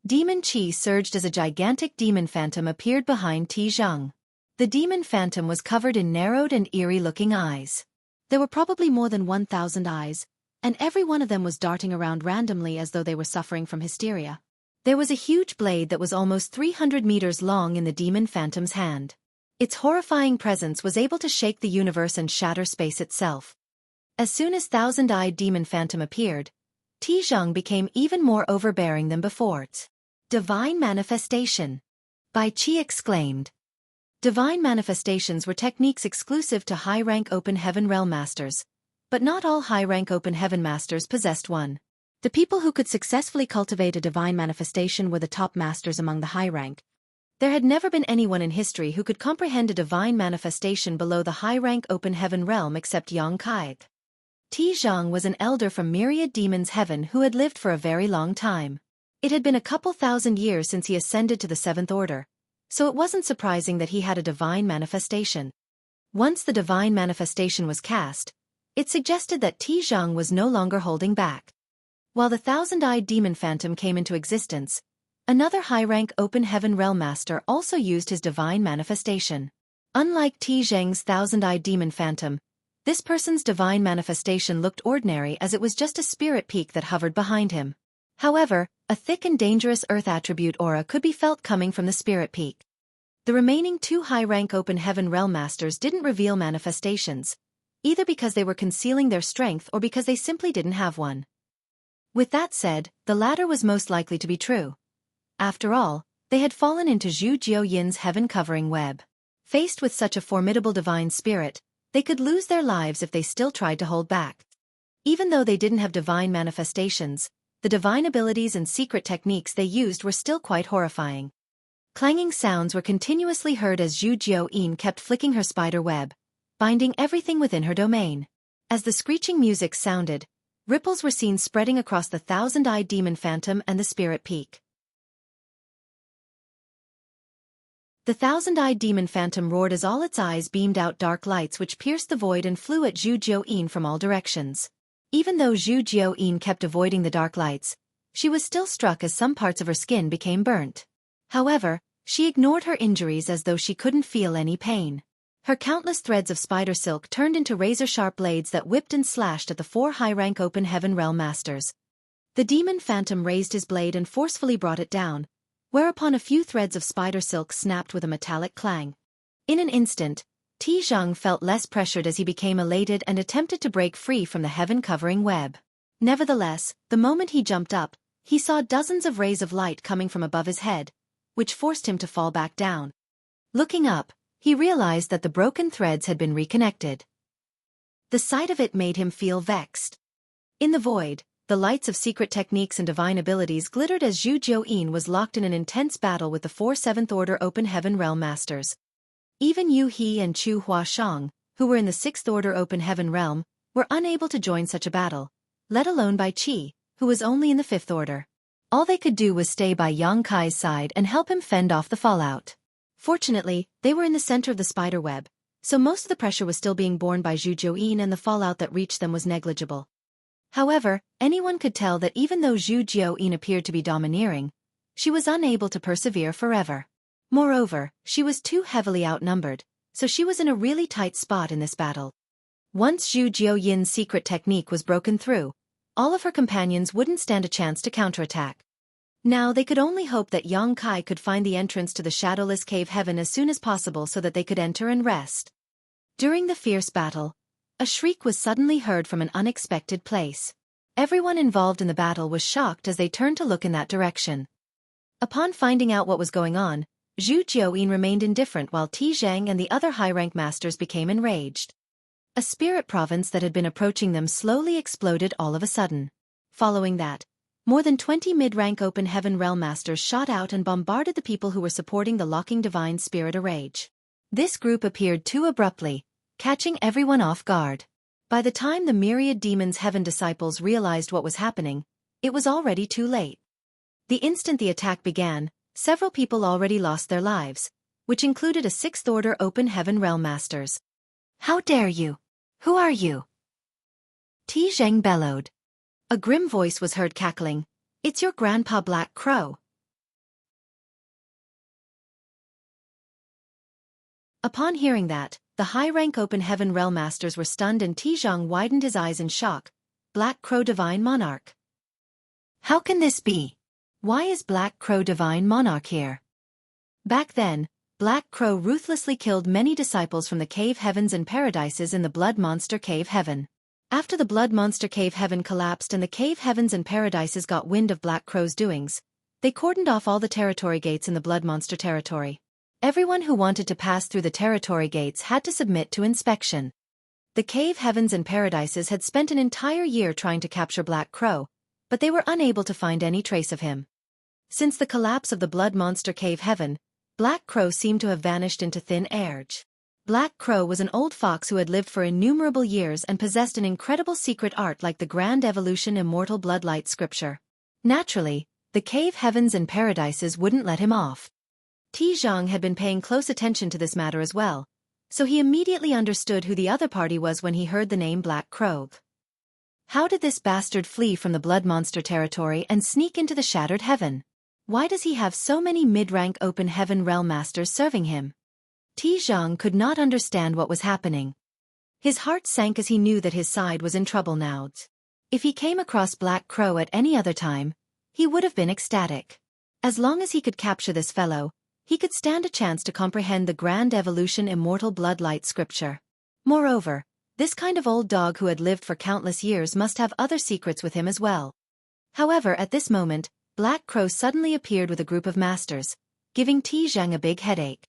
Demon Chi surged as a gigantic demon phantom appeared behind Tizhang. The demon phantom was covered in narrowed and eerie-looking eyes. There were probably more than 1,000 eyes, and every one of them was darting around randomly as though they were suffering from hysteria. There was a huge blade that was almost 300 meters long in the demon phantom's hand. Its horrifying presence was able to shake the universe and shatter space itself. As soon as thousand-eyed demon phantom appeared, Tizhang became even more overbearing than before. "Divine manifestation!" Bai Qi exclaimed. Divine manifestations were techniques exclusive to high-rank Open Heaven Realm Masters, but not all high-rank Open Heaven Masters possessed one. The people who could successfully cultivate a divine manifestation were the top masters among the high rank. There had never been anyone in history who could comprehend a divine manifestation below the high-rank open heaven realm except Xueqi. Zhang was an elder from myriad demons heaven who had lived for a very long time. It had been a couple thousand years since he ascended to the seventh order, so it wasn't surprising that he had a divine manifestation. Once the divine manifestation was cast, it suggested that Zhang was no longer holding back. While the thousand-eyed demon phantom came into existence, another high-rank open heaven realm master also used his divine manifestation. Unlike Zhang's thousand-eyed demon phantom, this person's divine manifestation looked ordinary as it was just a spirit peak that hovered behind him. However, a thick and dangerous earth attribute aura could be felt coming from the spirit peak. The remaining two high-rank open heaven realm masters didn't reveal manifestations, either because they were concealing their strength or because they simply didn't have one. With that said, the latter was most likely to be true. After all, they had fallen into Zhu Jiuyin's heaven-covering web. Faced with such a formidable divine spirit, they could lose their lives if they still tried to hold back. Even though they didn't have divine manifestations, the divine abilities and secret techniques they used were still quite horrifying. Clanging sounds were continuously heard as Zhu Jiuyin kept flicking her spider web, binding everything within her domain. As the screeching music sounded, ripples were seen spreading across the thousand-eyed demon phantom and the spirit peak. The thousand-eyed demon phantom roared as all its eyes beamed out dark lights which pierced the void and flew at Zhu Jiuyin from all directions. Even though Zhu Jiuyin kept avoiding the dark lights, she was still struck as some parts of her skin became burnt. However, she ignored her injuries as though she couldn't feel any pain. Her countless threads of spider silk turned into razor-sharp blades that whipped and slashed at the four high-rank open heaven realm masters. The demon phantom raised his blade and forcefully brought it down, whereupon a few threads of spider silk snapped with a metallic clang. In an instant, Zhang felt less pressured as he became elated and attempted to break free from the heaven-covering web. Nevertheless, the moment he jumped up, he saw dozens of rays of light coming from above his head, which forced him to fall back down. Looking up, he realized that the broken threads had been reconnected. The sight of it made him feel vexed. In the void, the lights of secret techniques and divine abilities glittered as Zhu Jiuyin was locked in an intense battle with the four seventh-order open heaven realm masters. Even Yu He and Chu Huashang, who were in the sixth-order open heaven realm, were unable to join such a battle, let alone by Qi, who was only in the fifth order. All they could do was stay by Yang Kai's side and help him fend off the fallout. Fortunately, they were in the center of the spider web, so most of the pressure was still being borne by Zhu Jiuyin and the fallout that reached them was negligible. However, anyone could tell that even though Zhu Jiuyin appeared to be domineering, she was unable to persevere forever. Moreover, she was too heavily outnumbered, so she was in a really tight spot in this battle. Once Zhu Jiuyin's secret technique was broken through, all of her companions wouldn't stand a chance to counterattack. Now they could only hope that Yang Kai could find the entrance to the shadowless cave heaven as soon as possible so that they could enter and rest. During the fierce battle, a shriek was suddenly heard from an unexpected place. Everyone involved in the battle was shocked as they turned to look in that direction. Upon finding out what was going on, Zhu Jiuyin remained indifferent while Zhang and the other high-rank masters became enraged. A spirit province that had been approaching them slowly exploded all of a sudden. Following that, more than 20 mid-rank open heaven realm masters shot out and bombarded the people who were supporting the locking divine spirit array. This group appeared too abruptly, catching everyone off guard. By the time the myriad demons heaven disciples realized what was happening, it was already too late. The instant the attack began, several people already lost their lives, which included a sixth-order open heaven realm masters. "How dare you? Who are you?" Zhang bellowed. A grim voice was heard cackling. "It's your grandpa Black Crow." Upon hearing that, the high-rank open heaven realm masters were stunned and Zhang widened his eyes in shock. "Black Crow Divine Monarch. How can this be? Why is Black Crow Divine Monarch here?" Back then, Black Crow ruthlessly killed many disciples from the cave heavens and paradises in the Blood Monster Cave Heaven. After the Blood Monster Cave Heaven collapsed and the cave heavens and paradises got wind of Black Crow's doings, they cordoned off all the territory gates in the Blood Monster territory. Everyone who wanted to pass through the territory gates had to submit to inspection. The cave heavens and paradises had spent an entire year trying to capture Black Crow, but they were unable to find any trace of him. Since the collapse of the Blood Monster Cave Heaven, Black Crow seemed to have vanished into thin air. Black Crow was an old fox who had lived for innumerable years and possessed an incredible secret art like the grand evolution immortal bloodlight scripture. Naturally, the cave heavens and paradises wouldn't let him off. Zhang had been paying close attention to this matter as well, so he immediately understood who the other party was when he heard the name Black Crow. How did this bastard flee from the blood monster territory and sneak into the shattered heaven? Why does he have so many mid-rank open heaven realm masters serving him? Zhang could not understand what was happening. His heart sank as he knew that his side was in trouble now. If he came across Black Crow at any other time, he would have been ecstatic. As long as he could capture this fellow, he could stand a chance to comprehend the grand evolution immortal bloodlight scripture. Moreover, this kind of old dog who had lived for countless years must have other secrets with him as well. However, at this moment, Black Crow suddenly appeared with a group of masters, giving Zhang a big headache.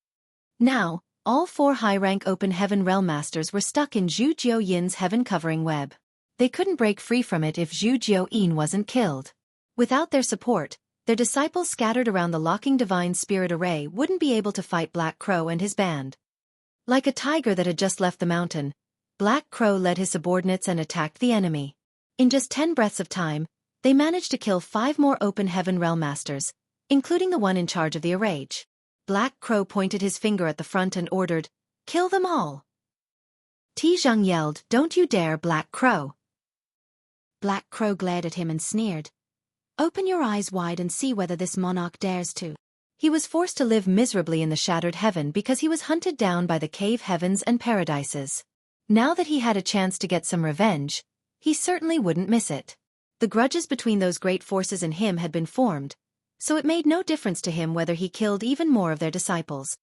Now, all 4 high-rank open heaven realm masters were stuck in Zhu Jiuyin's heaven-covering web. They couldn't break free from it if Zhu Jiuyin wasn't killed. Without their support, their disciples scattered around the locking divine spirit array wouldn't be able to fight Black Crow and his band. Like a tiger that had just left the mountain, Black Crow led his subordinates and attacked the enemy. In just 10 breaths of time, they managed to kill 5 more open heaven realm masters, including the one in charge of the array. Black Crow pointed his finger at the front and ordered, "Kill them all!" Zhang yelled, "Don't you dare, Black Crow!" Black Crow glared at him and sneered, "Open your eyes wide and see whether this monarch dares to." He was forced to live miserably in the shattered heaven because he was hunted down by the cave heavens and paradises. Now that he had a chance to get some revenge, he certainly wouldn't miss it. The grudges between those great forces and him had been formed, so it made no difference to him whether he killed even more of their disciples.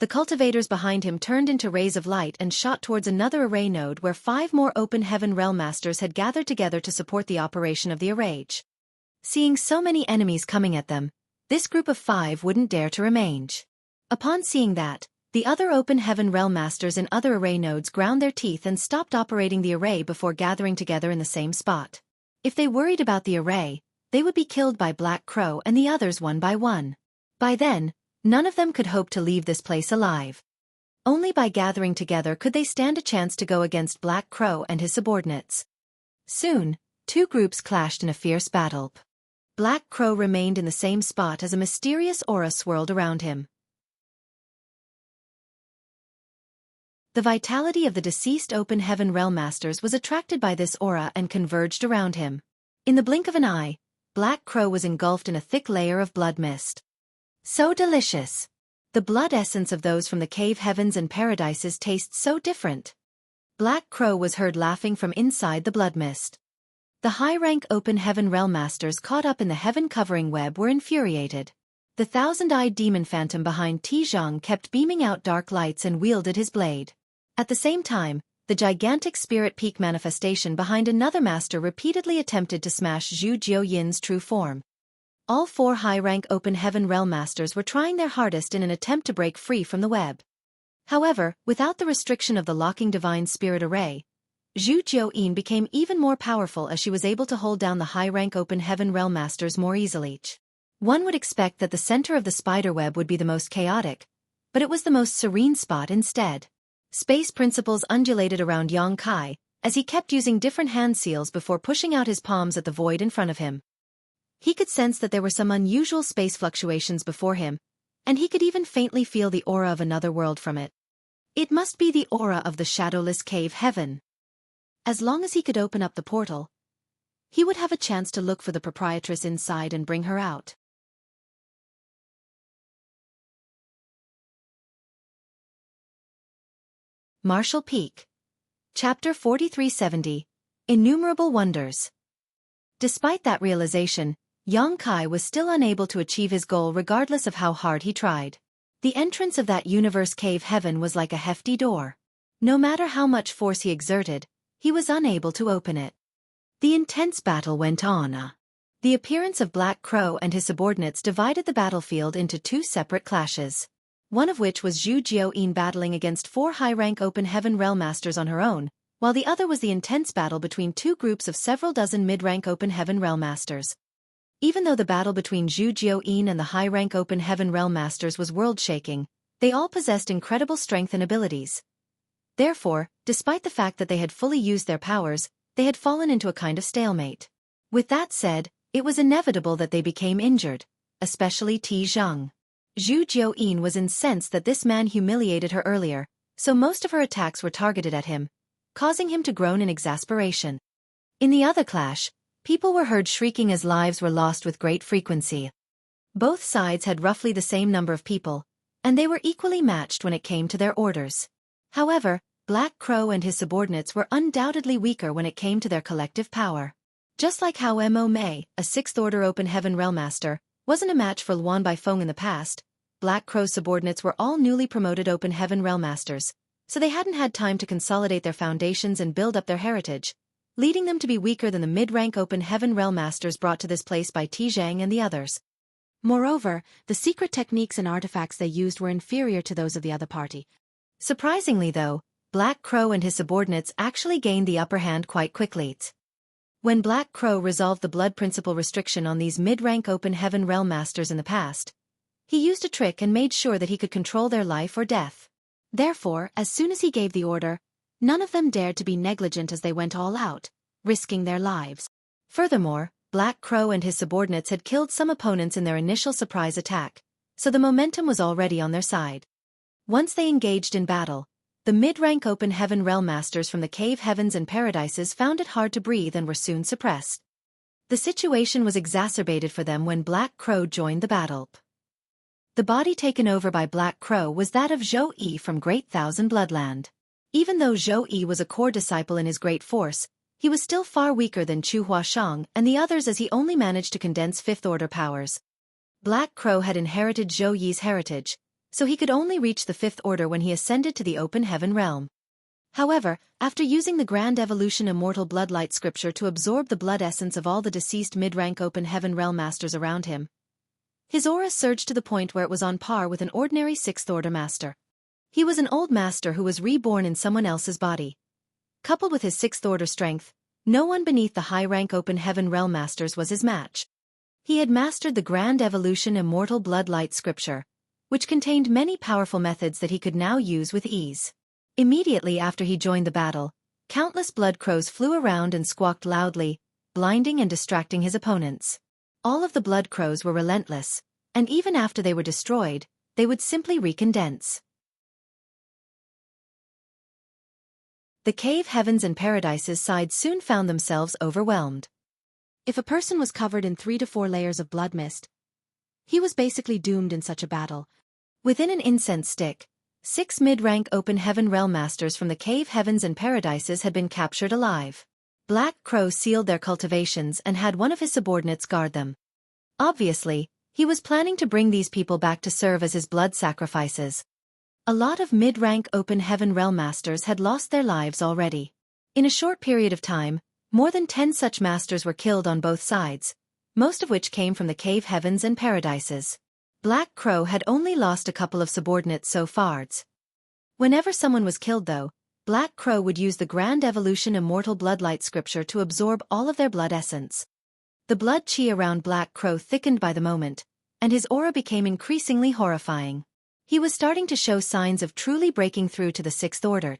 The cultivators behind him turned into rays of light and shot towards another array node where 5 more open heaven realm masters had gathered together to support the operation of the array. Seeing so many enemies coming at them, this group of 5 wouldn't dare to remain. Upon seeing that, the other open heaven realm masters in other array nodes ground their teeth and stopped operating the array before gathering together in the same spot. If they worried about the array, they would be killed by Black Crow and the others one by one. By then, none of them could hope to leave this place alive. Only by gathering together could they stand a chance to go against Black Crow and his subordinates. Soon, 2 groups clashed in a fierce battle. Black Crow remained in the same spot as a mysterious aura swirled around him. The vitality of the deceased open heaven realm masters was attracted by this aura and converged around him. In the blink of an eye, Black Crow was engulfed in a thick layer of blood mist. So delicious! The blood essence of those from the cave heavens and paradises tastes so different. Black Crow was heard laughing from inside the blood mist. The high-rank open heaven realm masters caught up in the heaven-covering web were infuriated. The thousand-eyed demon phantom behind Zhang kept beaming out dark lights and wielded his blade. At the same time, the gigantic spirit peak manifestation behind another master repeatedly attempted to smash Zhu Jiuyin's true form. All 4 high-rank open heaven realm masters were trying their hardest in an attempt to break free from the web. However, without the restriction of the locking divine spirit array, Zhu Jiuyin became even more powerful as she was able to hold down the high-rank open heaven realm masters more easily. One would expect that the center of the spiderweb would be the most chaotic, but it was the most serene spot instead. Space principles undulated around Yang Kai, as he kept using different hand seals before pushing out his palms at the void in front of him. He could sense that there were some unusual space fluctuations before him, and he could even faintly feel the aura of another world from it. It must be the aura of the shadowless cave heaven. As long as he could open up the portal, he would have a chance to look for the proprietress inside and bring her out. Martial Peak. Chapter 4370. Innumerable Wonders. Despite that realization, Yang Kai was still unable to achieve his goal regardless of how hard he tried. The entrance of that universe cave heaven was like a hefty door. No matter how much force he exerted, he was unable to open it. The intense battle went on. The appearance of Black Crow and his subordinates divided the battlefield into 2 separate clashes. One of which was Zhu Jiuyin battling against 4 high-rank open heaven realm masters on her own, while the other was the intense battle between 2 groups of several dozen mid-rank open heaven realm masters. Even though the battle between Xueqi and the high-rank Open Heaven Realm Masters was world-shaking, they all possessed incredible strength and abilities. Therefore, despite the fact that they had fully used their powers, they had fallen into a kind of stalemate. With that said, it was inevitable that they became injured, especially Zhang. Xueqi was incensed that this man humiliated her earlier, so most of her attacks were targeted at him, causing him to groan in exasperation. In the other clash, people were heard shrieking as lives were lost with great frequency. Both sides had roughly the same number of people, and they were equally matched when it came to their orders. However, Black Crow and his subordinates were undoubtedly weaker when it came to their collective power. Just like how Mo Mei, a 6th Order Open Heaven Realm Master, wasn't a match for Luan Baifeng in the past, Black Crow's subordinates were all newly promoted Open Heaven Realm Masters, so they hadn't had time to consolidate their foundations and build up their heritage, leading them to be weaker than the mid-rank Open Heaven Realm Masters brought to this place by Zhang and the others. Moreover, the secret techniques and artifacts they used were inferior to those of the other party. Surprisingly though, Black Crow and his subordinates actually gained the upper hand quite quickly. When Black Crow resolved the blood principle restriction on these mid-rank Open Heaven Realm Masters in the past, he used a trick and made sure that he could control their life or death. Therefore, as soon as he gave the order, none of them dared to be negligent as they went all out, risking their lives. Furthermore, Black Crow and his subordinates had killed some opponents in their initial surprise attack, so the momentum was already on their side. Once they engaged in battle, the mid-rank Open Heaven Realm Masters from the Cave Heavens and Paradises found it hard to breathe and were soon suppressed. The situation was exacerbated for them when Black Crow joined the battle. The body taken over by Black Crow was that of Xueqi from Great Thousand Bloodland. Even though Xueqi was a core disciple in his great force, he was still far weaker than Chu Huashang and the others as he only managed to condense 5th Order powers. Black Crow had inherited Xueqi's heritage, so he could only reach the 5th Order when he ascended to the Open Heaven realm. However, after using the Grand Evolution Immortal Bloodlight Scripture to absorb the blood essence of all the deceased mid-rank Open Heaven Realm Masters around him, his aura surged to the point where it was on par with an ordinary 6th Order Master. He was an old master who was reborn in someone else's body. Coupled with his 6th Order strength, no one beneath the high-rank Open Heaven Realm Masters was his match. He had mastered the Grand Evolution Immortal Bloodlight Scripture, which contained many powerful methods that he could now use with ease. Immediately after he joined the battle, countless blood crows flew around and squawked loudly, blinding and distracting his opponents. All of the blood crows were relentless, and even after they were destroyed, they would simply recondense. The Cave Heavens and Paradises side soon found themselves overwhelmed. If a person was covered in 3 to 4 layers of blood mist, he was basically doomed in such a battle. Within an incense stick, 6 mid-rank Open Heaven Realm Masters from the Cave Heavens and Paradises had been captured alive. Black Crow sealed their cultivations and had one of his subordinates guard them. Obviously, he was planning to bring these people back to serve as his blood sacrifices. A lot of mid-rank Open Heaven Realm Masters had lost their lives already. In a short period of time, more than 10 such masters were killed on both sides, most of which came from the Cave Heavens and Paradises. Black Crow had only lost a couple of subordinates so far. Whenever someone was killed though, Black Crow would use the Grand Evolution Immortal Bloodlight Scripture to absorb all of their blood essence. The blood chi around Black Crow thickened by the moment, and his aura became increasingly horrifying. He was starting to show signs of truly breaking through to the 6th Order.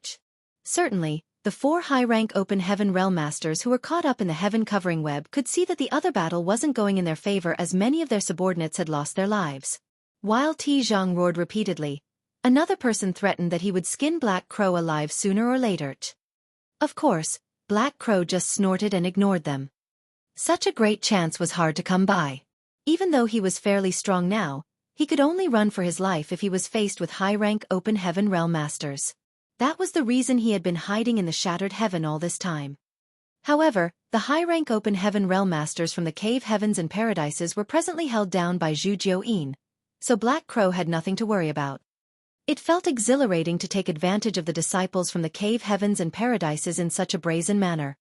Certainly, the 4 high-rank Open Heaven Realm Masters who were caught up in the heaven-covering web could see that the other battle wasn't going in their favor as many of their subordinates had lost their lives. While Zhang roared repeatedly, another person threatened that he would skin Black Crow alive sooner or later. Of course, Black Crow just snorted and ignored them. Such a great chance was hard to come by. Even though he was fairly strong now, he could only run for his life if he was faced with high-rank Open Heaven Realm Masters. That was the reason he had been hiding in the Shattered Heaven all this time. However, the high-rank Open Heaven Realm Masters from the Cave Heavens and Paradises were presently held down by Xueqi, so Black Crow had nothing to worry about. It felt exhilarating to take advantage of the disciples from the Cave Heavens and Paradises in such a brazen manner.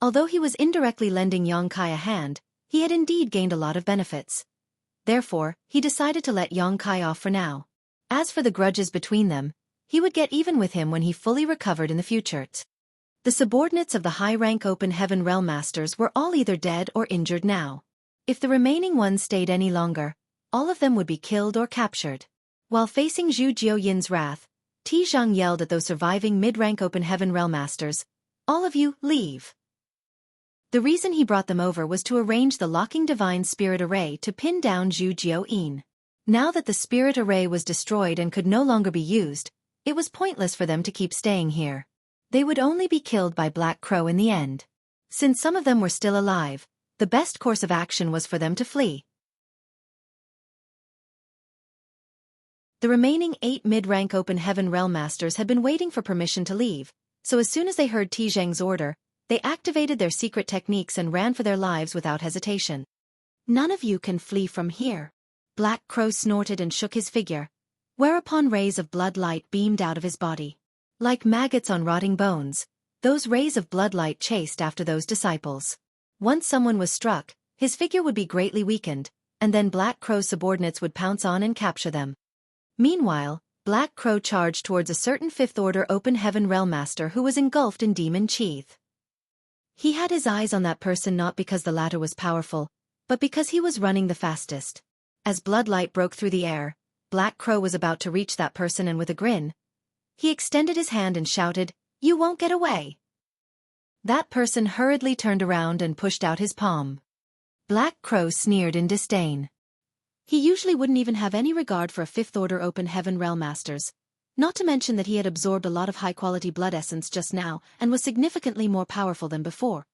Although he was indirectly lending Yongkai a hand, he had indeed gained a lot of benefits. Therefore, he decided to let Yongkai off for now. As for the grudges between them, he would get even with him when he fully recovered in the future. The subordinates of the high-rank Open Heaven Realm Masters were all either dead or injured now. If the remaining ones stayed any longer, all of them would be killed or captured. While facing Zhu Jiuyin's wrath, Ti Zhang yelled at those surviving mid-rank Open Heaven Realm Masters, "All of you, leave." The reason he brought them over was to arrange the locking Divine Spirit Array to pin down Zhu Jiuyin. Now that the Spirit Array was destroyed and could no longer be used, it was pointless for them to keep staying here. They would only be killed by Black Crow in the end. Since some of them were still alive, the best course of action was for them to flee. The remaining 8 mid-rank Open Heaven Realm Masters had been waiting for permission to leave, so as soon as they heard Ti Zhang's order, they activated their secret techniques and ran for their lives without hesitation. "None of you can flee from here." Black Crow snorted and shook his figure, whereupon rays of blood light beamed out of his body. Like maggots on rotting bones, those rays of blood light chased after those disciples. Once someone was struck, his figure would be greatly weakened, and then Black Crow's subordinates would pounce on and capture them. Meanwhile, Black Crow charged towards a certain fifth-order Open Heaven Realm Master who was engulfed in demon chi. He had his eyes on that person not because the latter was powerful, but because he was running the fastest. As bloodlight broke through the air, Black Crow was about to reach that person and with a grin, he extended his hand and shouted, "You won't get away." That person hurriedly turned around and pushed out his palm. Black Crow sneered in disdain. He usually wouldn't even have any regard for a fifth-order Open Heaven Realm Masters, not to mention that he had absorbed a lot of high-quality blood essence just now and was significantly more powerful than before.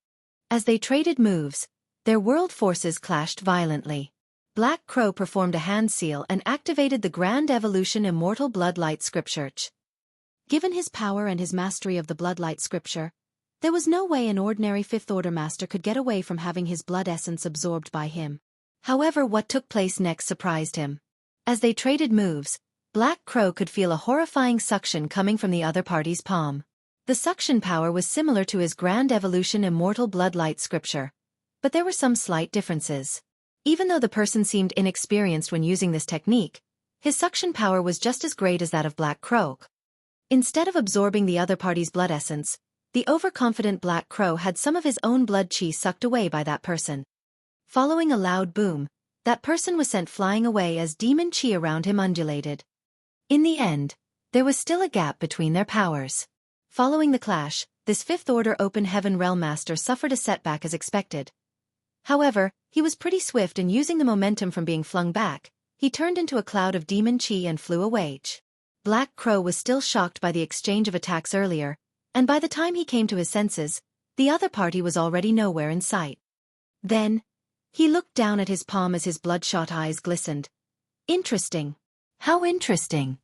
As they traded moves, their world forces clashed violently. Black Crow performed a hand seal and activated the Grand Evolution Immortal Bloodlight Scripture. Given his power and his mastery of the Bloodlight Scripture, there was no way an ordinary fifth-order master could get away from having his blood essence absorbed by him. However, what took place next surprised him. As they traded moves, Black Crow could feel a horrifying suction coming from the other party's palm. The suction power was similar to his Grand Evolution Immortal Bloodlight Scripture, but there were some slight differences. Even though the person seemed inexperienced when using this technique, his suction power was just as great as that of Black Crow. Instead of absorbing the other party's blood essence, the overconfident Black Crow had some of his own blood chi sucked away by that person. Following a loud boom, that person was sent flying away as demon chi around him undulated. In the end, there was still a gap between their powers. Following the clash, this fifth-order Open Heaven Realm Master suffered a setback as expected. However, he was pretty swift in using the momentum from being flung back. He turned into a cloud of demon chi and flew away. Black Crow was still shocked by the exchange of attacks earlier, and by the time he came to his senses, the other party was already nowhere in sight. Then, he looked down at his palm as his bloodshot eyes glistened. Interesting. How interesting.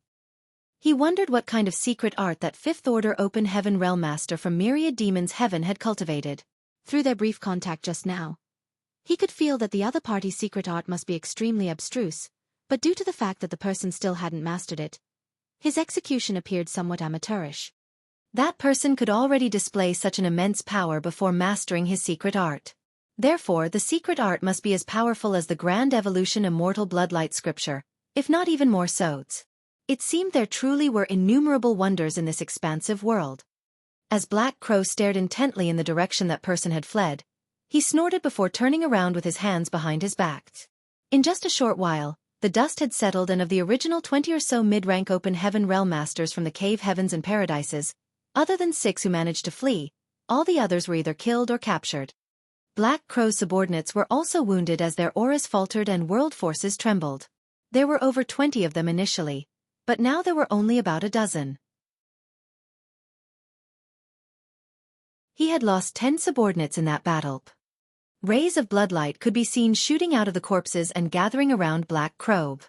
He wondered what kind of secret art that fifth-order Open Heaven Realm Master from Myriad Demons Heaven had cultivated. Through their brief contact just now, he could feel that the other party's secret art must be extremely abstruse, but due to the fact that the person still hadn't mastered it, his execution appeared somewhat amateurish. That person could already display such an immense power before mastering his secret art. Therefore, the secret art must be as powerful as the Grand Evolution Immortal Bloodlight Scripture, if not even more so. It seemed there truly were innumerable wonders in this expansive world. As Black Crow stared intently in the direction that person had fled, he snorted before turning around with his hands behind his back. In just a short while, the dust had settled, and of the original 20 or so mid-rank Open Heaven Realm Masters from the Cave Heavens and Paradises, other than 6 who managed to flee, all the others were either killed or captured. Black Crow's subordinates were also wounded as their auras faltered and world forces trembled. There were over 20 of them initially, but now there were only about a dozen. He had lost 10 subordinates in that battle. Rays of bloodlight could be seen shooting out of the corpses and gathering around Black Crow.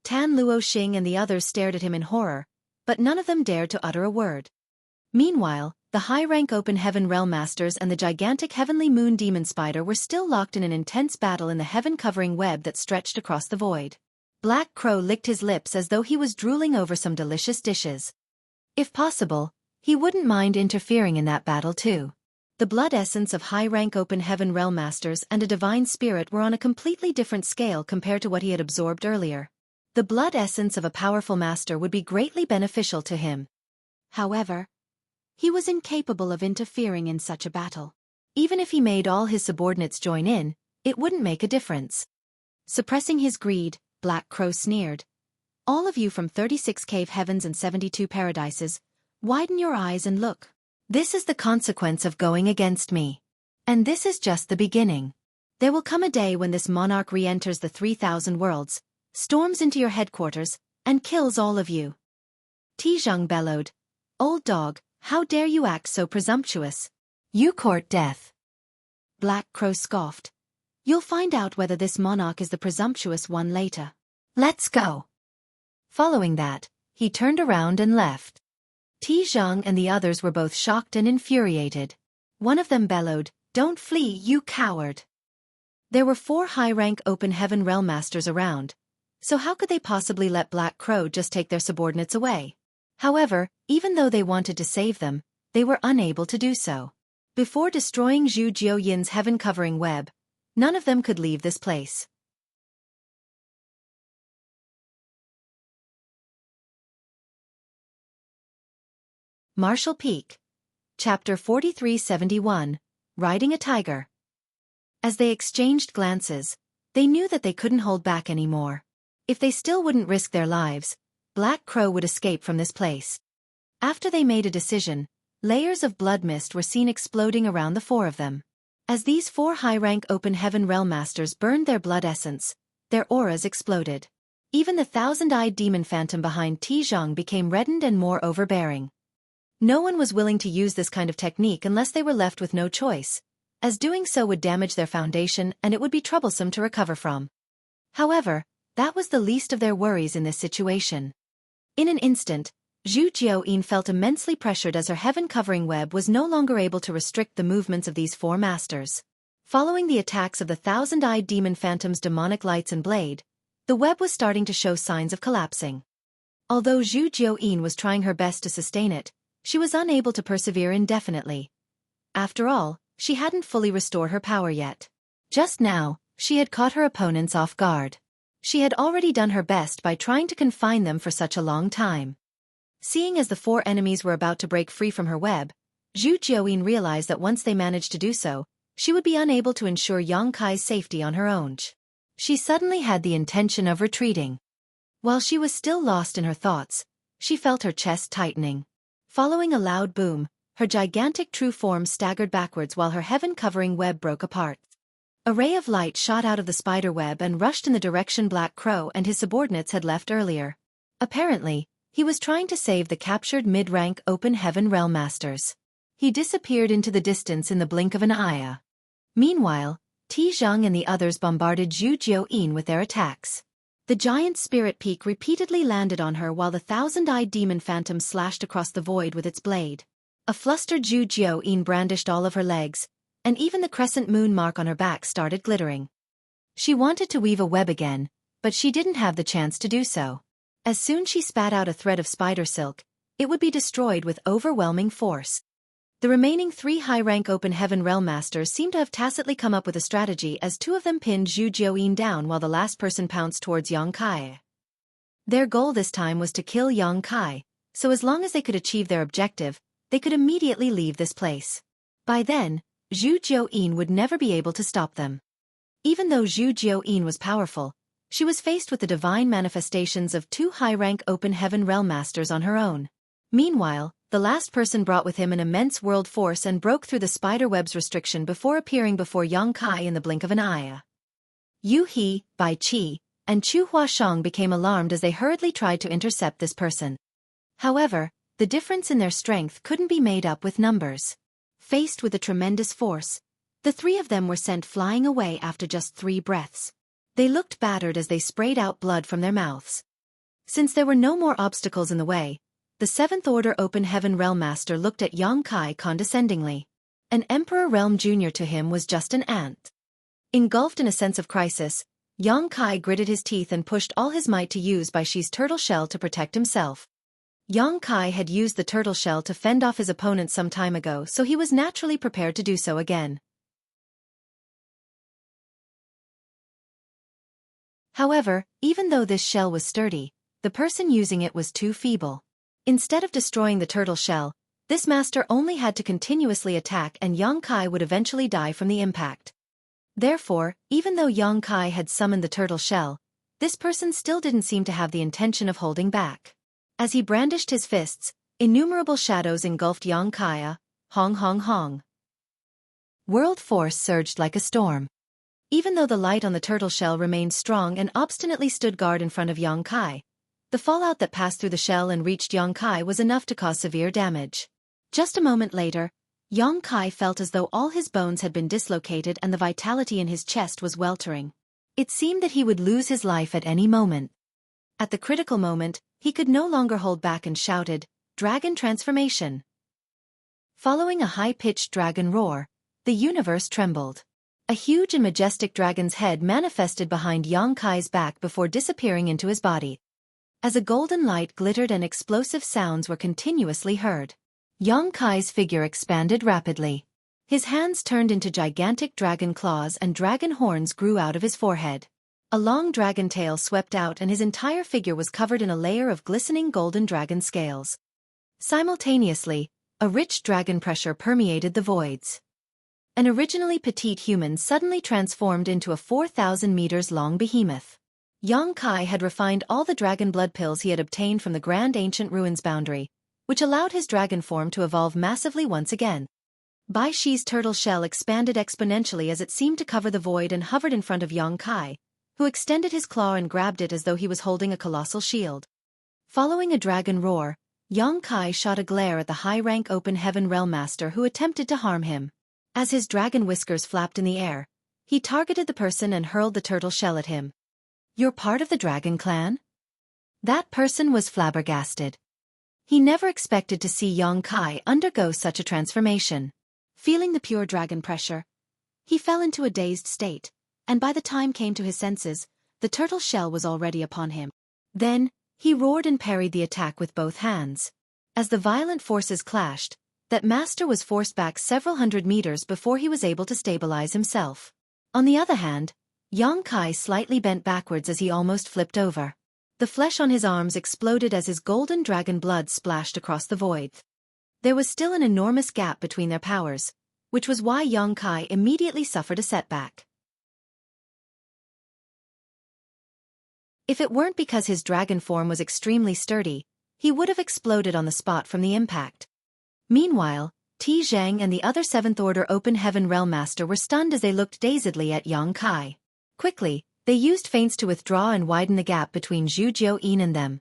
Tan Luoxing and the others stared at him in horror, but none of them dared to utter a word. Meanwhile, the high-rank Open Heaven Realm Masters and the gigantic Heavenly Moon Demon Spider were still locked in an intense battle in the heaven-covering web that stretched across the void. Black Crow licked his lips as though he was drooling over some delicious dishes. If possible, he wouldn't mind interfering in that battle too. The blood essence of high-rank Open Heaven Realm Masters and a divine spirit were on a completely different scale compared to what he had absorbed earlier. The blood essence of a powerful master would be greatly beneficial to him. However, he was incapable of interfering in such a battle. Even if he made all his subordinates join in, it wouldn't make a difference. Suppressing his greed, Black Crow sneered. All of you from 36 cave heavens and 72 paradises, widen your eyes and look. This is the consequence of going against me. And this is just the beginning. There will come a day when this monarch re-enters the 3,000 worlds, storms into your headquarters, and kills all of you. Tizhong bellowed. Old dog, how dare you act so presumptuous? You court death. Black Crow scoffed. You'll find out whether this monarch is the presumptuous one later. Let's go. Following that, he turned around and left. Tizhong and the others were both shocked and infuriated. One of them bellowed, Don't flee, you coward. There were 4 high-rank open heaven realm masters around, so how could they possibly let Black Crow just take their subordinates away? However, even though they wanted to save them, they were unable to do so. Before destroying Zhu Jiuyin's heaven-covering web, none of them could leave this place. Martial Peak. Chapter 4371, Riding a Tiger. As they exchanged glances, they knew that they couldn't hold back anymore. If they still wouldn't risk their lives, Black Crow would escape from this place. After they made a decision, layers of blood mist were seen exploding around the 4 of them. As these 4 high-rank open heaven realm masters burned their blood essence, their auras exploded. Even the 1,000-eyed demon phantom behind Tizhong became reddened and more overbearing. No one was willing to use this kind of technique unless they were left with no choice, as doing so would damage their foundation and it would be troublesome to recover from. However, that was the least of their worries in this situation. In an instant, Zhu Jiuyin felt immensely pressured as her heaven-covering web was no longer able to restrict the movements of these 4 masters. Following the attacks of the 1,000-eyed demon phantom's demonic lights and blade, the web was starting to show signs of collapsing. Although Zhu Jiuyin was trying her best to sustain it, she was unable to persevere indefinitely. After all, she hadn't fully restored her power yet. Just now, she had caught her opponents off guard. She had already done her best by trying to confine them for such a long time. Seeing as the 4 enemies were about to break free from her web, Zhu Jiuyin realized that once they managed to do so, she would be unable to ensure Yang Kai's safety on her own. She suddenly had the intention of retreating. While she was still lost in her thoughts, she felt her chest tightening. Following a loud boom, her gigantic true form staggered backwards while her heaven-covering web broke apart. A ray of light shot out of the spider web and rushed in the direction Black Crow and his subordinates had left earlier. Apparently, he was trying to save the captured mid-rank open heaven realm masters. He disappeared into the distance in the blink of an eye. Meanwhile, Tizhong and the others bombarded Zhu Jiuyin with their attacks. The giant spirit peak repeatedly landed on her while the 1,000-eyed demon phantom slashed across the void with its blade. A flustered Zhu Jiuyin brandished all of her legs, and even the crescent moon mark on her back started glittering. She wanted to weave a web again, but she didn't have the chance to do so. As soon as she spat out a thread of spider silk, it would be destroyed with overwhelming force. The remaining 3 high-rank open heaven realm masters seemed to have tacitly come up with a strategy as 2 of them pinned Zhu Jiuyin down while the last person pounced towards Yang Kai. Their goal this time was to kill Yang Kai, so as long as they could achieve their objective, they could immediately leave this place. By then, Zhu Jiuyin would never be able to stop them. Even though Zhu Jiuyin was powerful, she was faced with the divine manifestations of 2 high-rank open heaven realm masters on her own. Meanwhile, the last person brought with him an immense world force and broke through the spider web's restriction before appearing before Yang Kai in the blink of an eye. Yu He, Bai Qi, and Chu Huashang became alarmed as they hurriedly tried to intercept this person. However, the difference in their strength couldn't be made up with numbers. Faced with a tremendous force, the 3 of them were sent flying away after just 3 breaths. They looked battered as they sprayed out blood from their mouths. Since there were no more obstacles in the way, the 7th Order Open Heaven Realm Master looked at Yang Kai condescendingly. An Emperor Realm Junior to him was just an ant. Engulfed in a sense of crisis, Yang Kai gritted his teeth and pushed all his might to use Bai Qi's turtle shell to protect himself. Yang Kai had used the turtle shell to fend off his opponent some time ago, so he was naturally prepared to do so again. However, even though this shell was sturdy, the person using it was too feeble. Instead of destroying the turtle shell, this master only had to continuously attack and Yang Kai would eventually die from the impact. Therefore, even though Yang Kai had summoned the turtle shell, this person still didn't seem to have the intention of holding back. As he brandished his fists, innumerable shadows engulfed Yang Kai. Hong hong hong. World force surged like a storm. Even though the light on the turtle shell remained strong and obstinately stood guard in front of Yang Kai, the fallout that passed through the shell and reached Yang Kai was enough to cause severe damage. Just a moment later, Yang Kai felt as though all his bones had been dislocated and the vitality in his chest was weltering. It seemed that he would lose his life at any moment. At the critical moment, he could no longer hold back and shouted, "Dragon transformation!" Following a high-pitched dragon roar, the universe trembled. A huge and majestic dragon's head manifested behind Yang Kai's back before disappearing into his body. As a golden light glittered and explosive sounds were continuously heard, Yang Kai's figure expanded rapidly. His hands turned into gigantic dragon claws and dragon horns grew out of his forehead. A long dragon tail swept out and his entire figure was covered in a layer of glistening golden dragon scales. Simultaneously, a rich dragon pressure permeated the voids. An originally petite human suddenly transformed into a 4,000 meters long behemoth. Yang Kai had refined all the dragon blood pills he had obtained from the Grand Ancient Ruins boundary, which allowed his dragon form to evolve massively once again. Bai Shi's turtle shell expanded exponentially as it seemed to cover the void and hovered in front of Yang Kai, who extended his claw and grabbed it as though he was holding a colossal shield. Following a dragon roar, Yang Kai shot a glare at the high-rank Open Heaven Realm Master who attempted to harm him. As his dragon whiskers flapped in the air, he targeted the person and hurled the turtle shell at him. "You're part of the dragon clan?" That person was flabbergasted. He never expected to see Yang Kai undergo such a transformation. Feeling the pure dragon pressure, he fell into a dazed state, and by the time came to his senses, the turtle shell was already upon him. Then, he roared and parried the attack with both hands. As the violent forces clashed, that master was forced back several hundred meters before he was able to stabilize himself. On the other hand, Yang Kai slightly bent backwards as he almost flipped over. The flesh on his arms exploded as his golden dragon blood splashed across the void. There was still an enormous gap between their powers, which was why Yang Kai immediately suffered a setback. If it weren't because his dragon form was extremely sturdy, he would have exploded on the spot from the impact. Meanwhile, Ti Zhang and the other 7th Order Open Heaven Realm Master were stunned as they looked dazedly at Yang Kai. Quickly, they used feints to withdraw and widen the gap between Zhu Jiuyin and them.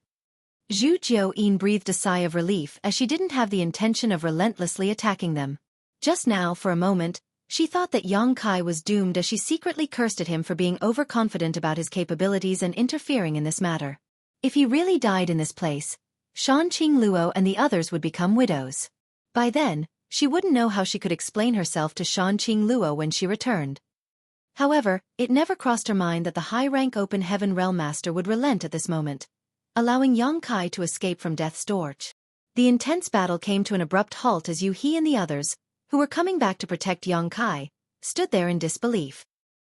Zhu Jiuyin breathed a sigh of relief as she didn't have the intention of relentlessly attacking them. Just now, for a moment, she thought that Yang Kai was doomed as she secretly cursed at him for being overconfident about his capabilities and interfering in this matter. If he really died in this place, Shan Qing Luo and the others would become widows. By then, she wouldn't know how she could explain herself to Shan Qing Luo when she returned. However, it never crossed her mind that the high-rank Open Heaven Realm Master would relent at this moment, allowing Yang Kai to escape from death's torch. The intense battle came to an abrupt halt as Yu He and the others, who were coming back to protect Yang Kai, stood there in disbelief.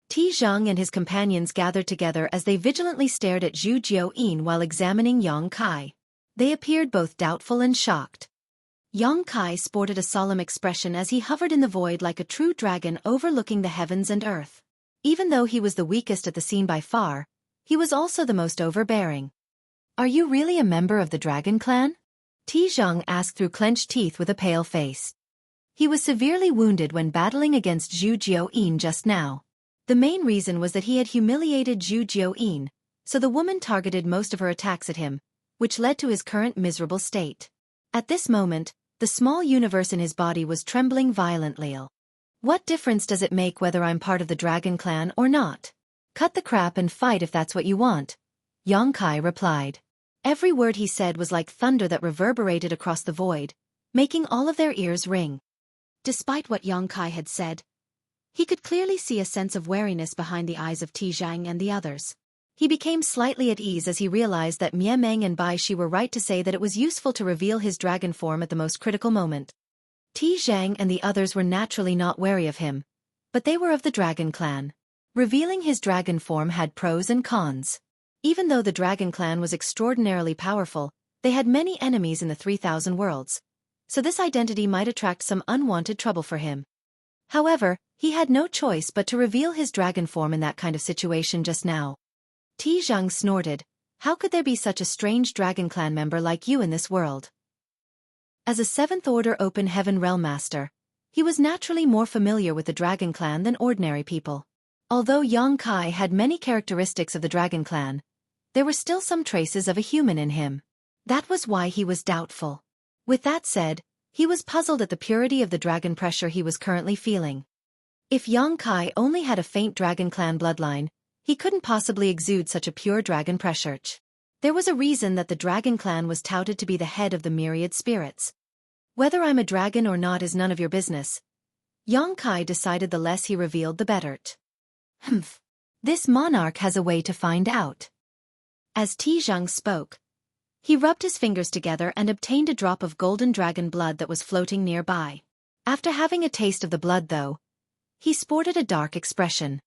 Ti Zhang and his companions gathered together as they vigilantly stared at Zhu Jiuyin while examining Yang Kai. They appeared both doubtful and shocked. Yang Kai sported a solemn expression as he hovered in the void like a true dragon overlooking the heavens and earth. Even though he was the weakest at the scene by far, he was also the most overbearing. "Are you really a member of the Dragon Clan?" Ti Zhang asked through clenched teeth with a pale face. He was severely wounded when battling against Zhu Jiuyin just now. The main reason was that he had humiliated Zhu Jiuyin, so the woman targeted most of her attacks at him, which led to his current miserable state. At this moment, the small universe in his body was trembling violently. "What difference does it make whether I'm part of the Dragon Clan or not? Cut the crap and fight if that's what you want," Yang Kai replied. Every word he said was like thunder that reverberated across the void, making all of their ears ring. Despite what Yang Kai had said, he could clearly see a sense of wariness behind the eyes of Ti Zhang and the others. He became slightly at ease as he realized that Mie Meng and Bai Shi were right to say that it was useful to reveal his dragon form at the most critical moment. Ti Zhang and the others were naturally not wary of him, but they were of the Dragon Clan. Revealing his dragon form had pros and cons. Even though the Dragon Clan was extraordinarily powerful, they had many enemies in the 3,000 worlds, so this identity might attract some unwanted trouble for him. However, he had no choice but to reveal his dragon form in that kind of situation just now. Zhang snorted. How could there be such a strange Dragon Clan member like you in this world? As a 7th Order Open Heaven Realm Master, he was naturally more familiar with the Dragon Clan than ordinary people. Although Yang Kai had many characteristics of the Dragon Clan, there were still some traces of a human in him. That was why he was doubtful. With that said, he was puzzled at the purity of the dragon pressure he was currently feeling. If Yang Kai only had a faint Dragon Clan bloodline, he couldn't possibly exude such a pure dragon pressure. There was a reason that the Dragon Clan was touted to be the head of the myriad spirits. Whether I'm a dragon or not is none of your business. Yang Kai decided the less he revealed the better. Humph. This monarch has a way to find out. As Zhang spoke, he rubbed his fingers together and obtained a drop of golden dragon blood that was floating nearby. After having a taste of the blood though, he sported a dark expression.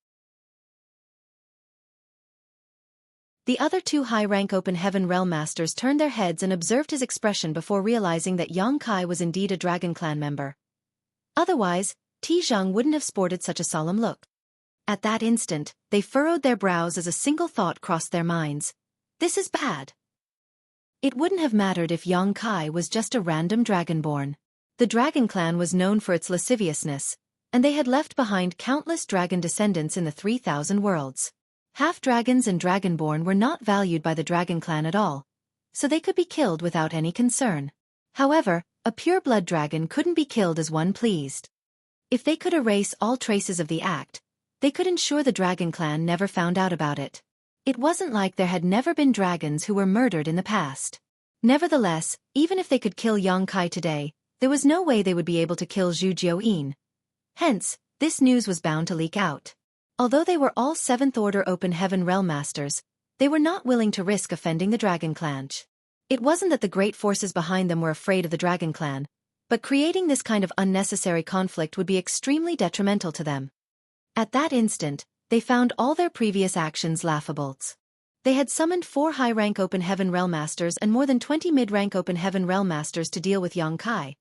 The other 2 high-rank Open Heaven Realm Masters turned their heads and observed his expression before realizing that Yang Kai was indeed a Dragon Clan member. Otherwise, Zhang wouldn't have sported such a solemn look. At that instant, they furrowed their brows as a single thought crossed their minds. This is bad. It wouldn't have mattered if Yang Kai was just a random dragonborn. The Dragon Clan was known for its lasciviousness, and they had left behind countless dragon descendants in the 3,000 worlds. Half-dragons and dragonborn were not valued by the Dragon Clan at all, so they could be killed without any concern. However, a pure-blood dragon couldn't be killed as one pleased. If they could erase all traces of the act, they could ensure the Dragon Clan never found out about it. It wasn't like there had never been dragons who were murdered in the past. Nevertheless, even if they could kill Yang Kai today, there was no way they would be able to kill Zhu Jiuyin. Hence, this news was bound to leak out. Although they were all 7th Order Open Heaven Realm Masters, they were not willing to risk offending the Dragon Clan. It wasn't that the great forces behind them were afraid of the Dragon Clan, but creating this kind of unnecessary conflict would be extremely detrimental to them. At that instant, they found all their previous actions laughable. They had summoned 4 high-rank Open Heaven Realm Masters and more than 20 mid-rank Open Heaven Realm Masters to deal with Yang Kai.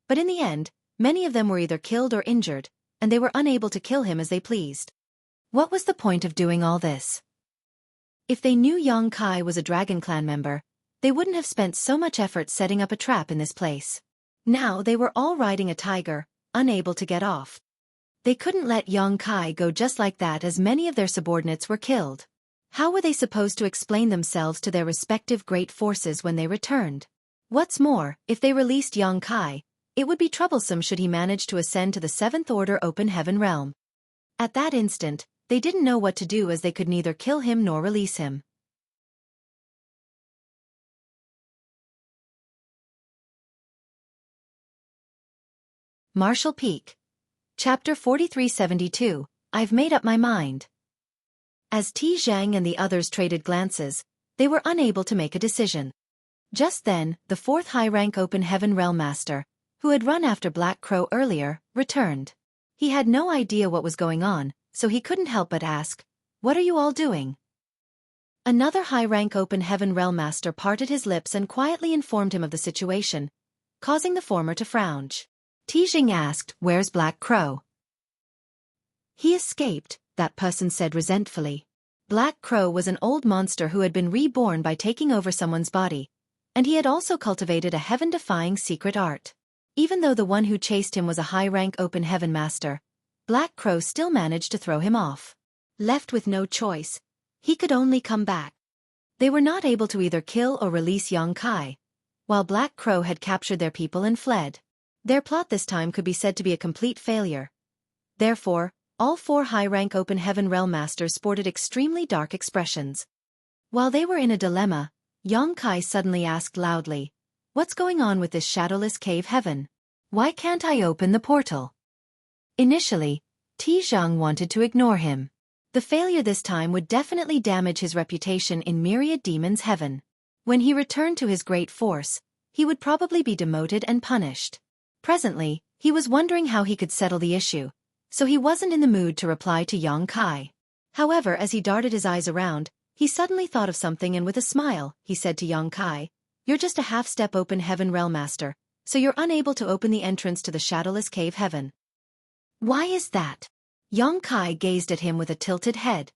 But in the end, many of them were either killed or injured, and they were unable to kill him as they pleased. What was the point of doing all this? If they knew Yang Kai was a Dragon Clan member, they wouldn't have spent so much effort setting up a trap in this place. Now they were all riding a tiger, unable to get off. They couldn't let Yang Kai go just like that as many of their subordinates were killed. How were they supposed to explain themselves to their respective great forces when they returned? What's more, if they released Yang Kai, it would be troublesome should he manage to ascend to the 7th Order Open Heaven Realm. At that instant, they didn't know what to do as they could neither kill him nor release him. Martial Peak. Chapter 4372, I've made up my mind. As Zhang and the others traded glances, they were unable to make a decision. Just then, the 4th high-rank Open Heaven Realm Master, who had run after Black Crow earlier, returned. He had no idea what was going on, so he couldn't help but ask, "What are you all doing?" Another high-rank Open Heaven Realm Master parted his lips and quietly informed him of the situation, causing the former to frown. Zhang asked, "Where's Black Crow?" "He escaped," that person said resentfully. Black Crow was an old monster who had been reborn by taking over someone's body, and he had also cultivated a heaven-defying secret art. Even though the one who chased him was a high-rank Open Heaven Master, Black Crow still managed to throw him off. Left with no choice, he could only come back. They were not able to either kill or release Yang Kai, while Black Crow had captured their people and fled. Their plot this time could be said to be a complete failure. Therefore, all 4 high-rank Open Heaven Realm Masters sported extremely dark expressions. While they were in a dilemma, Yang Kai suddenly asked loudly, "What's going on with this shadowless cave heaven? Why can't I open the portal?" Initially, Zhang wanted to ignore him. The failure this time would definitely damage his reputation in Myriad Demon's heaven. When he returned to his great force, he would probably be demoted and punished. Presently, he was wondering how he could settle the issue, so he wasn't in the mood to reply to Yang Kai. However, as he darted his eyes around, he suddenly thought of something and with a smile, he said to Yang Kai, "You're just a half-step Open Heaven Realm Master, so you're unable to open the entrance to the shadowless cave heaven." Why is that? Yang Kai gazed at him with a tilted head.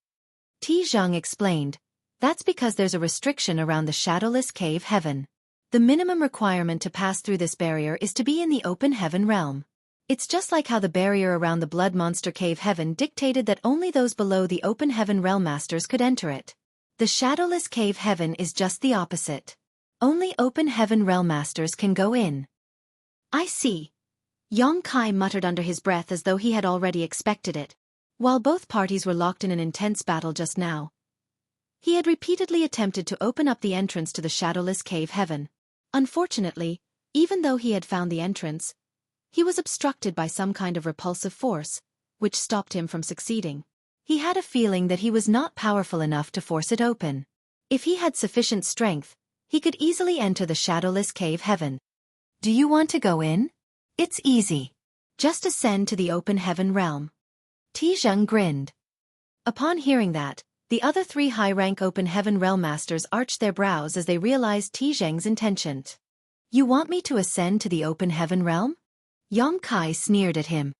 Zhang explained, that's because there's a restriction around the shadowless cave heaven. The minimum requirement to pass through this barrier is to be in the open heaven realm. It's just like how the barrier around the blood monster cave heaven dictated that only those below the open heaven realm masters could enter it. The shadowless cave heaven is just the opposite. Only open heaven realm masters can go in. I see. Yang Kai muttered under his breath as though he had already expected it. While both parties were locked in an intense battle just now, he had repeatedly attempted to open up the entrance to the shadowless cave heaven. Unfortunately, even though he had found the entrance, he was obstructed by some kind of repulsive force, which stopped him from succeeding. He had a feeling that he was not powerful enough to force it open. If he had sufficient strength, he could easily enter the shadowless cave heaven. Do you want to go in? It's easy. Just ascend to the open heaven realm. Zhang grinned. Upon hearing that, the other 3 high-rank open heaven realm masters arched their brows as they realized Zhang's intention. You want me to ascend to the open heaven realm? Yang Kai sneered at him.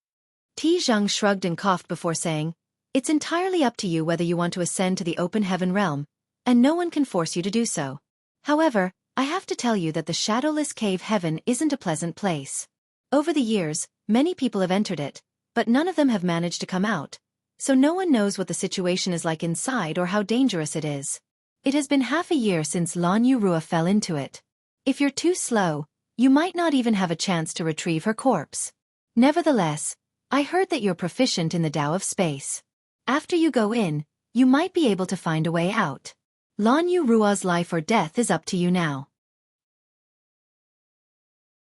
Zhang shrugged and coughed before saying, it's entirely up to you whether you want to ascend to the open heaven realm, and no one can force you to do so. However, I have to tell you that the shadowless cave heaven isn't a pleasant place. Over the years, many people have entered it, but none of them have managed to come out, so no one knows what the situation is like inside or how dangerous it is. It has been half a year since Lan Yurua fell into it. If you're too slow, you might not even have a chance to retrieve her corpse. Nevertheless, I heard that you're proficient in the Tao of Space. After you go in, you might be able to find a way out. Lan Yurua's life or death is up to you now.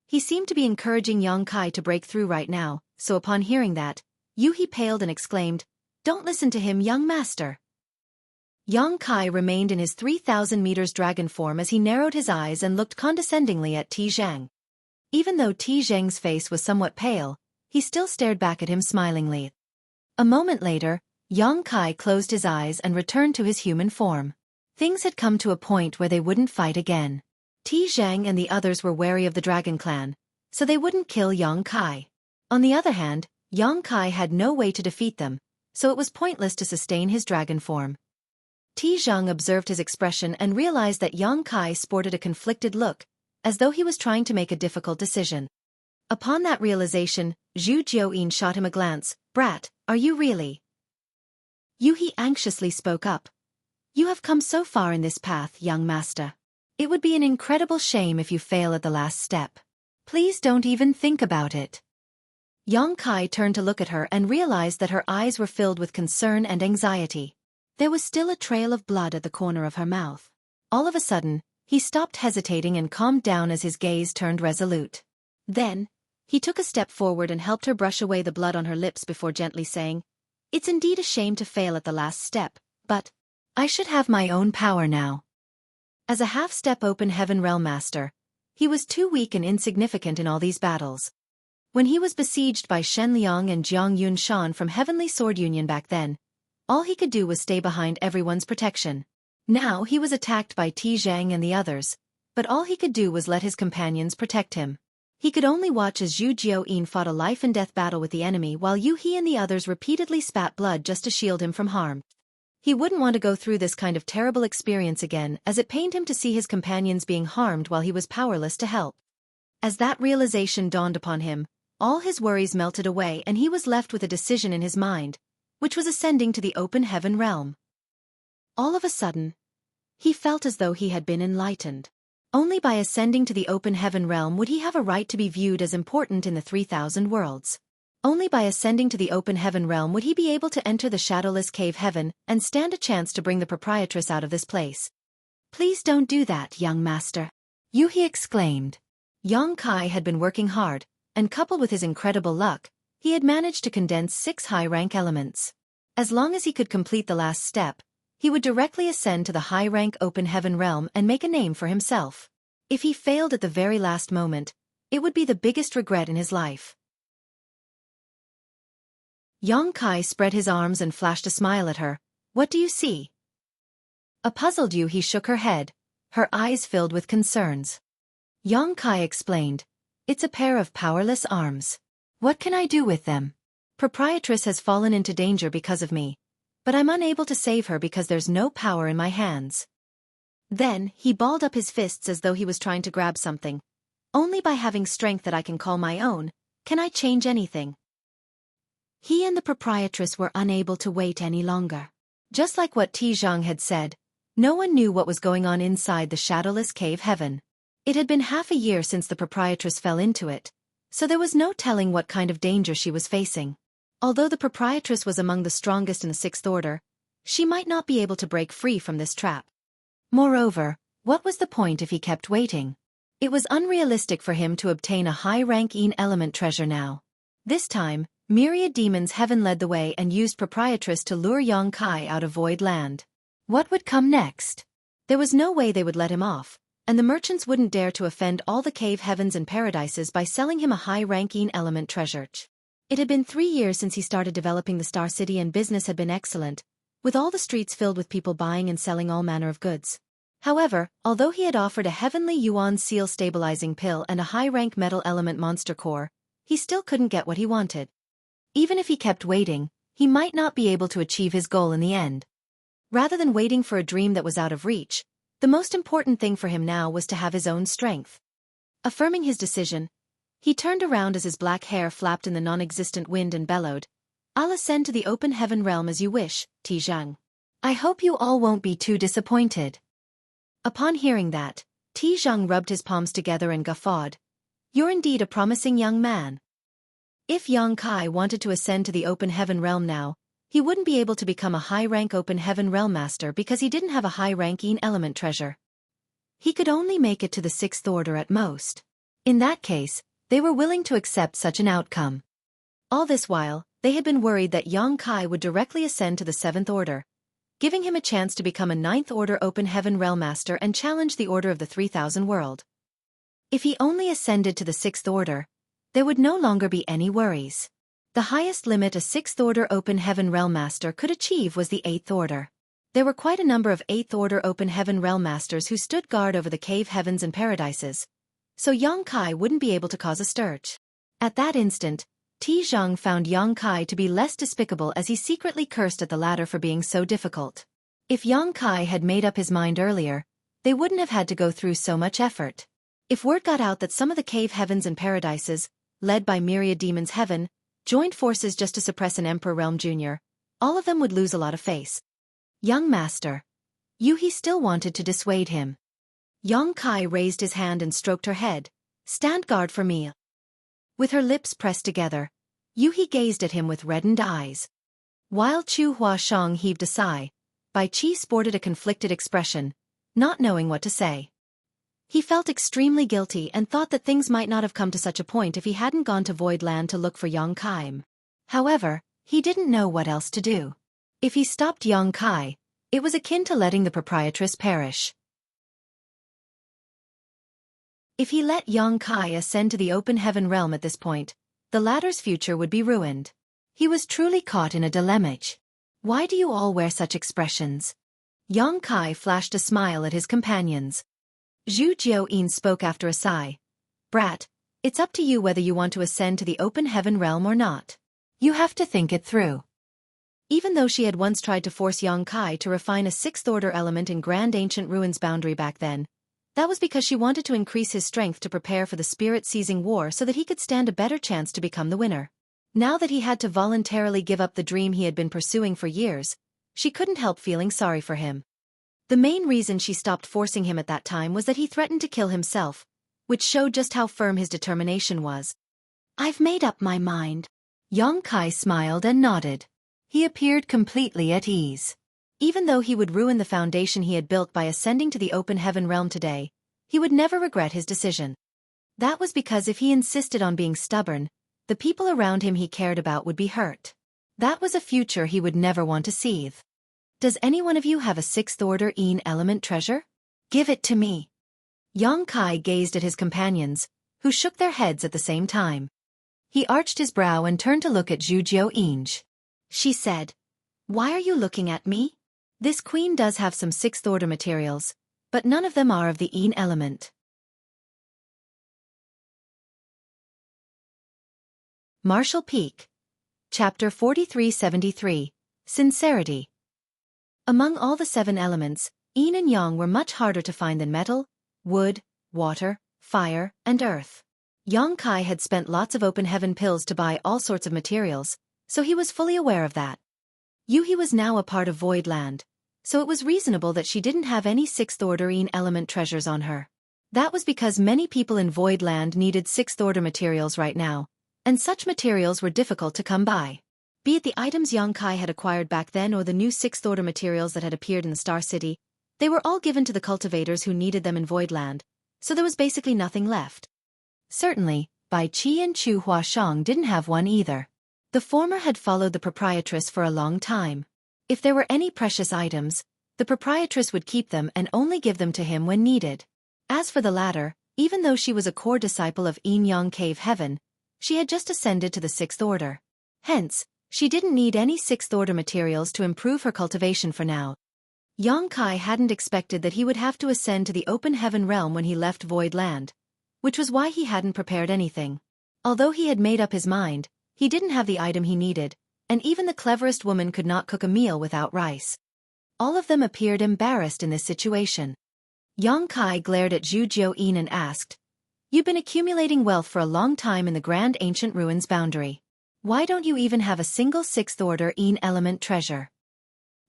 He seemed to be encouraging Yang Kai to break through right now, so upon hearing that, Yuhi paled and exclaimed, don't listen to him, young master. Yang Kai remained in his 3,000 meters dragon form as he narrowed his eyes and looked condescendingly at Zhang. Even though Zhang's face was somewhat pale, he still stared back at him smilingly. A moment later, Yang Kai closed his eyes and returned to his human form. Things had come to a point where they wouldn't fight again. Zhang and the others were wary of the Dragon Clan, so they wouldn't kill Yang Kai. On the other hand, Yang Kai had no way to defeat them, so it was pointless to sustain his dragon form. Zhang observed his expression and realized that Yang Kai sported a conflicted look, as though he was trying to make a difficult decision. Upon that realization, Zhu Jiuyin shot him a glance. Brat, are you really? Yuhi anxiously spoke up. You have come so far in this path, young master. It would be an incredible shame if you fail at the last step. Please don't even think about it. Yang Kai turned to look at her and realized that her eyes were filled with concern and anxiety. There was still a trail of blood at the corner of her mouth. All of a sudden, he stopped hesitating and calmed down as his gaze turned resolute. Then, he took a step forward and helped her brush away the blood on her lips before gently saying, it's indeed a shame to fail at the last step, but I should have my own power now. As a half-step open heaven realm master, he was too weak and insignificant in all these battles. When he was besieged by Shen Liang and Jiang Yunshan from Heavenly Sword Union back then, all he could do was stay behind everyone's protection. Now he was attacked by Zhang and the others, but all he could do was let his companions protect him. He could only watch as Zhu Jiuyin fought a life-and-death battle with the enemy while Yuhi and the others repeatedly spat blood just to shield him from harm. He wouldn't want to go through this kind of terrible experience again, as it pained him to see his companions being harmed while he was powerless to help. As that realization dawned upon him, all his worries melted away and he was left with a decision in his mind, which was ascending to the open heaven realm. All of a sudden, he felt as though he had been enlightened. Only by ascending to the open heaven realm would he have a right to be viewed as important in the 3,000 worlds. Only by ascending to the open heaven realm would he be able to enter the shadowless cave heaven and stand a chance to bring the proprietress out of this place. Please don't do that, young master. Yuhi exclaimed. Yang Kai had been working hard, and coupled with his incredible luck, he had managed to condense 6 high-rank elements. As long as he could complete the last step, he would directly ascend to the high-rank open heaven realm and make a name for himself. If he failed at the very last moment, it would be the biggest regret in his life. Yang Kai spread his arms and flashed a smile at her. What do you see? A puzzled Yuhi shook her head, her eyes filled with concerns. Yang Kai explained, it's a pair of powerless arms. What can I do with them? Proprietress has fallen into danger because of me, but I'm unable to save her because there's no power in my hands. Then, he balled up his fists as though he was trying to grab something. Only by having strength that I can call my own, can I change anything. He and the proprietress were unable to wait any longer. Just like what Tizhang had said, no one knew what was going on inside the shadowless cave heaven. It had been half a year since the proprietress fell into it, so there was no telling what kind of danger she was facing. Although the proprietress was among the strongest in the Sixth Order, she might not be able to break free from this trap. Moreover, what was the point if he kept waiting? It was unrealistic for him to obtain a high-rank element treasure now. This time, myriad demons heaven led the way and used proprietress to lure Yang Kai out of Void Land. What would come next? There was no way they would let him off, and the merchants wouldn't dare to offend all the cave heavens and paradises by selling him a high-ranking element treasure. It had been 3 years since he started developing the Star City and business had been excellent, with all the streets filled with people buying and selling all manner of goods. However, although he had offered a heavenly yuan seal stabilizing pill and a high-rank metal element monster core, he still couldn't get what he wanted. Even if he kept waiting, he might not be able to achieve his goal in the end. Rather than waiting for a dream that was out of reach, the most important thing for him now was to have his own strength. Affirming his decision, he turned around as his black hair flapped in the non-existent wind and bellowed, "I'll ascend to the open heaven realm as you wish, Tizhang. I hope you all won't be too disappointed." Upon hearing that, Tizhang rubbed his palms together and guffawed. "You're indeed a promising young man." If Yang Kai wanted to ascend to the open heaven realm now, he wouldn't be able to become a high-rank open heaven realm master because he didn't have a high-ranking element treasure. He could only make it to the Sixth Order at most. In that case, they were willing to accept such an outcome. All this while, they had been worried that Yang Kai would directly ascend to the Seventh Order, giving him a chance to become a Ninth Order Open Heaven Realm Master and challenge the Order of the 3000 World. If he only ascended to the Sixth Order, there would no longer be any worries. The highest limit a Sixth Order Open Heaven Realm Master could achieve was the Eighth Order. There were quite a number of Eighth Order Open Heaven Realm Masters who stood guard over the cave heavens and paradises, so Yang Kai wouldn't be able to cause a stirch. At that instant, Tizhang found Yang Kai to be less despicable as he secretly cursed at the latter for being so difficult. If Yang Kai had made up his mind earlier, they wouldn't have had to go through so much effort. If word got out that some of the cave heavens and paradises, led by myriad demons heaven, joined forces just to suppress an Emperor Realm Jr., all of them would lose a lot of face. "Young master." Yuhi still wanted to dissuade him. Yang Kai raised his hand and stroked her head. "Stand guard for me." With her lips pressed together, Yuhi gazed at him with reddened eyes. While Chu Huashang heaved a sigh, Bai Qi sported a conflicted expression, not knowing what to say. He felt extremely guilty and thought that things might not have come to such a point if he hadn't gone to Void Land to look for Yang Kai. However, he didn't know what else to do. If he stopped Yang Kai, it was akin to letting the proprietress perish. If he let Yang Kai ascend to the open heaven realm at this point, the latter's future would be ruined. He was truly caught in a dilemma. "Why do you all wear such expressions?" Yang Kai flashed a smile at his companions. Zhu Jiuyin spoke after a sigh. "Brat, it's up to you whether you want to ascend to the open heaven realm or not. You have to think it through." Even though she had once tried to force Yang Kai to refine a Sixth Order element in Grand Ancient Ruins boundary back then, that was because she wanted to increase his strength to prepare for the spirit-seizing war so that he could stand a better chance to become the winner. Now that he had to voluntarily give up the dream he had been pursuing for years, she couldn't help feeling sorry for him. The main reason she stopped forcing him at that time was that he threatened to kill himself, which showed just how firm his determination was. "I've made up my mind." Yang Kai smiled and nodded. He appeared completely at ease. Even though he would ruin the foundation he had built by ascending to the open heaven realm today, he would never regret his decision. That was because if he insisted on being stubborn, the people around him he cared about would be hurt. That was a future he would never want to see. "Does any one of you have a Sixth Order element treasure? Give it to me." Yang Kai gazed at his companions, who shook their heads at the same time. He arched his brow and turned to look at Zhu Jiuyin. She said, "Why are you looking at me? This queen does have some Sixth Order materials, but none of them are of the element." Marshall Peak. Chapter 4373. Sincerity. Among all the 7 elements, yin and yang were much harder to find than metal, wood, water, fire, and earth. Yang Kai had spent lots of open heaven pills to buy all sorts of materials, so he was fully aware of that. Yuhi was now a part of Void Land, so it was reasonable that she didn't have any 6th order yin element treasures on her. That was because many people in Void Land needed 6th order materials right now, and such materials were difficult to come by. Be it the items Yang Kai had acquired back then or the new 6th order materials that had appeared in the Star City, they were all given to the cultivators who needed them in Void Land, so there was basically nothing left. Certainly, Bai Qi and Chu Huashang didn't have one either. The former had followed the proprietress for a long time. If there were any precious items, the proprietress would keep them and only give them to him when needed. As for the latter, even though she was a core disciple of Yin Yang Cave Heaven, she had just ascended to the 6th order. Hence, she didn't need any 6th order materials to improve her cultivation for now. Yang Kai hadn't expected that he would have to ascend to the open heaven realm when he left Void Land, which was why he hadn't prepared anything. Although he had made up his mind, he didn't have the item he needed, and even the cleverest woman could not cook a meal without rice. All of them appeared embarrassed in this situation. Yang Kai glared at Zhu Jiuyin and asked, "You've been accumulating wealth for a long time in the Grand Ancient Ruins boundary. Why don't you even have a single 6th order yin element treasure?"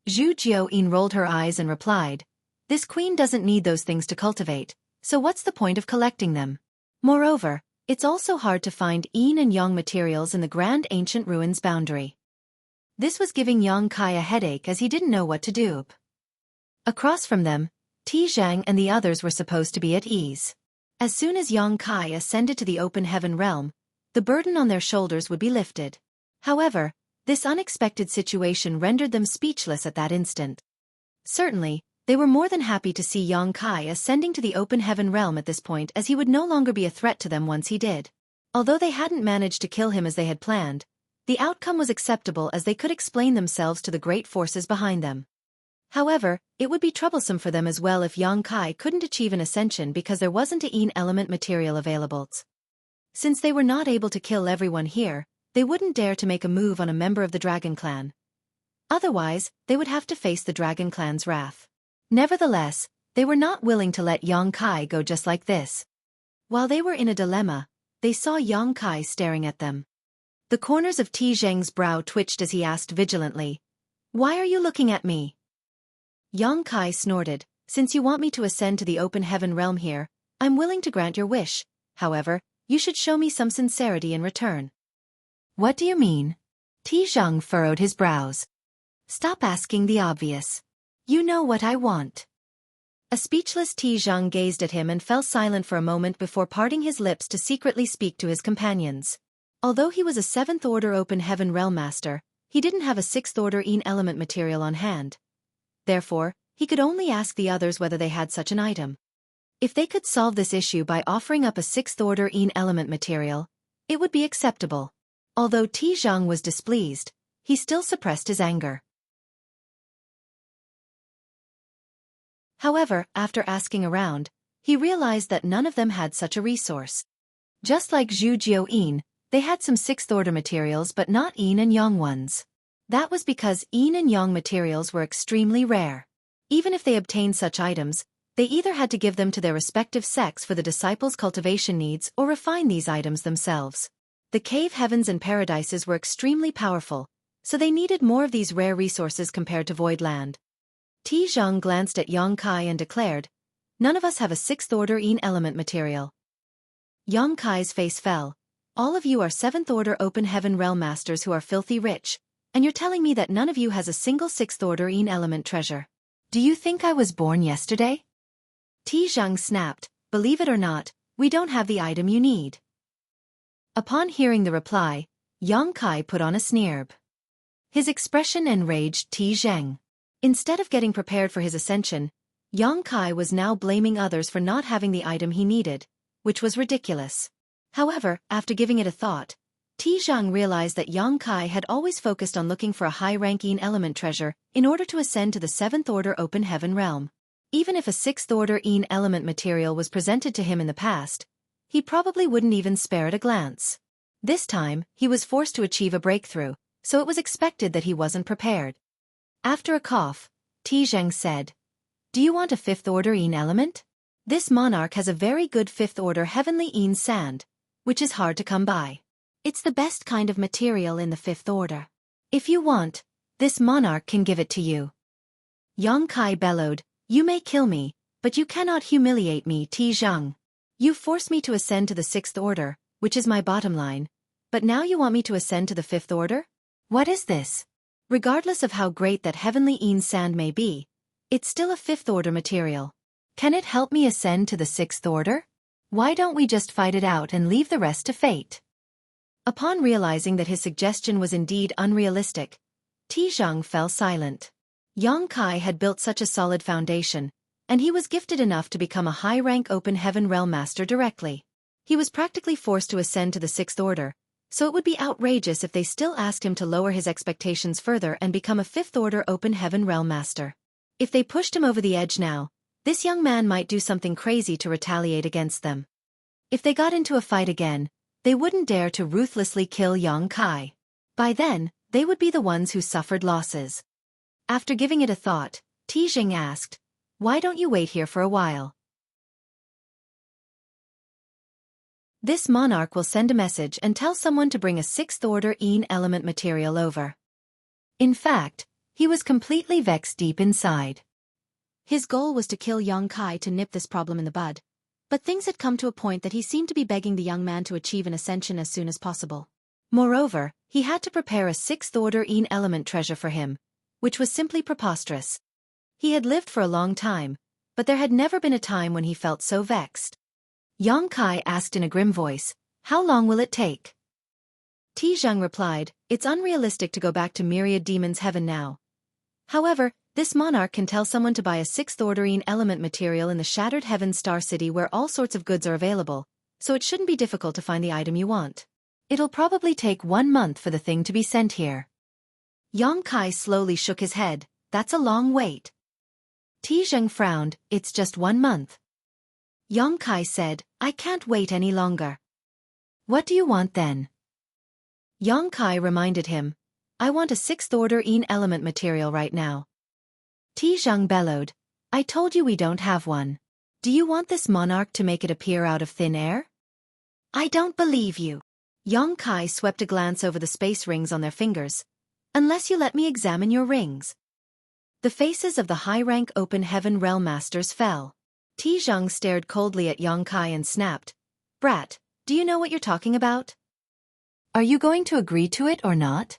Zhu Jiuyin rolled her eyes and replied, "This queen doesn't need those things to cultivate, so what's the point of collecting them? Moreover, it's also hard to find yin and yang materials in the Grand Ancient Ruins boundary." This was giving Yang Kai a headache as he didn't know what to do. Across from them, Ti Zhang and the others were supposed to be at ease. As soon as Yang Kai ascended to the open heaven realm, the burden on their shoulders would be lifted. However, this unexpected situation rendered them speechless at that instant. Certainly, they were more than happy to see Yang Kai ascending to the open heaven realm at this point, as he would no longer be a threat to them once he did. Although they hadn't managed to kill him as they had planned, the outcome was acceptable as they could explain themselves to the great forces behind them. However, it would be troublesome for them as well if Yang Kai couldn't achieve an ascension because there wasn't a yin element material available. Since they were not able to kill everyone here, they wouldn't dare to make a move on a member of the Dragon Clan. Otherwise, they would have to face the Dragon Clan's wrath. Nevertheless, they were not willing to let Yang Kai go just like this. While they were in a dilemma, they saw Yang Kai staring at them. The corners of Ti Zheng's brow twitched as he asked vigilantly, "Why are you looking at me?" Yang Kai snorted, "Since you want me to ascend to the open heaven realm here, I'm willing to grant your wish. However, you should show me some sincerity in return." "What do you mean?" Ti Zhang furrowed his brows. "Stop asking the obvious. You know what I want." A speechless Ti Zhang gazed at him and fell silent for a moment before parting his lips to secretly speak to his companions. Although he was a 7th order open heaven realm master, he didn't have a 6th order yin element material on hand. Therefore, he could only ask the others whether they had such an item. If they could solve this issue by offering up a 6th order yin element material, it would be acceptable. Although Ti Zhang was displeased, he still suppressed his anger. However, after asking around, he realized that none of them had such a resource. Just like Zhu Jiuyin, they had some 6th order materials but not yin and yang ones. That was because yin and yang materials were extremely rare. Even if they obtained such items, they either had to give them to their respective sects for the disciples' cultivation needs or refine these items themselves. The cave heavens and paradises were extremely powerful, so they needed more of these rare resources compared to Void Land. Ti Zhang glanced at Yang Kai and declared, "None of us have a 6th order yin element material." Yang Kai's face fell. "All of you are 7th order open heaven realm masters who are filthy rich, and you're telling me that none of you has a single 6th order yin element treasure. Do you think I was born yesterday?" Ti Zhang snapped, "Believe it or not, we don't have the item you need." Upon hearing the reply, Yang Kai put on a sneer. His expression enraged Ti Zhang. Instead of getting prepared for his ascension, Yang Kai was now blaming others for not having the item he needed, which was ridiculous. However, after giving it a thought, Ti Zhang realized that Yang Kai had always focused on looking for a high-ranking element treasure in order to ascend to the 7th order open heaven realm. Even if a 6th order yin element material was presented to him in the past, he probably wouldn't even spare it a glance. This time, he was forced to achieve a breakthrough, so it was expected that he wasn't prepared. After a cough, Tizheng said, "Do you want a fifth-order Yin element? This monarch has a very good fifth-order heavenly Yin sand, which is hard to come by. It's the best kind of material in the fifth order. If you want, this monarch can give it to you." Yang Kai bellowed, "You may kill me, but you cannot humiliate me, Tizheng. You forced me to ascend to the sixth order, which is my bottom line, but now you want me to ascend to the fifth order? What is this? Regardless of how great that heavenly Yin sand may be, it's still a fifth-order material. Can it help me ascend to the sixth order? Why don't we just fight it out and leave the rest to fate?" Upon realizing that his suggestion was indeed unrealistic, Tizheng fell silent. Yang Kai had built such a solid foundation, and he was gifted enough to become a high-rank Open Heaven Realm Master directly. He was practically forced to ascend to the sixth order, so it would be outrageous if they still asked him to lower his expectations further and become a fifth-order Open Heaven Realm Master. If they pushed him over the edge now, this young man might do something crazy to retaliate against them. If they got into a fight again, they wouldn't dare to ruthlessly kill Yang Kai. By then, they would be the ones who suffered losses. After giving it a thought, Tizheng asked, "Why don't you wait here for a while? This monarch will send a message and tell someone to bring a sixth-order Yin element material over." In fact, he was completely vexed deep inside. His goal was to kill Yang Kai to nip this problem in the bud, but things had come to a point that he seemed to be begging the young man to achieve an ascension as soon as possible. Moreover, he had to prepare a sixth-order Yin element treasure for him, which was simply preposterous. He had lived for a long time, but there had never been a time when he felt so vexed. Yang Kai asked in a grim voice, "How long will it take?" Tizheng replied, "It's unrealistic to go back to Myriad Demon's heaven now. However, this monarch can tell someone to buy a sixth-order Yin element material in the Shattered Heaven Star City where all sorts of goods are available, so it shouldn't be difficult to find the item you want. It'll probably take 1 month for the thing to be sent here." Yang Kai slowly shook his head. "That's a long wait." Tizheng frowned. "It's just 1 month." Yang Kai said, "I can't wait any longer." "What do you want then?" Yang Kai reminded him, "I want a sixth-order Yin element material right now." Tizheng bellowed, "I told you we don't have one. Do you want this monarch to make it appear out of thin air?" "I don't believe you." Yang Kai swept a glance over the space rings on their fingers. "Unless you let me examine your rings." The faces of the high-rank Open Heaven Realm Masters fell. Tizheng stared coldly at Yang Kai and snapped, "Brat, do you know what you're talking about? Are you going to agree to it or not?"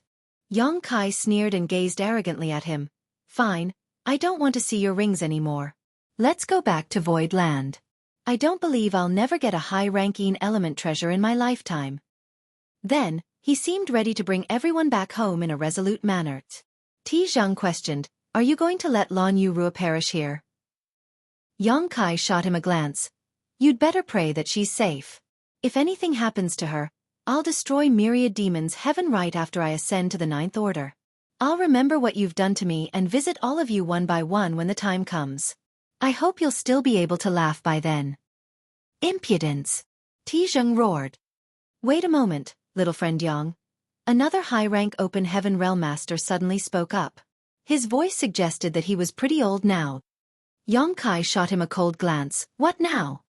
Yang Kai sneered and gazed arrogantly at him. "Fine, I don't want to see your rings anymore. Let's go back to Void Land. I don't believe I'll never get a high-ranking element treasure in my lifetime." Then, he seemed ready to bring everyone back home in a resolute manner. Tizheng questioned, "Are you going to let Lan Yurua perish here?" Yang Kai shot him a glance. "You'd better pray that she's safe. If anything happens to her, I'll destroy Myriad Demons heaven right after I ascend to the ninth order. I'll remember what you've done to me and visit all of you one by one when the time comes. I hope you'll still be able to laugh by then." "Impudence!" Tizheng roared. "Wait a moment, little friend Yang." Another high-rank Open Heaven Realm Master suddenly spoke up. His voice suggested that he was pretty old now. Yang Kai shot him a cold glance. "What now?"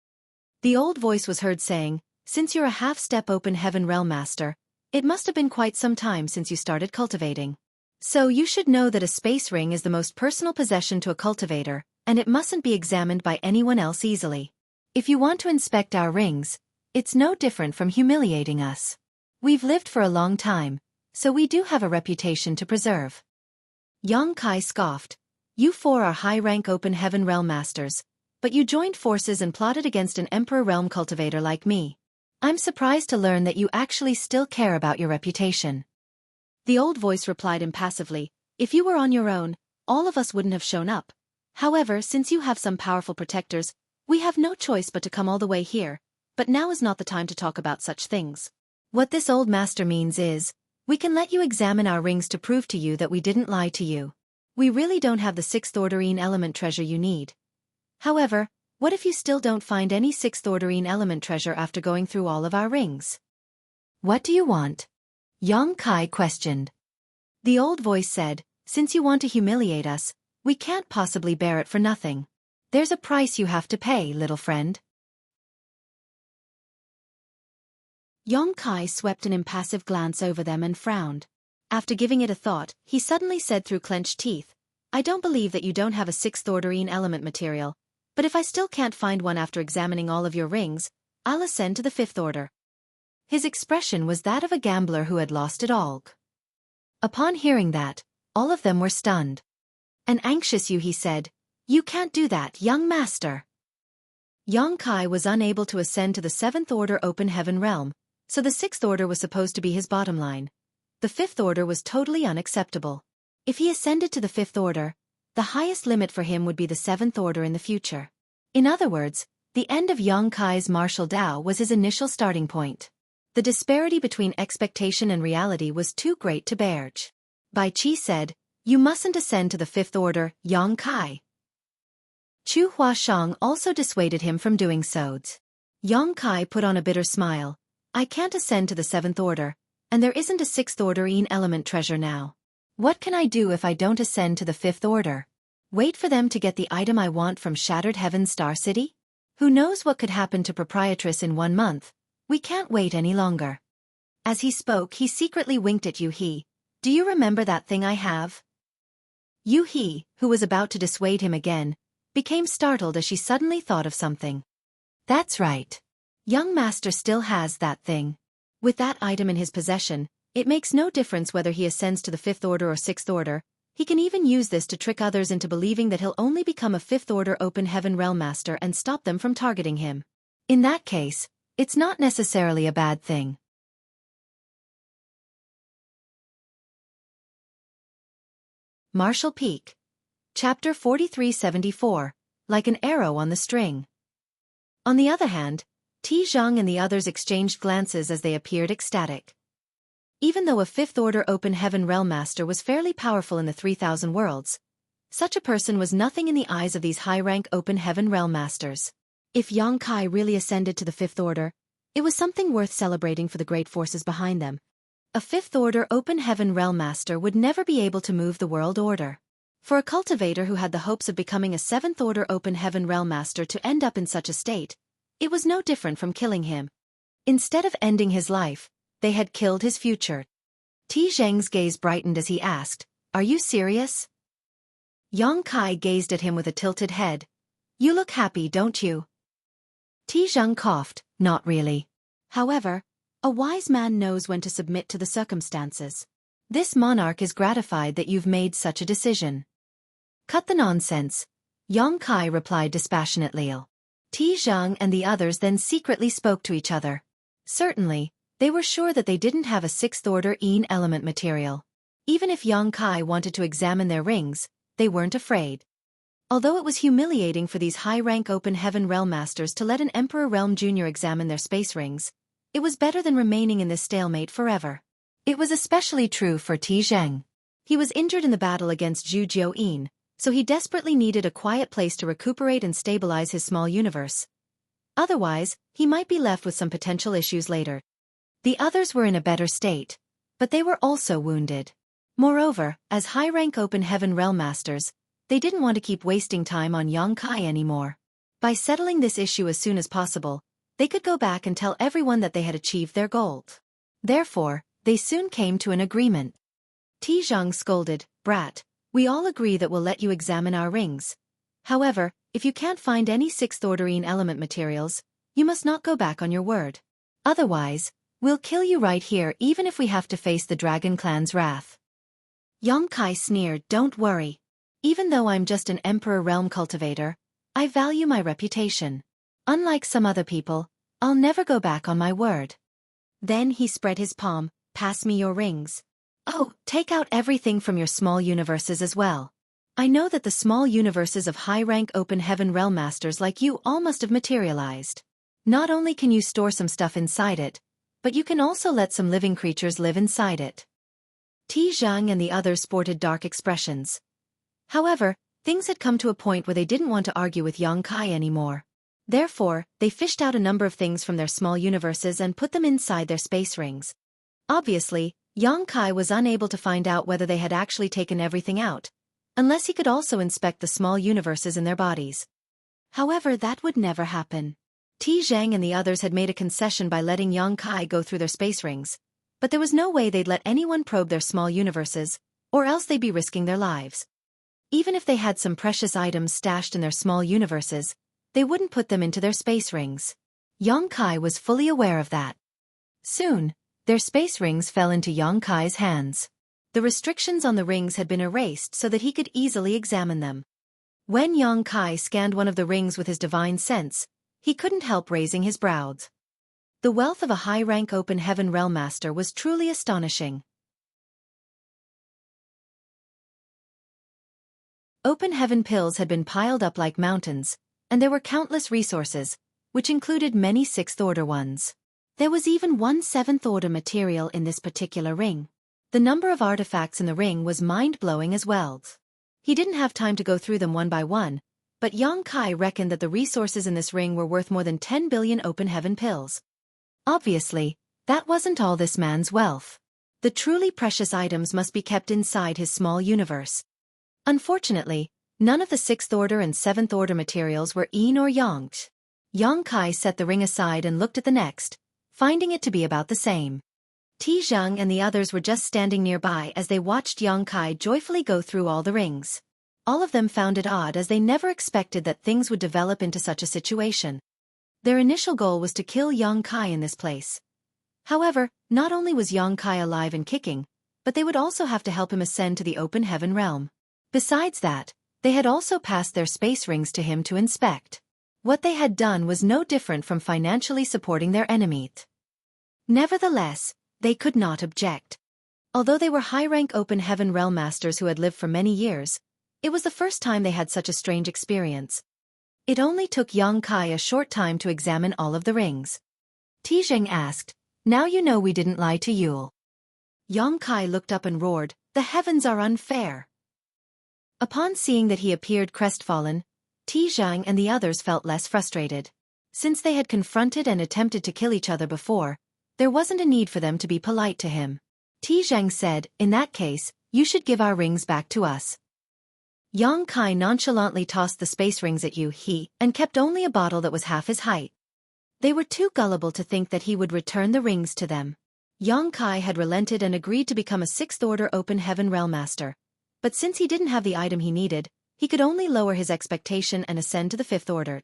The old voice was heard saying, "Since you're a half-step Open Heaven Realm Master, it must have been quite some time since you started cultivating. So you should know that a space ring is the most personal possession to a cultivator, and it mustn't be examined by anyone else easily. If you want to inspect our rings, it's no different from humiliating us. We've lived for a long time, so we do have a reputation to preserve." Yang Kai scoffed. "You four are high-rank Open Heaven Realm Masters, but you joined forces and plotted against an Emperor Realm cultivator like me. I'm surprised to learn that you actually still care about your reputation." The old voice replied impassively, "If you were on your own, all of us wouldn't have shown up. However, since you have some powerful protectors, we have no choice but to come all the way here, but now is not the time to talk about such things. What this old master means is, we can let you examine our rings to prove to you that we didn't lie to you. We really don't have the sixth-order Yin element treasure you need. However, what if you still don't find any sixth-order Yin element treasure after going through all of our rings?" "What do you want?" Yang Kai questioned. The old voice said, "Since you want to humiliate us, we can't possibly bear it for nothing. There's a price you have to pay, little friend." Yong-kai swept an impassive glance over them and frowned. After giving it a thought, he suddenly said through clenched teeth, "I don't believe that you don't have a sixth-order element material, but if I still can't find one after examining all of your rings, I'll ascend to the fifth order." His expression was that of a gambler who had lost it all. Upon hearing that, all of them were stunned. "An anxious you," he said. "You can't do that, young master." Yong-kai was unable to ascend to the seventh order open heaven realm, so the sixth order was supposed to be his bottom line. The fifth order was totally unacceptable. If he ascended to the fifth order, the highest limit for him would be the seventh order in the future. In other words, the end of Yong-kai's martial Tao was his initial starting point. The disparity between expectation and reality was too great to bear. Bai Qi said, "You mustn't ascend to the fifth order, Yong-kai." Chu Huashang also dissuaded him from doing so. Yong-kai put on a bitter smile. "I can't ascend to the seventh order, and there isn't a sixth order element treasure now. What can I do if I don't ascend to the fifth order? Wait for them to get the item I want from Shattered Heaven Star City? Who knows what could happen to Proprietress in 1 month? We can't wait any longer." As he spoke, he secretly winked at Yu He. "Do you remember that thing I have?" Yu He, who was about to dissuade him again, became startled as she suddenly thought of something. "That's right. Young master still has that thing. With that item in his possession, it makes no difference whether he ascends to the fifth order or sixth order. He can even use this to trick others into believing that he'll only become a fifth order open heaven realm master and stop them from targeting him. In that case, it's not necessarily a bad thing." Martial Peak. Chapter 4374, Like an Arrow on the String. On the other hand, Ti Zhang and the others exchanged glances as they appeared ecstatic. Even though a fifth-order open heaven realm master was fairly powerful in the 3,000 worlds, such a person was nothing in the eyes of these high-rank open heaven realm masters. If Yong-kai really ascended to the fifth order, it was something worth celebrating for the great forces behind them. A fifth-order open heaven realm master would never be able to move the world order. For a cultivator who had the hopes of becoming a seventh-order open heaven realm master to end up in such a state, it was no different from killing him. Instead of ending his life, they had killed his future. Ti Zheng's gaze brightened as he asked, "Are you serious?" Yong-kai gazed at him with a tilted head. "You look happy, don't you?" Ti Zheng coughed, "Not really. However, a wise man knows when to submit to the circumstances. This monarch is gratified that you've made such a decision." "Cut the nonsense," Yong-kai replied dispassionately. Ti Zheng and the others then secretly spoke to each other. Certainly, they were sure that they didn't have a sixth-order element material. Even if Yong-kai wanted to examine their rings, they weren't afraid. Although it was humiliating for these high-rank open heaven realm masters to let an Emperor Realm Jr. examine their space rings, it was better than remaining in this stalemate forever. It was especially true for Ti Zheng. He was injured in the battle against Zhu Jiuyin, so he desperately needed a quiet place to recuperate and stabilize his small universe. Otherwise, he might be left with some potential issues later. The others were in a better state, but they were also wounded. Moreover, as high-rank open heaven realm masters, they didn't want to keep wasting time on Yong-kai anymore. By settling this issue as soon as possible, they could go back and tell everyone that they had achieved their goal. Therefore, they soon came to an agreement. Ti Zheng scolded, "Brat, we all agree that we'll let you examine our rings. However, if you can't find any sixth-order element materials, you must not go back on your word. Otherwise, we'll kill you right here even if we have to face the Dragon Clan's wrath." Yong-kai sneered, "Don't worry. Even though I'm just an Emperor Realm cultivator, I value my reputation. Unlike some other people, I'll never go back on my word." Then he spread his palm, "Pass me your rings. Oh, take out everything from your small universes as well. I know that the small universes of high-rank open heaven realm masters like you all must have materialized. Not only can you store some stuff inside it, but you can also let some living creatures live inside it." Ti Zhang and the others sported dark expressions. However, things had come to a point where they didn't want to argue with Yong-kai anymore. Therefore, they fished out a number of things from their small universes and put them inside their space rings. Obviously, Yang Kai was unable to find out whether they had actually taken everything out, unless he could also inspect the small universes in their bodies. However, that would never happen. Ti Zhang and the others had made a concession by letting Yang Kai go through their space rings, but there was no way they'd let anyone probe their small universes, or else they'd be risking their lives. Even if they had some precious items stashed in their small universes, they wouldn't put them into their space rings. Yang Kai was fully aware of that. Soon, their space rings fell into Yang Kai's hands. The restrictions on the rings had been erased so that he could easily examine them. When Yang Kai scanned one of the rings with his divine sense, he couldn't help raising his brows. The wealth of a high-rank open heaven realm master was truly astonishing. Open heaven pills had been piled up like mountains, and there were countless resources, which included many sixth-order ones. There was even one seventh-order material in this particular ring. The number of artifacts in the ring was mind-blowing as well. He didn't have time to go through them one by one, but Yang Kai reckoned that the resources in this ring were worth more than 10 billion open heaven pills. Obviously, that wasn't all this man's wealth. The truly precious items must be kept inside his small universe. Unfortunately, none of the sixth-order and seventh-order materials were yin or yang. Yang Kai set the ring aside and looked at the next, finding it to be about the same. Ti Zhang and the others were just standing nearby as they watched Yang Kai joyfully go through all the rings. All of them found it odd as they never expected that things would develop into such a situation. Their initial goal was to kill Yang Kai in this place. However, not only was Yang Kai alive and kicking, but they would also have to help him ascend to the open heaven realm. Besides that, they had also passed their space rings to him to inspect. What they had done was no different from financially supporting their enemy. Nevertheless, they could not object. Although they were high-rank open heaven realm masters who had lived for many years, it was the first time they had such a strange experience. It only took Yang Kai a short time to examine all of the rings. Ti Zhang asked, "Now you know we didn't lie to you." Yang Kai looked up and roared, "The heavens are unfair." Upon seeing that he appeared crestfallen, Ti Zhang and the others felt less frustrated. Since they had confronted and attempted to kill each other before, there wasn't a need for them to be polite to him. Ti Zhang said, "In that case, you should give our rings back to us." Yang Kai nonchalantly tossed the space rings at Xueqi and kept only a bottle that was half his height. They were too gullible to think that he would return the rings to them. Yang Kai had relented and agreed to become a sixth-order open heaven realm master, but since he didn't have the item he needed, he could only lower his expectation and ascend to the fifth order.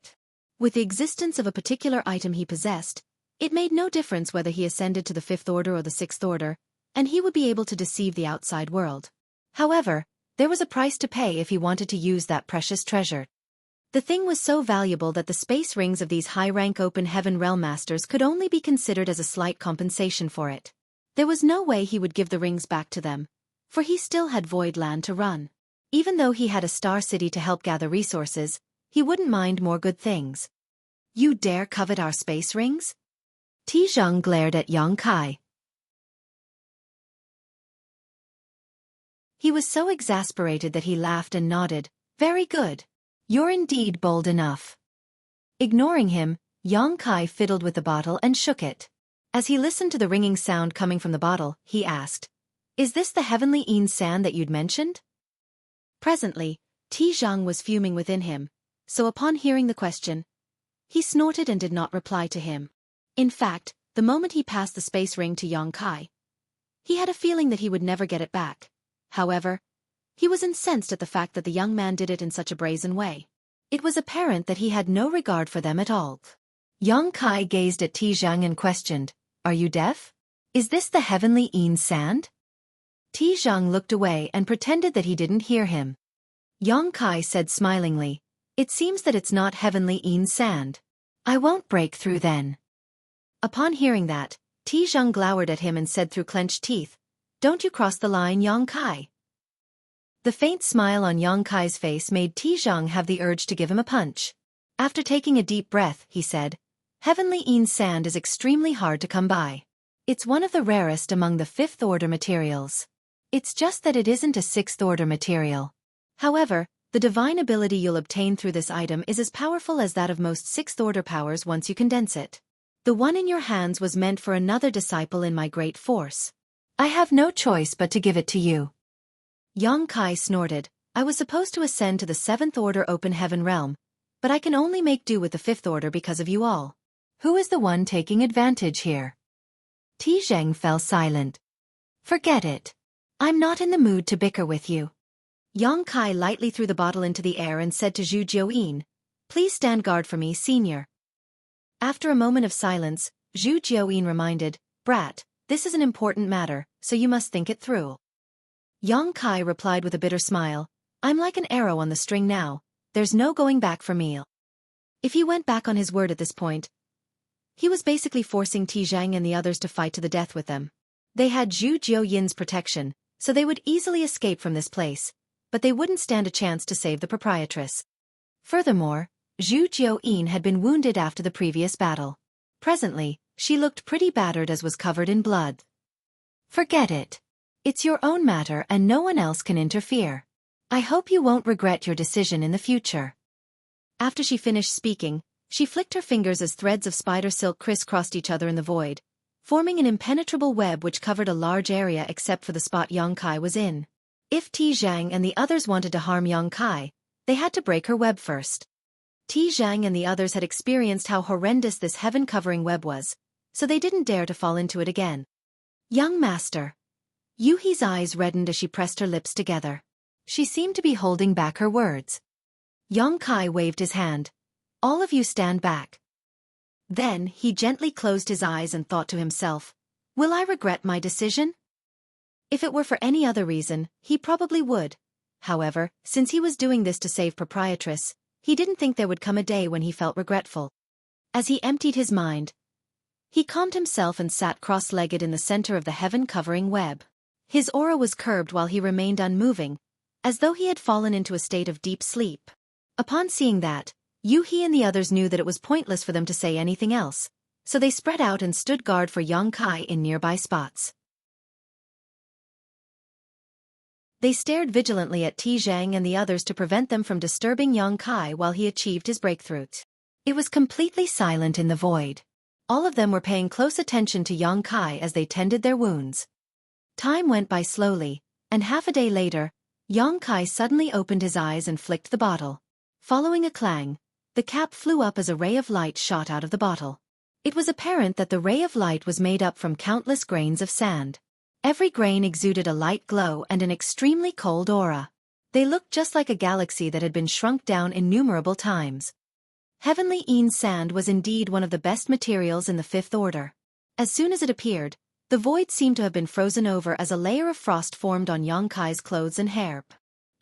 With the existence of a particular item he possessed, it made no difference whether he ascended to the fifth order or the sixth order, and he would be able to deceive the outside world. However, there was a price to pay if he wanted to use that precious treasure. The thing was so valuable that the space rings of these high-rank open heaven realm masters could only be considered as a slight compensation for it. There was no way he would give the rings back to them, for he still had void land to run. Even though he had a star city to help gather resources, he wouldn't mind more good things. "You dare covet our space rings?" Ti Zhang glared at Yang Kai. He was so exasperated that he laughed and nodded, "Very good. You're indeed bold enough." Ignoring him, Yang Kai fiddled with the bottle and shook it. As he listened to the ringing sound coming from the bottle, he asked, "Is this the heavenly Yin sand that you'd mentioned?" Presently, Ti Zhang was fuming within him, so upon hearing the question, he snorted and did not reply to him. In fact, the moment he passed the space ring to Yang Kai, he had a feeling that he would never get it back. However, he was incensed at the fact that the young man did it in such a brazen way. It was apparent that he had no regard for them at all. Yang Kai gazed at Ti Zhang and questioned, "Are you deaf? Is this the heavenly Yin sand?" Ti Zhang looked away and pretended that he didn't hear him. Yang Kai said smilingly, "It seems that it's not heavenly Yin sand. I won't break through then." Upon hearing that, Ti Zhang glowered at him and said through clenched teeth, "Don't you cross the line, Yang Kai." The faint smile on Yang Kai's face made Ti Zhang have the urge to give him a punch. After taking a deep breath, he said, "Heavenly Yin sand is extremely hard to come by. It's one of the rarest among the fifth-order materials. It's just that it isn't a sixth-order material. However, the divine ability you'll obtain through this item is as powerful as that of most sixth-order powers once you condense it. The one in your hands was meant for another disciple in my great force. I have no choice but to give it to you. Yang Kai snorted. I was supposed to ascend to the 7th Order Open Heaven Realm, but I can only make do with the 5th Order because of you all. Who is the one taking advantage here? Tizheng fell silent. Forget it. I'm not in the mood to bicker with you. Yang Kai lightly threw the bottle into the air and said to Zhu Jiuyin, please stand guard for me, senior. After a moment of silence, Zhu Jiuyin reminded, Brat, this is an important matter, so you must think it through. Yang Kai replied with a bitter smile, I'm like an arrow on the string now, there's no going back for me. If he went back on his word at this point, he was basically forcing Tizheng and the others to fight to the death with them. They had Zhu Jiuyin's protection, so they would easily escape from this place, but they wouldn't stand a chance to save the proprietress. Furthermore, Zhu Jiuyin had been wounded after the previous battle. Presently, she looked pretty battered as was covered in blood. Forget it. It's your own matter and no one else can interfere. I hope you won't regret your decision in the future. After she finished speaking, she flicked her fingers as threads of spider silk crisscrossed each other in the void, forming an impenetrable web which covered a large area except for the spot Yang Kai was in. If Tizheng and the others wanted to harm Yang Kai, they had to break her web first. Tizheng and the others had experienced how horrendous this heaven-covering web was, so they didn't dare to fall into it again. Young master. Yuhi's eyes reddened as she pressed her lips together. She seemed to be holding back her words. Yang Kai waved his hand. All of you stand back. Then he gently closed his eyes and thought to himself, will I regret my decision? If it were for any other reason, he probably would. However, since he was doing this to save proprietress, he didn't think there would come a day when he felt regretful. As he emptied his mind, he calmed himself and sat cross-legged in the center of the heaven-covering web. His aura was curbed while he remained unmoving, as though he had fallen into a state of deep sleep. Upon seeing that, Yuhi and the others knew that it was pointless for them to say anything else, so they spread out and stood guard for Yang Kai in nearby spots. They stared vigilantly at Tizheng and the others to prevent them from disturbing Yang Kai while he achieved his breakthrough. It was completely silent in the void. All of them were paying close attention to Yang Kai as they tended their wounds. Time went by slowly, and half a day later, Yang Kai suddenly opened his eyes and flicked the bottle. Following a clang, the cap flew up as a ray of light shot out of the bottle. It was apparent that the ray of light was made up from countless grains of sand. Every grain exuded a light glow and an extremely cold aura. They looked just like a galaxy that had been shrunk down innumerable times. Heavenly Een sand was indeed one of the best materials in the 5th Order. As soon as it appeared, the void seemed to have been frozen over as a layer of frost formed on Yang Kai's clothes and hair.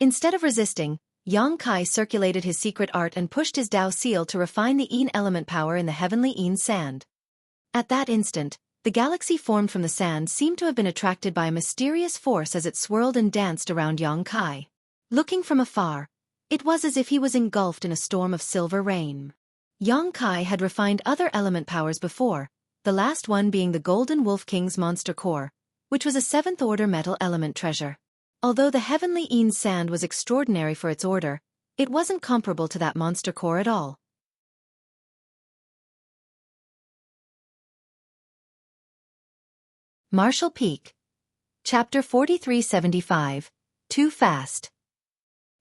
Instead of resisting, Yang Kai circulated his secret art and pushed his Dao seal to refine the Een element power in the heavenly Een sand. At that instant, the galaxy formed from the sand seemed to have been attracted by a mysterious force as it swirled and danced around Yang Kai. Looking from afar, it was as if he was engulfed in a storm of silver rain. Yang Kai had refined other element powers before, the last one being the Golden Wolf King's monster core, which was a 7th Order metal element treasure. Although the heavenly Een sand was extraordinary for its order, it wasn't comparable to that monster core at all. Martial Peak. Chapter 4375. Too Fast.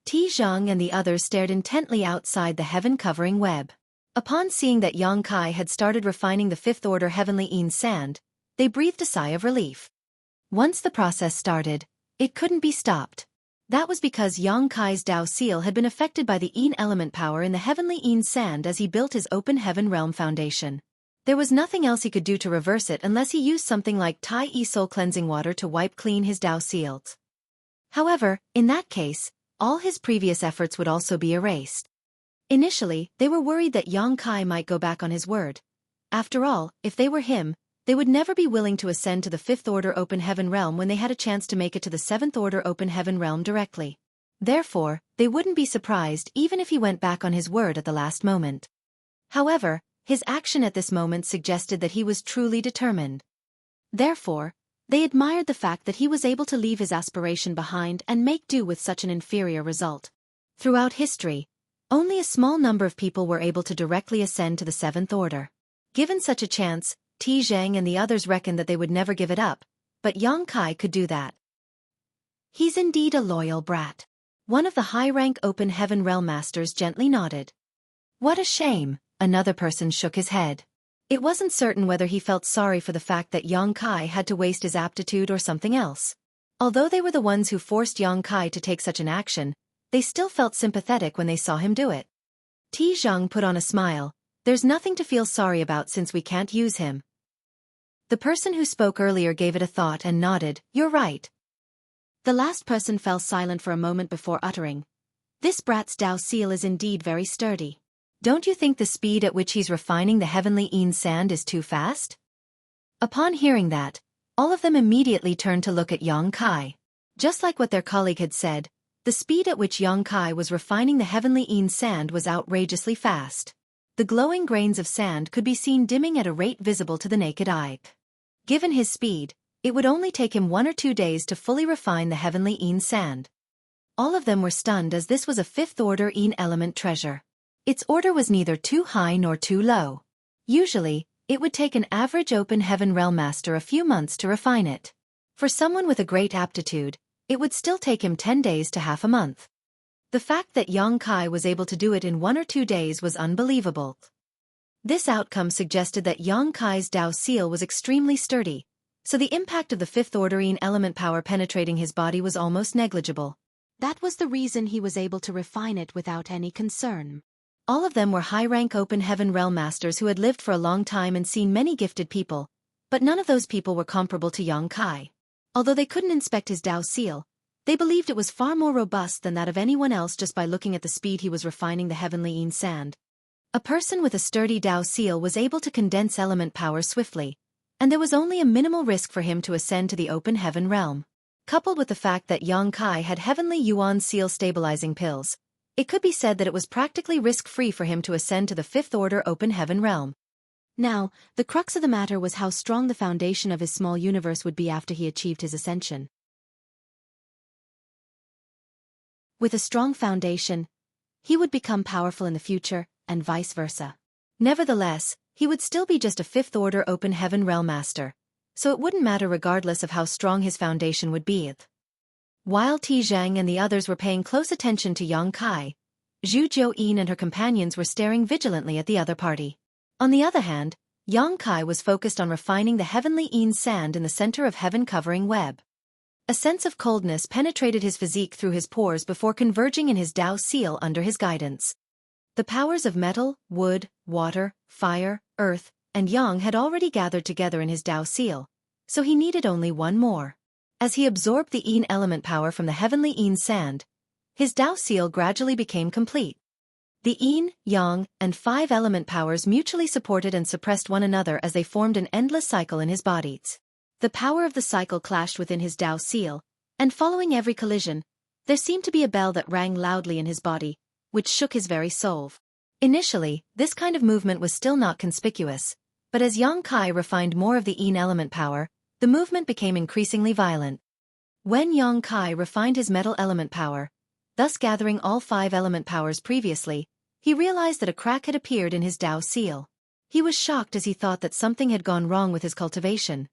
Tizheng and the others stared intently outside the heaven-covering web. Upon seeing that Yang Kai had started refining the 5th Order heavenly Een sand, they breathed a sigh of relief. Once the process started, it couldn't be stopped. That was because Yang Kai's Dao seal had been affected by the Een element power in the heavenly Een sand as he built his open heaven realm foundation. There was nothing else he could do to reverse it unless he used something like Tai Yi soul cleansing water to wipe clean his Dao seals. However, in that case, all his previous efforts would also be erased. Initially, they were worried that Yang Kai might go back on his word. After all, if they were him, they would never be willing to ascend to the 5th Order Open Heaven Realm when they had a chance to make it to the 7th Order Open Heaven Realm directly. Therefore, they wouldn't be surprised even if he went back on his word at the last moment. However, his action at this moment suggested that he was truly determined. Therefore, they admired the fact that he was able to leave his aspiration behind and make do with such an inferior result. Throughout history, only a small number of people were able to directly ascend to the 7th Order. Given such a chance, Tizheng and the others reckoned that they would never give it up, but Yang Kai could do that. He's indeed a loyal brat. One of the high-rank Open Heaven Realm Masters gently nodded. What a shame, another person shook his head. It wasn't certain whether he felt sorry for the fact that Yang Kai had to waste his aptitude or something else. Although they were the ones who forced Yang Kai to take such an action, they still felt sympathetic when they saw him do it. Ti Zhang put on a smile. There's nothing to feel sorry about since we can't use him. The person who spoke earlier gave it a thought and nodded. You're right. The last person fell silent for a moment before uttering. This brat's Dao seal is indeed very sturdy. Don't you think the speed at which he's refining the heavenly Yin sand is too fast? Upon hearing that, all of them immediately turned to look at Yang Kai. Just like what their colleague had said, the speed at which Yang Kai was refining the heavenly Yin sand was outrageously fast. The glowing grains of sand could be seen dimming at a rate visible to the naked eye. Given his speed, it would only take him 1 or 2 days to fully refine the heavenly Yin sand. All of them were stunned as this was a 5th-order Yin element treasure. Its order was neither too high nor too low. Usually, it would take an average Open Heaven Realm Master a few months to refine it. For someone with a great aptitude, it would still take him 10 days to half a month. The fact that Yang Kai was able to do it in 1 or 2 days was unbelievable. This outcome suggested that Yang Kai's Dao seal was extremely sturdy, so the impact of the 5th-order Yin element power penetrating his body was almost negligible. That was the reason he was able to refine it without any concern. All of them were high-rank Open Heaven Realm Masters who had lived for a long time and seen many gifted people, but none of those people were comparable to Yang Kai. Although they couldn't inspect his Dao seal, they believed it was far more robust than that of anyone else just by looking at the speed he was refining the heavenly Yin sand. A person with a sturdy Dao seal was able to condense element power swiftly, and there was only a minimal risk for him to ascend to the Open Heaven realm. Coupled with the fact that Yang Kai had heavenly Yuan seal stabilizing pills, it could be said that it was practically risk-free for him to ascend to the 5th-order Open Heaven realm. Now, the crux of the matter was how strong the foundation of his small universe would be after he achieved his ascension. With a strong foundation, he would become powerful in the future, and vice versa. Nevertheless, he would still be just a 5th-order Open Heaven Realm Master, so it wouldn't matter regardless of how strong his foundation would be. While Ti Zhang and the others were paying close attention to Yang Kai, Zhu Jiuyin and her companions were staring vigilantly at the other party. On the other hand, Yang Kai was focused on refining the heavenly Yin sand in the center of heaven-covering web. A sense of coldness penetrated his physique through his pores before converging in his Dao seal under his guidance. The powers of metal, wood, water, fire, earth, and yang had already gathered together in his Dao seal, so he needed only one more. As he absorbed the Yin element power from the heavenly Yin sand, his Dao seal gradually became complete. The Yin, Yang, and 5 element powers mutually supported and suppressed one another as they formed an endless cycle in his body. The power of the cycle clashed within his Dao seal, and following every collision, there seemed to be a bell that rang loudly in his body, which shook his very soul. Initially, this kind of movement was still not conspicuous, but as Yang Kai refined more of the Yin element power, the movement became increasingly violent. When Yang Kai refined his metal element power, thus gathering all 5 element powers previously, he realized that a crack had appeared in his Dao seal. He was shocked as he thought that something had gone wrong with his cultivation.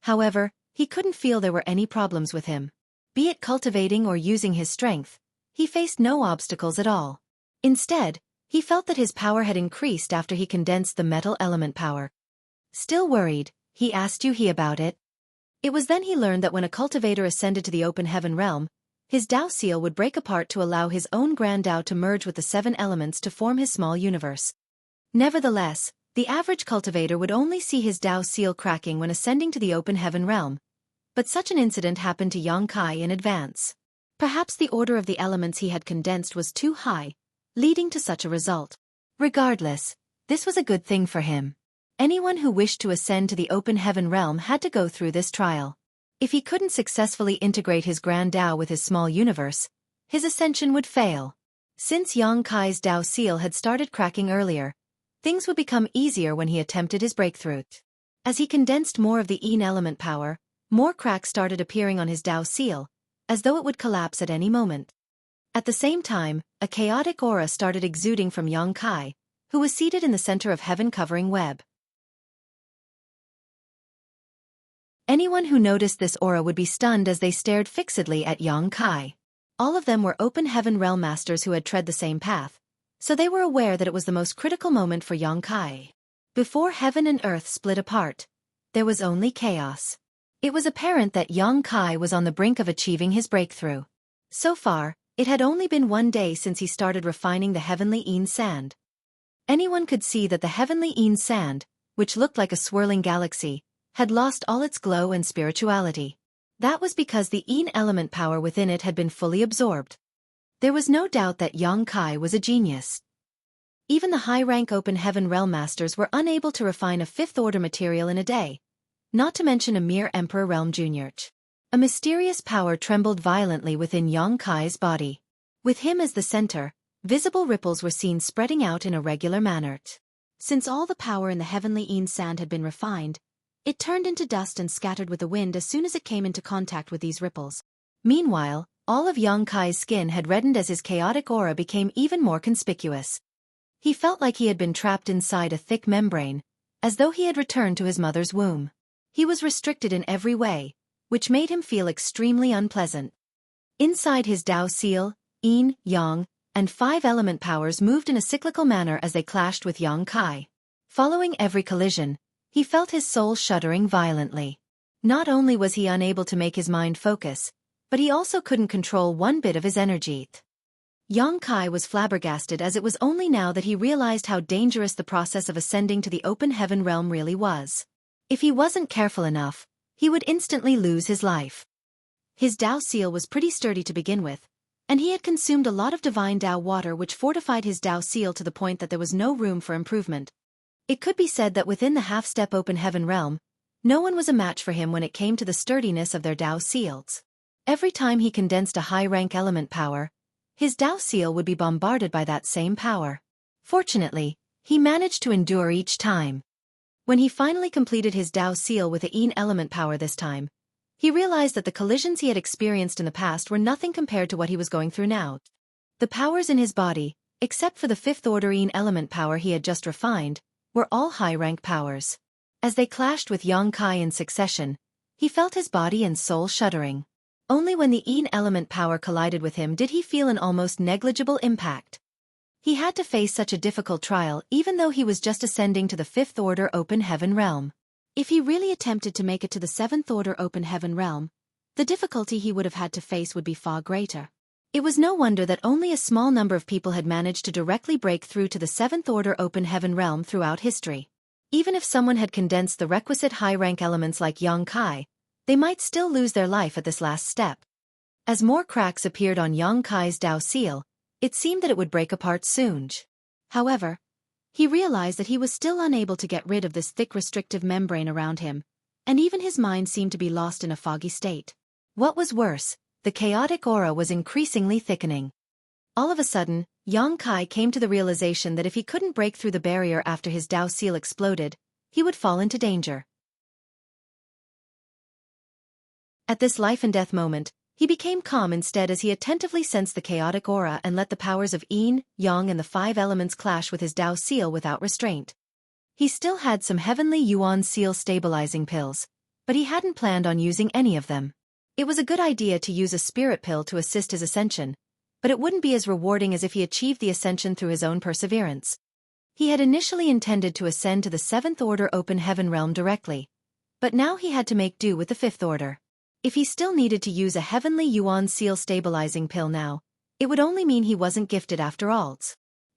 However, he couldn't feel there were any problems with him. Be it cultivating or using his strength, he faced no obstacles at all. Instead, he felt that his power had increased after he condensed the metal element power. Still worried, he asked Yuhi about it. It was then he learned that when a cultivator ascended to the Open Heaven realm, his Dao seal would break apart to allow his own Grand Dao to merge with the 7 elements to form his small universe. Nevertheless, the average cultivator would only see his Dao seal cracking when ascending to the Open Heaven realm. But such an incident happened to Yang Kai in advance. Perhaps the order of the elements he had condensed was too high, leading to such a result. Regardless, this was a good thing for him. Anyone who wished to ascend to the Open Heaven realm had to go through this trial. If he couldn't successfully integrate his Grand Dao with his small universe, his ascension would fail. Since Yang Kai's Dao seal had started cracking earlier, things would become easier when he attempted his breakthrough. As he condensed more of the Yin element power, more cracks started appearing on his Dao seal, as though it would collapse at any moment. At the same time, a chaotic aura started exuding from Yang Kai, who was seated in the center of heaven-covering web. Anyone who noticed this aura would be stunned as they stared fixedly at Yang Kai. All of them were open heaven realm masters who had tread the same path, so they were aware that it was the most critical moment for Yang Kai. Before heaven and earth split apart, there was only chaos. It was apparent that Yang Kai was on the brink of achieving his breakthrough. So far, it had only been 1 day since he started refining the heavenly Een sand. Anyone could see that the heavenly Een sand, which looked like a swirling galaxy, had lost all its glow and spirituality. That was because the Een element power within it had been fully absorbed. There was no doubt that Yang Kai was a genius. Even the high-rank open heaven realm masters were unable to refine a fifth-order material in a day, not to mention a mere Emperor Realm Junior. A mysterious power trembled violently within Yang Kai's body. With him as the center, visible ripples were seen spreading out in a regular manner. Since all the power in the heavenly Een sand had been refined, it turned into dust and scattered with the wind as soon as it came into contact with these ripples. Meanwhile, all of Yang Kai's skin had reddened as his chaotic aura became even more conspicuous. He felt like he had been trapped inside a thick membrane, as though he had returned to his mother's womb. He was restricted in every way, which made him feel extremely unpleasant. Inside his Dao Seal, Yin, Yang, and 5 element powers moved in a cyclical manner as they clashed with Yang Kai. Following every collision, he felt his soul shuddering violently. Not only was he unable to make his mind focus, but he also couldn't control one bit of his energy. Yang Kai was flabbergasted as it was only now that he realized how dangerous the process of ascending to the open heaven realm really was. If he wasn't careful enough, he would instantly lose his life. His Dao Seal was pretty sturdy to begin with, and he had consumed a lot of divine Dao water which fortified his Dao Seal to the point that there was no room for improvement. It could be said that within the half-step open heaven realm, no one was a match for him when it came to the sturdiness of their Dao Seals. Every time he condensed a high-rank element power, his Dao Seal would be bombarded by that same power. Fortunately, he managed to endure each time. When he finally completed his Dao Seal with the Een element power this time, he realized that the collisions he had experienced in the past were nothing compared to what he was going through now. The powers in his body, except for the 5th order Een element power he had just refined, were all high-rank powers. As they clashed with Yang Kai in succession, he felt his body and soul shuddering. Only when the Een element power collided with him did he feel an almost negligible impact. He had to face such a difficult trial even though he was just ascending to the 5th order open heaven realm. If he really attempted to make it to the 7th order open heaven realm, the difficulty he would have had to face would be far greater. It was no wonder that only a small number of people had managed to directly break through to the 7th order open heaven realm throughout history. Even if someone had condensed the requisite high-rank elements like Yang Kai, they might still lose their life at this last step. As more cracks appeared on Yang Kai's Dao Seal, it seemed that it would break apart soon. However, he realized that he was still unable to get rid of this thick restrictive membrane around him, and even his mind seemed to be lost in a foggy state. What was worse, the chaotic aura was increasingly thickening. All of a sudden, Yang Kai came to the realization that if he couldn't break through the barrier after his Dao Seal exploded, he would fall into danger. At this life-and-death moment, he became calm instead as he attentively sensed the chaotic aura and let the powers of Yin, Yang and the 5 elements clash with his Dao Seal without restraint. He still had some heavenly Yuan Seal stabilizing pills, but he hadn't planned on using any of them. It was a good idea to use a spirit pill to assist his ascension, but it wouldn't be as rewarding as if he achieved the ascension through his own perseverance. He had initially intended to ascend to the 7th order open heaven realm directly, but now he had to make do with the 5th order. If he still needed to use a heavenly Yuan Seal stabilizing pill now, it would only mean he wasn't gifted after all.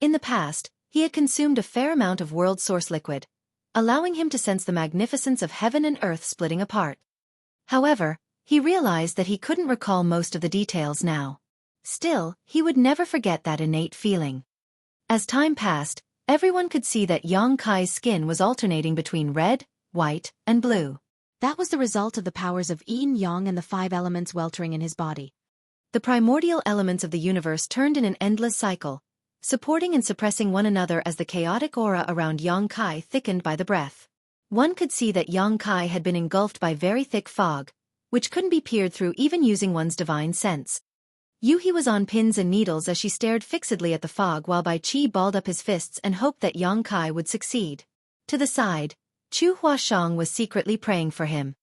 In the past, he had consumed a fair amount of world source liquid, allowing him to sense the magnificence of heaven and earth splitting apart. However, he realized that he couldn't recall most of the details now. Still, he would never forget that innate feeling. As time passed, everyone could see that Yang Kai's skin was alternating between red, white, and blue. That was the result of the powers of Yin, Yang and the 5 elements weltering in his body. The primordial elements of the universe turned in an endless cycle, supporting and suppressing one another as the chaotic aura around Yang Kai thickened by the breath. One could see that Yang Kai had been engulfed by very thick fog, which couldn't be peered through even using one's divine sense. Yuhi was on pins and needles as she stared fixedly at the fog while Bai Qi balled up his fists and hoped that Yang Kai would succeed. To the side, Chu Huashang was secretly praying for him.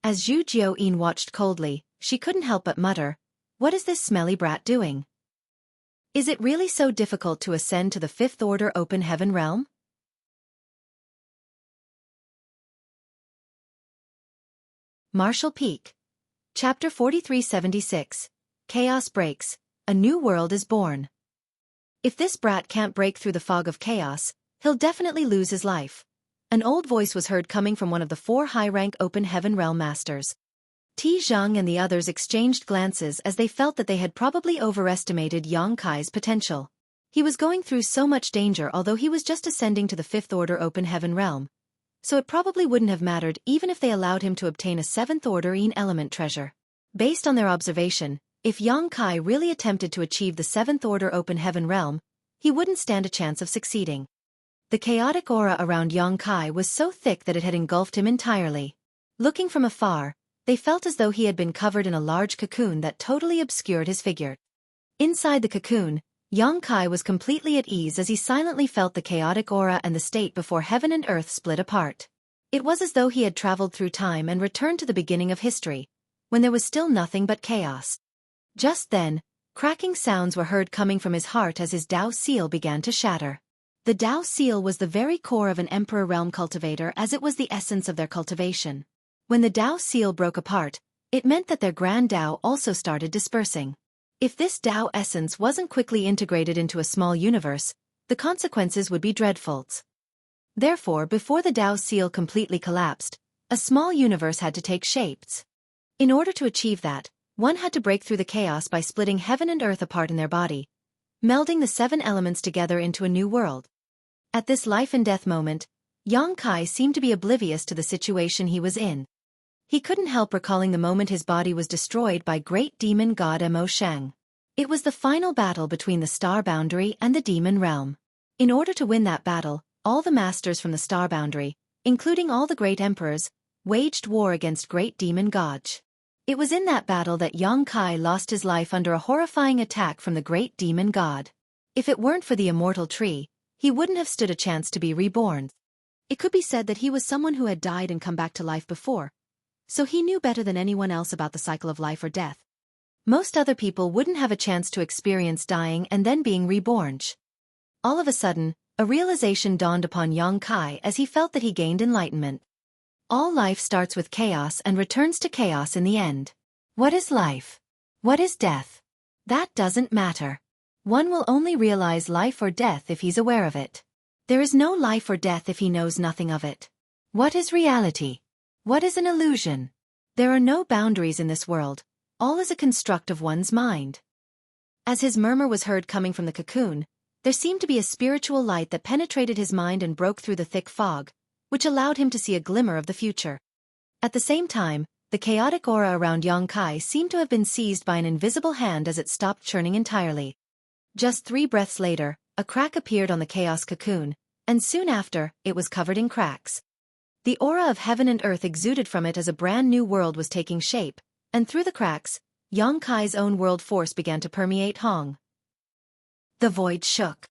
As Zhu Jiuyin watched coldly, she couldn't help but mutter, "What is this smelly brat doing? Is it really so difficult to ascend to the fifth order open heaven realm?" Martial Peak. Chapter 4376. Chaos breaks. A new world is born. If this brat can't break through the fog of chaos, he'll definitely lose his life. An old voice was heard coming from one of the 4 high-rank open heaven realm masters. Ti Zhang and the others exchanged glances as they felt that they had probably overestimated Yang Kai's potential. He was going through so much danger although he was just ascending to the 5th order open heaven realm. So it probably wouldn't have mattered even if they allowed him to obtain a 7th order element treasure. Based on their observation, if Yang Kai really attempted to achieve the 7th order open heaven realm, he wouldn't stand a chance of succeeding. The chaotic aura around Yang Kai was so thick that it had engulfed him entirely. Looking from afar, they felt as though he had been covered in a large cocoon that totally obscured his figure. Inside the cocoon, Yang Kai was completely at ease as he silently felt the chaotic aura and the state before heaven and earth split apart. It was as though he had traveled through time and returned to the beginning of history, when there was still nothing but chaos. Just then, cracking sounds were heard coming from his heart as his Dao seal began to shatter. The Dao seal was the very core of an Emperor realm cultivator as it was the essence of their cultivation. When the Dao seal broke apart, it meant that their grand Dao also started dispersing. If this Dao essence wasn't quickly integrated into a small universe, the consequences would be dreadful. Therefore, before the Dao seal completely collapsed, a small universe had to take shapes. In order to achieve that, one had to break through the chaos by splitting heaven and earth apart in their body, melding the 7 elements together into a new world. At this life and death moment, Yang Kai seemed to be oblivious to the situation he was in. He couldn't help recalling the moment his body was destroyed by great demon god Mo Shang. It was the final battle between the star boundary and the demon realm. In order to win that battle, all the masters from the star boundary, including all the great emperors, waged war against great demon god. It was in that battle that Yang Kai lost his life under a horrifying attack from the great demon god. If it weren't for the immortal tree, he wouldn't have stood a chance to be reborn. It could be said that he was someone who had died and come back to life before, so he knew better than anyone else about the cycle of life or death. Most other people wouldn't have a chance to experience dying and then being reborn. All of a sudden, a realization dawned upon Yang Kai as he felt that he gained enlightenment. All life starts with chaos and returns to chaos in the end. What is life? What is death? That doesn't matter. One will only realize life or death if he's aware of it. There is no life or death if he knows nothing of it. What is reality? What is an illusion? There are no boundaries in this world. All is a construct of one's mind. As his murmur was heard coming from the cocoon, there seemed to be a spiritual light that penetrated his mind and broke through the thick fog, which allowed him to see a glimmer of the future. At the same time, the chaotic aura around Yang Kai seemed to have been seized by an invisible hand as it stopped churning entirely. Just 3 breaths later, a crack appeared on the chaos cocoon, and soon after, it was covered in cracks. The aura of heaven and earth exuded from it as a brand new world was taking shape, and through the cracks, Yang Kai's own world force began to permeate Hong. The void shook.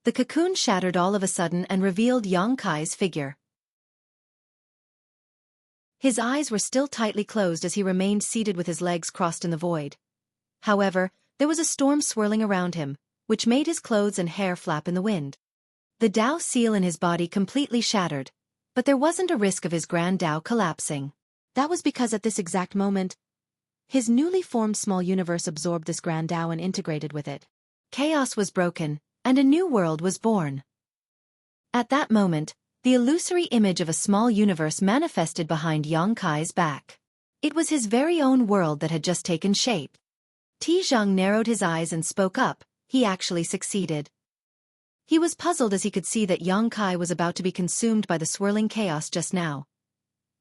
The cocoon shattered all of a sudden and revealed Yang Kai's figure. His eyes were still tightly closed as he remained seated with his legs crossed in the void. However, there was a storm swirling around him, which made his clothes and hair flap in the wind. The Dao seal in his body completely shattered, but there wasn't a risk of his grand Dao collapsing. That was because at this exact moment, his newly formed small universe absorbed this grand Dao and integrated with it. Chaos was broken, and a new world was born. At that moment, the illusory image of a small universe manifested behind Yang Kai's back. It was his very own world that had just taken shape. Ti Zhang narrowed his eyes and spoke up. He actually succeeded. He was puzzled as he could see that Yang Kai was about to be consumed by the swirling chaos just now.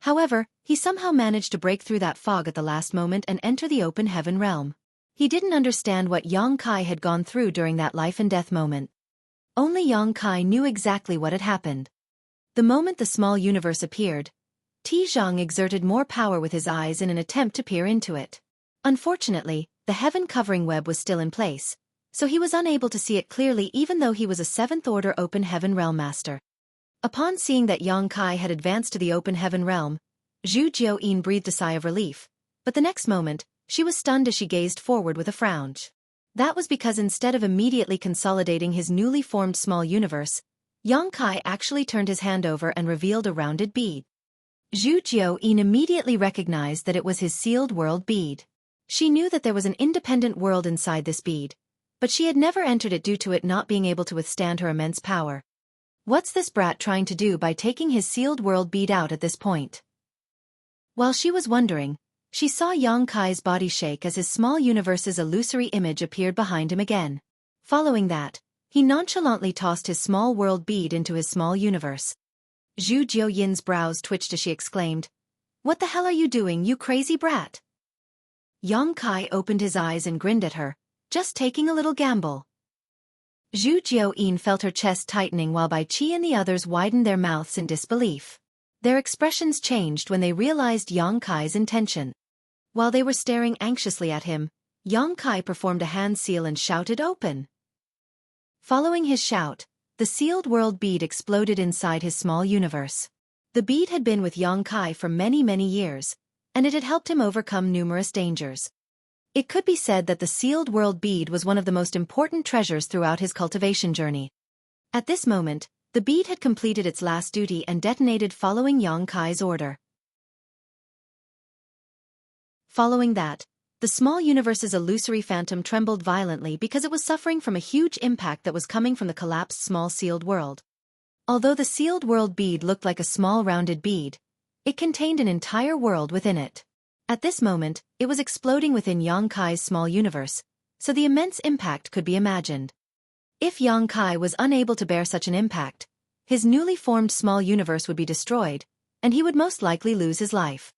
However, he somehow managed to break through that fog at the last moment and enter the open heaven realm. He didn't understand what Yang Kai had gone through during that life and death moment. Only Yang Kai knew exactly what had happened. The moment the small universe appeared, Ti Zhang exerted more power with his eyes in an attempt to peer into it. Unfortunately, the heaven-covering web was still in place, so he was unable to see it clearly even though he was a 7th order open heaven realm master. Upon seeing that Yang Kai had advanced to the open heaven realm, Zhu Jiuyin breathed a sigh of relief, but the next moment, she was stunned as she gazed forward with a frown. That was because instead of immediately consolidating his newly formed small universe, Yang Kai actually turned his hand over and revealed a rounded bead. Zhu Jiuyin immediately recognized that it was his sealed world bead. She knew that there was an independent world inside this bead, but she had never entered it due to it not being able to withstand her immense power. What's this brat trying to do by taking his sealed world bead out at this point? While she was wondering, she saw Yang Kai's body shake as his small universe's illusory image appeared behind him again. Following that, he nonchalantly tossed his small world bead into his small universe. Zhu Jiuyin's brows twitched as she exclaimed, "What the hell are you doing, you crazy brat?" Yang Kai opened his eyes and grinned at her, just taking a little gamble. Zhu Jiuyin felt her chest tightening while Bai Qi and the others widened their mouths in disbelief. Their expressions changed when they realized Yang Kai's intention. While they were staring anxiously at him, Yang Kai performed a hand seal and shouted, "Open!" Following his shout, the sealed world bead exploded inside his small universe. The bead had been with Yang Kai for many years, and it had helped him overcome numerous dangers. It could be said that the sealed world bead was one of the most important treasures throughout his cultivation journey. At this moment, the bead had completed its last duty and detonated following Yang Kai's order. Following that, the small universe's illusory phantom trembled violently because it was suffering from a huge impact that was coming from the collapsed small sealed world. Although the sealed world bead looked like a small rounded bead, it contained an entire world within it. At this moment, it was exploding within Yang Kai's small universe, so the immense impact could be imagined. If Yang Kai was unable to bear such an impact, his newly formed small universe would be destroyed, and he would most likely lose his life.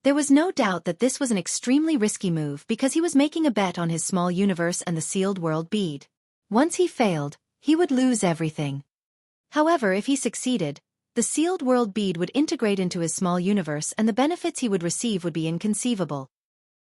There was no doubt that this was an extremely risky move because he was making a bet on his small universe and the sealed world bead. Once he failed, he would lose everything. However, if he succeeded, the sealed world bead would integrate into his small universe and the benefits he would receive would be inconceivable.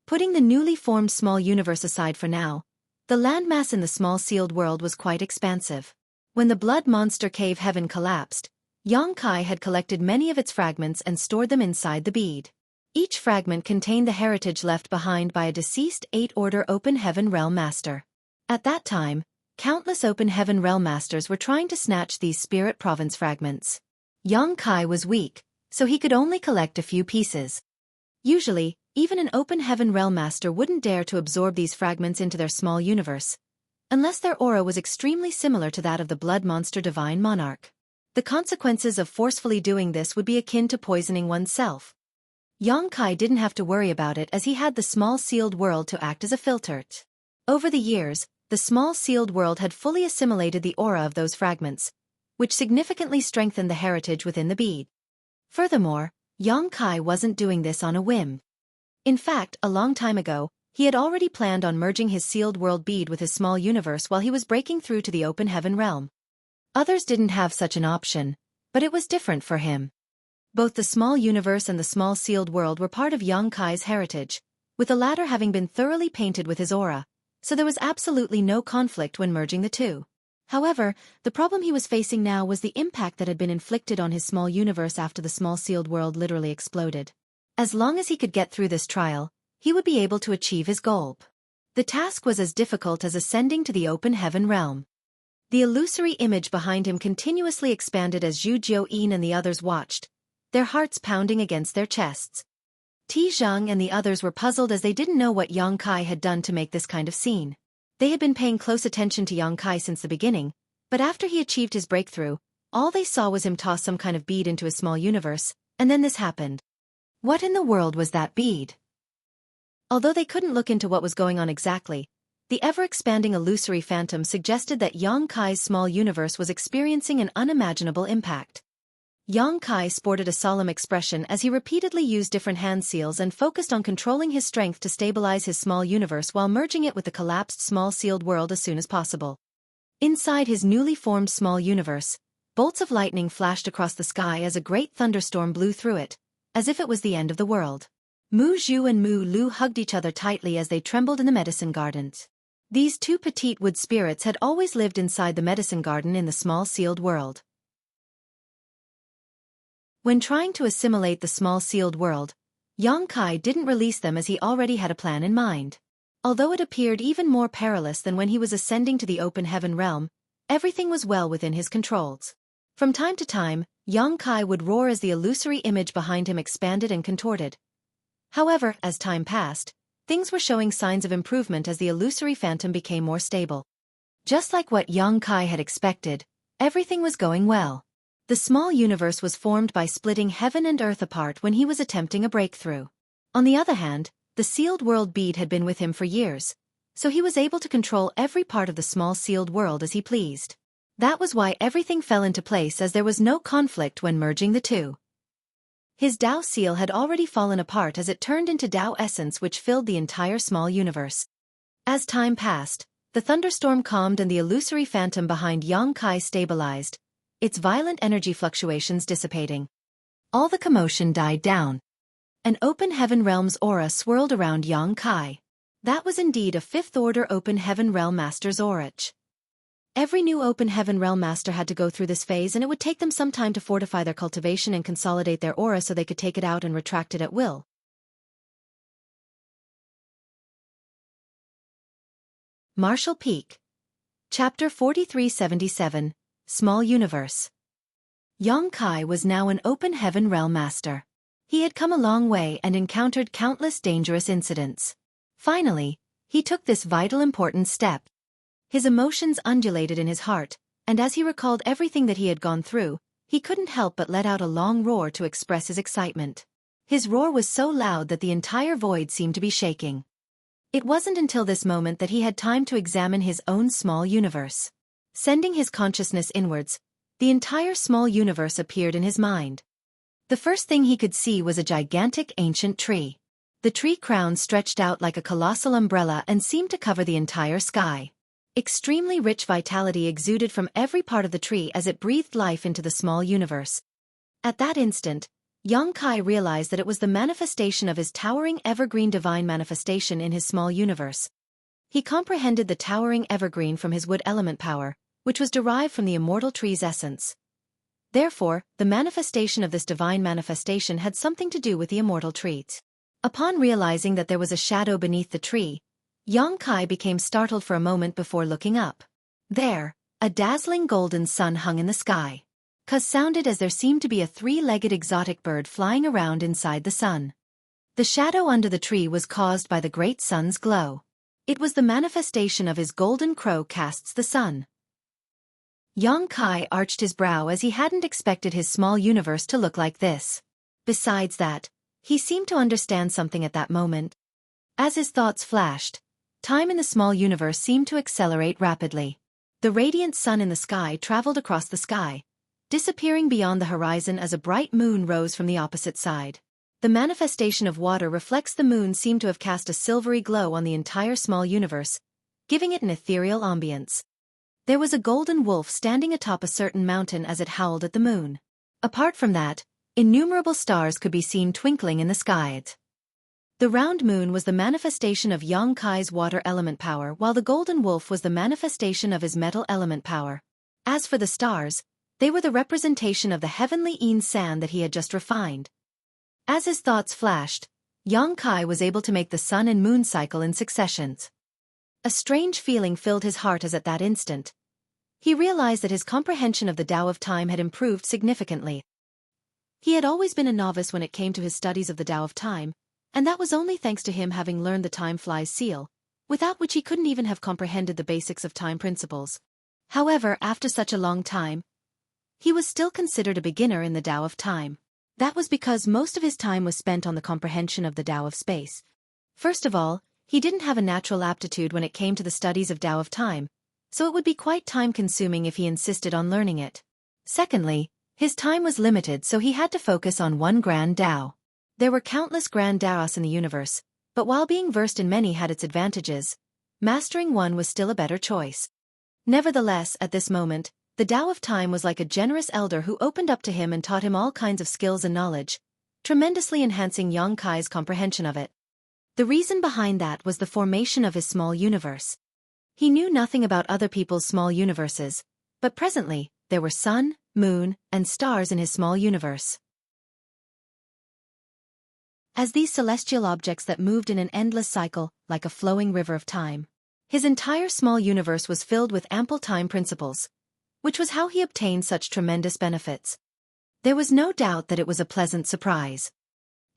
Putting the newly formed small universe aside for now, the landmass in the small sealed world was quite expansive. When the blood monster cave heaven collapsed, Yang Kai had collected many of its fragments and stored them inside the bead. Each fragment contained the heritage left behind by a deceased 8th-order Open Heaven Realm Master. At that time, countless Open Heaven Realm Masters were trying to snatch these Spirit Province fragments. Yang Kai was weak, so he could only collect a few pieces. Usually, even an Open Heaven Realm Master wouldn't dare to absorb these fragments into their small universe, unless their aura was extremely similar to that of the Blood Monster Divine Monarch. The consequences of forcefully doing this would be akin to poisoning oneself. Yang Kai didn't have to worry about it as he had the small sealed world to act as a filter. Over the years, the small sealed world had fully assimilated the aura of those fragments, which significantly strengthened the heritage within the bead. Furthermore, Yang Kai wasn't doing this on a whim. In fact, a long time ago, he had already planned on merging his sealed world bead with his small universe while he was breaking through to the Open Heaven realm. Others didn't have such an option, but it was different for him. Both the small universe and the small sealed world were part of Yang Kai's heritage, with the latter having been thoroughly painted with his aura, so there was absolutely no conflict when merging the two. However, the problem he was facing now was the impact that had been inflicted on his small universe after the small sealed world literally exploded. As long as he could get through this trial, he would be able to achieve his goal. The task was as difficult as ascending to the Open Heaven realm. The illusory image behind him continuously expanded as Zhu Jiuyin and the others watched, their hearts pounding against their chests. Ti Zhang and the others were puzzled as they didn't know what Yang Kai had done to make this kind of scene. They had been paying close attention to Yang Kai since the beginning, but after he achieved his breakthrough, all they saw was him toss some kind of bead into his small universe, and then this happened. What in the world was that bead? Although they couldn't look into what was going on exactly, the ever-expanding illusory phantom suggested that Yang Kai's small universe was experiencing an unimaginable impact. Yang Kai sported a solemn expression as he repeatedly used different hand seals and focused on controlling his strength to stabilize his small universe while merging it with the collapsed small sealed world as soon as possible. Inside his newly formed small universe, bolts of lightning flashed across the sky as a great thunderstorm blew through it, as if it was the end of the world. Mu Zhu and Mu Lu hugged each other tightly as they trembled in the medicine garden. These two petite wood spirits had always lived inside the medicine garden in the small sealed world. When trying to assimilate the small sealed world, Xueqi didn't release them as he already had a plan in mind. Although it appeared even more perilous than when he was ascending to the open heaven realm, everything was well within his controls. From time to time, Xueqi would roar as the illusory image behind him expanded and contorted. However, as time passed, things were showing signs of improvement as the illusory phantom became more stable. Just like what Xueqi had expected, everything was going well. The small universe was formed by splitting heaven and earth apart when he was attempting a breakthrough. On the other hand, the sealed world bead had been with him for years, so he was able to control every part of the small sealed world as he pleased. That was why everything fell into place, as there was no conflict when merging the two. His Tao seal had already fallen apart as it turned into Tao essence, which filled the entire small universe. As time passed, the thunderstorm calmed and the illusory phantom behind Xueqi stabilized, its violent energy fluctuations dissipating. All the commotion died down. An open heaven realm's aura swirled around Xueqi. That was indeed a fifth-order open heaven realm master's aura. Every new open heaven realm master had to go through this phase, and it would take them some time to fortify their cultivation and consolidate their aura so they could take it out and retract it at will. Martial Peak. Chapter 4377, Small Universe. Xueqi was now an open heaven realm master. He had come a long way and encountered countless dangerous incidents. Finally, he took this vital important step. His emotions undulated in his heart, and as he recalled everything that he had gone through, he couldn't help but let out a long roar to express his excitement. His roar was so loud that the entire void seemed to be shaking. It wasn't until this moment that he had time to examine his own small universe. Sending his consciousness inwards, the entire small universe appeared in his mind. The first thing he could see was a gigantic ancient tree. The tree crown stretched out like a colossal umbrella and seemed to cover the entire sky. Extremely rich vitality exuded from every part of the tree as it breathed life into the small universe. At that instant, Xueqi realized that it was the manifestation of his towering evergreen divine manifestation in his small universe. He comprehended the towering evergreen from his wood element power, which was derived from the immortal tree's essence. Therefore, the manifestation of this divine manifestation had something to do with the immortal trees. Upon realizing that there was a shadow beneath the tree, Xueqi became startled for a moment before looking up. There, a dazzling golden sun hung in the sky. "Cuz" sounded as there seemed to be a three-legged exotic bird flying around inside the sun. The shadow under the tree was caused by the great sun's glow. It was the manifestation of his golden crow casts the sun. Xueqi arched his brow as he hadn't expected his small universe to look like this. Besides that, he seemed to understand something at that moment. As his thoughts flashed, time in the small universe seemed to accelerate rapidly. The radiant sun in the sky traveled across the sky, disappearing beyond the horizon as a bright moon rose from the opposite side. The manifestation of water reflects the moon seemed to have cast a silvery glow on the entire small universe, giving it an ethereal ambience. There was a golden wolf standing atop a certain mountain as it howled at the moon. Apart from that, innumerable stars could be seen twinkling in the skies. The round moon was the manifestation of Xueqi's water element power, while the golden wolf was the manifestation of his metal element power. As for the stars, they were the representation of the heavenly sand that he had just refined. As his thoughts flashed, Xueqi was able to make the sun and moon cycle in successions. A strange feeling filled his heart as at that instant he realized that his comprehension of the Tao of time had improved significantly. He had always been a novice when it came to his studies of the Tao of time, and that was only thanks to him having learned the time flies seal, without which he couldn't even have comprehended the basics of time principles. However, after such a long time, he was still considered a beginner in the Tao of time. That was because most of his time was spent on the comprehension of the Tao of space. First of all, he didn't have a natural aptitude when it came to the studies of Tao of time, so it would be quite time-consuming if he insisted on learning it. Secondly, his time was limited, so he had to focus on one grand Tao. There were countless grand Taos in the universe, but while being versed in many had its advantages, mastering one was still a better choice. Nevertheless, at this moment, the Tao of time was like a generous elder who opened up to him and taught him all kinds of skills and knowledge, tremendously enhancing Xueqi's comprehension of it. The reason behind that was the formation of his small universe. He knew nothing about other people's small universes, but presently, there were sun, moon, and stars in his small universe. as these celestial objects that moved in an endless cycle, like a flowing river of time. His entire small universe was filled with ample time principles, which was how he obtained such tremendous benefits. There was no doubt that it was a pleasant surprise.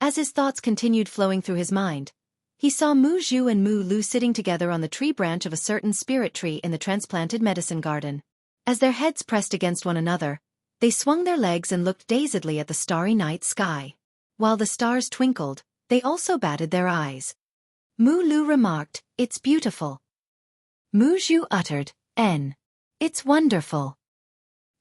As his thoughts continued flowing through his mind, he saw Mu Zhu and Mu Lu sitting together on the tree branch of a certain spirit tree in the transplanted medicine garden. As their heads pressed against one another, they swung their legs and looked dazedly at the starry night sky. While the stars twinkled, they also batted their eyes. Mu Lu remarked, "It's beautiful." Mu Zhu uttered, "It's wonderful."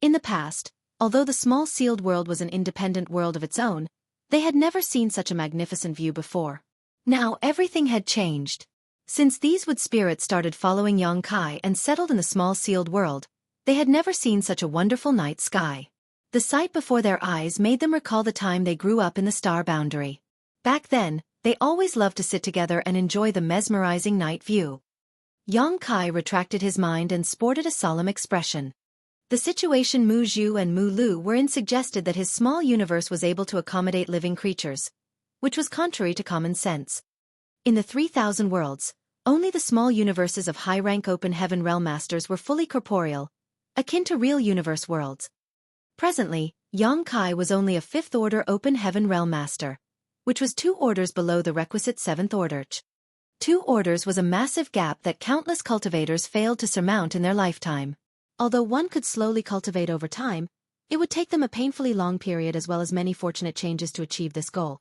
In the past, although the small sealed world was an independent world of its own, they had never seen such a magnificent view before. Now everything had changed. Since these wood spirits started following Yang Kai and settled in the small sealed world, they had never seen such a wonderful night sky. The sight before their eyes made them recall the time they grew up in the star boundary. Back then, they always loved to sit together and enjoy the mesmerizing night view. Yang Kai retracted his mind and sported a solemn expression. The situation Mu Zhu and Mu Lu were in suggested that his small universe was able to accommodate living creatures, which was contrary to common sense. In the 3,000 worlds, only the small universes of high-rank open heaven realm masters were fully corporeal, akin to real universe worlds. Presently, Yang Kai was only a 5th order open heaven realm master, which was 2 orders below the requisite 7th order. 2 orders was a massive gap that countless cultivators failed to surmount in their lifetime. Although one could slowly cultivate over time, it would take them a painfully long period as well as many fortunate changes to achieve this goal.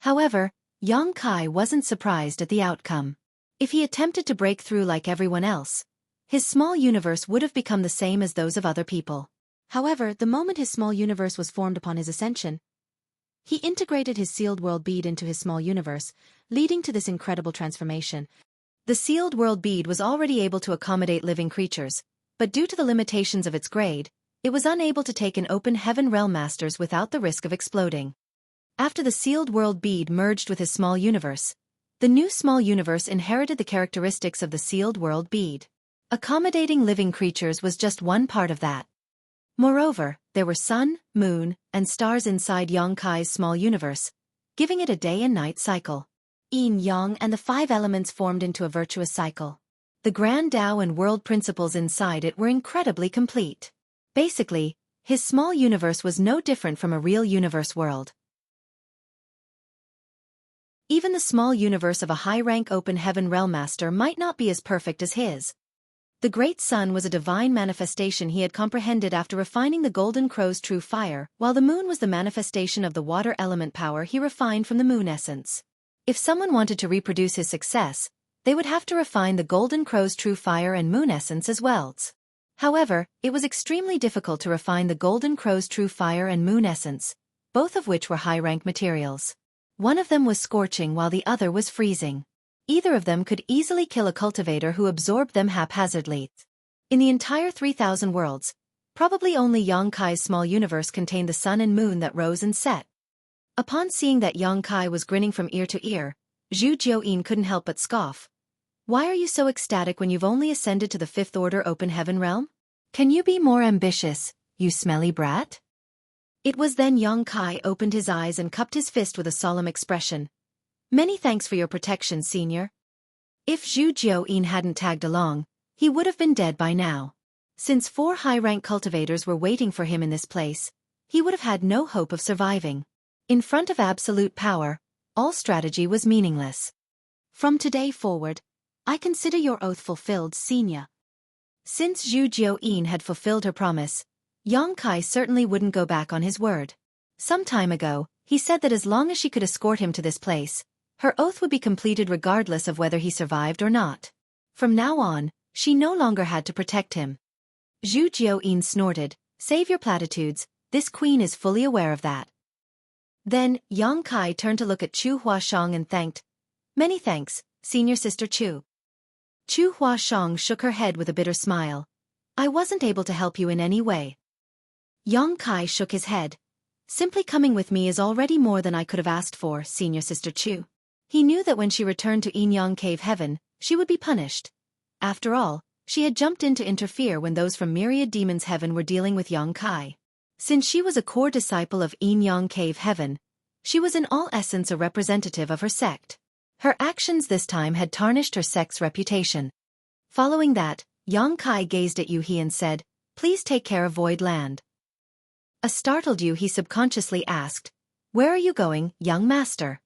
However, Yang Kai wasn't surprised at the outcome. If he attempted to break through like everyone else, his small universe would have become the same as those of other people. However, the moment his small universe was formed upon his ascension, he integrated his sealed world bead into his small universe, leading to this incredible transformation. The sealed world bead was already able to accommodate living creatures, but due to the limitations of its grade, it was unable to take in open heaven realm masters without the risk of exploding. After the sealed world bead merged with his small universe, the new small universe inherited the characteristics of the sealed world bead. Accommodating living creatures was just one part of that. Moreover, there were sun, moon, and stars inside Yang Kai's small universe, giving it a day and night cycle. Yin-yang and the 5 elements formed into a virtuous cycle. The grand Tao and world principles inside it were incredibly complete. Basically, his small universe was no different from a real universe world. Even the small universe of a high-rank open heaven realm master might not be as perfect as his. The great sun was a divine manifestation he had comprehended after refining the golden crow's true fire, while the moon was the manifestation of the water element power he refined from the moon essence. If someone wanted to reproduce his success, they would have to refine the golden crow's true fire and moon essence as well. However, it was extremely difficult to refine the golden crow's true fire and moon essence, both of which were high-rank materials. One of them was scorching while the other was freezing. Either of them could easily kill a cultivator who absorbed them haphazardly. In the entire 3,000 worlds, probably only Yang Kai's small universe contained the sun and moon that rose and set. Upon seeing that Yang Kai was grinning from ear to ear, Zhu Jiuyin couldn't help but scoff. "Why are you so ecstatic when you've only ascended to the 5th order open heaven realm? Can you be more ambitious, you smelly brat?" It was then Yang Kai opened his eyes and cupped his fist with a solemn expression. "Many thanks for your protection, senior." If Zhu Jiuyin hadn't tagged along, he would have been dead by now. Since 4 high-rank cultivators were waiting for him in this place, he would have had no hope of surviving. In front of absolute power, all strategy was meaningless. "From today forward, I consider your oath fulfilled, senior." Since Zhu Jiuyin had fulfilled her promise, Yang Kai certainly wouldn't go back on his word. Some time ago, he said that as long as she could escort him to this place, her oath would be completed regardless of whether he survived or not. From now on, she no longer had to protect him. Zhu Jiuyin snorted, "Save your platitudes, this queen is fully aware of that." Then, Yang Kai turned to look at Chu Huashang and thanked, "Many thanks, senior sister Chu." Chu Huashang shook her head with a bitter smile. "I wasn't able to help you in any way." Yang Kai shook his head. "Simply coming with me is already more than I could have asked for, senior sister Chu." He knew that when she returned to Yin-Yang Cave Heaven, she would be punished. After all, she had jumped in to interfere when those from Myriad Demons Heaven were dealing with Yang Kai. Since she was a core disciple of Yin-Yang Cave Heaven, She was in all essence a representative of her sect. Her actions this time had tarnished her sect's reputation. Following that, Yang Kai gazed at Yu He and said, "Please take care of Void Land." A startled Yu He subconsciously asked, "Where are you going, young master?"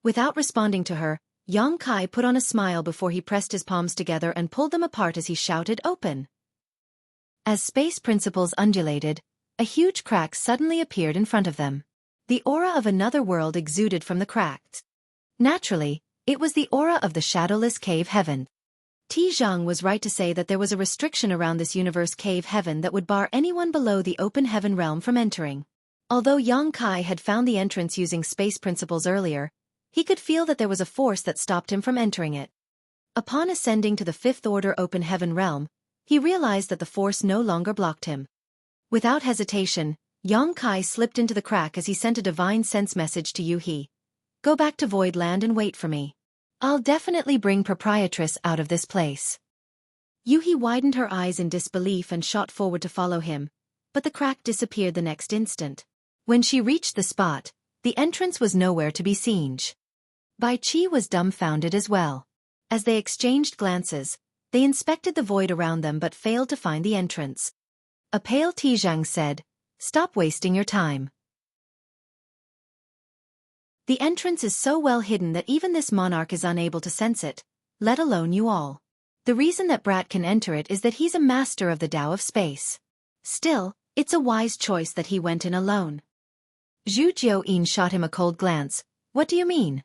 Without responding to her, Yang Kai put on a smile before he pressed his palms together and pulled them apart as he shouted, "Open!" As space principles undulated, a huge crack suddenly appeared in front of them. The aura of another world exuded from the cracks. Naturally, it was the aura of the shadowless cave heaven. Zhang was right to say that there was a restriction around this universe cave heaven that would bar anyone below the open heaven realm from entering. Although Yang Kai had found the entrance using space principles earlier, he could feel that there was a force that stopped him from entering it. Upon ascending to the fifth order open heaven realm, he realized that the force no longer blocked him. Without hesitation, Yang Kai slipped into the crack as he sent a divine sense message to Yu He. "Go back to Void Land and wait for me. I'll definitely bring proprietress out of this place." Yu He widened her eyes in disbelief and shot forward to follow him, but the crack disappeared the next instant. When she reached the spot, the entrance was nowhere to be seen. Bai Qi was dumbfounded as well. As they exchanged glances, they inspected the void around them but failed to find the entrance. A pale Zhang said, "Stop wasting your time. The entrance is so well hidden that even this monarch is unable to sense it, let alone you all. The reason that Brat can enter it is that he's a master of the Tao of space. Still, it's a wise choice that he went in alone." Zhu Jiuyin shot him a cold glance. "What do you mean?"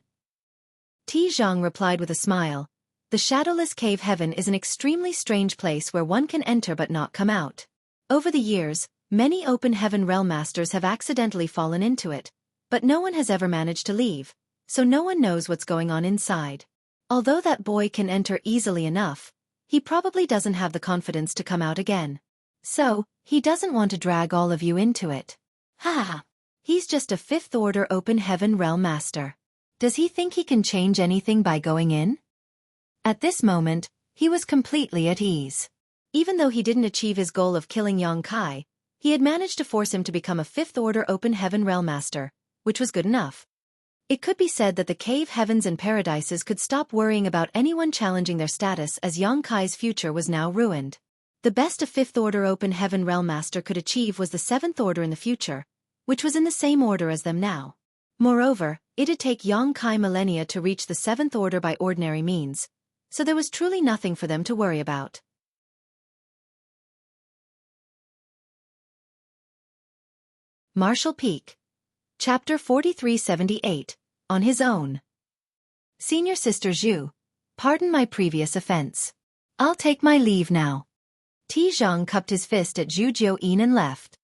Zhang replied with a smile. "The shadowless cave heaven is an extremely strange place where one can enter but not come out. Over the years, many open heaven realm masters have accidentally fallen into it, but no one has ever managed to leave, so no one knows what's going on inside. Although that boy can enter easily enough, he probably doesn't have the confidence to come out again. So, he doesn't want to drag all of you into it. Ha! He's just a fifth order open heaven realm master. Does he think he can change anything by going in?" At this moment, he was completely at ease. Even though he didn't achieve his goal of killing Yang Kai, he had managed to force him to become a fifth order open heaven realm master, which was good enough. It could be said that the cave heavens and paradises could stop worrying about anyone challenging their status as Yang Kai's future was now ruined. The best a fifth order open heaven realm master could achieve was the seventh order in the future, which was in the same order as them now. Moreover, it'd take Yang Kai millennia to reach the seventh order by ordinary means, so there was truly nothing for them to worry about. Marshall Peak. Chapter 4378, On His Own. Senior Sister Zhu, pardon my previous offense. I'll take my leave now. Zhang cupped his fist at Zhu Jiuyin and left.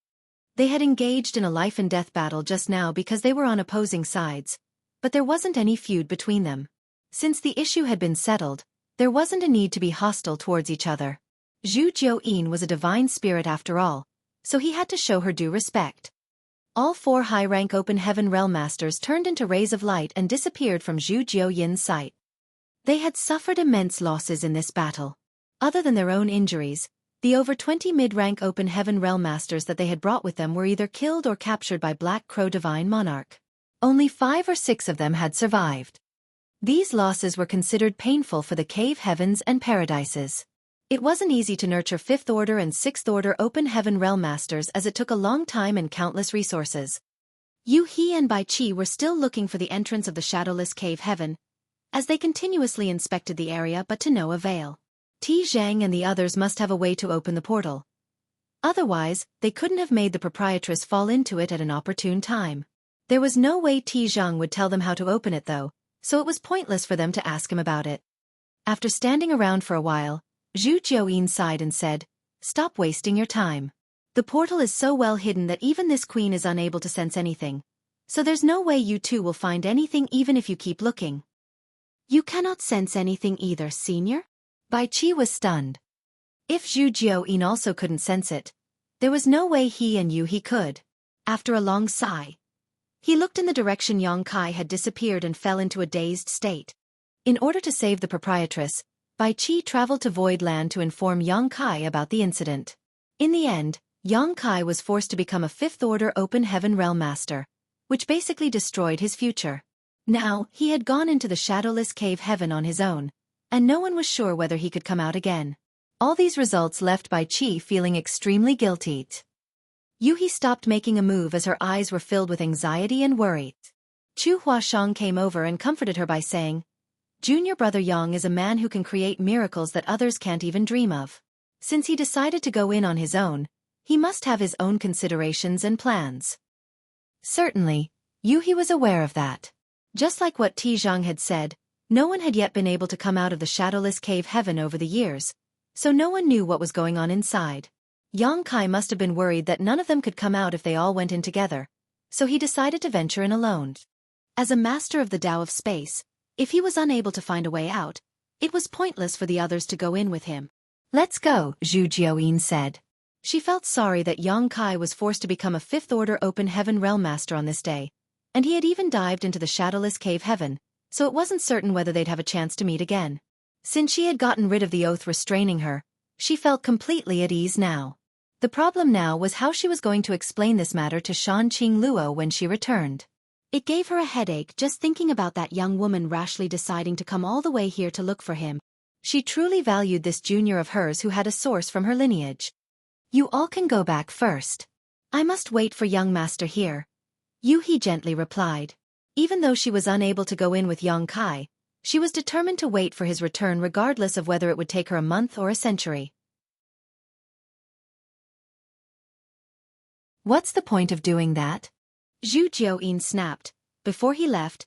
They had engaged in a life-and-death battle just now because they were on opposing sides, but there wasn't any feud between them. Since the issue had been settled, there wasn't a need to be hostile towards each other. Zhu Jiuyin was a divine spirit after all, so he had to show her due respect. All four high-rank open heaven realm masters turned into rays of light and disappeared from Zhu Jiuyin's sight. They had suffered immense losses in this battle. Other than their own injuries, the over 20 mid-rank open heaven realm masters that they had brought with them were either killed or captured by Black Crow Divine Monarch. Only 5 or 6 of them had survived. These losses were considered painful for the cave heavens and paradises. It wasn't easy to nurture 5th order and 6th order open heaven realm masters as it took a long time and countless resources. Yu He and Bai Qi were still looking for the entrance of the shadowless cave heaven, as they continuously inspected the area but to no avail. Zhang and the others must have a way to open the portal. Otherwise, they couldn't have made the proprietress fall into it at an opportune time. There was no way Zhang would tell them how to open it though, so it was pointless for them to ask him about it. After standing around for a while, Zhu Jiuyin sighed and said, "Stop wasting your time. The portal is so well hidden that even this queen is unable to sense anything, so there's no way you two will find anything even if you keep looking." "You cannot sense anything either, senior?" Bai Qi was stunned. If Zhu Jiuyin also couldn't sense it, there was no way he and Yu He could. After a long sigh, he looked in the direction Yang Kai had disappeared and fell into a dazed state. In order to save the proprietress, Bai Qi traveled to Void Land to inform Yang Kai about the incident. In the end, Yang Kai was forced to become a 5th order open heaven realm master, which basically destroyed his future. Now, he had gone into the shadowless cave heaven on his own, and no one was sure whether he could come out again. All these results left Bai Qi feeling extremely guilty. Yuhi stopped making a move as her eyes were filled with anxiety and worry. Chu Huashang came over and comforted her by saying, "Junior brother Yang is a man who can create miracles that others can't even dream of. Since he decided to go in on his own, he must have his own considerations and plans." Certainly, Yuhi was aware of that. Just like what Tizhang had said, no one had yet been able to come out of the shadowless cave heaven over the years, so no one knew what was going on inside. Yang Kai must have been worried that none of them could come out if they all went in together, so he decided to venture in alone. As a master of the Tao of space, if he was unable to find a way out, it was pointless for the others to go in with him. "Let's go," Zhu Jiaoyin said. She felt sorry that Yang Kai was forced to become a fifth-order open heaven realm master on this day, and he had even dived into the shadowless cave heaven, so it wasn't certain whether they'd have a chance to meet again. Since she had gotten rid of the oath restraining her, she felt completely at ease now. The problem now was how she was going to explain this matter to Shan Qing Luo when she returned. It gave her a headache just thinking about that young woman rashly deciding to come all the way here to look for him. She truly valued this junior of hers who had a source from her lineage. "You all can go back first. I must wait for young master here," Yuhi gently replied. Even though she was unable to go in with Yang Kai, she was determined to wait for his return regardless of whether it would take her a month or a century. "What's the point of doing that?" Zhu Jiaoyin snapped. "Before he left,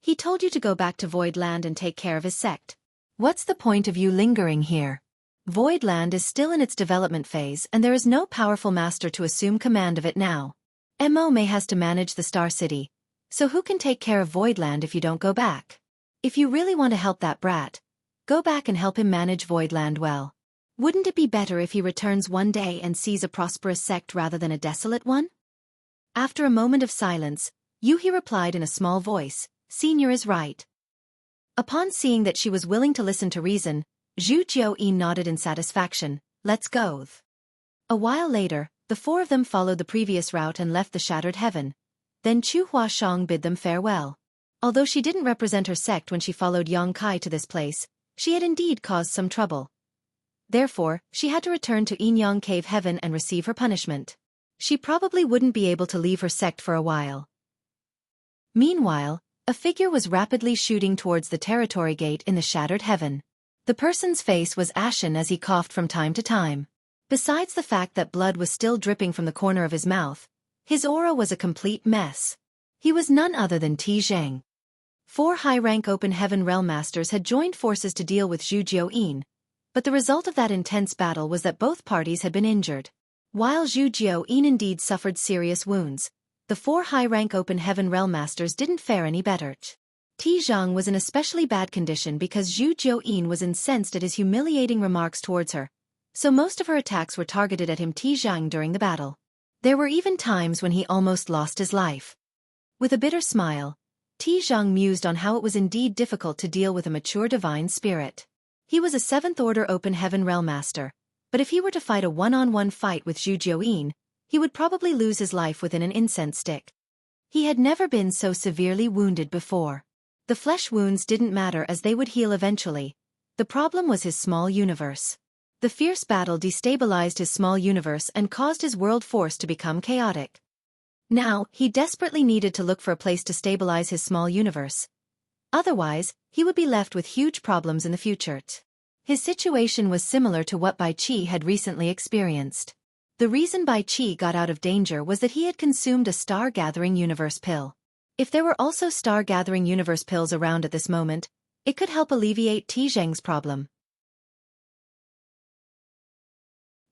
he told you to go back to Void Land and take care of his sect. What's the point of you lingering here? Void Land is still in its development phase and there is no powerful master to assume command of it now. Mo May has to manage the Star City, so who can take care of Void Land if you don't go back? If you really want to help that brat, go back and help him manage Void Land well. Wouldn't it be better if he returns one day and sees a prosperous sect rather than a desolate one?" After a moment of silence, Yuhi replied in a small voice, "Senior is right." Upon seeing that she was willing to listen to reason, Zhu Jiaoyin nodded in satisfaction. "Let's go." A while later, the four of them followed the previous route and left the shattered heaven. Then Chu Huashang bid them farewell. Although she didn't represent her sect when she followed Yang Kai to this place, she had indeed caused some trouble. Therefore, she had to return to Yinyang Cave Heaven and receive her punishment. She probably wouldn't be able to leave her sect for a while. Meanwhile, a figure was rapidly shooting towards the territory gate in the shattered heaven. The person's face was ashen as he coughed from time to time. Besides the fact that blood was still dripping from the corner of his mouth, his aura was a complete mess. He was none other than Tizhang. 4 high-rank open heaven realm masters had joined forces to deal with Zhu Jiaoyin, but the result of that intense battle was that both parties had been injured. While Zhu Jiaoyin indeed suffered serious wounds, the 4 high-rank open heaven realm masters didn't fare any better. Tizhang was in especially bad condition because Zhu Jiaoyin was incensed at his humiliating remarks towards her, so most of her attacks were targeted at him Tizhang during the battle. There were even times when he almost lost his life. With a bitter smile, Tizhang mused on how it was indeed difficult to deal with a mature divine spirit. He was a 7th-order open heaven realm master, but if he were to fight a one-on-one fight with Zhu Jiaoyin, he would probably lose his life within an incense stick. He had never been so severely wounded before. The flesh wounds didn't matter as they would heal eventually. The problem was his small universe. The fierce battle destabilized his small universe and caused his world force to become chaotic. Now, he desperately needed to look for a place to stabilize his small universe. Otherwise, he would be left with huge problems in the future. His situation was similar to what Bai Qi had recently experienced. The reason Bai Qi got out of danger was that he had consumed a star-gathering universe pill. If there were also star-gathering universe pills around at this moment, it could help alleviate Tizhang's problem.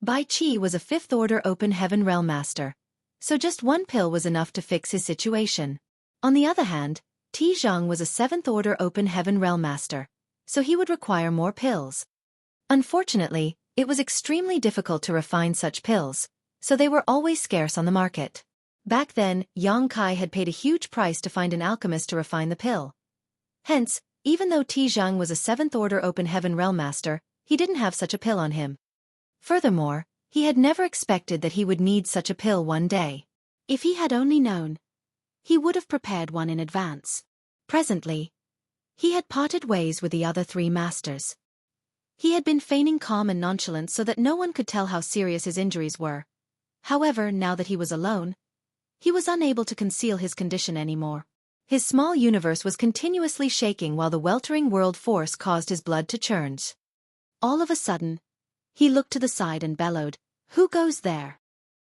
Bai Qi was a 5th-order open heaven realm master, so just one pill was enough to fix his situation. On the other hand, Tizhang was a 7th-order open heaven realm master, so he would require more pills. Unfortunately, it was extremely difficult to refine such pills, so they were always scarce on the market. Back then, Yang Kai had paid a huge price to find an alchemist to refine the pill. Hence, even though Tizhang was a 7th-order open heaven realm master, he didn't have such a pill on him. Furthermore, he had never expected that he would need such a pill one day. If he had only known, he would have prepared one in advance. Presently, he had parted ways with the other 3 masters. He had been feigning calm and nonchalant so that no one could tell how serious his injuries were. However, now that he was alone, he was unable to conceal his condition anymore. His small universe was continuously shaking while the weltering world force caused his blood to churn. All of a sudden, he looked to the side and bellowed, "Who goes there?"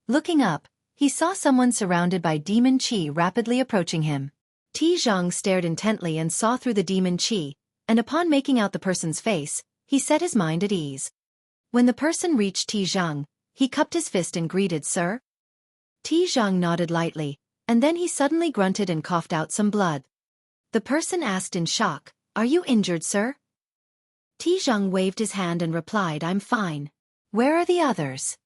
Looking up, he saw someone surrounded by demon chi rapidly approaching him. Zhang stared intently and saw through the demon chi, and upon making out the person's face, he set his mind at ease. When the person reached Zhang, he cupped his fist and greeted, "Sir?" Zhang nodded lightly, and then he suddenly grunted and coughed out some blood. The person asked in shock, "Are you injured, sir?" Zhang waved his hand and replied, "I'm fine. Where are the others?"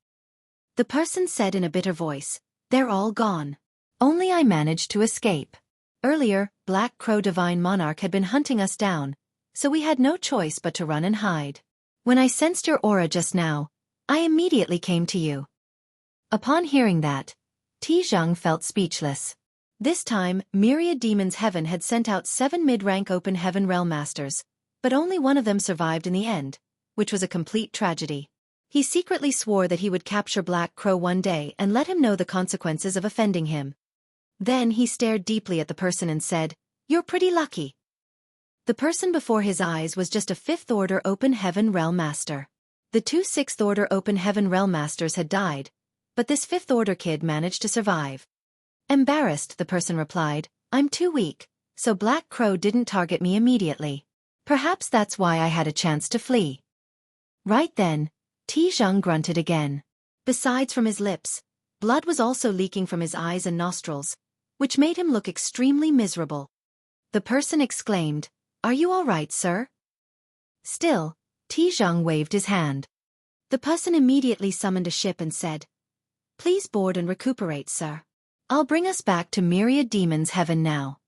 The person said in a bitter voice, "They're all gone. Only I managed to escape. Earlier, Black Crow Divine Monarch had been hunting us down, so we had no choice but to run and hide. When I sensed your aura just now, I immediately came to you." Upon hearing that, Zhang felt speechless. This time, Myriad Demons Heaven had sent out 7 mid-rank Open Heaven Realm Masters, but only one of them survived in the end, which was a complete tragedy. He secretly swore that he would capture Black Crow one day and let him know the consequences of offending him. Then he stared deeply at the person and said, "You're pretty lucky." The person before his eyes was just a 5th Order Open Heaven Realm Master. The 2 6th Order Open Heaven Realm Masters had died, but this 5th Order kid managed to survive. Embarrassed, the person replied, "I'm too weak, so Black Crow didn't target me immediately. Perhaps that's why I had a chance to flee." Right then, Zhang grunted again. Besides from his lips, blood was also leaking from his eyes and nostrils, which made him look extremely miserable. The person exclaimed, "Are you all right, sir?" Still, Zhang waved his hand. The person immediately summoned a ship and said, "Please board and recuperate, sir. I'll bring us back to Myriad Demons Heaven now."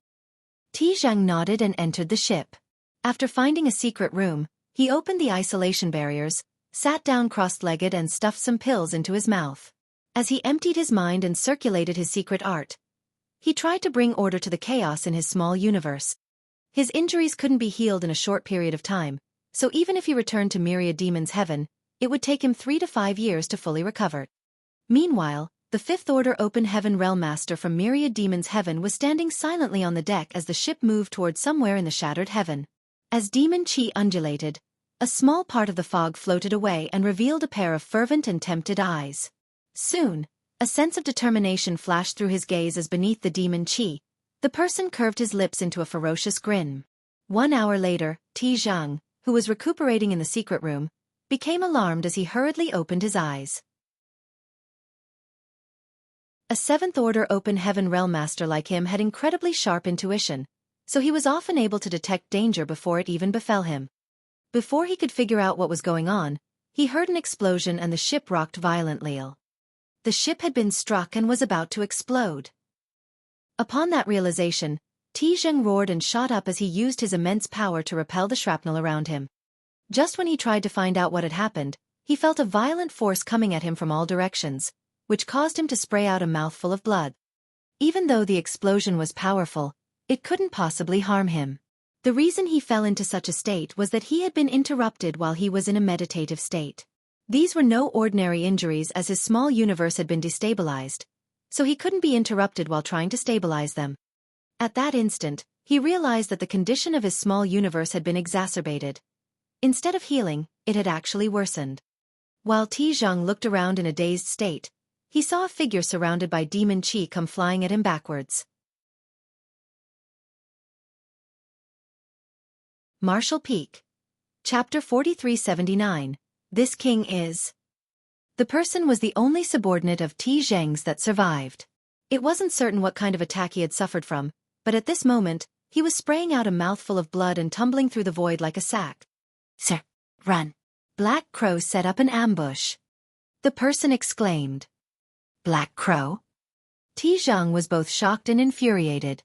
Zhang nodded and entered the ship. After finding a secret room, he opened the isolation barriers, sat down cross-legged and stuffed some pills into his mouth. As he emptied his mind and circulated his secret art, he tried to bring order to the chaos in his small universe. His injuries couldn't be healed in a short period of time, so even if he returned to Myriad Demons Heaven, it would take him 3 to 5 years to fully recover. Meanwhile, the 5th Order Open Heaven Realm Master from Myriad Demons Heaven was standing silently on the deck as the ship moved toward somewhere in the shattered heaven. As demon chi undulated, a small part of the fog floated away and revealed a pair of fervent and tempted eyes. Soon, a sense of determination flashed through his gaze as beneath the demon chi, the person curved his lips into a ferocious grin. 1 hour later, Zhang, who was recuperating in the secret room, became alarmed as he hurriedly opened his eyes. A 7th Order Open Heaven Realm Master like him had incredibly sharp intuition, so he was often able to detect danger before it even befell him. Before he could figure out what was going on, he heard an explosion and the ship rocked violently. The ship had been struck and was about to explode. Upon that realization, Zhang roared and shot up as he used his immense power to repel the shrapnel around him. Just when he tried to find out what had happened, he felt a violent force coming at him from all directions, which caused him to spray out a mouthful of blood. Even though the explosion was powerful, it couldn't possibly harm him. The reason he fell into such a state was that he had been interrupted while he was in a meditative state. These were no ordinary injuries as his small universe had been destabilized, so he couldn't be interrupted while trying to stabilize them. At that instant, he realized that the condition of his small universe had been exacerbated. Instead of healing, it had actually worsened. While Zhang looked around in a dazed state, he saw a figure surrounded by demon chi come flying at him backwards. Martial Peak. Chapter 4379. This king is. The person was the only subordinate of Zhang's that survived. It wasn't certain what kind of attack he had suffered from, but at this moment, he was spraying out a mouthful of blood and tumbling through the void like a sack. "Sir, run." Black Crow set up an ambush. The person exclaimed. "Black Crow?" Zhang was both shocked and infuriated.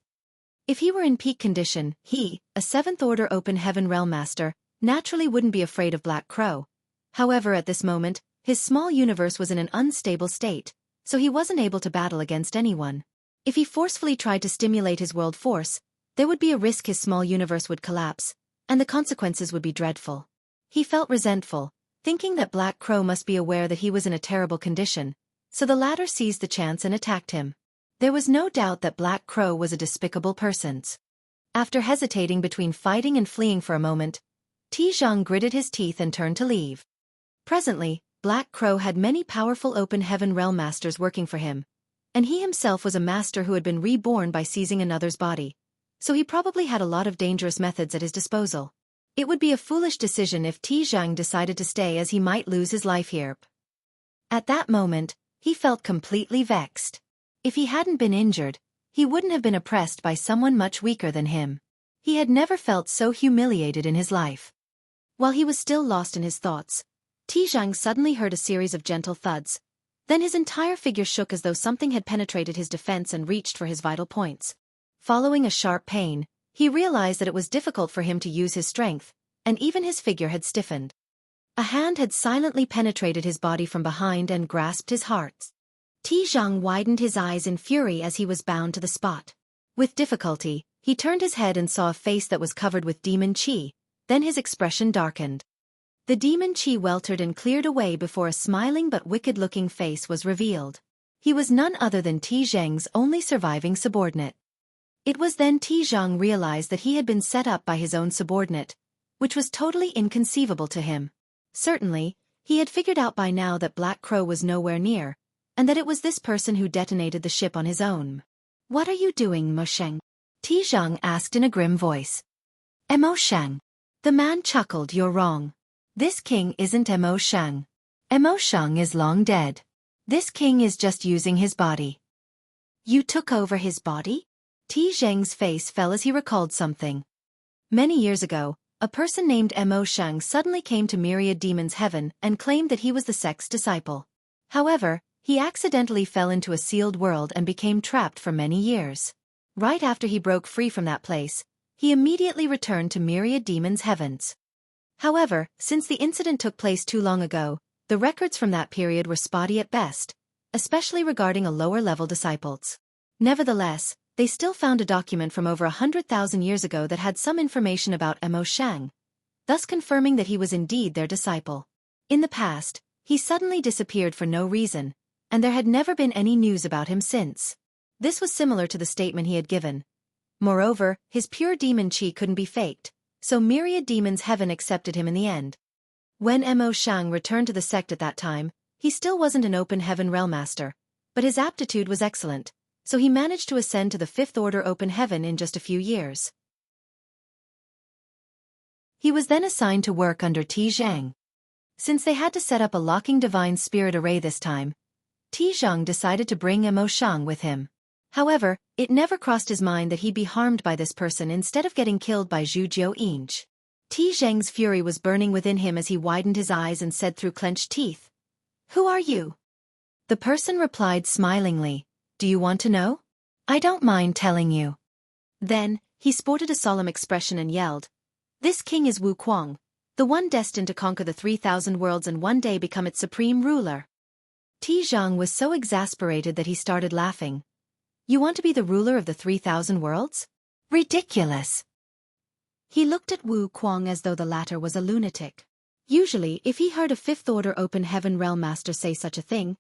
If he were in peak condition, he, a 7th Order Open Heaven Realm Master, naturally wouldn't be afraid of Black Crow. However, at this moment, his small universe was in an unstable state, so he wasn't able to battle against anyone. If he forcefully tried to stimulate his world force, there would be a risk his small universe would collapse, and the consequences would be dreadful. He felt resentful, thinking that Black Crow must be aware that he was in a terrible condition, so the latter seized the chance and attacked him. There was no doubt that Black Crow was a despicable person. After hesitating between fighting and fleeing for a moment, Zhang gritted his teeth and turned to leave. Presently, Black Crow had many powerful open heaven realm masters working for him, and he himself was a master who had been reborn by seizing another's body, so he probably had a lot of dangerous methods at his disposal. It would be a foolish decision if Zhang decided to stay, as he might lose his life here. At that moment, he felt completely vexed. If he hadn't been injured, he wouldn't have been oppressed by someone much weaker than him. He had never felt so humiliated in his life. While he was still lost in his thoughts, Zhang suddenly heard a series of gentle thuds. Then his entire figure shook as though something had penetrated his defense and reached for his vital points. Following a sharp pain, he realized that it was difficult for him to use his strength, and even his figure had stiffened. A hand had silently penetrated his body from behind and grasped his heart. Zhang widened his eyes in fury as he was bound to the spot. With difficulty, he turned his head and saw a face that was covered with demon qi, then his expression darkened. The demon qi weltered and cleared away before a smiling but wicked-looking face was revealed. He was none other than Zhang's only surviving subordinate. It was then Zhang realized that he had been set up by his own subordinate, which was totally inconceivable to him. Certainly, he had figured out by now that Black Crow was nowhere near, and that it was this person who detonated the ship on his own. "What are you doing, Mo Sheng?" Zhang asked in a grim voice. "Mo Sheng." The man chuckled. "You're wrong. This king isn't Mo Sheng. Mo Sheng is long dead. This king is just using his body." "You took over his body?" Zhang's face fell as he recalled something. Many years ago, a person named Mo Sheng suddenly came to Myriad Demon's heaven and claimed that he was the sect's disciple. However, he accidentally fell into a sealed world and became trapped for many years. Right after he broke free from that place, he immediately returned to Myriad Demon's heavens. However, since the incident took place too long ago, the records from that period were spotty at best, especially regarding a lower-level disciples. Nevertheless, they still found a document from over 100,000 years ago that had some information about Mo Sheng, thus confirming that he was indeed their disciple. In the past, he suddenly disappeared for no reason, and there had never been any news about him since. This was similar to the statement he had given. Moreover, his pure demon qi couldn't be faked, so Myriad Demon's heaven accepted him in the end. When Mo Sheng returned to the sect at that time, he still wasn't an open heaven realm master, but his aptitude was excellent, so he managed to ascend to the 5th order open heaven in just a few years. He was then assigned to work under Zhang. Since they had to set up a locking divine spirit array this time, Zhang decided to bring Mo Sheng with him. However, it never crossed his mind that he'd be harmed by this person instead of getting killed by Zhu Jiu-inj. Zhang's fury was burning within him as he widened his eyes and said through clenched teeth, "Who are you?" The person replied smilingly, "Do you want to know? I don't mind telling you." Then, he sported a solemn expression and yelled, "This king is Wu Kuang, the one destined to conquer the 3,000 worlds and one day become its supreme ruler." Zhang was so exasperated that he started laughing. "You want to be the ruler of the 3,000 worlds? Ridiculous." He looked at Wu Kuang as though the latter was a lunatic. Usually, if he heard a 5th order open heaven realm master say such a thing,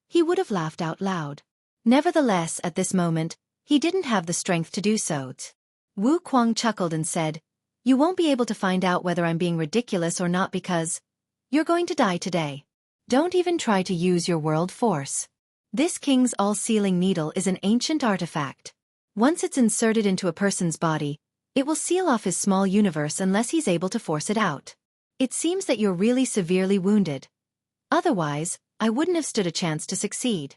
he would have laughed out loud. Nevertheless, at this moment, he didn't have the strength to do so. Wu Kuang chuckled and said, "You won't be able to find out whether I'm being ridiculous or not because you're going to die today. Don't even try to use your world force. This king's all-sealing needle is an ancient artifact. Once it's inserted into a person's body, it will seal off his small universe unless he's able to force it out. It seems that you're really severely wounded. Otherwise, I wouldn't have stood a chance to succeed."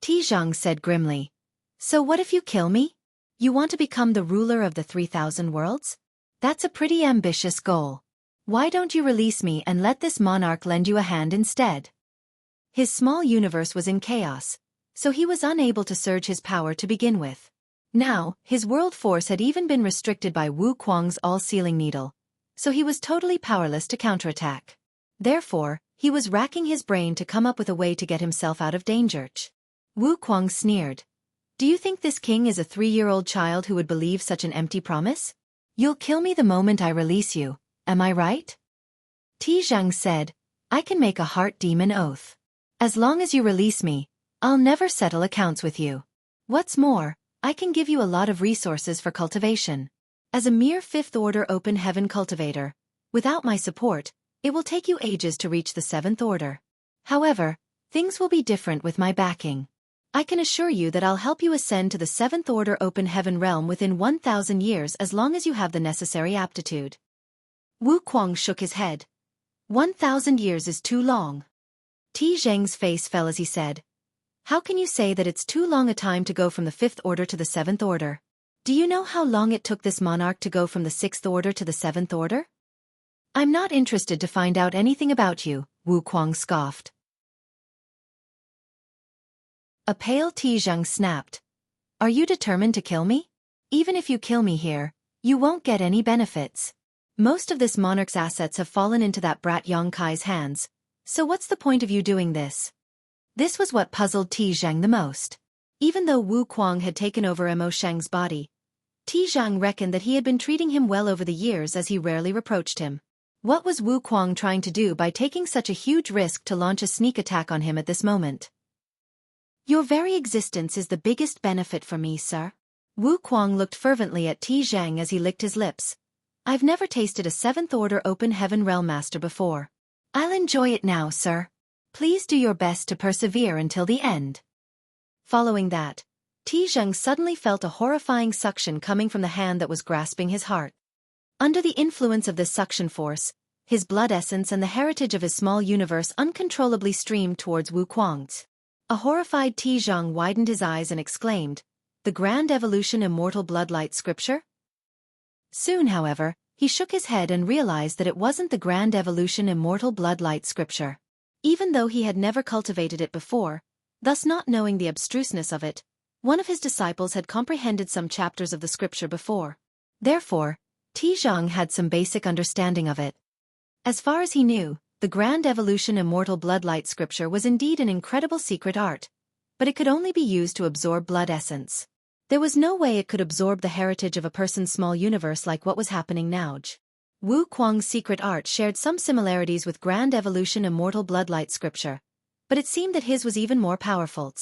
Zhang said grimly, "So what if you kill me? You want to become the ruler of the 3,000 worlds? That's a pretty ambitious goal. Why don't you release me and let this monarch lend you a hand instead?" His small universe was in chaos, so he was unable to surge his power to begin with. Now, his world force had even been restricted by Wu Kuang's all-sealing needle, so he was totally powerless to counterattack. Therefore, he was racking his brain to come up with a way to get himself out of danger. Wu Kuang sneered, Do you think this king is a 3-year-old child who would believe such an empty promise? You'll kill me the moment I release you, am I right? Tizhang said, I can make a heart demon oath. As long as you release me, I'll never settle accounts with you. What's more, I can give you a lot of resources for cultivation. As a mere 5th order open heaven cultivator, without my support, it will take you ages to reach the 7th order. However, things will be different with my backing. I can assure you that I'll help you ascend to the 7th order open heaven realm within 1,000 years as long as you have the necessary aptitude. Wu Kuang shook his head. 1,000 years is too long. Tizhang's face fell as he said, How can you say that it's too long a time to go from the 5th order to the 7th order? Do you know how long it took this monarch to go from the 6th order to the 7th order? I'm not interested to find out anything about you, Wu Kuang scoffed. A pale Tizhang snapped. Are you determined to kill me? Even if you kill me here, you won't get any benefits. Most of this monarch's assets have fallen into that brat Yang Kai's hands, so what's the point of you doing this? This was what puzzled Tizhang the most. Even though Wu Kuang had taken over Mo Sheng's body, Tizhang reckoned that he had been treating him well over the years as he rarely reproached him. What was Wu Kuang trying to do by taking such a huge risk to launch a sneak attack on him at this moment? Your very existence is the biggest benefit for me, sir. Wu Kuang looked fervently at Tizhang as he licked his lips. I've never tasted a 7th order open heaven realm master before. I'll enjoy it now, sir. Please do your best to persevere until the end. Following that, Tizhang suddenly felt a horrifying suction coming from the hand that was grasping his heart. Under the influence of this suction force, his blood essence and the heritage of his small universe uncontrollably streamed towards Wu Kuang's. A horrified Tizhang widened his eyes and exclaimed, The Grand Evolution Immortal Bloodlight Scripture? Soon, however, he shook his head and realized that it wasn't the Grand Evolution Immortal Bloodlight Scripture. Even though he had never cultivated it before, thus not knowing the abstruseness of it, one of his disciples had comprehended some chapters of the scripture before. Therefore, Tizhang had some basic understanding of it. As far as he knew, the Grand Evolution Immortal Bloodlight Scripture was indeed an incredible secret art, but it could only be used to absorb blood essence. There was no way it could absorb the heritage of a person's small universe like what was happening now. Wu Kuang's secret art shared some similarities with Grand Evolution Immortal Bloodlight Scripture, but it seemed that his was even more powerful.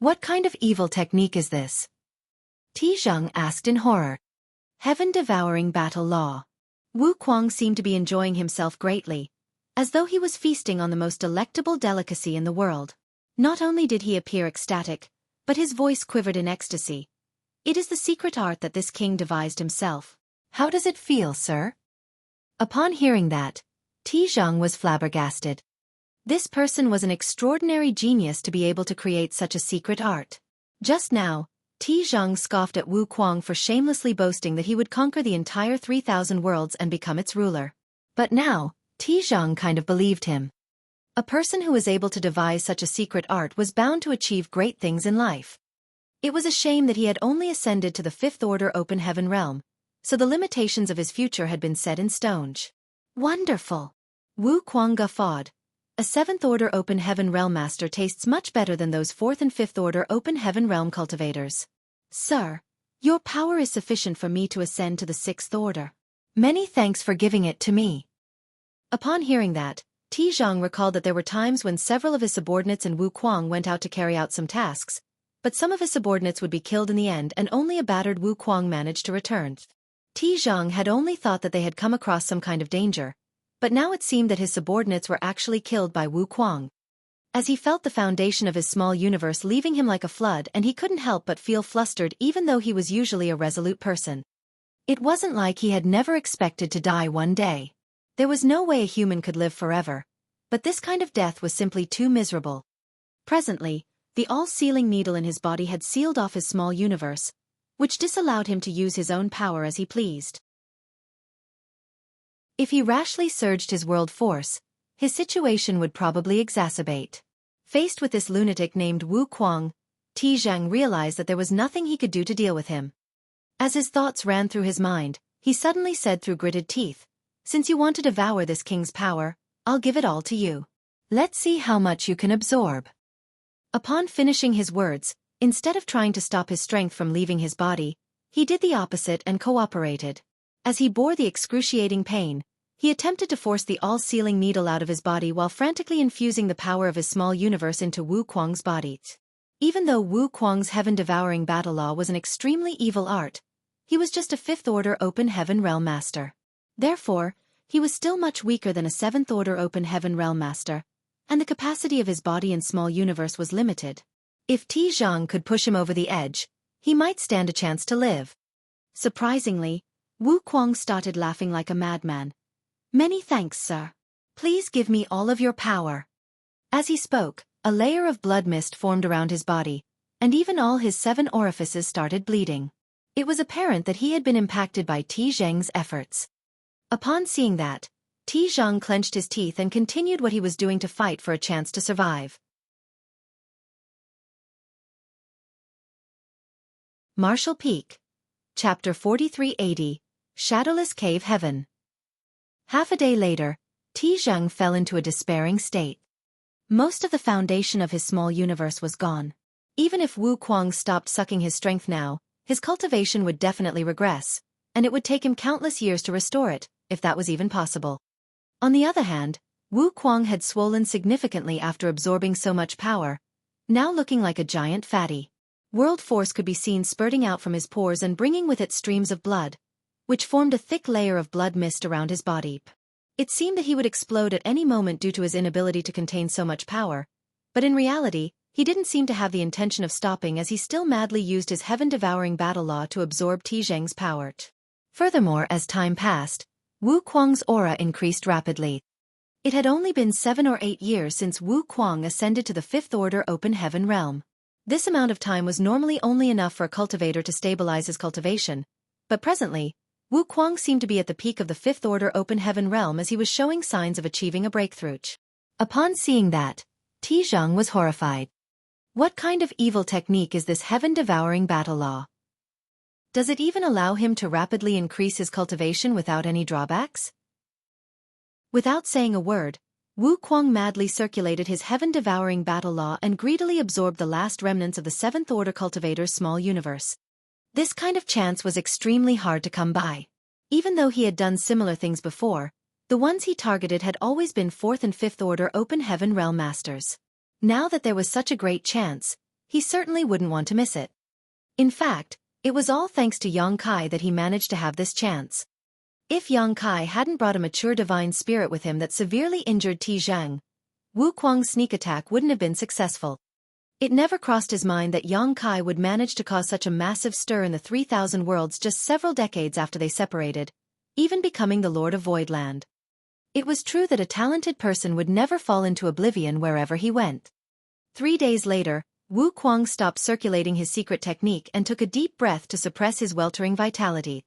What kind of evil technique is this? Tizhang asked in horror. Heaven-devouring battle law. Wu Kuang seemed to be enjoying himself greatly, as though he was feasting on the most delectable delicacy in the world. Not only did he appear ecstatic, but his voice quivered in ecstasy. It is the secret art that this king devised himself. How does it feel, sir? Upon hearing that, Tizhang was flabbergasted. This person was an extraordinary genius to be able to create such a secret art. Just now, Tizhang scoffed at Wu Kuang for shamelessly boasting that he would conquer the entire 3,000 worlds and become its ruler. But now, Tizhang kind of believed him. A person who was able to devise such a secret art was bound to achieve great things in life. It was a shame that he had only ascended to the 5th order open heaven realm, so the limitations of his future had been set in stone. Wonderful! Wu Kuang guffawed. A 7th order open heaven realm master tastes much better than those 4th and 5th order open heaven realm cultivators. Sir, your power is sufficient for me to ascend to the 6th order. Many thanks for giving it to me. Upon hearing that, Tizhang recalled that there were times when several of his subordinates and Wu Kuang went out to carry out some tasks, but some of his subordinates would be killed in the end and only a battered Wu Kuang managed to return. Tizhang had only thought that they had come across some kind of danger, but now it seemed that his subordinates were actually killed by Wu Kuang. As he felt the foundation of his small universe leaving him like a flood, and he couldn't help but feel flustered even though he was usually a resolute person. It wasn't like he had never expected to die one day. There was no way a human could live forever, but this kind of death was simply too miserable. Presently, the all-sealing needle in his body had sealed off his small universe, which disallowed him to use his own power as he pleased. If he rashly surged his world force, his situation would probably exacerbate. Faced with this lunatic named Wu Kuang, Tizhang realized that there was nothing he could do to deal with him. As his thoughts ran through his mind, he suddenly said through gritted teeth, "Since you want to devour this king's power, I'll give it all to you. Let's see how much you can absorb." Upon finishing his words, Instead of trying to stop his strength from leaving his body, he did the opposite and cooperated. As he bore the excruciating pain, he attempted to force the all-sealing needle out of his body while frantically infusing the power of his small universe into Wu Kuang's body. Even though Wu Kuang's heaven-devouring battle law was an extremely evil art, he was just a 5th-order open heaven realm master. Therefore, he was still much weaker than a 7th-order open heaven realm master, and the capacity of his body and small universe was limited. If Ti Zhang could push him over the edge, he might stand a chance to live. Surprisingly, Wu Kuang started laughing like a madman. "Many thanks, sir. Please give me all of your power." As he spoke, a layer of blood mist formed around his body, and even all his 7 orifices started bleeding. It was apparent that he had been impacted by Ti Zhang's efforts. Upon seeing that, Ti Zhang clenched his teeth and continued what he was doing to fight for a chance to survive. Martial Peak. Chapter 4380, Shadowless Cave Heaven. Half a day later, Ti Zhang fell into a despairing state. Most of the foundation of his small universe was gone. Even if Wu Kuang stopped sucking his strength now, his cultivation would definitely regress, and it would take him countless years to restore it, if that was even possible. On the other hand, Wu Kuang had swollen significantly after absorbing so much power, now looking like a giant fatty. World force could be seen spurting out from his pores and bringing with it streams of blood, which formed a thick layer of blood mist around his body. It seemed that he would explode at any moment due to his inability to contain so much power, but in reality, he didn't seem to have the intention of stopping as he still madly used his heaven-devouring battle law to absorb Ti Zhang's power. Furthermore, as time passed, Wu Kuang's aura increased rapidly. It had only been 7 or 8 years since Wu Kuang ascended to the 5th-order open heaven realm. This amount of time was normally only enough for a cultivator to stabilize his cultivation, but presently, Wu Kuang seemed to be at the peak of the 5th-order open heaven realm as he was showing signs of achieving a breakthrough. Upon seeing that, Ti Zhang was horrified. What kind of evil technique is this heaven-devouring battle law? Does it even allow him to rapidly increase his cultivation without any drawbacks? Without saying a word, Wu Kuang madly circulated his heaven-devouring battle law and greedily absorbed the last remnants of the 7th-order cultivator's small universe. This kind of chance was extremely hard to come by. Even though he had done similar things before, the ones he targeted had always been 4th and 5th-order open heaven realm masters. Now that there was such a great chance, he certainly wouldn't want to miss it. In fact, it was all thanks to Yang Kai that he managed to have this chance. If Yang Kai hadn't brought a mature divine spirit with him that severely injured Ti Zhang, Wu Kuang's sneak attack wouldn't have been successful. It never crossed his mind that Yang Kai would manage to cause such a massive stir in the 3,000 worlds just several decades after they separated, even becoming the Lord of Voidland. It was true that a talented person would never fall into oblivion wherever he went. 3 days later, Wu Kuang stopped circulating his secret technique and took a deep breath to suppress his weltering vitality.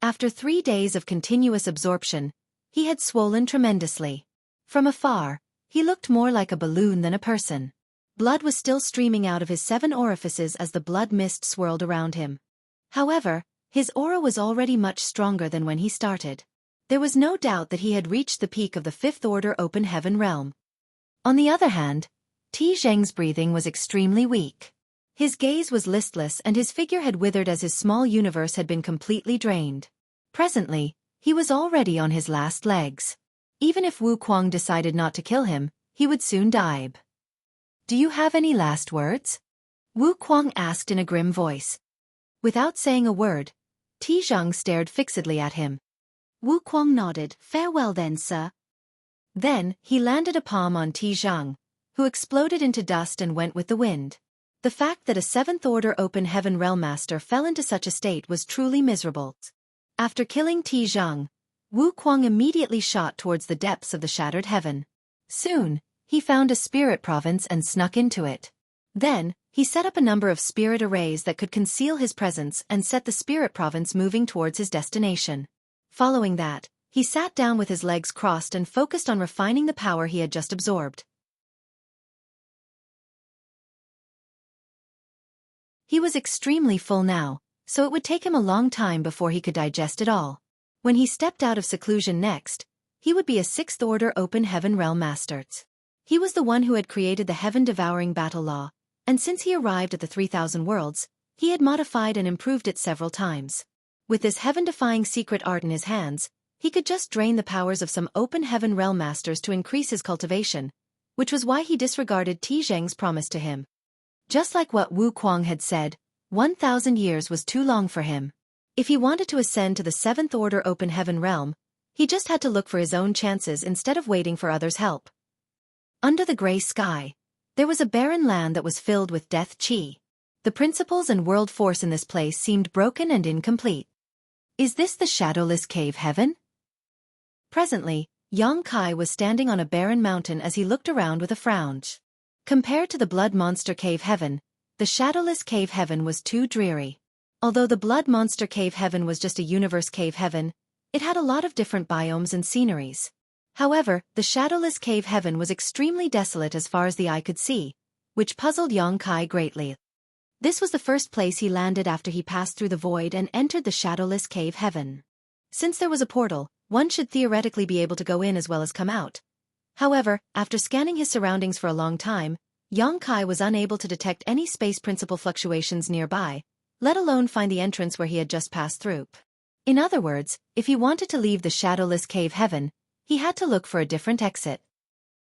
After 3 days of continuous absorption, he had swollen tremendously. From afar, he looked more like a balloon than a person. Blood was still streaming out of his 7 orifices as the blood mist swirled around him. However, his aura was already much stronger than when he started. There was no doubt that he had reached the peak of the 5th-order open heaven realm. On the other hand, Ti Zhang's breathing was extremely weak. His gaze was listless and his figure had withered as his small universe had been completely drained. Presently, he was already on his last legs. Even if Wu Kuang decided not to kill him, he would soon die. "Do you have any last words?" Wu Kuang asked in a grim voice. Without saying a word, Ti Zhang stared fixedly at him. Wu Kuang nodded. "Farewell then, sir." Then, he landed a palm on Ti Zhang, who exploded into dust and went with the wind. The fact that a 7th-order open heaven realm master fell into such a state was truly miserable. After killing Ti Zhang, Wu Kuang immediately shot towards the depths of the shattered heaven. Soon, he found a spirit province and snuck into it. Then, he set up a number of spirit arrays that could conceal his presence and set the spirit province moving towards his destination. Following that, he sat down with his legs crossed and focused on refining the power he had just absorbed. He was extremely full now, so it would take him a long time before he could digest it all. When he stepped out of seclusion next, he would be a 6th-order open heaven realm master. He was the one who had created the heaven-devouring battle law, And since he arrived at the 3,000 worlds, he had modified and improved it several times. With this heaven-defying secret art in his hands, he could just drain the powers of some open heaven realm masters to increase his cultivation, which was why he disregarded Ti Zheng's promise to him. Just like what Wu Kuang had said, 1,000 years was too long for him. If he wanted to ascend to the 7th order open heaven realm, he just had to look for his own chances instead of waiting for others' help. Under the gray sky, there was a barren land that was filled with death chi. The principles and world force in this place seemed broken and incomplete. Is this the shadowless cave heaven? Presently, Yang Kai was standing on a barren mountain as he looked around with a frown. Compared to the blood monster cave heaven, the shadowless cave heaven was too dreary. Although the blood monster cave heaven was just a universe cave heaven, it had a lot of different biomes and sceneries. However, the shadowless cave heaven was extremely desolate as far as the eye could see, which puzzled Yang Kai greatly. This was the first place he landed after he passed through the void and entered the shadowless cave heaven. Since there was a portal, one should theoretically be able to go in as well as come out. However, after scanning his surroundings for a long time, Yang Kai was unable to detect any space principle fluctuations nearby, let alone find the entrance where he had just passed through. In other words, if he wanted to leave the shadowless cave heaven, he had to look for a different exit.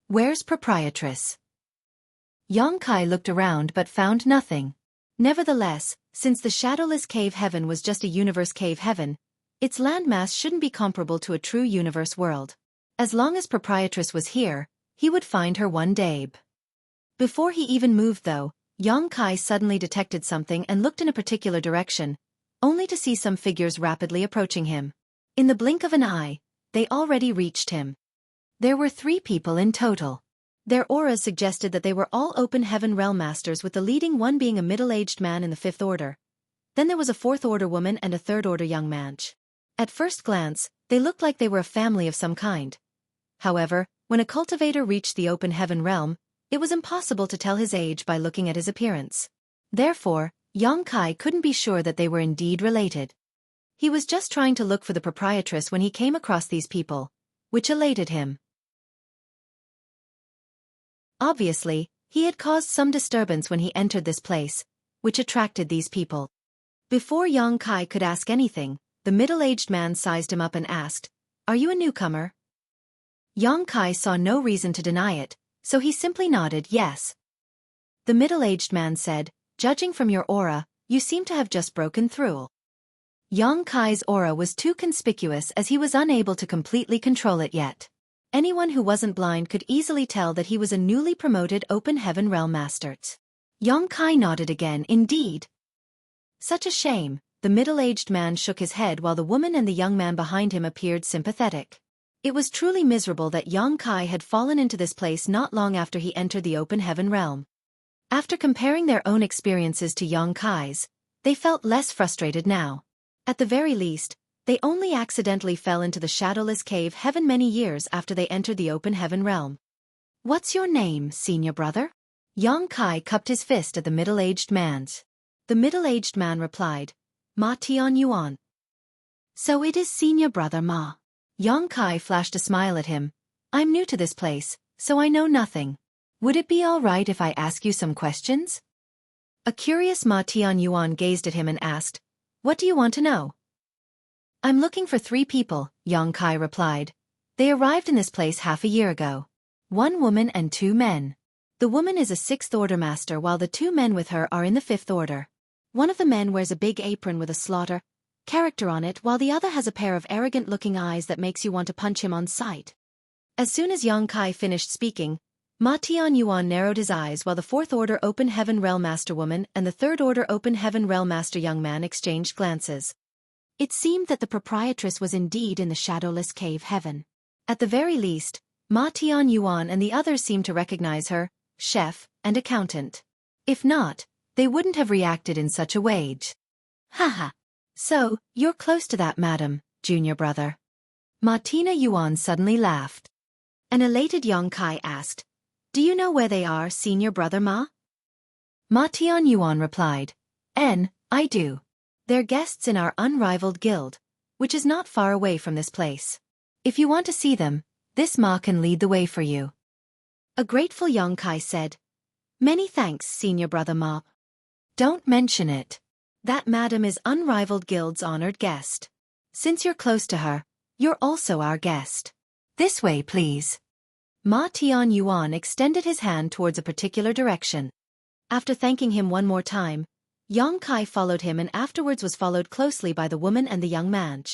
Where's proprietress? Yang Kai looked around but found nothing. Nevertheless, since the shadowless cave heaven was just a universe cave heaven, its landmass shouldn't be comparable to a true universe world. As long as proprietress was here, he would find her one day. Before he even moved though, Yang Kai suddenly detected something and looked in a particular direction, only to see some figures rapidly approaching him. In the blink of an eye, they already reached him. There were 3 people in total. Their auras suggested that they were all open heaven realm masters, with the leading one being a middle-aged man in the 5th order. Then there was a 4th order woman and a 3rd order young man. At first glance, they looked like they were a family of some kind. However, when a cultivator reached the open heaven realm, it was impossible to tell his age by looking at his appearance. Therefore, Yang Kai couldn't be sure that they were indeed related. He was just trying to look for the proprietress when he came across these people, which elated him. Obviously, he had caused some disturbance when he entered this place, which attracted these people. Before Yang Kai could ask anything, the middle-aged man sized him up and asked, "Are you a newcomer?" Yang Kai saw no reason to deny it, so he simply nodded yes. The middle-aged man said, "Judging from your aura, you seem to have just broken through." Yang Kai's aura was too conspicuous as he was unable to completely control it yet. Anyone who wasn't blind could easily tell that he was a newly promoted open heaven realm master. Yang Kai nodded again, "Indeed." Such a shame. The middle-aged man shook his head while the woman and the young man behind him appeared sympathetic. It was truly miserable that Yang Kai had fallen into this place not long after he entered the open heaven realm. After comparing their own experiences to Yang Kai's, they felt less frustrated now. At the very least, they only accidentally fell into the shadowless cave heaven many years after they entered the open heaven realm. "What's your name, senior brother?" Yang Kai cupped his fist at the middle-aged man's. The middle-aged man replied, "Ma Tian Yuan." "So it is senior brother Ma." Yang Kai flashed a smile at him. "I'm new to this place, so I know nothing. Would it be all right if I ask you some questions?" A curious Ma Tian Yuan gazed at him and asked, "What do you want to know?" "I'm looking for 3 people," Yang Kai replied. "They arrived in this place half a year ago. 1 woman and 2 men. The woman is a 6th order master while the 2 men with her are in the 5th order. One of the men wears a big apron with a slaughter character on it while the other has a pair of arrogant-looking eyes that makes you want to punch him on sight." As soon as Yang Kai finished speaking, Ma Tian Yuan narrowed his eyes while the 4th order open heaven realm master woman and the 3rd order open heaven realm master young man exchanged glances. It seemed that the proprietress was indeed in the shadowless cave heaven. At the very least, Ma Tian Yuan and the others seemed to recognize her, chef, and accountant. If not, they wouldn't have reacted in such a way. "Haha. So, you're close to that, madam, junior brother." Ma Tina Yuan suddenly laughed. An elated Yang Kai asked, "Do you know where they are, senior brother Ma?" Ma Tian Yuan replied, I do. They're guests in our unrivaled guild, which is not far away from this place. If you want to see them, this Ma can lead the way for you." A grateful Yang Kai said, Many thanks, Senior Brother Ma. Don't mention it. That madam is Unrivaled Guild's honored guest. Since you're close to her, you're also our guest. This way, please. Ma Tianyuan extended his hand towards a particular direction. After thanking him one more time, Yang Kai followed him and afterwards was followed closely by the woman and the young man.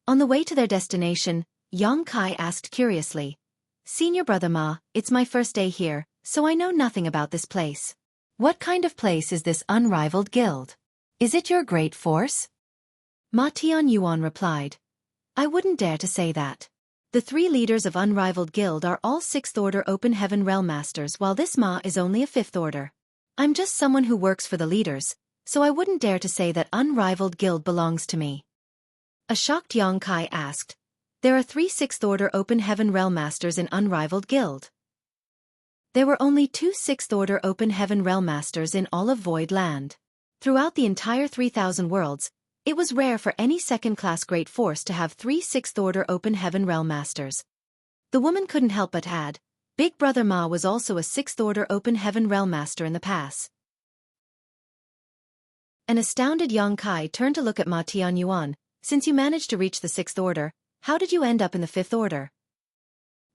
On the way to their destination, Yang Kai asked curiously, Senior Brother Ma, it's my first day here, so I know nothing about this place. What kind of place is this Unrivaled Guild? Is it your great force? Ma Tianyuan replied, I wouldn't dare to say that. The 3 leaders of Unrivaled Guild are all 6th Order Open Heaven Realm Masters while this Ma is only a 5th Order. I'm just someone who works for the leaders, so I wouldn't dare to say that Unrivaled Guild belongs to me. A shocked Yang Kai asked, There are 3 6th Order Open Heaven Realm Masters in Unrivaled Guild. There were only 2 6th Order Open Heaven Realm Masters in all of Void Land. Throughout the entire 3,000 worlds, it was rare for any second-class great force to have 3 6th Order Open Heaven Realm Masters. The woman couldn't help but add, Big Brother Ma was also a 6th Order Open Heaven Realm Master in the past. An astounded Yang Kai turned to look at Ma Tianyuan. Since you managed to reach the 6th Order, how did you end up in the 5th Order?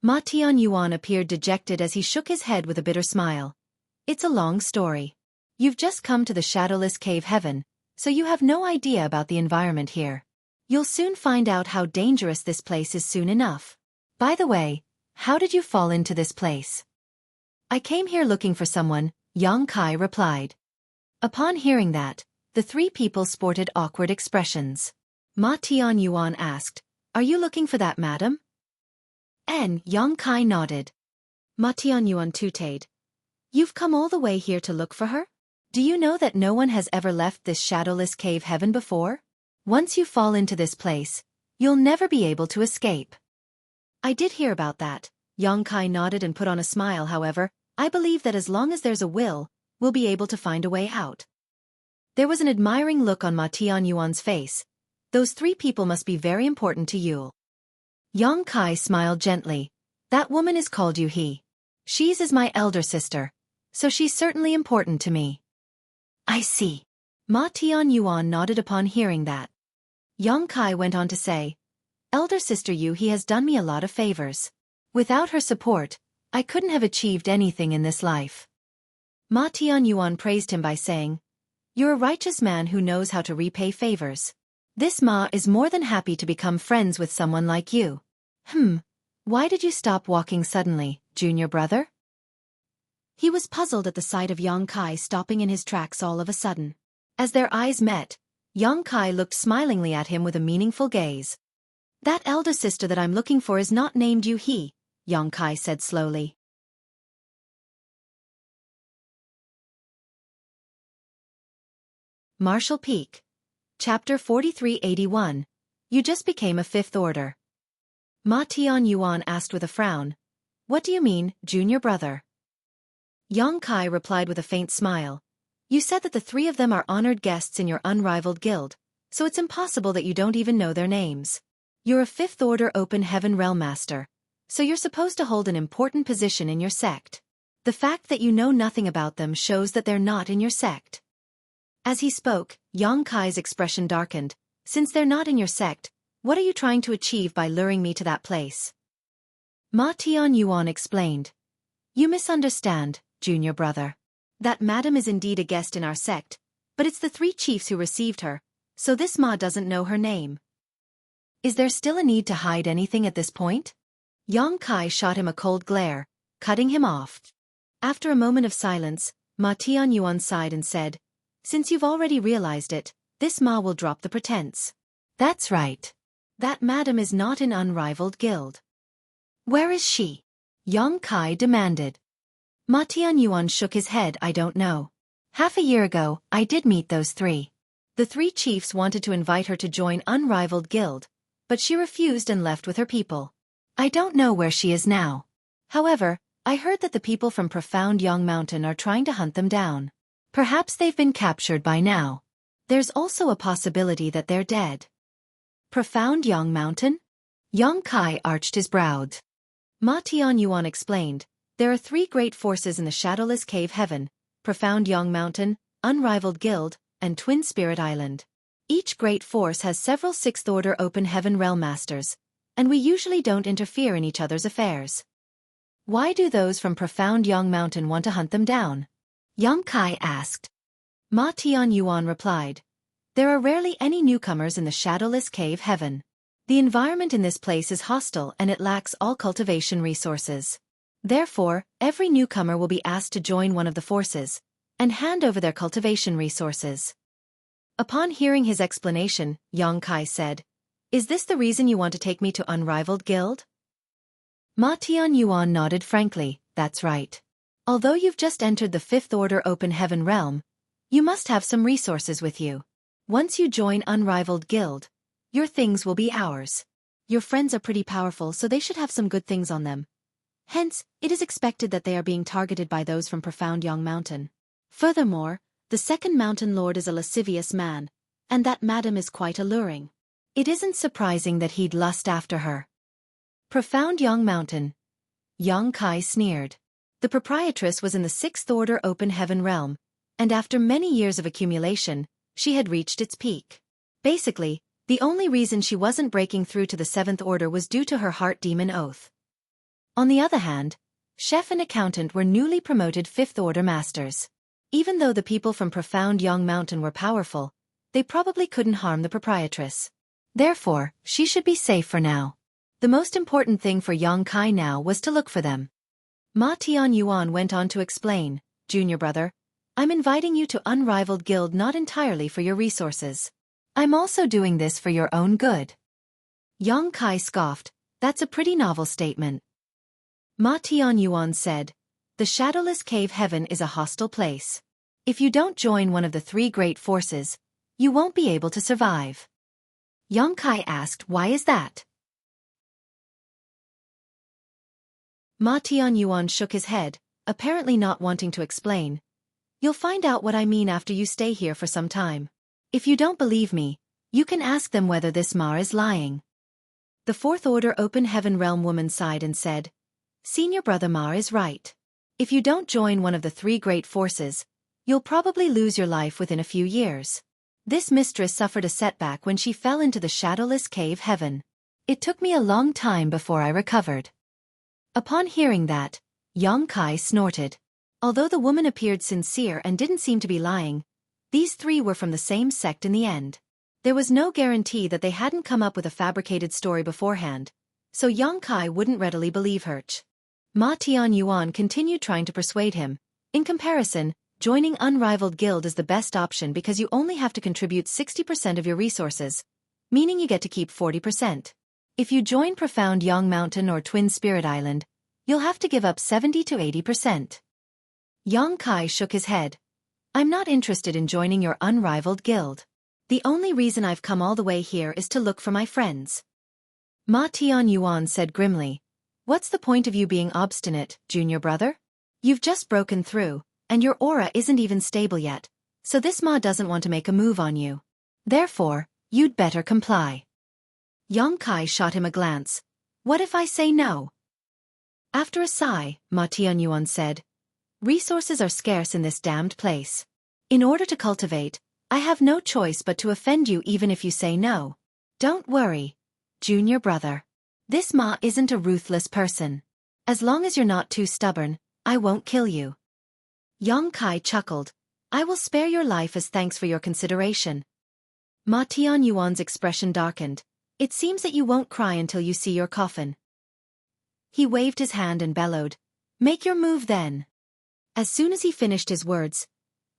Ma Tianyuan appeared dejected as he shook his head with a bitter smile. It's a long story. You've just come to the Shadowless Cave Heaven, so you have no idea about the environment here. You'll soon find out how dangerous this place is soon enough. By the way, how did you fall into this place? I came here looking for someone, Yang Kai replied. Upon hearing that, the 3 people sported awkward expressions. Ma Tianyuan asked, Are you looking for that madam? Yang Kai nodded. Ma Tianyuan tooted. You've come all the way here to look for her? Do you know that no one has ever left this Shadowless Cave Heaven before? Once you fall into this place, you'll never be able to escape. I did hear about that. Yang Kai nodded and put on a smile. However, I believe that as long as there's a will, we'll be able to find a way out. There was an admiring look on Ma Tianyuan's face. Those 3 people must be very important to you. Yang Kai smiled gently. That woman is called Yuhi. She's is my elder sister, so she's certainly important to me. I see. Ma Tianyuan nodded upon hearing that. Yang Kai went on to say, Elder sister Yuhi has done me a lot of favors. Without her support, I couldn't have achieved anything in this life. Ma Tianyuan praised him by saying, You're a righteous man who knows how to repay favors. This Ma is more than happy to become friends with someone like you. Why did you stop walking suddenly, junior brother? He was puzzled at the sight of Yang Kai stopping in his tracks all of a sudden. As their eyes met, Yang Kai looked smilingly at him with a meaningful gaze. That elder sister that I'm looking for is not named Yuhi, Yang Kai said slowly. Martial Peak. Chapter 4381. You just became a 5th Order. Ma Tianyuan asked with a frown. What do you mean, junior brother? Yang Kai replied with a faint smile. You said that the 3 of them are honored guests in your Unrivaled Guild, so it's impossible that you don't even know their names. You're a 5th Order Open Heaven Realm Master, so you're supposed to hold an important position in your sect. The fact that you know nothing about them shows that they're not in your sect. As he spoke, Yang Kai's expression darkened. Since they're not in your sect, what are you trying to achieve by luring me to that place? Ma Tianyuan explained. You misunderstand, junior brother. That madam is indeed a guest in our sect, but it's the 3 chiefs who received her, so this Ma doesn't know her name. Is there still a need to hide anything at this point? Yang Kai shot him a cold glare, cutting him off. After a moment of silence, Ma Tianyuan sighed and said, Since you've already realized it, this Ma will drop the pretense. That's right. That madam is not in Unrivaled Guild. Where is she? Yang Kai demanded. Ma Tianyuan shook his head. I don't know. Half a year ago, I did meet those 3. The 3 chiefs wanted to invite her to join Unrivaled Guild, but she refused and left with her people. I don't know where she is now. However, I heard that the people from Profound Yang Mountain are trying to hunt them down. Perhaps they've been captured by now. There's also a possibility that they're dead. Profound Yang Mountain? Yang Kai arched his brows. Ma Tianyuan explained, there are 3 great forces in the Shadowless Cave Heaven, Profound Young Mountain, Unrivaled Guild, and Twin Spirit Island. Each great force has several sixth-order open heaven realm masters, and we usually don't interfere in each other's affairs. Why do those from Profound Young Mountain want to hunt them down? Yang Kai asked. Ma Tianyuan replied. There are rarely any newcomers in the shadowless cave heaven. The environment in this place is hostile and it lacks all cultivation resources. Therefore, every newcomer will be asked to join one of the forces and hand over their cultivation resources. Upon hearing his explanation, Yang Kai said, Is this the reason you want to take me to Unrivaled Guild? Ma Tianyuan nodded frankly, That's right. Although you've just entered the fifth order open heaven realm, you must have some resources with you. Once you join Unrivaled Guild, your things will be ours. Your friends are pretty powerful, so they should have some good things on them. Hence, it is expected that they are being targeted by those from Profound Young Mountain. Furthermore, the second mountain lord is a lascivious man, and that madam is quite alluring. It isn't surprising that he'd lust after her. Profound Young Mountain. Yang Kai sneered. The proprietress was in the sixth order open heaven realm, and after many years of accumulation, she had reached its peak. Basically, the only reason she wasn't breaking through to the seventh order was due to her heart demon oath. On the other hand, chef and accountant were newly promoted fifth order masters. Even though the people from Profound Young Mountain were powerful, they probably couldn't harm the proprietress. Therefore, she should be safe for now. The most important thing for Yang Kai now was to look for them. Ma Tianyuan went on to explain, Junior brother, I'm inviting you to Unrivaled Guild not entirely for your resources. I'm also doing this for your own good. Yang Kai scoffed, That's a pretty novel statement. Ma Tianyuan said, The shadowless cave heaven is a hostile place. If you don't join one of the three great forces, you won't be able to survive. Yang Kai asked, Why is that? Ma Tianyuan shook his head, apparently not wanting to explain. You'll find out what I mean after you stay here for some time. If you don't believe me, you can ask them whether this Ma is lying. The fourth order open heaven realm woman sighed and said, Senior brother Ma is right. If you don't join one of the three great forces, you'll probably lose your life within a few years. This mistress suffered a setback when she fell into the shadowless cave heaven. It took me a long time before I recovered. Upon hearing that, Yang Kai snorted. Although the woman appeared sincere and didn't seem to be lying, these three were from the same sect in the end. There was no guarantee that they hadn't come up with a fabricated story beforehand, so Yang Kai wouldn't readily believe her. Ma Tianyuan continued trying to persuade him. In comparison, joining Unrivaled Guild is the best option because you only have to contribute 60% of your resources, meaning you get to keep 40%. If you join Profound Young Mountain or Twin Spirit Island, you'll have to give up 70 to 80%. Yang Kai shook his head. I'm not interested in joining your Unrivaled Guild. The only reason I've come all the way here is to look for my friends. Ma Tianyuan said grimly, What's the point of you being obstinate, junior brother? You've just broken through, and your aura isn't even stable yet, so this Ma doesn't want to make a move on you. Therefore, you'd better comply. Yang Kai shot him a glance. What if I say no? After a sigh, Ma Tianyuan said, Resources are scarce in this damned place. In order to cultivate, I have no choice but to offend you even if you say no. Don't worry, junior brother. This Ma isn't a ruthless person. As long as you're not too stubborn, I won't kill you. Yang Kai chuckled. I will spare your life as thanks for your consideration. Ma Tianyuan's expression darkened. It seems that you won't cry until you see your coffin. He waved his hand and bellowed, Make your move then. As soon as he finished his words,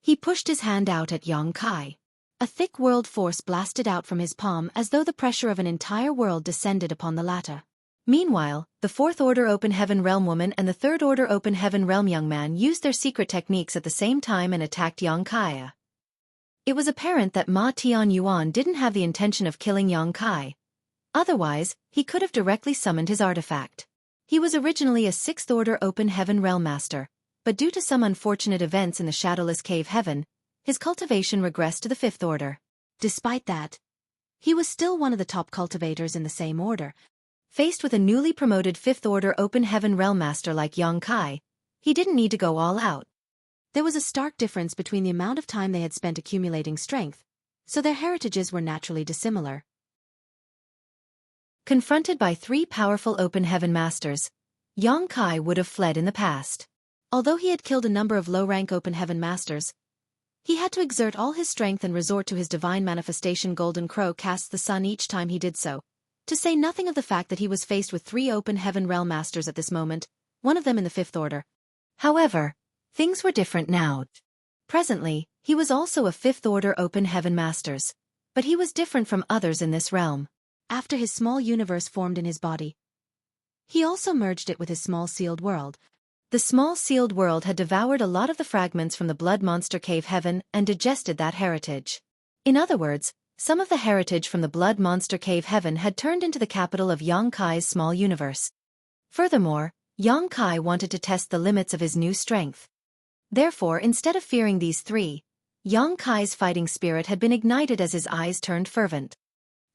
he pushed his hand out at Yang Kai. A thick world force blasted out from his palm as though the pressure of an entire world descended upon the latter. Meanwhile, the fourth order open heaven realm woman and the third order open heaven realm young man used their secret techniques at the same time and attacked Yang Kai. It was apparent that Ma Tianyuan didn't have the intention of killing Yang Kai. Otherwise, he could have directly summoned his artifact. He was originally a sixth order open heaven realm master, but due to some unfortunate events in the shadowless cave heaven, his cultivation regressed to the fifth order. Despite that, he was still one of the top cultivators in the same order. Faced with a newly promoted fifth order open heaven realm master like Yang Kai, he didn't need to go all out. There was a stark difference between the amount of time they had spent accumulating strength, so their heritages were naturally dissimilar. Confronted by 3 powerful open heaven masters, Xueqi would have fled in the past. Although he had killed a number of low-rank open heaven masters, he had to exert all his strength and resort to his divine manifestation Golden Crow casts the sun each time he did so, to say nothing of the fact that he was faced with 3 open heaven realm masters at this moment, one of them in the 5th order. However, things were different now. Presently, he was also a 5th order open heaven masters, but he was different from others in this realm. After his small universe formed in his body, he also merged it with his small sealed world. The small sealed world had devoured a lot of the fragments from the blood monster cave heaven and digested that heritage. In other words, some of the heritage from the blood monster cave heaven had turned into the capital of Xueqi's small universe. Furthermore, Xueqi wanted to test the limits of his new strength. Therefore, instead of fearing these 3, Xueqi's fighting spirit had been ignited as his eyes turned fervent.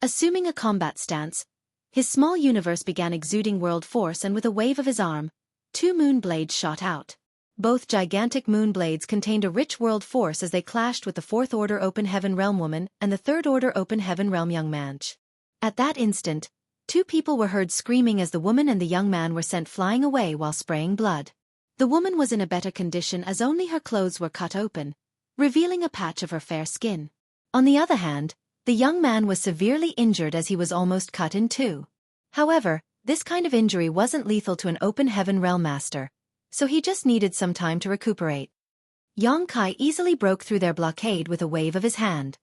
Assuming a combat stance, his small universe began exuding world force, and with a wave of his arm, 2 moon blades shot out. Both gigantic moon blades contained a rich world force as they clashed with the 4th order open heaven realm woman and the 3rd order open heaven realm young man. At that instant, 2 people were heard screaming as the woman and the young man were sent flying away while spraying blood. The woman was in a better condition as only her clothes were cut open, revealing a patch of her fair skin. On the other hand, the young man was severely injured as he was almost cut in 2. However, this kind of injury wasn't lethal to an open heaven realm master, so he just needed some time to recuperate. Xueqi easily broke through their blockade with a wave of his hand.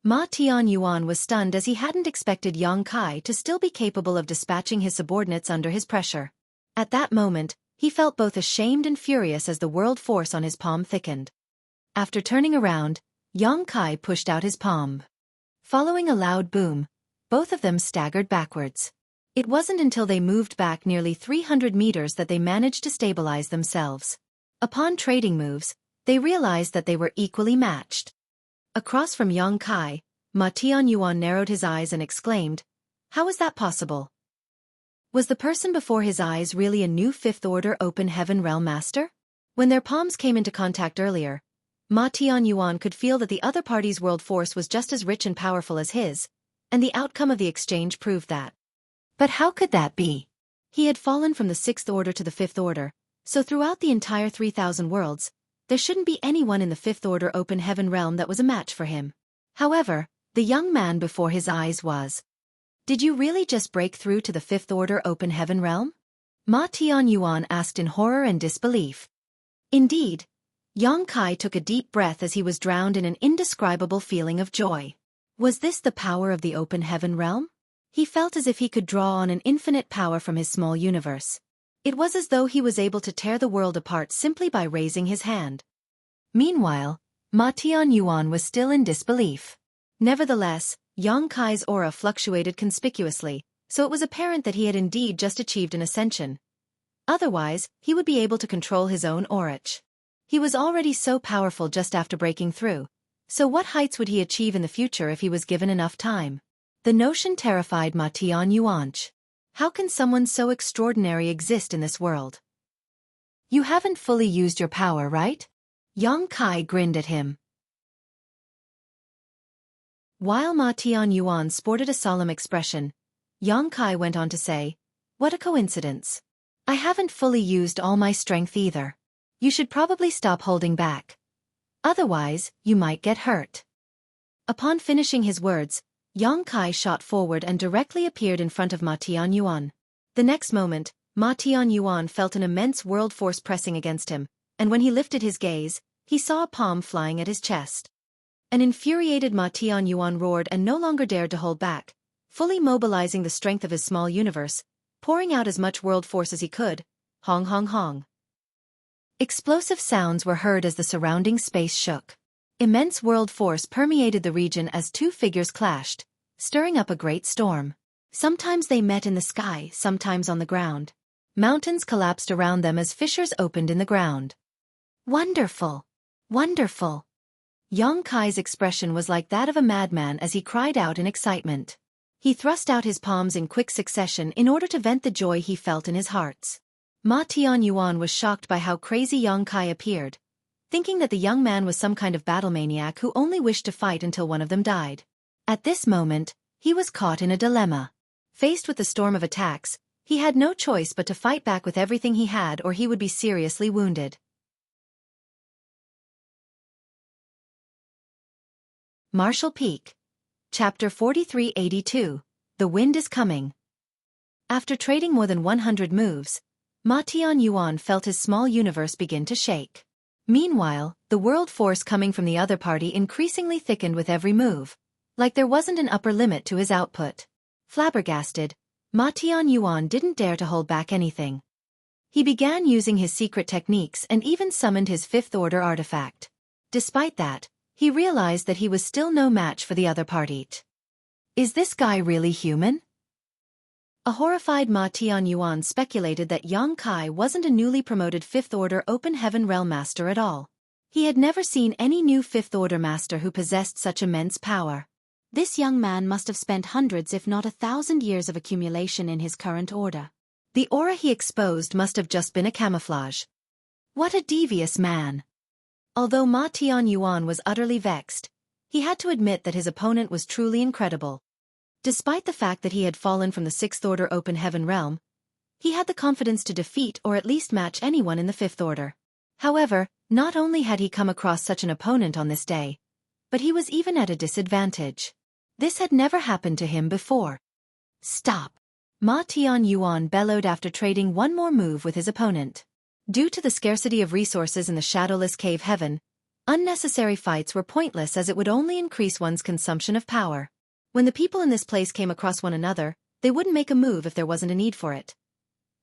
Ma Tianyuan was stunned as he hadn't expected Xueqi to still be capable of dispatching his subordinates under his pressure. At that moment, he felt both ashamed and furious as the world force on his palm thickened. After turning around, Xueqi pushed out his palm. Following a loud boom, both of them staggered backwards. It wasn't until they moved back nearly 300 meters that they managed to stabilize themselves. Upon trading moves, they realized that they were equally matched. Across from Xueqi, Ma Tianyuan narrowed his eyes and exclaimed, "How is that possible? Was the person before his eyes really a new 5th order open heaven realm master?" When their palms came into contact earlier, Ma Tianyuan could feel that the other party's world force was just as rich and powerful as his, and the outcome of the exchange proved that. But how could that be? He had fallen from the 6th order to the 5th order, so throughout the entire 3,000 worlds, there shouldn't be anyone in the 5th order open heaven realm that was a match for him. However, the young man before his eyes was. "Did you really just break through to the 5th order open heaven realm?" Ma Tianyuan asked in horror and disbelief. Indeed, Xueqi took a deep breath as he was drowned in an indescribable feeling of joy. Was this the power of the open heaven realm? He felt as if he could draw on an infinite power from his small universe. It was as though he was able to tear the world apart simply by raising his hand. Meanwhile, Ma Tianyuan was still in disbelief. Nevertheless, Xueqi's aura fluctuated conspicuously, so it was apparent that he had indeed just achieved an ascension. Otherwise, he would be able to control his own aura. He was already so powerful just after breaking through, so what heights would he achieve in the future if he was given enough time? The notion terrified Ma Tianyuan. How can someone so extraordinary exist in this world? "You haven't fully used your power, right?" Xueqi grinned at him. While Ma Tianyuan sported a solemn expression, Xueqi went on to say, "What a coincidence. I haven't fully used all my strength either. You should probably stop holding back. Otherwise, you might get hurt." Upon finishing his words, Xueqi shot forward and directly appeared in front of Ma Tianyuan. The next moment, Ma Tianyuan felt an immense world force pressing against him, and when he lifted his gaze, he saw a palm flying at his chest. An infuriated Ma Tianyuan roared and no longer dared to hold back, fully mobilizing the strength of his small universe, pouring out as much world force as he could. Hong hong hong. Explosive sounds were heard as the surrounding space shook. Immense world force permeated the region as 2 figures clashed, stirring up a great storm. Sometimes they met in the sky, sometimes on the ground. Mountains collapsed around them as fissures opened in the ground. "Wonderful! Wonderful!" Xueqi's expression was like that of a madman as he cried out in excitement. He thrust out his palms in quick succession in order to vent the joy he felt in his heart. Ma Tianyuan was shocked by how crazy Xueqi appeared, thinking that the young man was some kind of battle maniac who only wished to fight until one of them died. At this moment, he was caught in a dilemma. Faced with the storm of attacks, he had no choice but to fight back with everything he had or he would be seriously wounded. Marshall Peak. Chapter 4382. The Wind is Coming. After trading more than 100 moves, Ma Tianyuan felt his small universe begin to shake. Meanwhile, the world force coming from the other party increasingly thickened with every move, like there wasn't an upper limit to his output. Flabbergasted, Ma Tianyuan didn't dare to hold back anything. He began using his secret techniques and even summoned his fifth-order artifact. Despite that, he realized that he was still no match for the other party. Is this guy really human? A horrified Ma Tianyuan speculated that Yang Kai wasn't a newly promoted fifth-order open heaven realm master at all. He had never seen any new fifth-order master who possessed such immense power. This young man must have spent hundreds if not 1,000 years of accumulation in his current order. The aura he exposed must have just been a camouflage. What a devious man! Although Ma Tianyuan was utterly vexed, he had to admit that his opponent was truly incredible. Despite the fact that he had fallen from the sixth-order open heaven realm, he had the confidence to defeat or at least match anyone in the fifth order. However, not only had he come across such an opponent on this day, but he was even at a disadvantage. This had never happened to him before. Stop! Ma Tianyuan bellowed after trading one more move with his opponent. Due to the scarcity of resources in the shadowless cave heaven, unnecessary fights were pointless as it would only increase one's consumption of power. When the people in this place came across one another, they wouldn't make a move if there wasn't a need for it.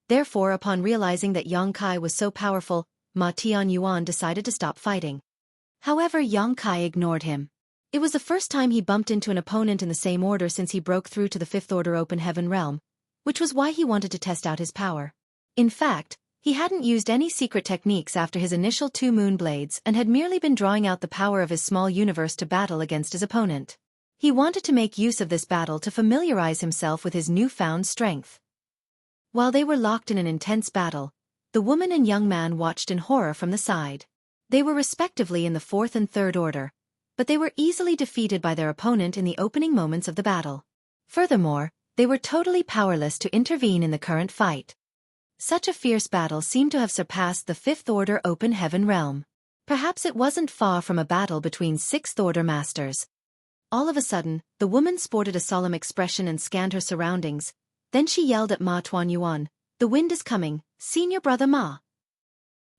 Therefore, upon realizing that Yang Kai was so powerful, Ma Tianyuan decided to stop fighting. However, Yang Kai ignored him. It was the first time he bumped into an opponent in the same order since he broke through to the fifth-order open heaven realm, which was why he wanted to test out his power. In fact, he hadn't used any secret techniques after his initial 2 moon blades and had merely been drawing out the power of his small universe to battle against his opponent. He wanted to make use of this battle to familiarize himself with his newfound strength. While they were locked in an intense battle, the woman and young man watched in horror from the side. They were respectively in the 4th and 3rd order, but they were easily defeated by their opponent in the opening moments of the battle. Furthermore, they were totally powerless to intervene in the current fight. Such a fierce battle seemed to have surpassed the 5th order open heaven realm. Perhaps it wasn't far from a battle between 6th order masters. All of a sudden, the woman sported a solemn expression and scanned her surroundings. Then she yelled at Ma Tianyuan, "The wind is coming, senior brother Ma."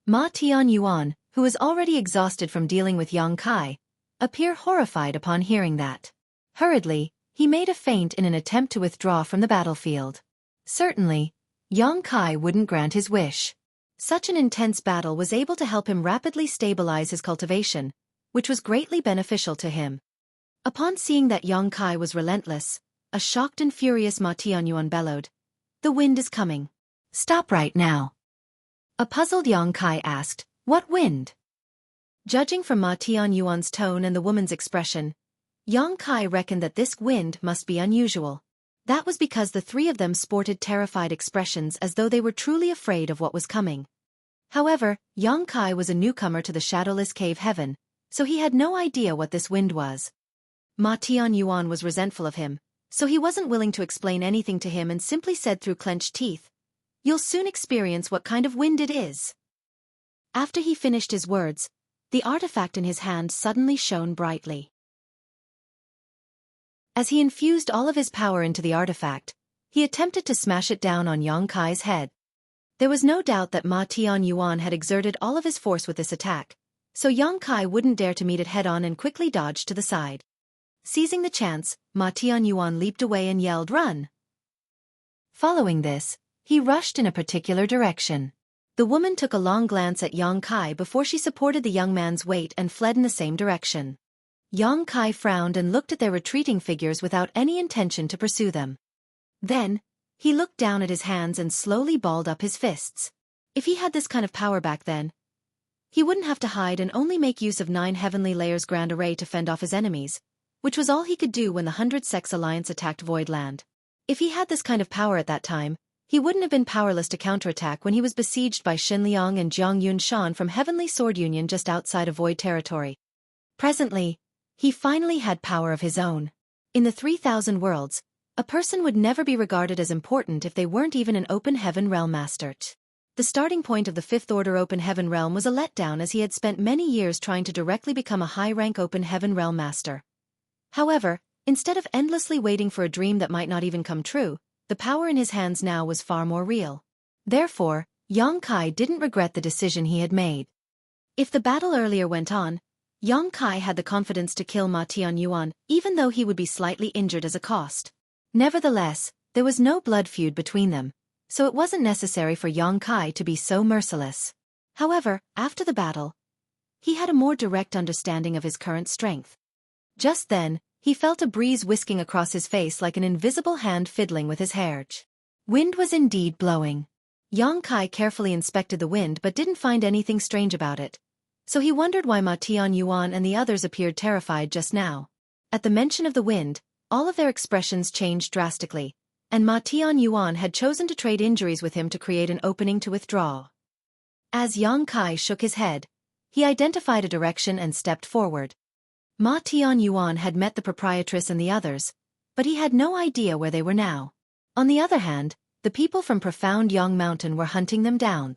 Ma Tianyuan, who was already exhausted from dealing with Yang Kai, appeared horrified upon hearing that. Hurriedly, he made a feint in an attempt to withdraw from the battlefield. Certainly, Yang Kai wouldn't grant his wish. Such an intense battle was able to help him rapidly stabilize his cultivation, which was greatly beneficial to him. Upon seeing that Yang Kai was relentless, a shocked and furious Ma Tianyuan bellowed, "The wind is coming. Stop right now." A puzzled Yang Kai asked, "What wind?" Judging from Ma Tianyuan's tone and the woman's expression, Yang Kai reckoned that this wind must be unusual. That was because the 3 of them sported terrified expressions as though they were truly afraid of what was coming. However, Yang Kai was a newcomer to the shadowless cave heaven, so he had no idea what this wind was. Ma Tianyuan was resentful of him, so he wasn't willing to explain anything to him and simply said through clenched teeth, "You'll soon experience what kind of wind it is." After he finished his words, the artifact in his hand suddenly shone brightly. As he infused all of his power into the artifact, he attempted to smash it down on Yang Kai's head. There was no doubt that Ma Tianyuan had exerted all of his force with this attack, so Yang Kai wouldn't dare to meet it head-on and quickly dodged to the side. Seizing the chance, Ma Tianyuan leaped away and yelled, "Run!" Following this, he rushed in a particular direction. The woman took a long glance at Yang Kai before she supported the young man's weight and fled in the same direction. Yang Kai frowned and looked at their retreating figures without any intention to pursue them. Then, he looked down at his hands and slowly balled up his fists. If he had this kind of power back then, he wouldn't have to hide and only make use of 9 heavenly layers grand array to fend off his enemies, which was all he could do when the 100 Sex Alliance attacked Voidland. If he had this kind of power at that time, he wouldn't have been powerless to counterattack when he was besieged by Shin Liang and Jiang Yunshan from Heavenly Sword Union just outside of Void territory. Presently, he finally had power of his own. In the 3,000 worlds, a person would never be regarded as important if they weren't even an Open Heaven Realm Master. The starting point of the 5th Order Open Heaven Realm was a letdown, as he had spent many years trying to directly become a high-rank Open Heaven Realm Master. However, instead of endlessly waiting for a dream that might not even come true, the power in his hands now was far more real. Therefore, Yang Kai didn't regret the decision he had made. If the battle earlier went on, Yang Kai had the confidence to kill Ma Tianyuan, even though he would be slightly injured as a cost. Nevertheless, there was no blood feud between them, so it wasn't necessary for Yang Kai to be so merciless. However, after the battle, he had a more direct understanding of his current strength. Just then, he felt a breeze whisking across his face like an invisible hand fiddling with his hair. Wind was indeed blowing. Yang Kai carefully inspected the wind but didn't find anything strange about it, so he wondered why Ma Tianyuan and the others appeared terrified just now. At the mention of the wind, all of their expressions changed drastically, and Ma Tianyuan had chosen to trade injuries with him to create an opening to withdraw. As Yang Kai shook his head, he identified a direction and stepped forward. Ma Tianyuan had met the proprietress and the others, but he had no idea where they were now. On the other hand, the people from Profound Yang Mountain were hunting them down.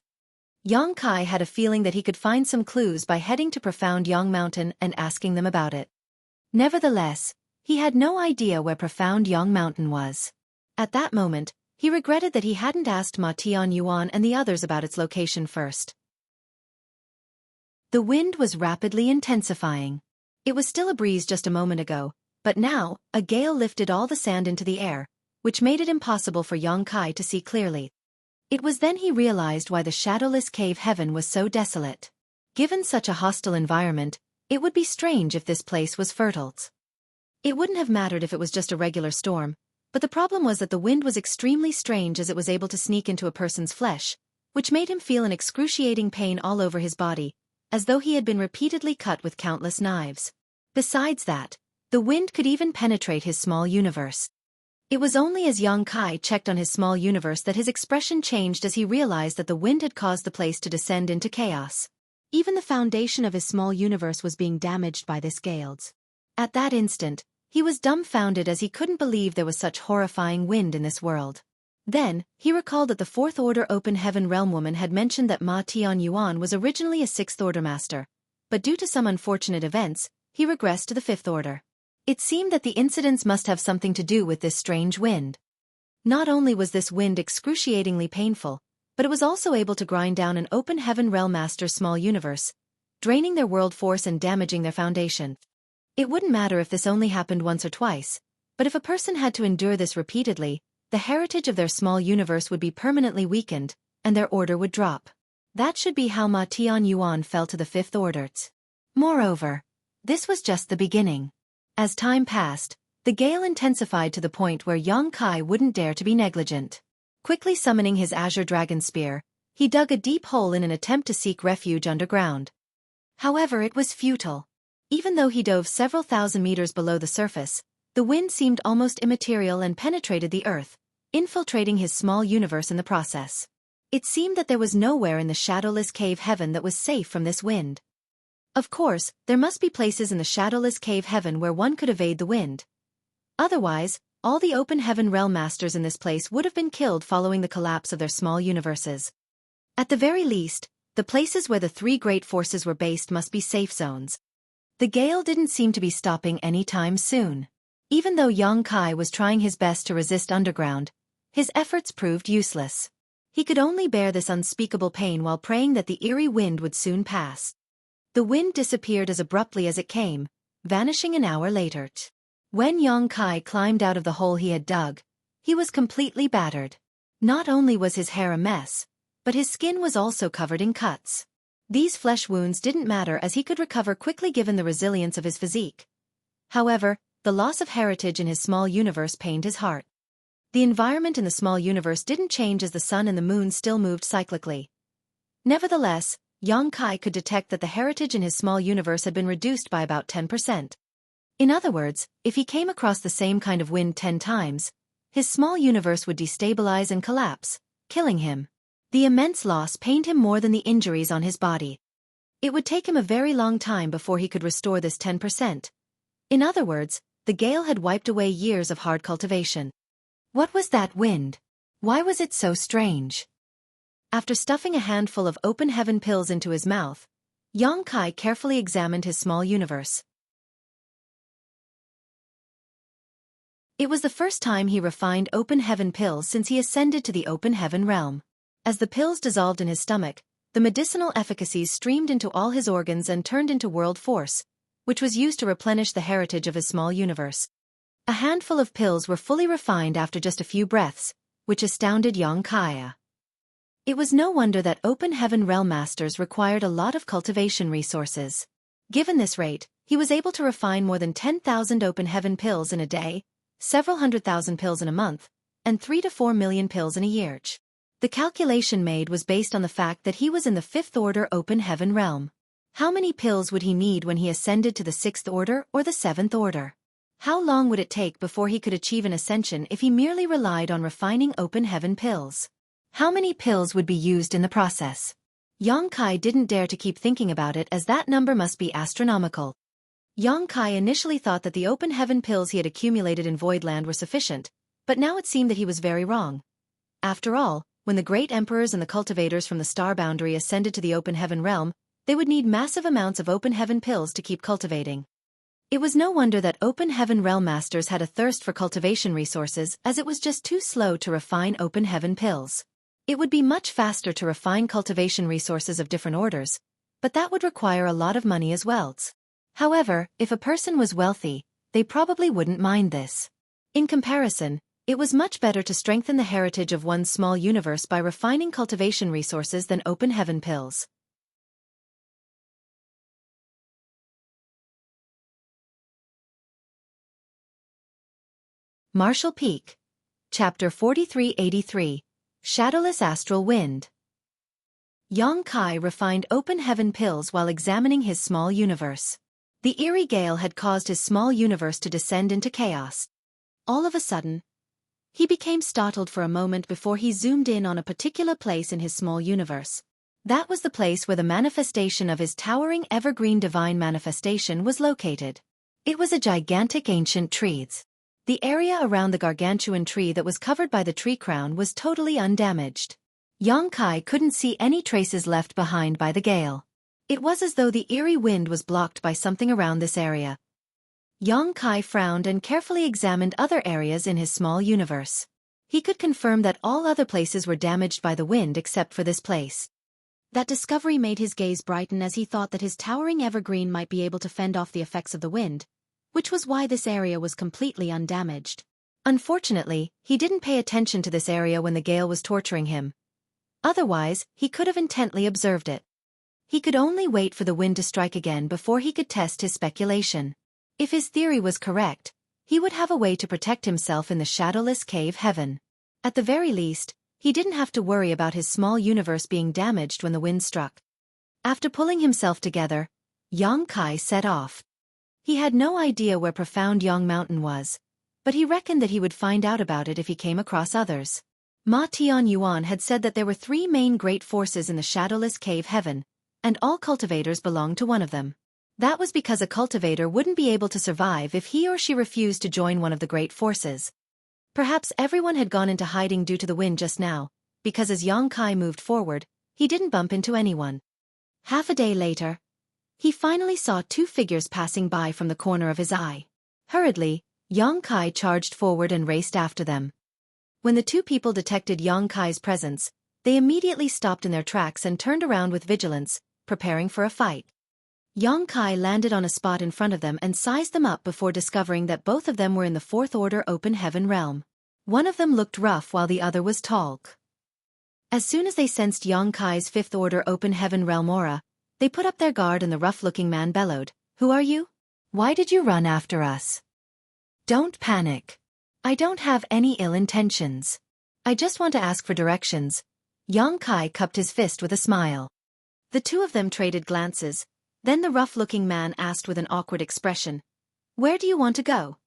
Yang Kai had a feeling that he could find some clues by heading to Profound Yang Mountain and asking them about it. Nevertheless, he had no idea where Profound Yang Mountain was. At that moment, he regretted that he hadn't asked Ma Tianyuan and the others about its location first. The wind was rapidly intensifying. It was still a breeze just a moment ago, but now, a gale lifted all the sand into the air, which made it impossible for Yang Kai to see clearly. It was then he realized why the shadowless cave heaven was so desolate. Given such a hostile environment, it would be strange if this place was fertile. It wouldn't have mattered if it was just a regular storm, but the problem was that the wind was extremely strange, as it was able to sneak into a person's flesh, which made him feel an excruciating pain all over his body, as though he had been repeatedly cut with countless knives. Besides that, the wind could even penetrate his small universe. It was only as Yang Kai checked on his small universe that his expression changed, as he realized that the wind had caused the place to descend into chaos. Even the foundation of his small universe was being damaged by this gale. At that instant, he was dumbfounded, as he couldn't believe there was such horrifying wind in this world. Then, he recalled that the 4th Order Open Heaven Realm woman had mentioned that Ma Tianyuan was originally a 6th Order Master, but due to some unfortunate events, he regressed to the 5th Order. It seemed that the incidents must have something to do with this strange wind. Not only was this wind excruciatingly painful, but it was also able to grind down an Open Heaven Realm Master's small universe, draining their world force and damaging their foundation. It wouldn't matter if this only happened once or twice, but if a person had to endure this repeatedly, the heritage of their small universe would be permanently weakened, and their order would drop. That should be how Ma Tianyuan fell to the 5th Order. Moreover, this was just the beginning. As time passed, the gale intensified to the point where Yang Kai wouldn't dare to be negligent. Quickly summoning his Azure Dragon Spear, he dug a deep hole in an attempt to seek refuge underground. However, it was futile. Even though he dove several thousand meters below the surface, the wind seemed almost immaterial and penetrated the earth, infiltrating his small universe in the process. It seemed that there was nowhere in the shadowless cave heaven that was safe from this wind. Of course, there must be places in the shadowless cave heaven where one could evade the wind. Otherwise, all the Open Heaven Realm Masters in this place would have been killed following the collapse of their small universes. At the very least, the places where the 3 great forces were based must be safe zones. The gale didn't seem to be stopping any time soon. Even though Yang Kai was trying his best to resist underground, his efforts proved useless. He could only bear this unspeakable pain while praying that the eerie wind would soon pass. The wind disappeared as abruptly as it came, vanishing an hour later. When Yang Kai climbed out of the hole he had dug, he was completely battered. Not only was his hair a mess, but his skin was also covered in cuts. These flesh wounds didn't matter, as he could recover quickly given the resilience of his physique. However, the loss of heritage in his small universe pained his heart. The environment in the small universe didn't change, as the sun and the moon still moved cyclically. Nevertheless, Yang Kai could detect that the heritage in his small universe had been reduced by about 10%. In other words, if he came across the same kind of wind 10 times, his small universe would destabilize and collapse, killing him. The immense loss pained him more than the injuries on his body. It would take him a very long time before he could restore this 10%. In other words, the gale had wiped away years of hard cultivation. What was that wind? Why was it so strange? After stuffing a handful of open heaven pills into his mouth, Xueqi carefully examined his small universe. It was the first time he refined open heaven pills since he ascended to the open heaven realm. As the pills dissolved in his stomach, the medicinal efficacies streamed into all his organs and turned into world force, which was used to replenish the heritage of his small universe. A handful of pills were fully refined after just a few breaths, which astounded Xueqi. It was no wonder that open heaven realm masters required a lot of cultivation resources. Given this rate, he was able to refine more than 10,000 open heaven pills in a day, several 100,000 pills in a month, and 3 to 4 million pills in a year. The calculation made was based on the fact that he was in the 5th order open heaven realm. How many pills would he need when he ascended to the 6th order or the 7th order? How long would it take before he could achieve an ascension if he merely relied on refining open heaven pills? How many pills would be used in the process? Xueqi didn't dare to keep thinking about it as that number must be astronomical. Xueqi initially thought that the open heaven pills he had accumulated in Voidland were sufficient, but now it seemed that he was very wrong. After all, when the great emperors and the cultivators from the star boundary ascended to the open heaven realm, they would need massive amounts of open heaven pills to keep cultivating. It was no wonder that open heaven realm masters had a thirst for cultivation resources, as it was just too slow to refine open heaven pills. It would be much faster to refine cultivation resources of different orders, but that would require a lot of money as well. However, if a person was wealthy, they probably wouldn't mind this. In comparison, it was much better to strengthen the heritage of one's small universe by refining cultivation resources than open heaven pills. Martial Peak. Chapter 4383. Shadowless Astral Wind. Xueqi refined open heaven pills while examining his small universe. The eerie gale had caused his small universe to descend into chaos. All of a sudden, he became startled for a moment before he zoomed in on a particular place in his small universe. That was the place where the manifestation of his towering evergreen divine manifestation was located. It was a gigantic ancient tree. The area around the gargantuan tree that was covered by the tree crown was totally undamaged. Xueqi couldn't see any traces left behind by the gale. It was as though the eerie wind was blocked by something around this area. Xueqi frowned and carefully examined other areas in his small universe. He could confirm that all other places were damaged by the wind except for this place. That discovery made his gaze brighten as he thought that his towering evergreen might be able to fend off the effects of the wind, which was why this area was completely undamaged. Unfortunately, he didn't pay attention to this area when the gale was torturing him. Otherwise, he could have intently observed it. He could only wait for the wind to strike again before he could test his speculation. If his theory was correct, he would have a way to protect himself in the shadowless cave heaven. At the very least, he didn't have to worry about his small universe being damaged when the wind struck. After pulling himself together, Xueqi set off. He had no idea where Profound Yang Mountain was, but he reckoned that he would find out about it if he came across others. Ma Tianyuan had said that there were 3 main great forces in the shadowless cave heaven, and all cultivators belonged to one of them. That was because a cultivator wouldn't be able to survive if he or she refused to join one of the great forces. Perhaps everyone had gone into hiding due to the wind just now, because as Xueqi moved forward, he didn't bump into anyone. Half a day later, he finally saw 2 figures passing by from the corner of his eye. Hurriedly, Xueqi charged forward and raced after them. When the 2 people detected Xueqi's presence, they immediately stopped in their tracks and turned around with vigilance, preparing for a fight. Xueqi landed on a spot in front of them and sized them up before discovering that both of them were in the 4th order open heaven realm. One of them looked rough while the other was tall. As soon as they sensed Xueqi's 5th order open heaven realm aura, they put up their guard and the rough-looking man bellowed, "Who are you? Why did you run after us?" "Don't panic. I don't have any ill intentions. I just want to ask for directions." Xueqi cupped his fist with a smile. The 2 of them traded glances. Then the rough-looking man asked with an awkward expression, "Where do you want to go?"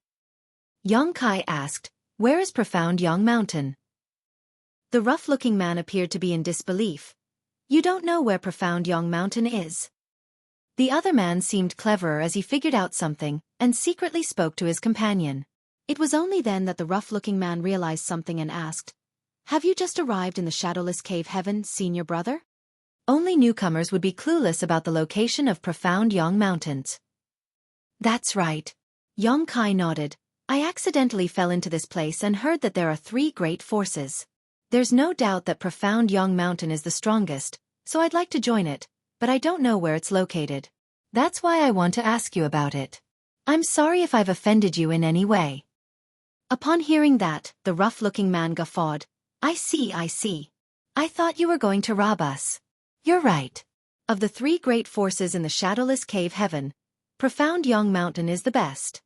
Xueqi asked, Where is Profound Young Mountain? The rough-looking man appeared to be in disbelief. You don't know where Profound Young Mountain is? The other man seemed cleverer as he figured out something, and secretly spoke to his companion. It was only then that the rough-looking man realized something and asked, "Have you just arrived in the shadowless cave heaven, senior brother?" Only newcomers would be clueless about the location of Profound Young Mountains. That's right. Yongkai nodded. I accidentally fell into this place and heard that there are 3 great forces. There's no doubt that Profound Young Mountain is the strongest, so I'd like to join it, but I don't know where it's located. That's why I want to ask you about it. I'm sorry if I've offended you in any way. Upon hearing that, the rough-looking man guffawed. I see. I thought you were going to rob us. You're right. Of the 3 great forces in the shadowless cave heaven, Profound Young Mountain is the best.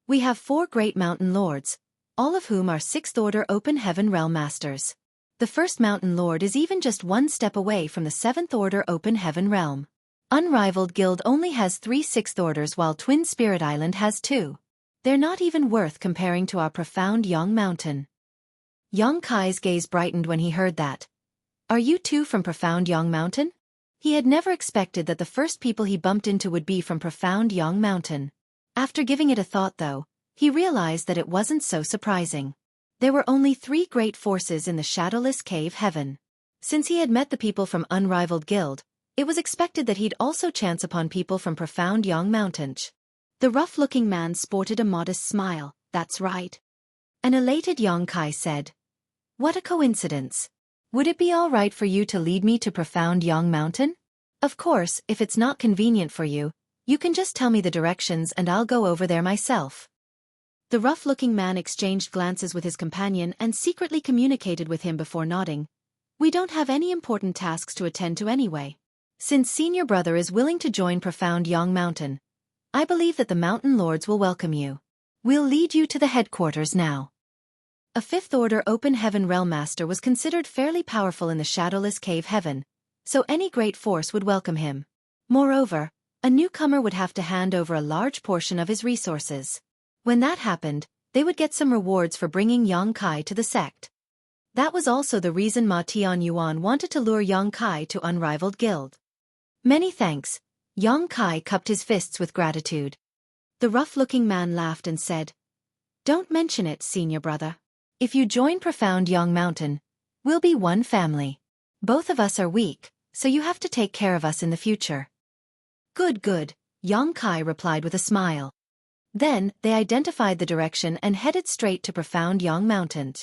We have 4 great mountain lords, all of whom are 6th Order Open Heaven Realm Masters. The first mountain lord is even just 1 step away from the 7th Order Open Heaven Realm. Unrivaled Guild only has 3 6th Orders while Twin Spirit Island has 2. They're not even worth comparing to our Profound Young Mountain. Yongkai's gaze brightened when he heard that. Are you 2 from Profound Young Mountain? He had never expected that the first people he bumped into would be from Profound Young Mountain. After giving it a thought though, he realized that it wasn't so surprising. There were only 3 great forces in the shadowless cave heaven. Since he had met the people from Unrivaled Guild, it was expected that he'd also chance upon people from Profound Young Mountain. The rough-looking man sported a modest smile. That's right. An elated Yongkai said. What a coincidence. Would it be all right for you to lead me to Profound Young Mountain? Of course, if it's not convenient for you, you can just tell me the directions and I'll go over there myself. The rough-looking man exchanged glances with his companion and secretly communicated with him before nodding. We don't have any important tasks to attend to anyway. Since senior brother is willing to join Profound Young Mountain, I believe that the mountain lords will welcome you. We'll lead you to the headquarters now. A 5th Order Open Heaven Realm Master was considered fairly powerful in the shadowless cave heaven, so any great force would welcome him. Moreover, a newcomer would have to hand over a large portion of his resources. When that happened, they would get some rewards for bringing Yongkai to the sect. That was also the reason Ma Tianyuan wanted to lure Yongkai to Unrivaled Guild. Many thanks. Yongkai cupped his fists with gratitude. The rough-looking man laughed and said, Don't mention it, senior brother. If you join Profound Young Mountain, we'll be one family. Both of us are weak, so you have to take care of us in the future. Good, Yongkai replied with a smile. Then, they identified the direction and headed straight to Profound Young Mountain.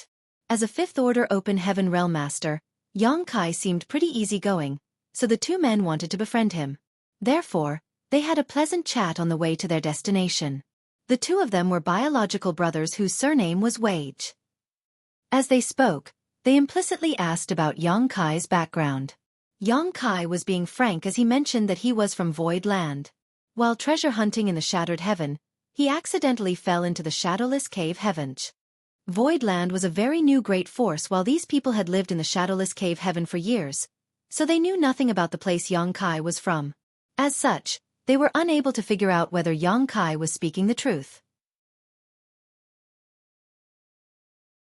As a 5th Order Open Heaven Realm Master, Yongkai seemed pretty easygoing, so the 2 men wanted to befriend him. Therefore, they had a pleasant chat on the way to their destination. The 2 of them were biological brothers whose surname was Wage. As they spoke, they implicitly asked about Yongkai's background. Yongkai was being frank as he mentioned that he was from Void Land. While treasure hunting in the Shattered Heaven, he accidentally fell into the shadowless cave heaven. Void Land was a very new great force while these people had lived in the shadowless cave heaven for years, so they knew nothing about the place Yongkai was from. As such, they were unable to figure out whether Yongkai was speaking the truth.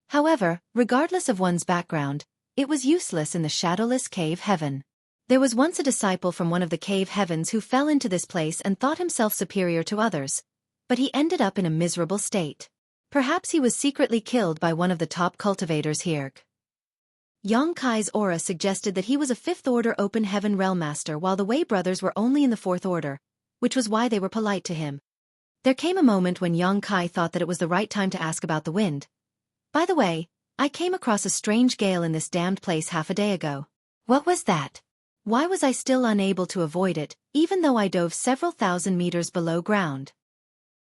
However, regardless of one's background, it was useless in the shadowless cave heaven. There was once a disciple from one of the cave heavens who fell into this place and thought himself superior to others, but he ended up in a miserable state. Perhaps he was secretly killed by one of the top cultivators here. Yongkai's aura suggested that he was a 5th Order Open Heaven Realm Master while the Wei brothers were only in the 4th Order, which was why they were polite to him. There came a moment when Yongkai thought that it was the right time to ask about the wind. By the way, I came across a strange gale in this damned place half a day ago. What was that? Why was I still unable to avoid it, even though I dove several thousand meters below ground?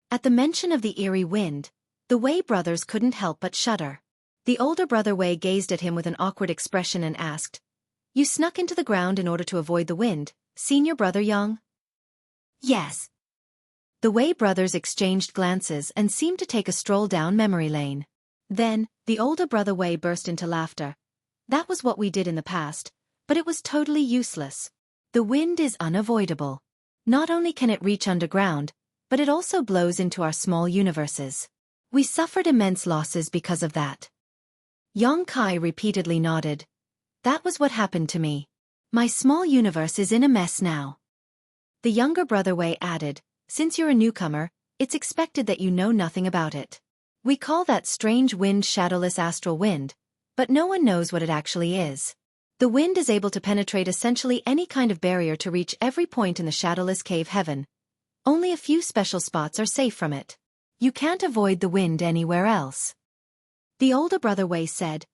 At the mention of the eerie wind, the Wei brothers couldn't help but shudder. The older brother Wei gazed at him with an awkward expression and asked, You snuck into the ground in order to avoid the wind, senior brother Yang? Yes. The Wei brothers exchanged glances and seemed to take a stroll down memory lane. Then, the older brother Wei burst into laughter. That was what we did in the past, but it was totally useless. The wind is unavoidable. Not only can it reach underground, but it also blows into our small universes. We suffered immense losses because of that. Xueqi repeatedly nodded. That was what happened to me. My small universe is in a mess now. The younger brother Wei added, since you're a newcomer, it's expected that you know nothing about it. We call that strange wind shadowless astral wind, but no one knows what it actually is. The wind is able to penetrate essentially any kind of barrier to reach every point in the shadowless cave heaven. Only a few special spots are safe from it. You can't avoid the wind anywhere else. The older brother Wei said,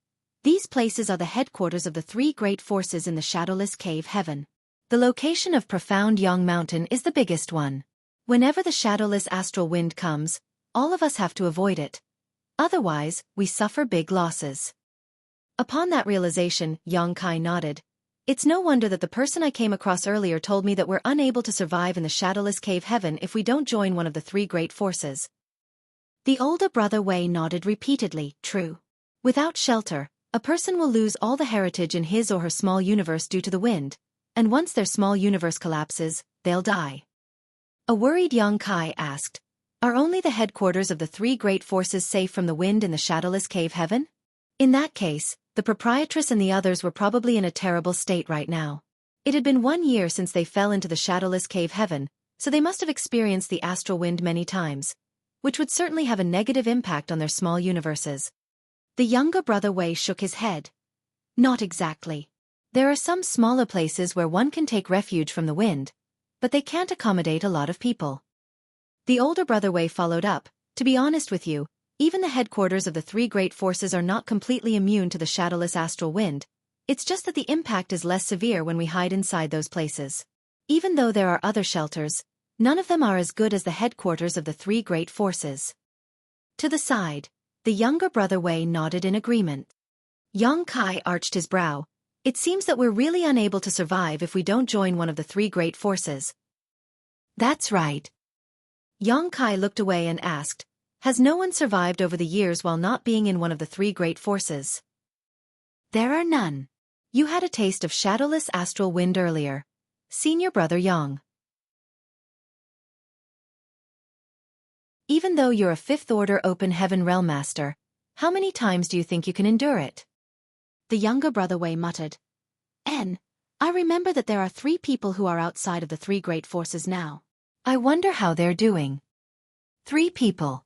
these places are the headquarters of the three great forces in the shadowless cave heaven. The location of Profound Yang Mountain is the biggest one. Whenever the shadowless astral wind comes, all of us have to avoid it. Otherwise, we suffer big losses. Upon that realization, Xueqi nodded. It's no wonder that the person I came across earlier told me that we're unable to survive in the shadowless cave heaven if we don't join one of the three great forces. The older brother Wei nodded repeatedly, true. Without shelter, a person will lose all the heritage in his or her small universe due to the wind, and once their small universe collapses, they'll die. A worried Xueqi asked, are only the headquarters of the three great forces safe from the wind in the shadowless cave heaven? In that case, the proprietress and the others were probably in a terrible state right now. It had been 1 year since they fell into the shadowless cave heaven, so they must have experienced the astral wind many times, which would certainly have a negative impact on their small universes. The younger brother Wei shook his head. Not exactly. There are some smaller places where one can take refuge from the wind, but they can't accommodate a lot of people. The older brother Wei followed up, to be honest with you, even the headquarters of the three great forces are not completely immune to the shadowless astral wind. It's just that the impact is less severe when we hide inside those places. Even though there are other shelters, none of them are as good as the headquarters of the three great forces. To the side, the younger brother Wei nodded in agreement. Xueqi arched his brow. It seems that we're really unable to survive if we don't join one of the three great forces. That's right. Xueqi looked away and asked, has no one survived over the years while not being in one of the three great forces? There are none. You had a taste of shadowless astral wind earlier. Senior brother Yang. Even though you're a fifth-order open heaven realm master, how many times do you think you can endure it? The younger brother Wei muttered. I remember that there are 3 people who are outside of the 3 great forces now. I wonder how they're doing. 3 people.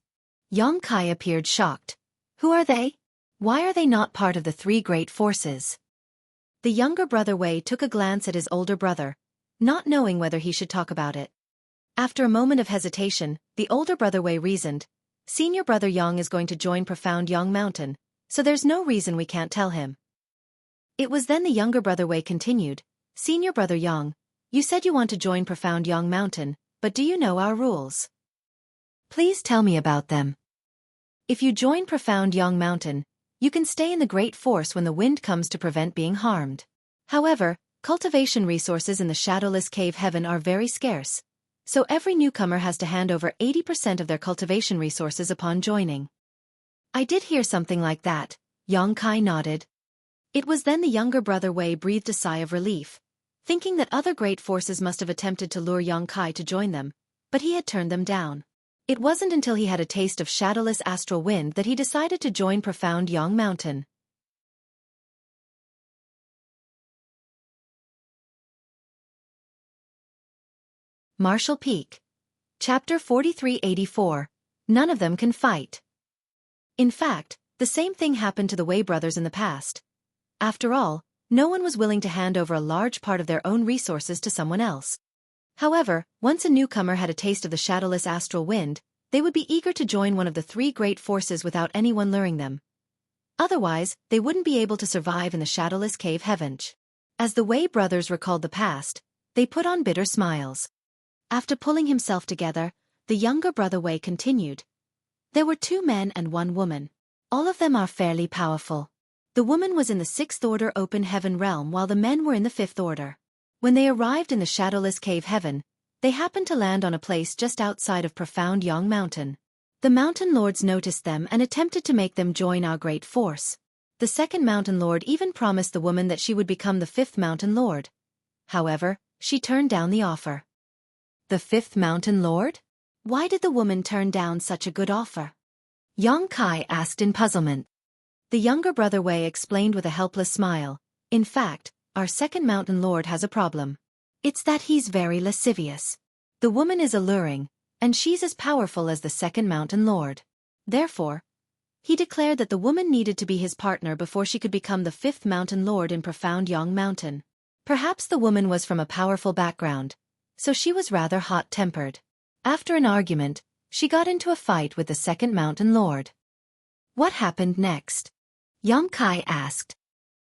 Xueqi appeared shocked. Who are they? Why are they not part of the 3 great forces? The younger brother Wei took a glance at his older brother, not knowing whether he should talk about it. After a moment of hesitation, the older brother Wei reasoned, Senior brother Yang is going to join Profound Yang Mountain, so there's no reason we can't tell him. It was then the younger brother Wei continued, Senior brother Yang, you said you want to join Profound Yang Mountain, but do you know our rules? Please tell me about them. If you join Profound Yang Mountain, you can stay in the Great Force when the wind comes to prevent being harmed. However, cultivation resources in the shadowless cave heaven are very scarce, so every newcomer has to hand over 80% of their cultivation resources upon joining. I did hear something like that, Xueqi nodded. It was then the younger brother Wei breathed a sigh of relief, thinking that other great forces must have attempted to lure Xueqi to join them, but he had turned them down. It wasn't until he had a taste of shadowless astral wind that he decided to join Profound Yang Mountain. Martial Peak. Chapter 4384. None of them can fight. In fact, the same thing happened to the Wei brothers in the past. After all, no one was willing to hand over a large part of their own resources to someone else. However, once a newcomer had a taste of the shadowless astral wind, they would be eager to join one of the 3 great forces without anyone luring them. Otherwise, they wouldn't be able to survive in the shadowless cave heaven. As the Wei brothers recalled the past, they put on bitter smiles. After pulling himself together, the younger brother Wei continued. There were 2 men and 1 woman. All of them are fairly powerful. The woman was in the 6th order open heaven realm while the men were in the 5th order. When they arrived in the shadowless cave heaven, they happened to land on a place just outside of Profound Yang Mountain. The mountain lords noticed them and attempted to make them join our great force. The 2nd mountain lord even promised the woman that she would become the 5th mountain lord. However, she turned down the offer. The 5th mountain lord? Why did the woman turn down such a good offer? Yang Kai asked in puzzlement. The younger brother Wei explained with a helpless smile. In fact, our second mountain lord has a problem. It's that he's very lascivious. The woman is alluring, and she's as powerful as the second mountain lord. Therefore, he declared that the woman needed to be his partner before she could become the fifth mountain lord in Profound Yang Mountain. Perhaps the woman was from a powerful background, so she was rather hot-tempered. After an argument, she got into a fight with the second mountain lord. What happened next? Yang Kai asked.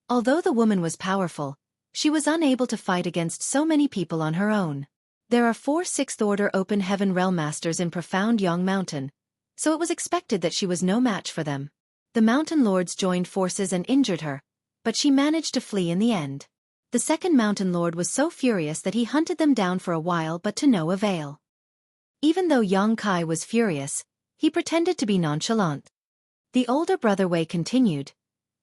Although the woman was powerful, she was unable to fight against so many people on her own. There are 4 sixth-order Open Heaven Realm Masters in Profound Yang Mountain, so it was expected that she was no match for them. The mountain lords joined forces and injured her, but she managed to flee in the end. The second mountain lord was so furious that he hunted them down for a while but to no avail. Even though Yang Kai was furious, he pretended to be nonchalant. The older brother Wei continued.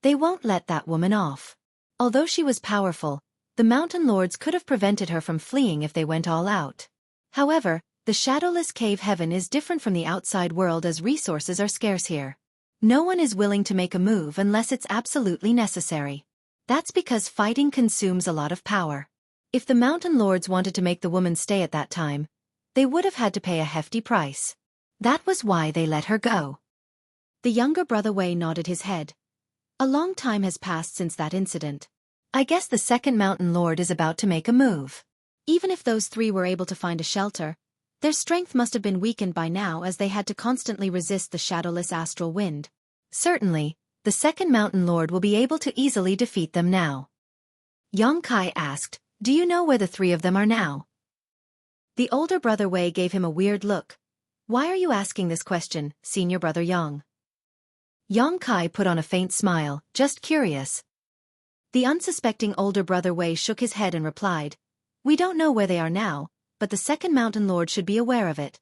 They won't let that woman off. Although she was powerful, the mountain lords could have prevented her from fleeing if they went all out. However, the shadowless cave heaven is different from the outside world as resources are scarce here. No one is willing to make a move unless it's absolutely necessary. That's because fighting consumes a lot of power. If the mountain lords wanted to make the woman stay at that time, they would have had to pay a hefty price. That was why they let her go. The younger brother Wei nodded his head. A long time has passed since that incident. I guess the second mountain lord is about to make a move. Even if those 3 were able to find a shelter, their strength must have been weakened by now as they had to constantly resist the shadowless astral wind. Certainly, the second mountain lord will be able to easily defeat them now. Yang Kai asked, do you know where the 3 of them are now? The older brother Wei gave him a weird look. Why are you asking this question, senior brother Yang? Yang Kai put on a faint smile, just curious. The unsuspecting older brother Wei shook his head and replied, we don't know where they are now, but the second mountain lord should be aware of it.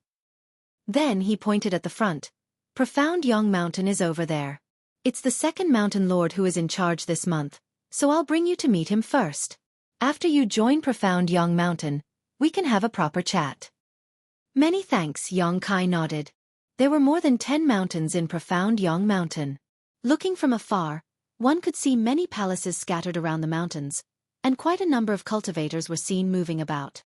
Then he pointed at the front. Profound Yang Mountain is over there. It's the second mountain lord who is in charge this month, so I'll bring you to meet him first. After you join Profound Yang Mountain, we can have a proper chat. Many thanks, Yang Kai nodded. There were more than 10 mountains in Profound Yang Mountain. Looking from afar, one could see many palaces scattered around the mountains, and quite a number of cultivators were seen moving about.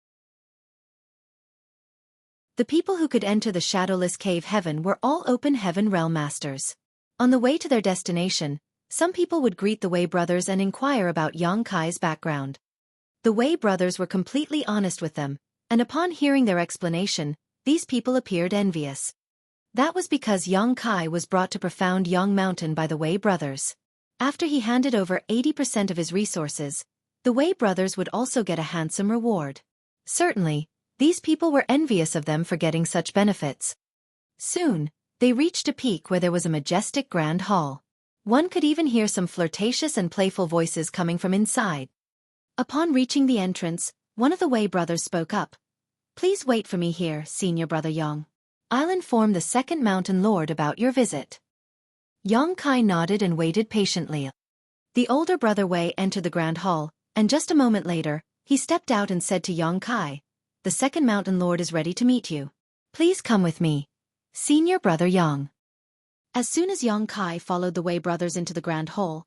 The people who could enter the shadowless cave heaven were all Open Heaven Realm Masters. On the way to their destination, some people would greet the Wei brothers and inquire about Yang Kai's background. The Wei brothers were completely honest with them, and upon hearing their explanation, these people appeared envious. That was because Yang Kai was brought to Profound Yang Mountain by the Wei brothers. After he handed over 80% of his resources, the Wei brothers would also get a handsome reward. Certainly, these people were envious of them for getting such benefits. Soon, they reached a peak where there was a majestic grand hall. One could even hear some flirtatious and playful voices coming from inside. Upon reaching the entrance, one of the Wei brothers spoke up. Please wait for me here, senior brother Yang. I'll inform the second mountain lord about your visit. Yang Kai nodded and waited patiently. The older brother Wei entered the grand hall, and just a moment later, he stepped out and said to Yang Kai, the second mountain lord is ready to meet you. Please come with me. Senior brother Yang. As soon as Yang Kai followed the Wei brothers into the grand hall,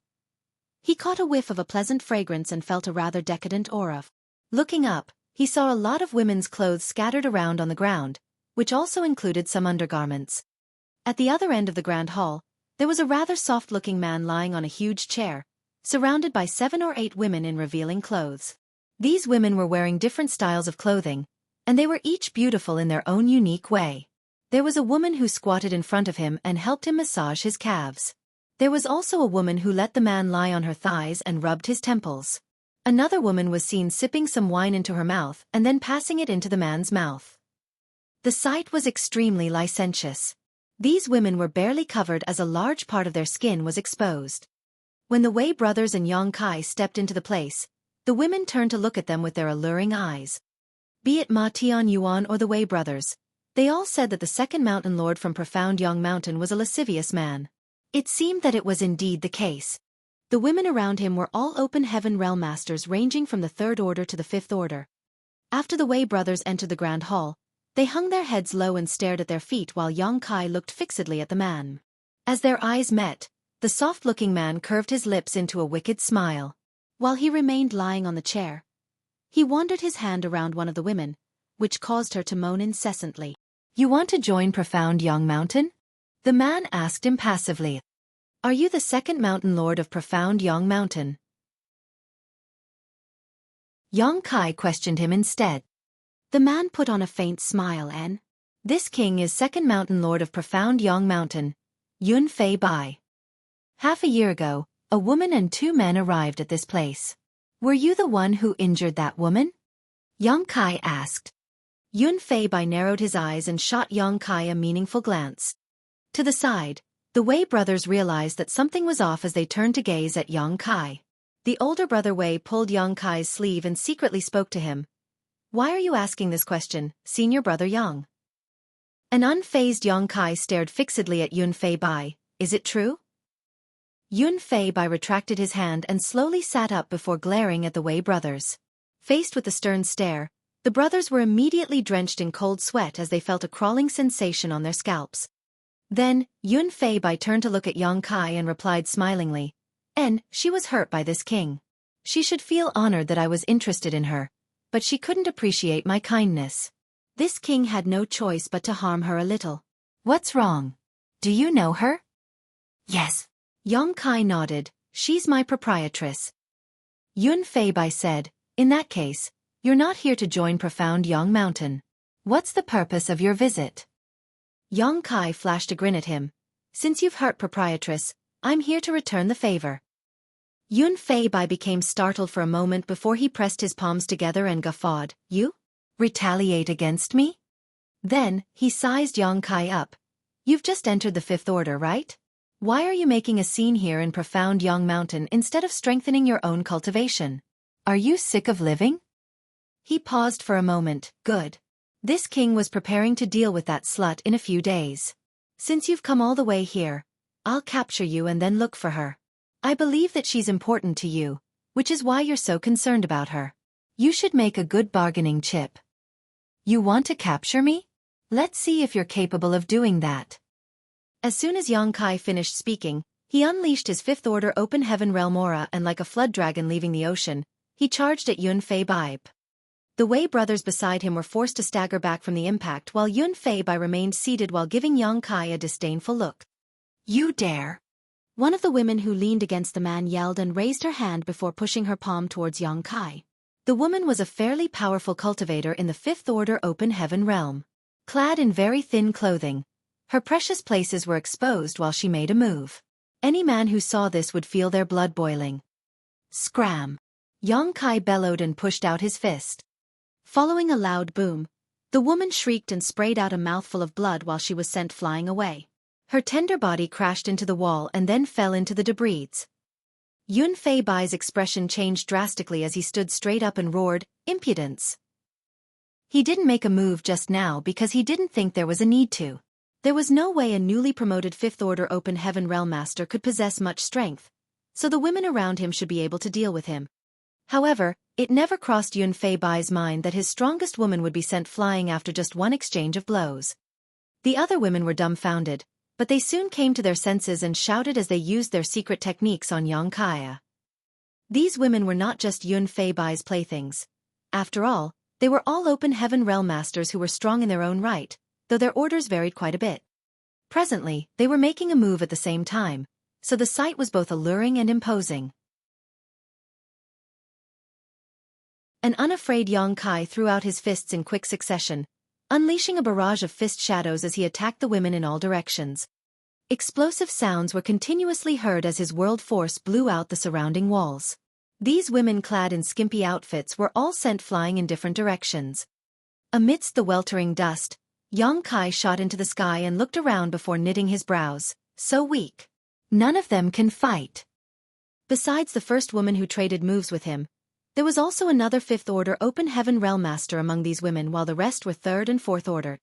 he caught a whiff of a pleasant fragrance and felt a rather decadent aura. Looking up, he saw a lot of women's clothes scattered around on the ground, which also included some undergarments. At the other end of the grand hall, there was a rather soft-looking man lying on a huge chair, surrounded by 7 or 8 women in revealing clothes. These women were wearing different styles of clothing, and they were each beautiful in their own unique way. There was a woman who squatted in front of him and helped him massage his calves. There was also a woman who let the man lie on her thighs and rubbed his temples. Another woman was seen sipping some wine into her mouth and then passing it into the man's mouth. The sight was extremely licentious. These women were barely covered as a large part of their skin was exposed. When the Wei brothers and Yang Kai stepped into the place, the women turned to look at them with their alluring eyes. Be it Ma Tianyuan or the Wei brothers, they all said that the second mountain lord from Profound Yang Mountain was a lascivious man. It seemed that it was indeed the case. The women around him were all Open Heaven Realm Masters ranging from the 3rd order to the 5th order. After the Wei brothers entered the grand hall, They hung their heads low and stared at their feet while Yang Kai looked fixedly at the man. As their eyes met, the soft-looking man curved his lips into a wicked smile. While he remained lying on the chair, he wandered his hand around one of the women, which caused her to moan incessantly. "You want to join Profound Young Mountain?" the man asked impassively. "Are you the second mountain lord of Profound Young Mountain?" Yang Kai questioned him instead. The man put on a faint smile and, "This king is second mountain lord of Profound Young Mountain, Yun Fei Bai. Half a year ago, a woman and 2 men arrived at this place. Were you the one who injured that woman?" Yang Kai asked. Yun Fei Bai narrowed his eyes and shot Yang Kai a meaningful glance. To the side, the Wei brothers realized that something was off as they turned to gaze at Yang Kai. The older brother Wei pulled Yang Kai's sleeve and secretly spoke to him. "Why are you asking this question, senior brother Yang?" An unfazed Yang Kai stared fixedly at Yun Fei Bai. "Is it true?" Yun Fei Bai retracted his hand and slowly sat up before glaring at the Wei brothers. Faced with the stern stare, the brothers were immediately drenched in cold sweat as they felt a crawling sensation on their scalps. Then, Yun Fei Bai turned to look at Yang Kai and replied smilingly, "She was hurt by this king. She should feel honored that I was interested in her, but she couldn't appreciate my kindness. This king had no choice but to harm her a little." "What's wrong? Do you know her?" "Yes." Yang Kai nodded. "She's my proprietress." Yun Fei Bai said, "In that case, you're not here to join Profound Young Mountain. What's the purpose of your visit?" Yang Kai flashed a grin at him. "Since you've hurt proprietress, I'm here to return the favor." Yun Fei Bai became startled for a moment before he pressed his palms together and guffawed. "You? Retaliate against me?" Then, he sized Yang Kai up. "You've just entered the 5th Order, right? Why are you making a scene here in Profound Young Mountain instead of strengthening your own cultivation? Are you sick of living?" He paused for a moment. "Good. This king was preparing to deal with that slut in a few days. Since you've come all the way here, I'll capture you and then look for her. I believe that she's important to you, which is why you're so concerned about her. You should make a good bargaining chip." "You want to capture me? Let's see if you're capable of doing that." As soon as Yang Kai finished speaking, he unleashed his 5th Order Open Heaven Realm aura and like a flood dragon leaving the ocean, he charged at Yun Fei Bai. The Wei brothers beside him were forced to stagger back from the impact while Yun Fei Bai remained seated while giving Yang Kai a disdainful look. "You dare!" One of the women who leaned against the man yelled and raised her hand before pushing her palm towards Yang Kai. The woman was a fairly powerful cultivator in the 5th Order Open Heaven Realm. Clad in very thin clothing, her precious places were exposed while she made a move. Any man who saw this would feel their blood boiling. Scram! Yang Kai bellowed and pushed out his fist. Following a loud boom, the woman shrieked and sprayed out a mouthful of blood while she was sent flying away. Her tender body crashed into the wall and then fell into the debris. Yun Fei Bai's expression changed drastically as he stood straight up and roared, "Impudence!" He didn't make a move just now because he didn't think there was a need to. There was no way a newly promoted 5th Order Open Heaven Realm Master could possess much strength, so the women around him should be able to deal with him. However, it never crossed Yun Fei Bai's mind that his strongest woman would be sent flying after just one exchange of blows. The other women were dumbfounded, but they soon came to their senses and shouted as they used their secret techniques on Yang Kai. These women were not just Yun Fei Bai's playthings. After all, they were all Open Heaven Realm Masters who were strong in their own right, though their orders varied quite a bit. Presently, they were making a move at the same time, so the sight was both alluring and imposing. An unafraid Yang Kai threw out his fists in quick succession, unleashing a barrage of fist shadows as he attacked the women in all directions. Explosive sounds were continuously heard as his world force blew out the surrounding walls. These women clad in skimpy outfits were all sent flying in different directions. Amidst the weltering dust, Yang Kai shot into the sky and looked around before knitting his brows. So weak. None of them can fight. Besides the first woman who traded moves with him, there was also another 5th Order Open Heaven Realm Master among these women while the rest were 3rd and 4th Order.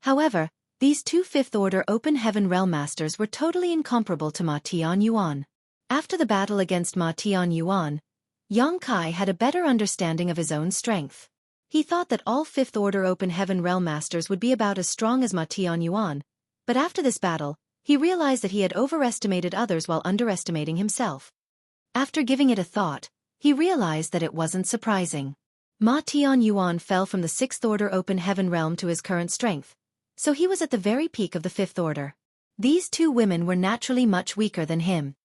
However, these 2 5th Order Open Heaven Realm Masters were totally incomparable to Ma Tian Yuan. After the battle against Ma Tian Yuan, Yang Kai had a better understanding of his own strength. He thought that all Fifth Order Open Heaven Realm Masters would be about as strong as Ma Tianyuan, but after this battle, he realized that he had overestimated others while underestimating himself. After giving it a thought, he realized that it wasn't surprising. Ma Tianyuan fell from the Sixth Order Open Heaven Realm to his current strength, so he was at the very peak of the Fifth Order. These two women were naturally much weaker than him.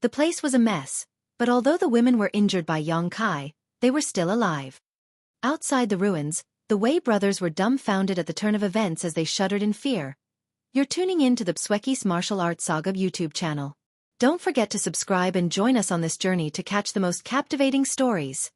The place was a mess, but although the women were injured by Yang Kai, they were still alive. Outside the ruins, the Wei brothers were dumbfounded at the turn of events as they shuddered in fear. You're tuning in to the Xueqi's Martial Arts Saga YouTube channel. Don't forget to subscribe and join us on this journey to catch the most captivating stories.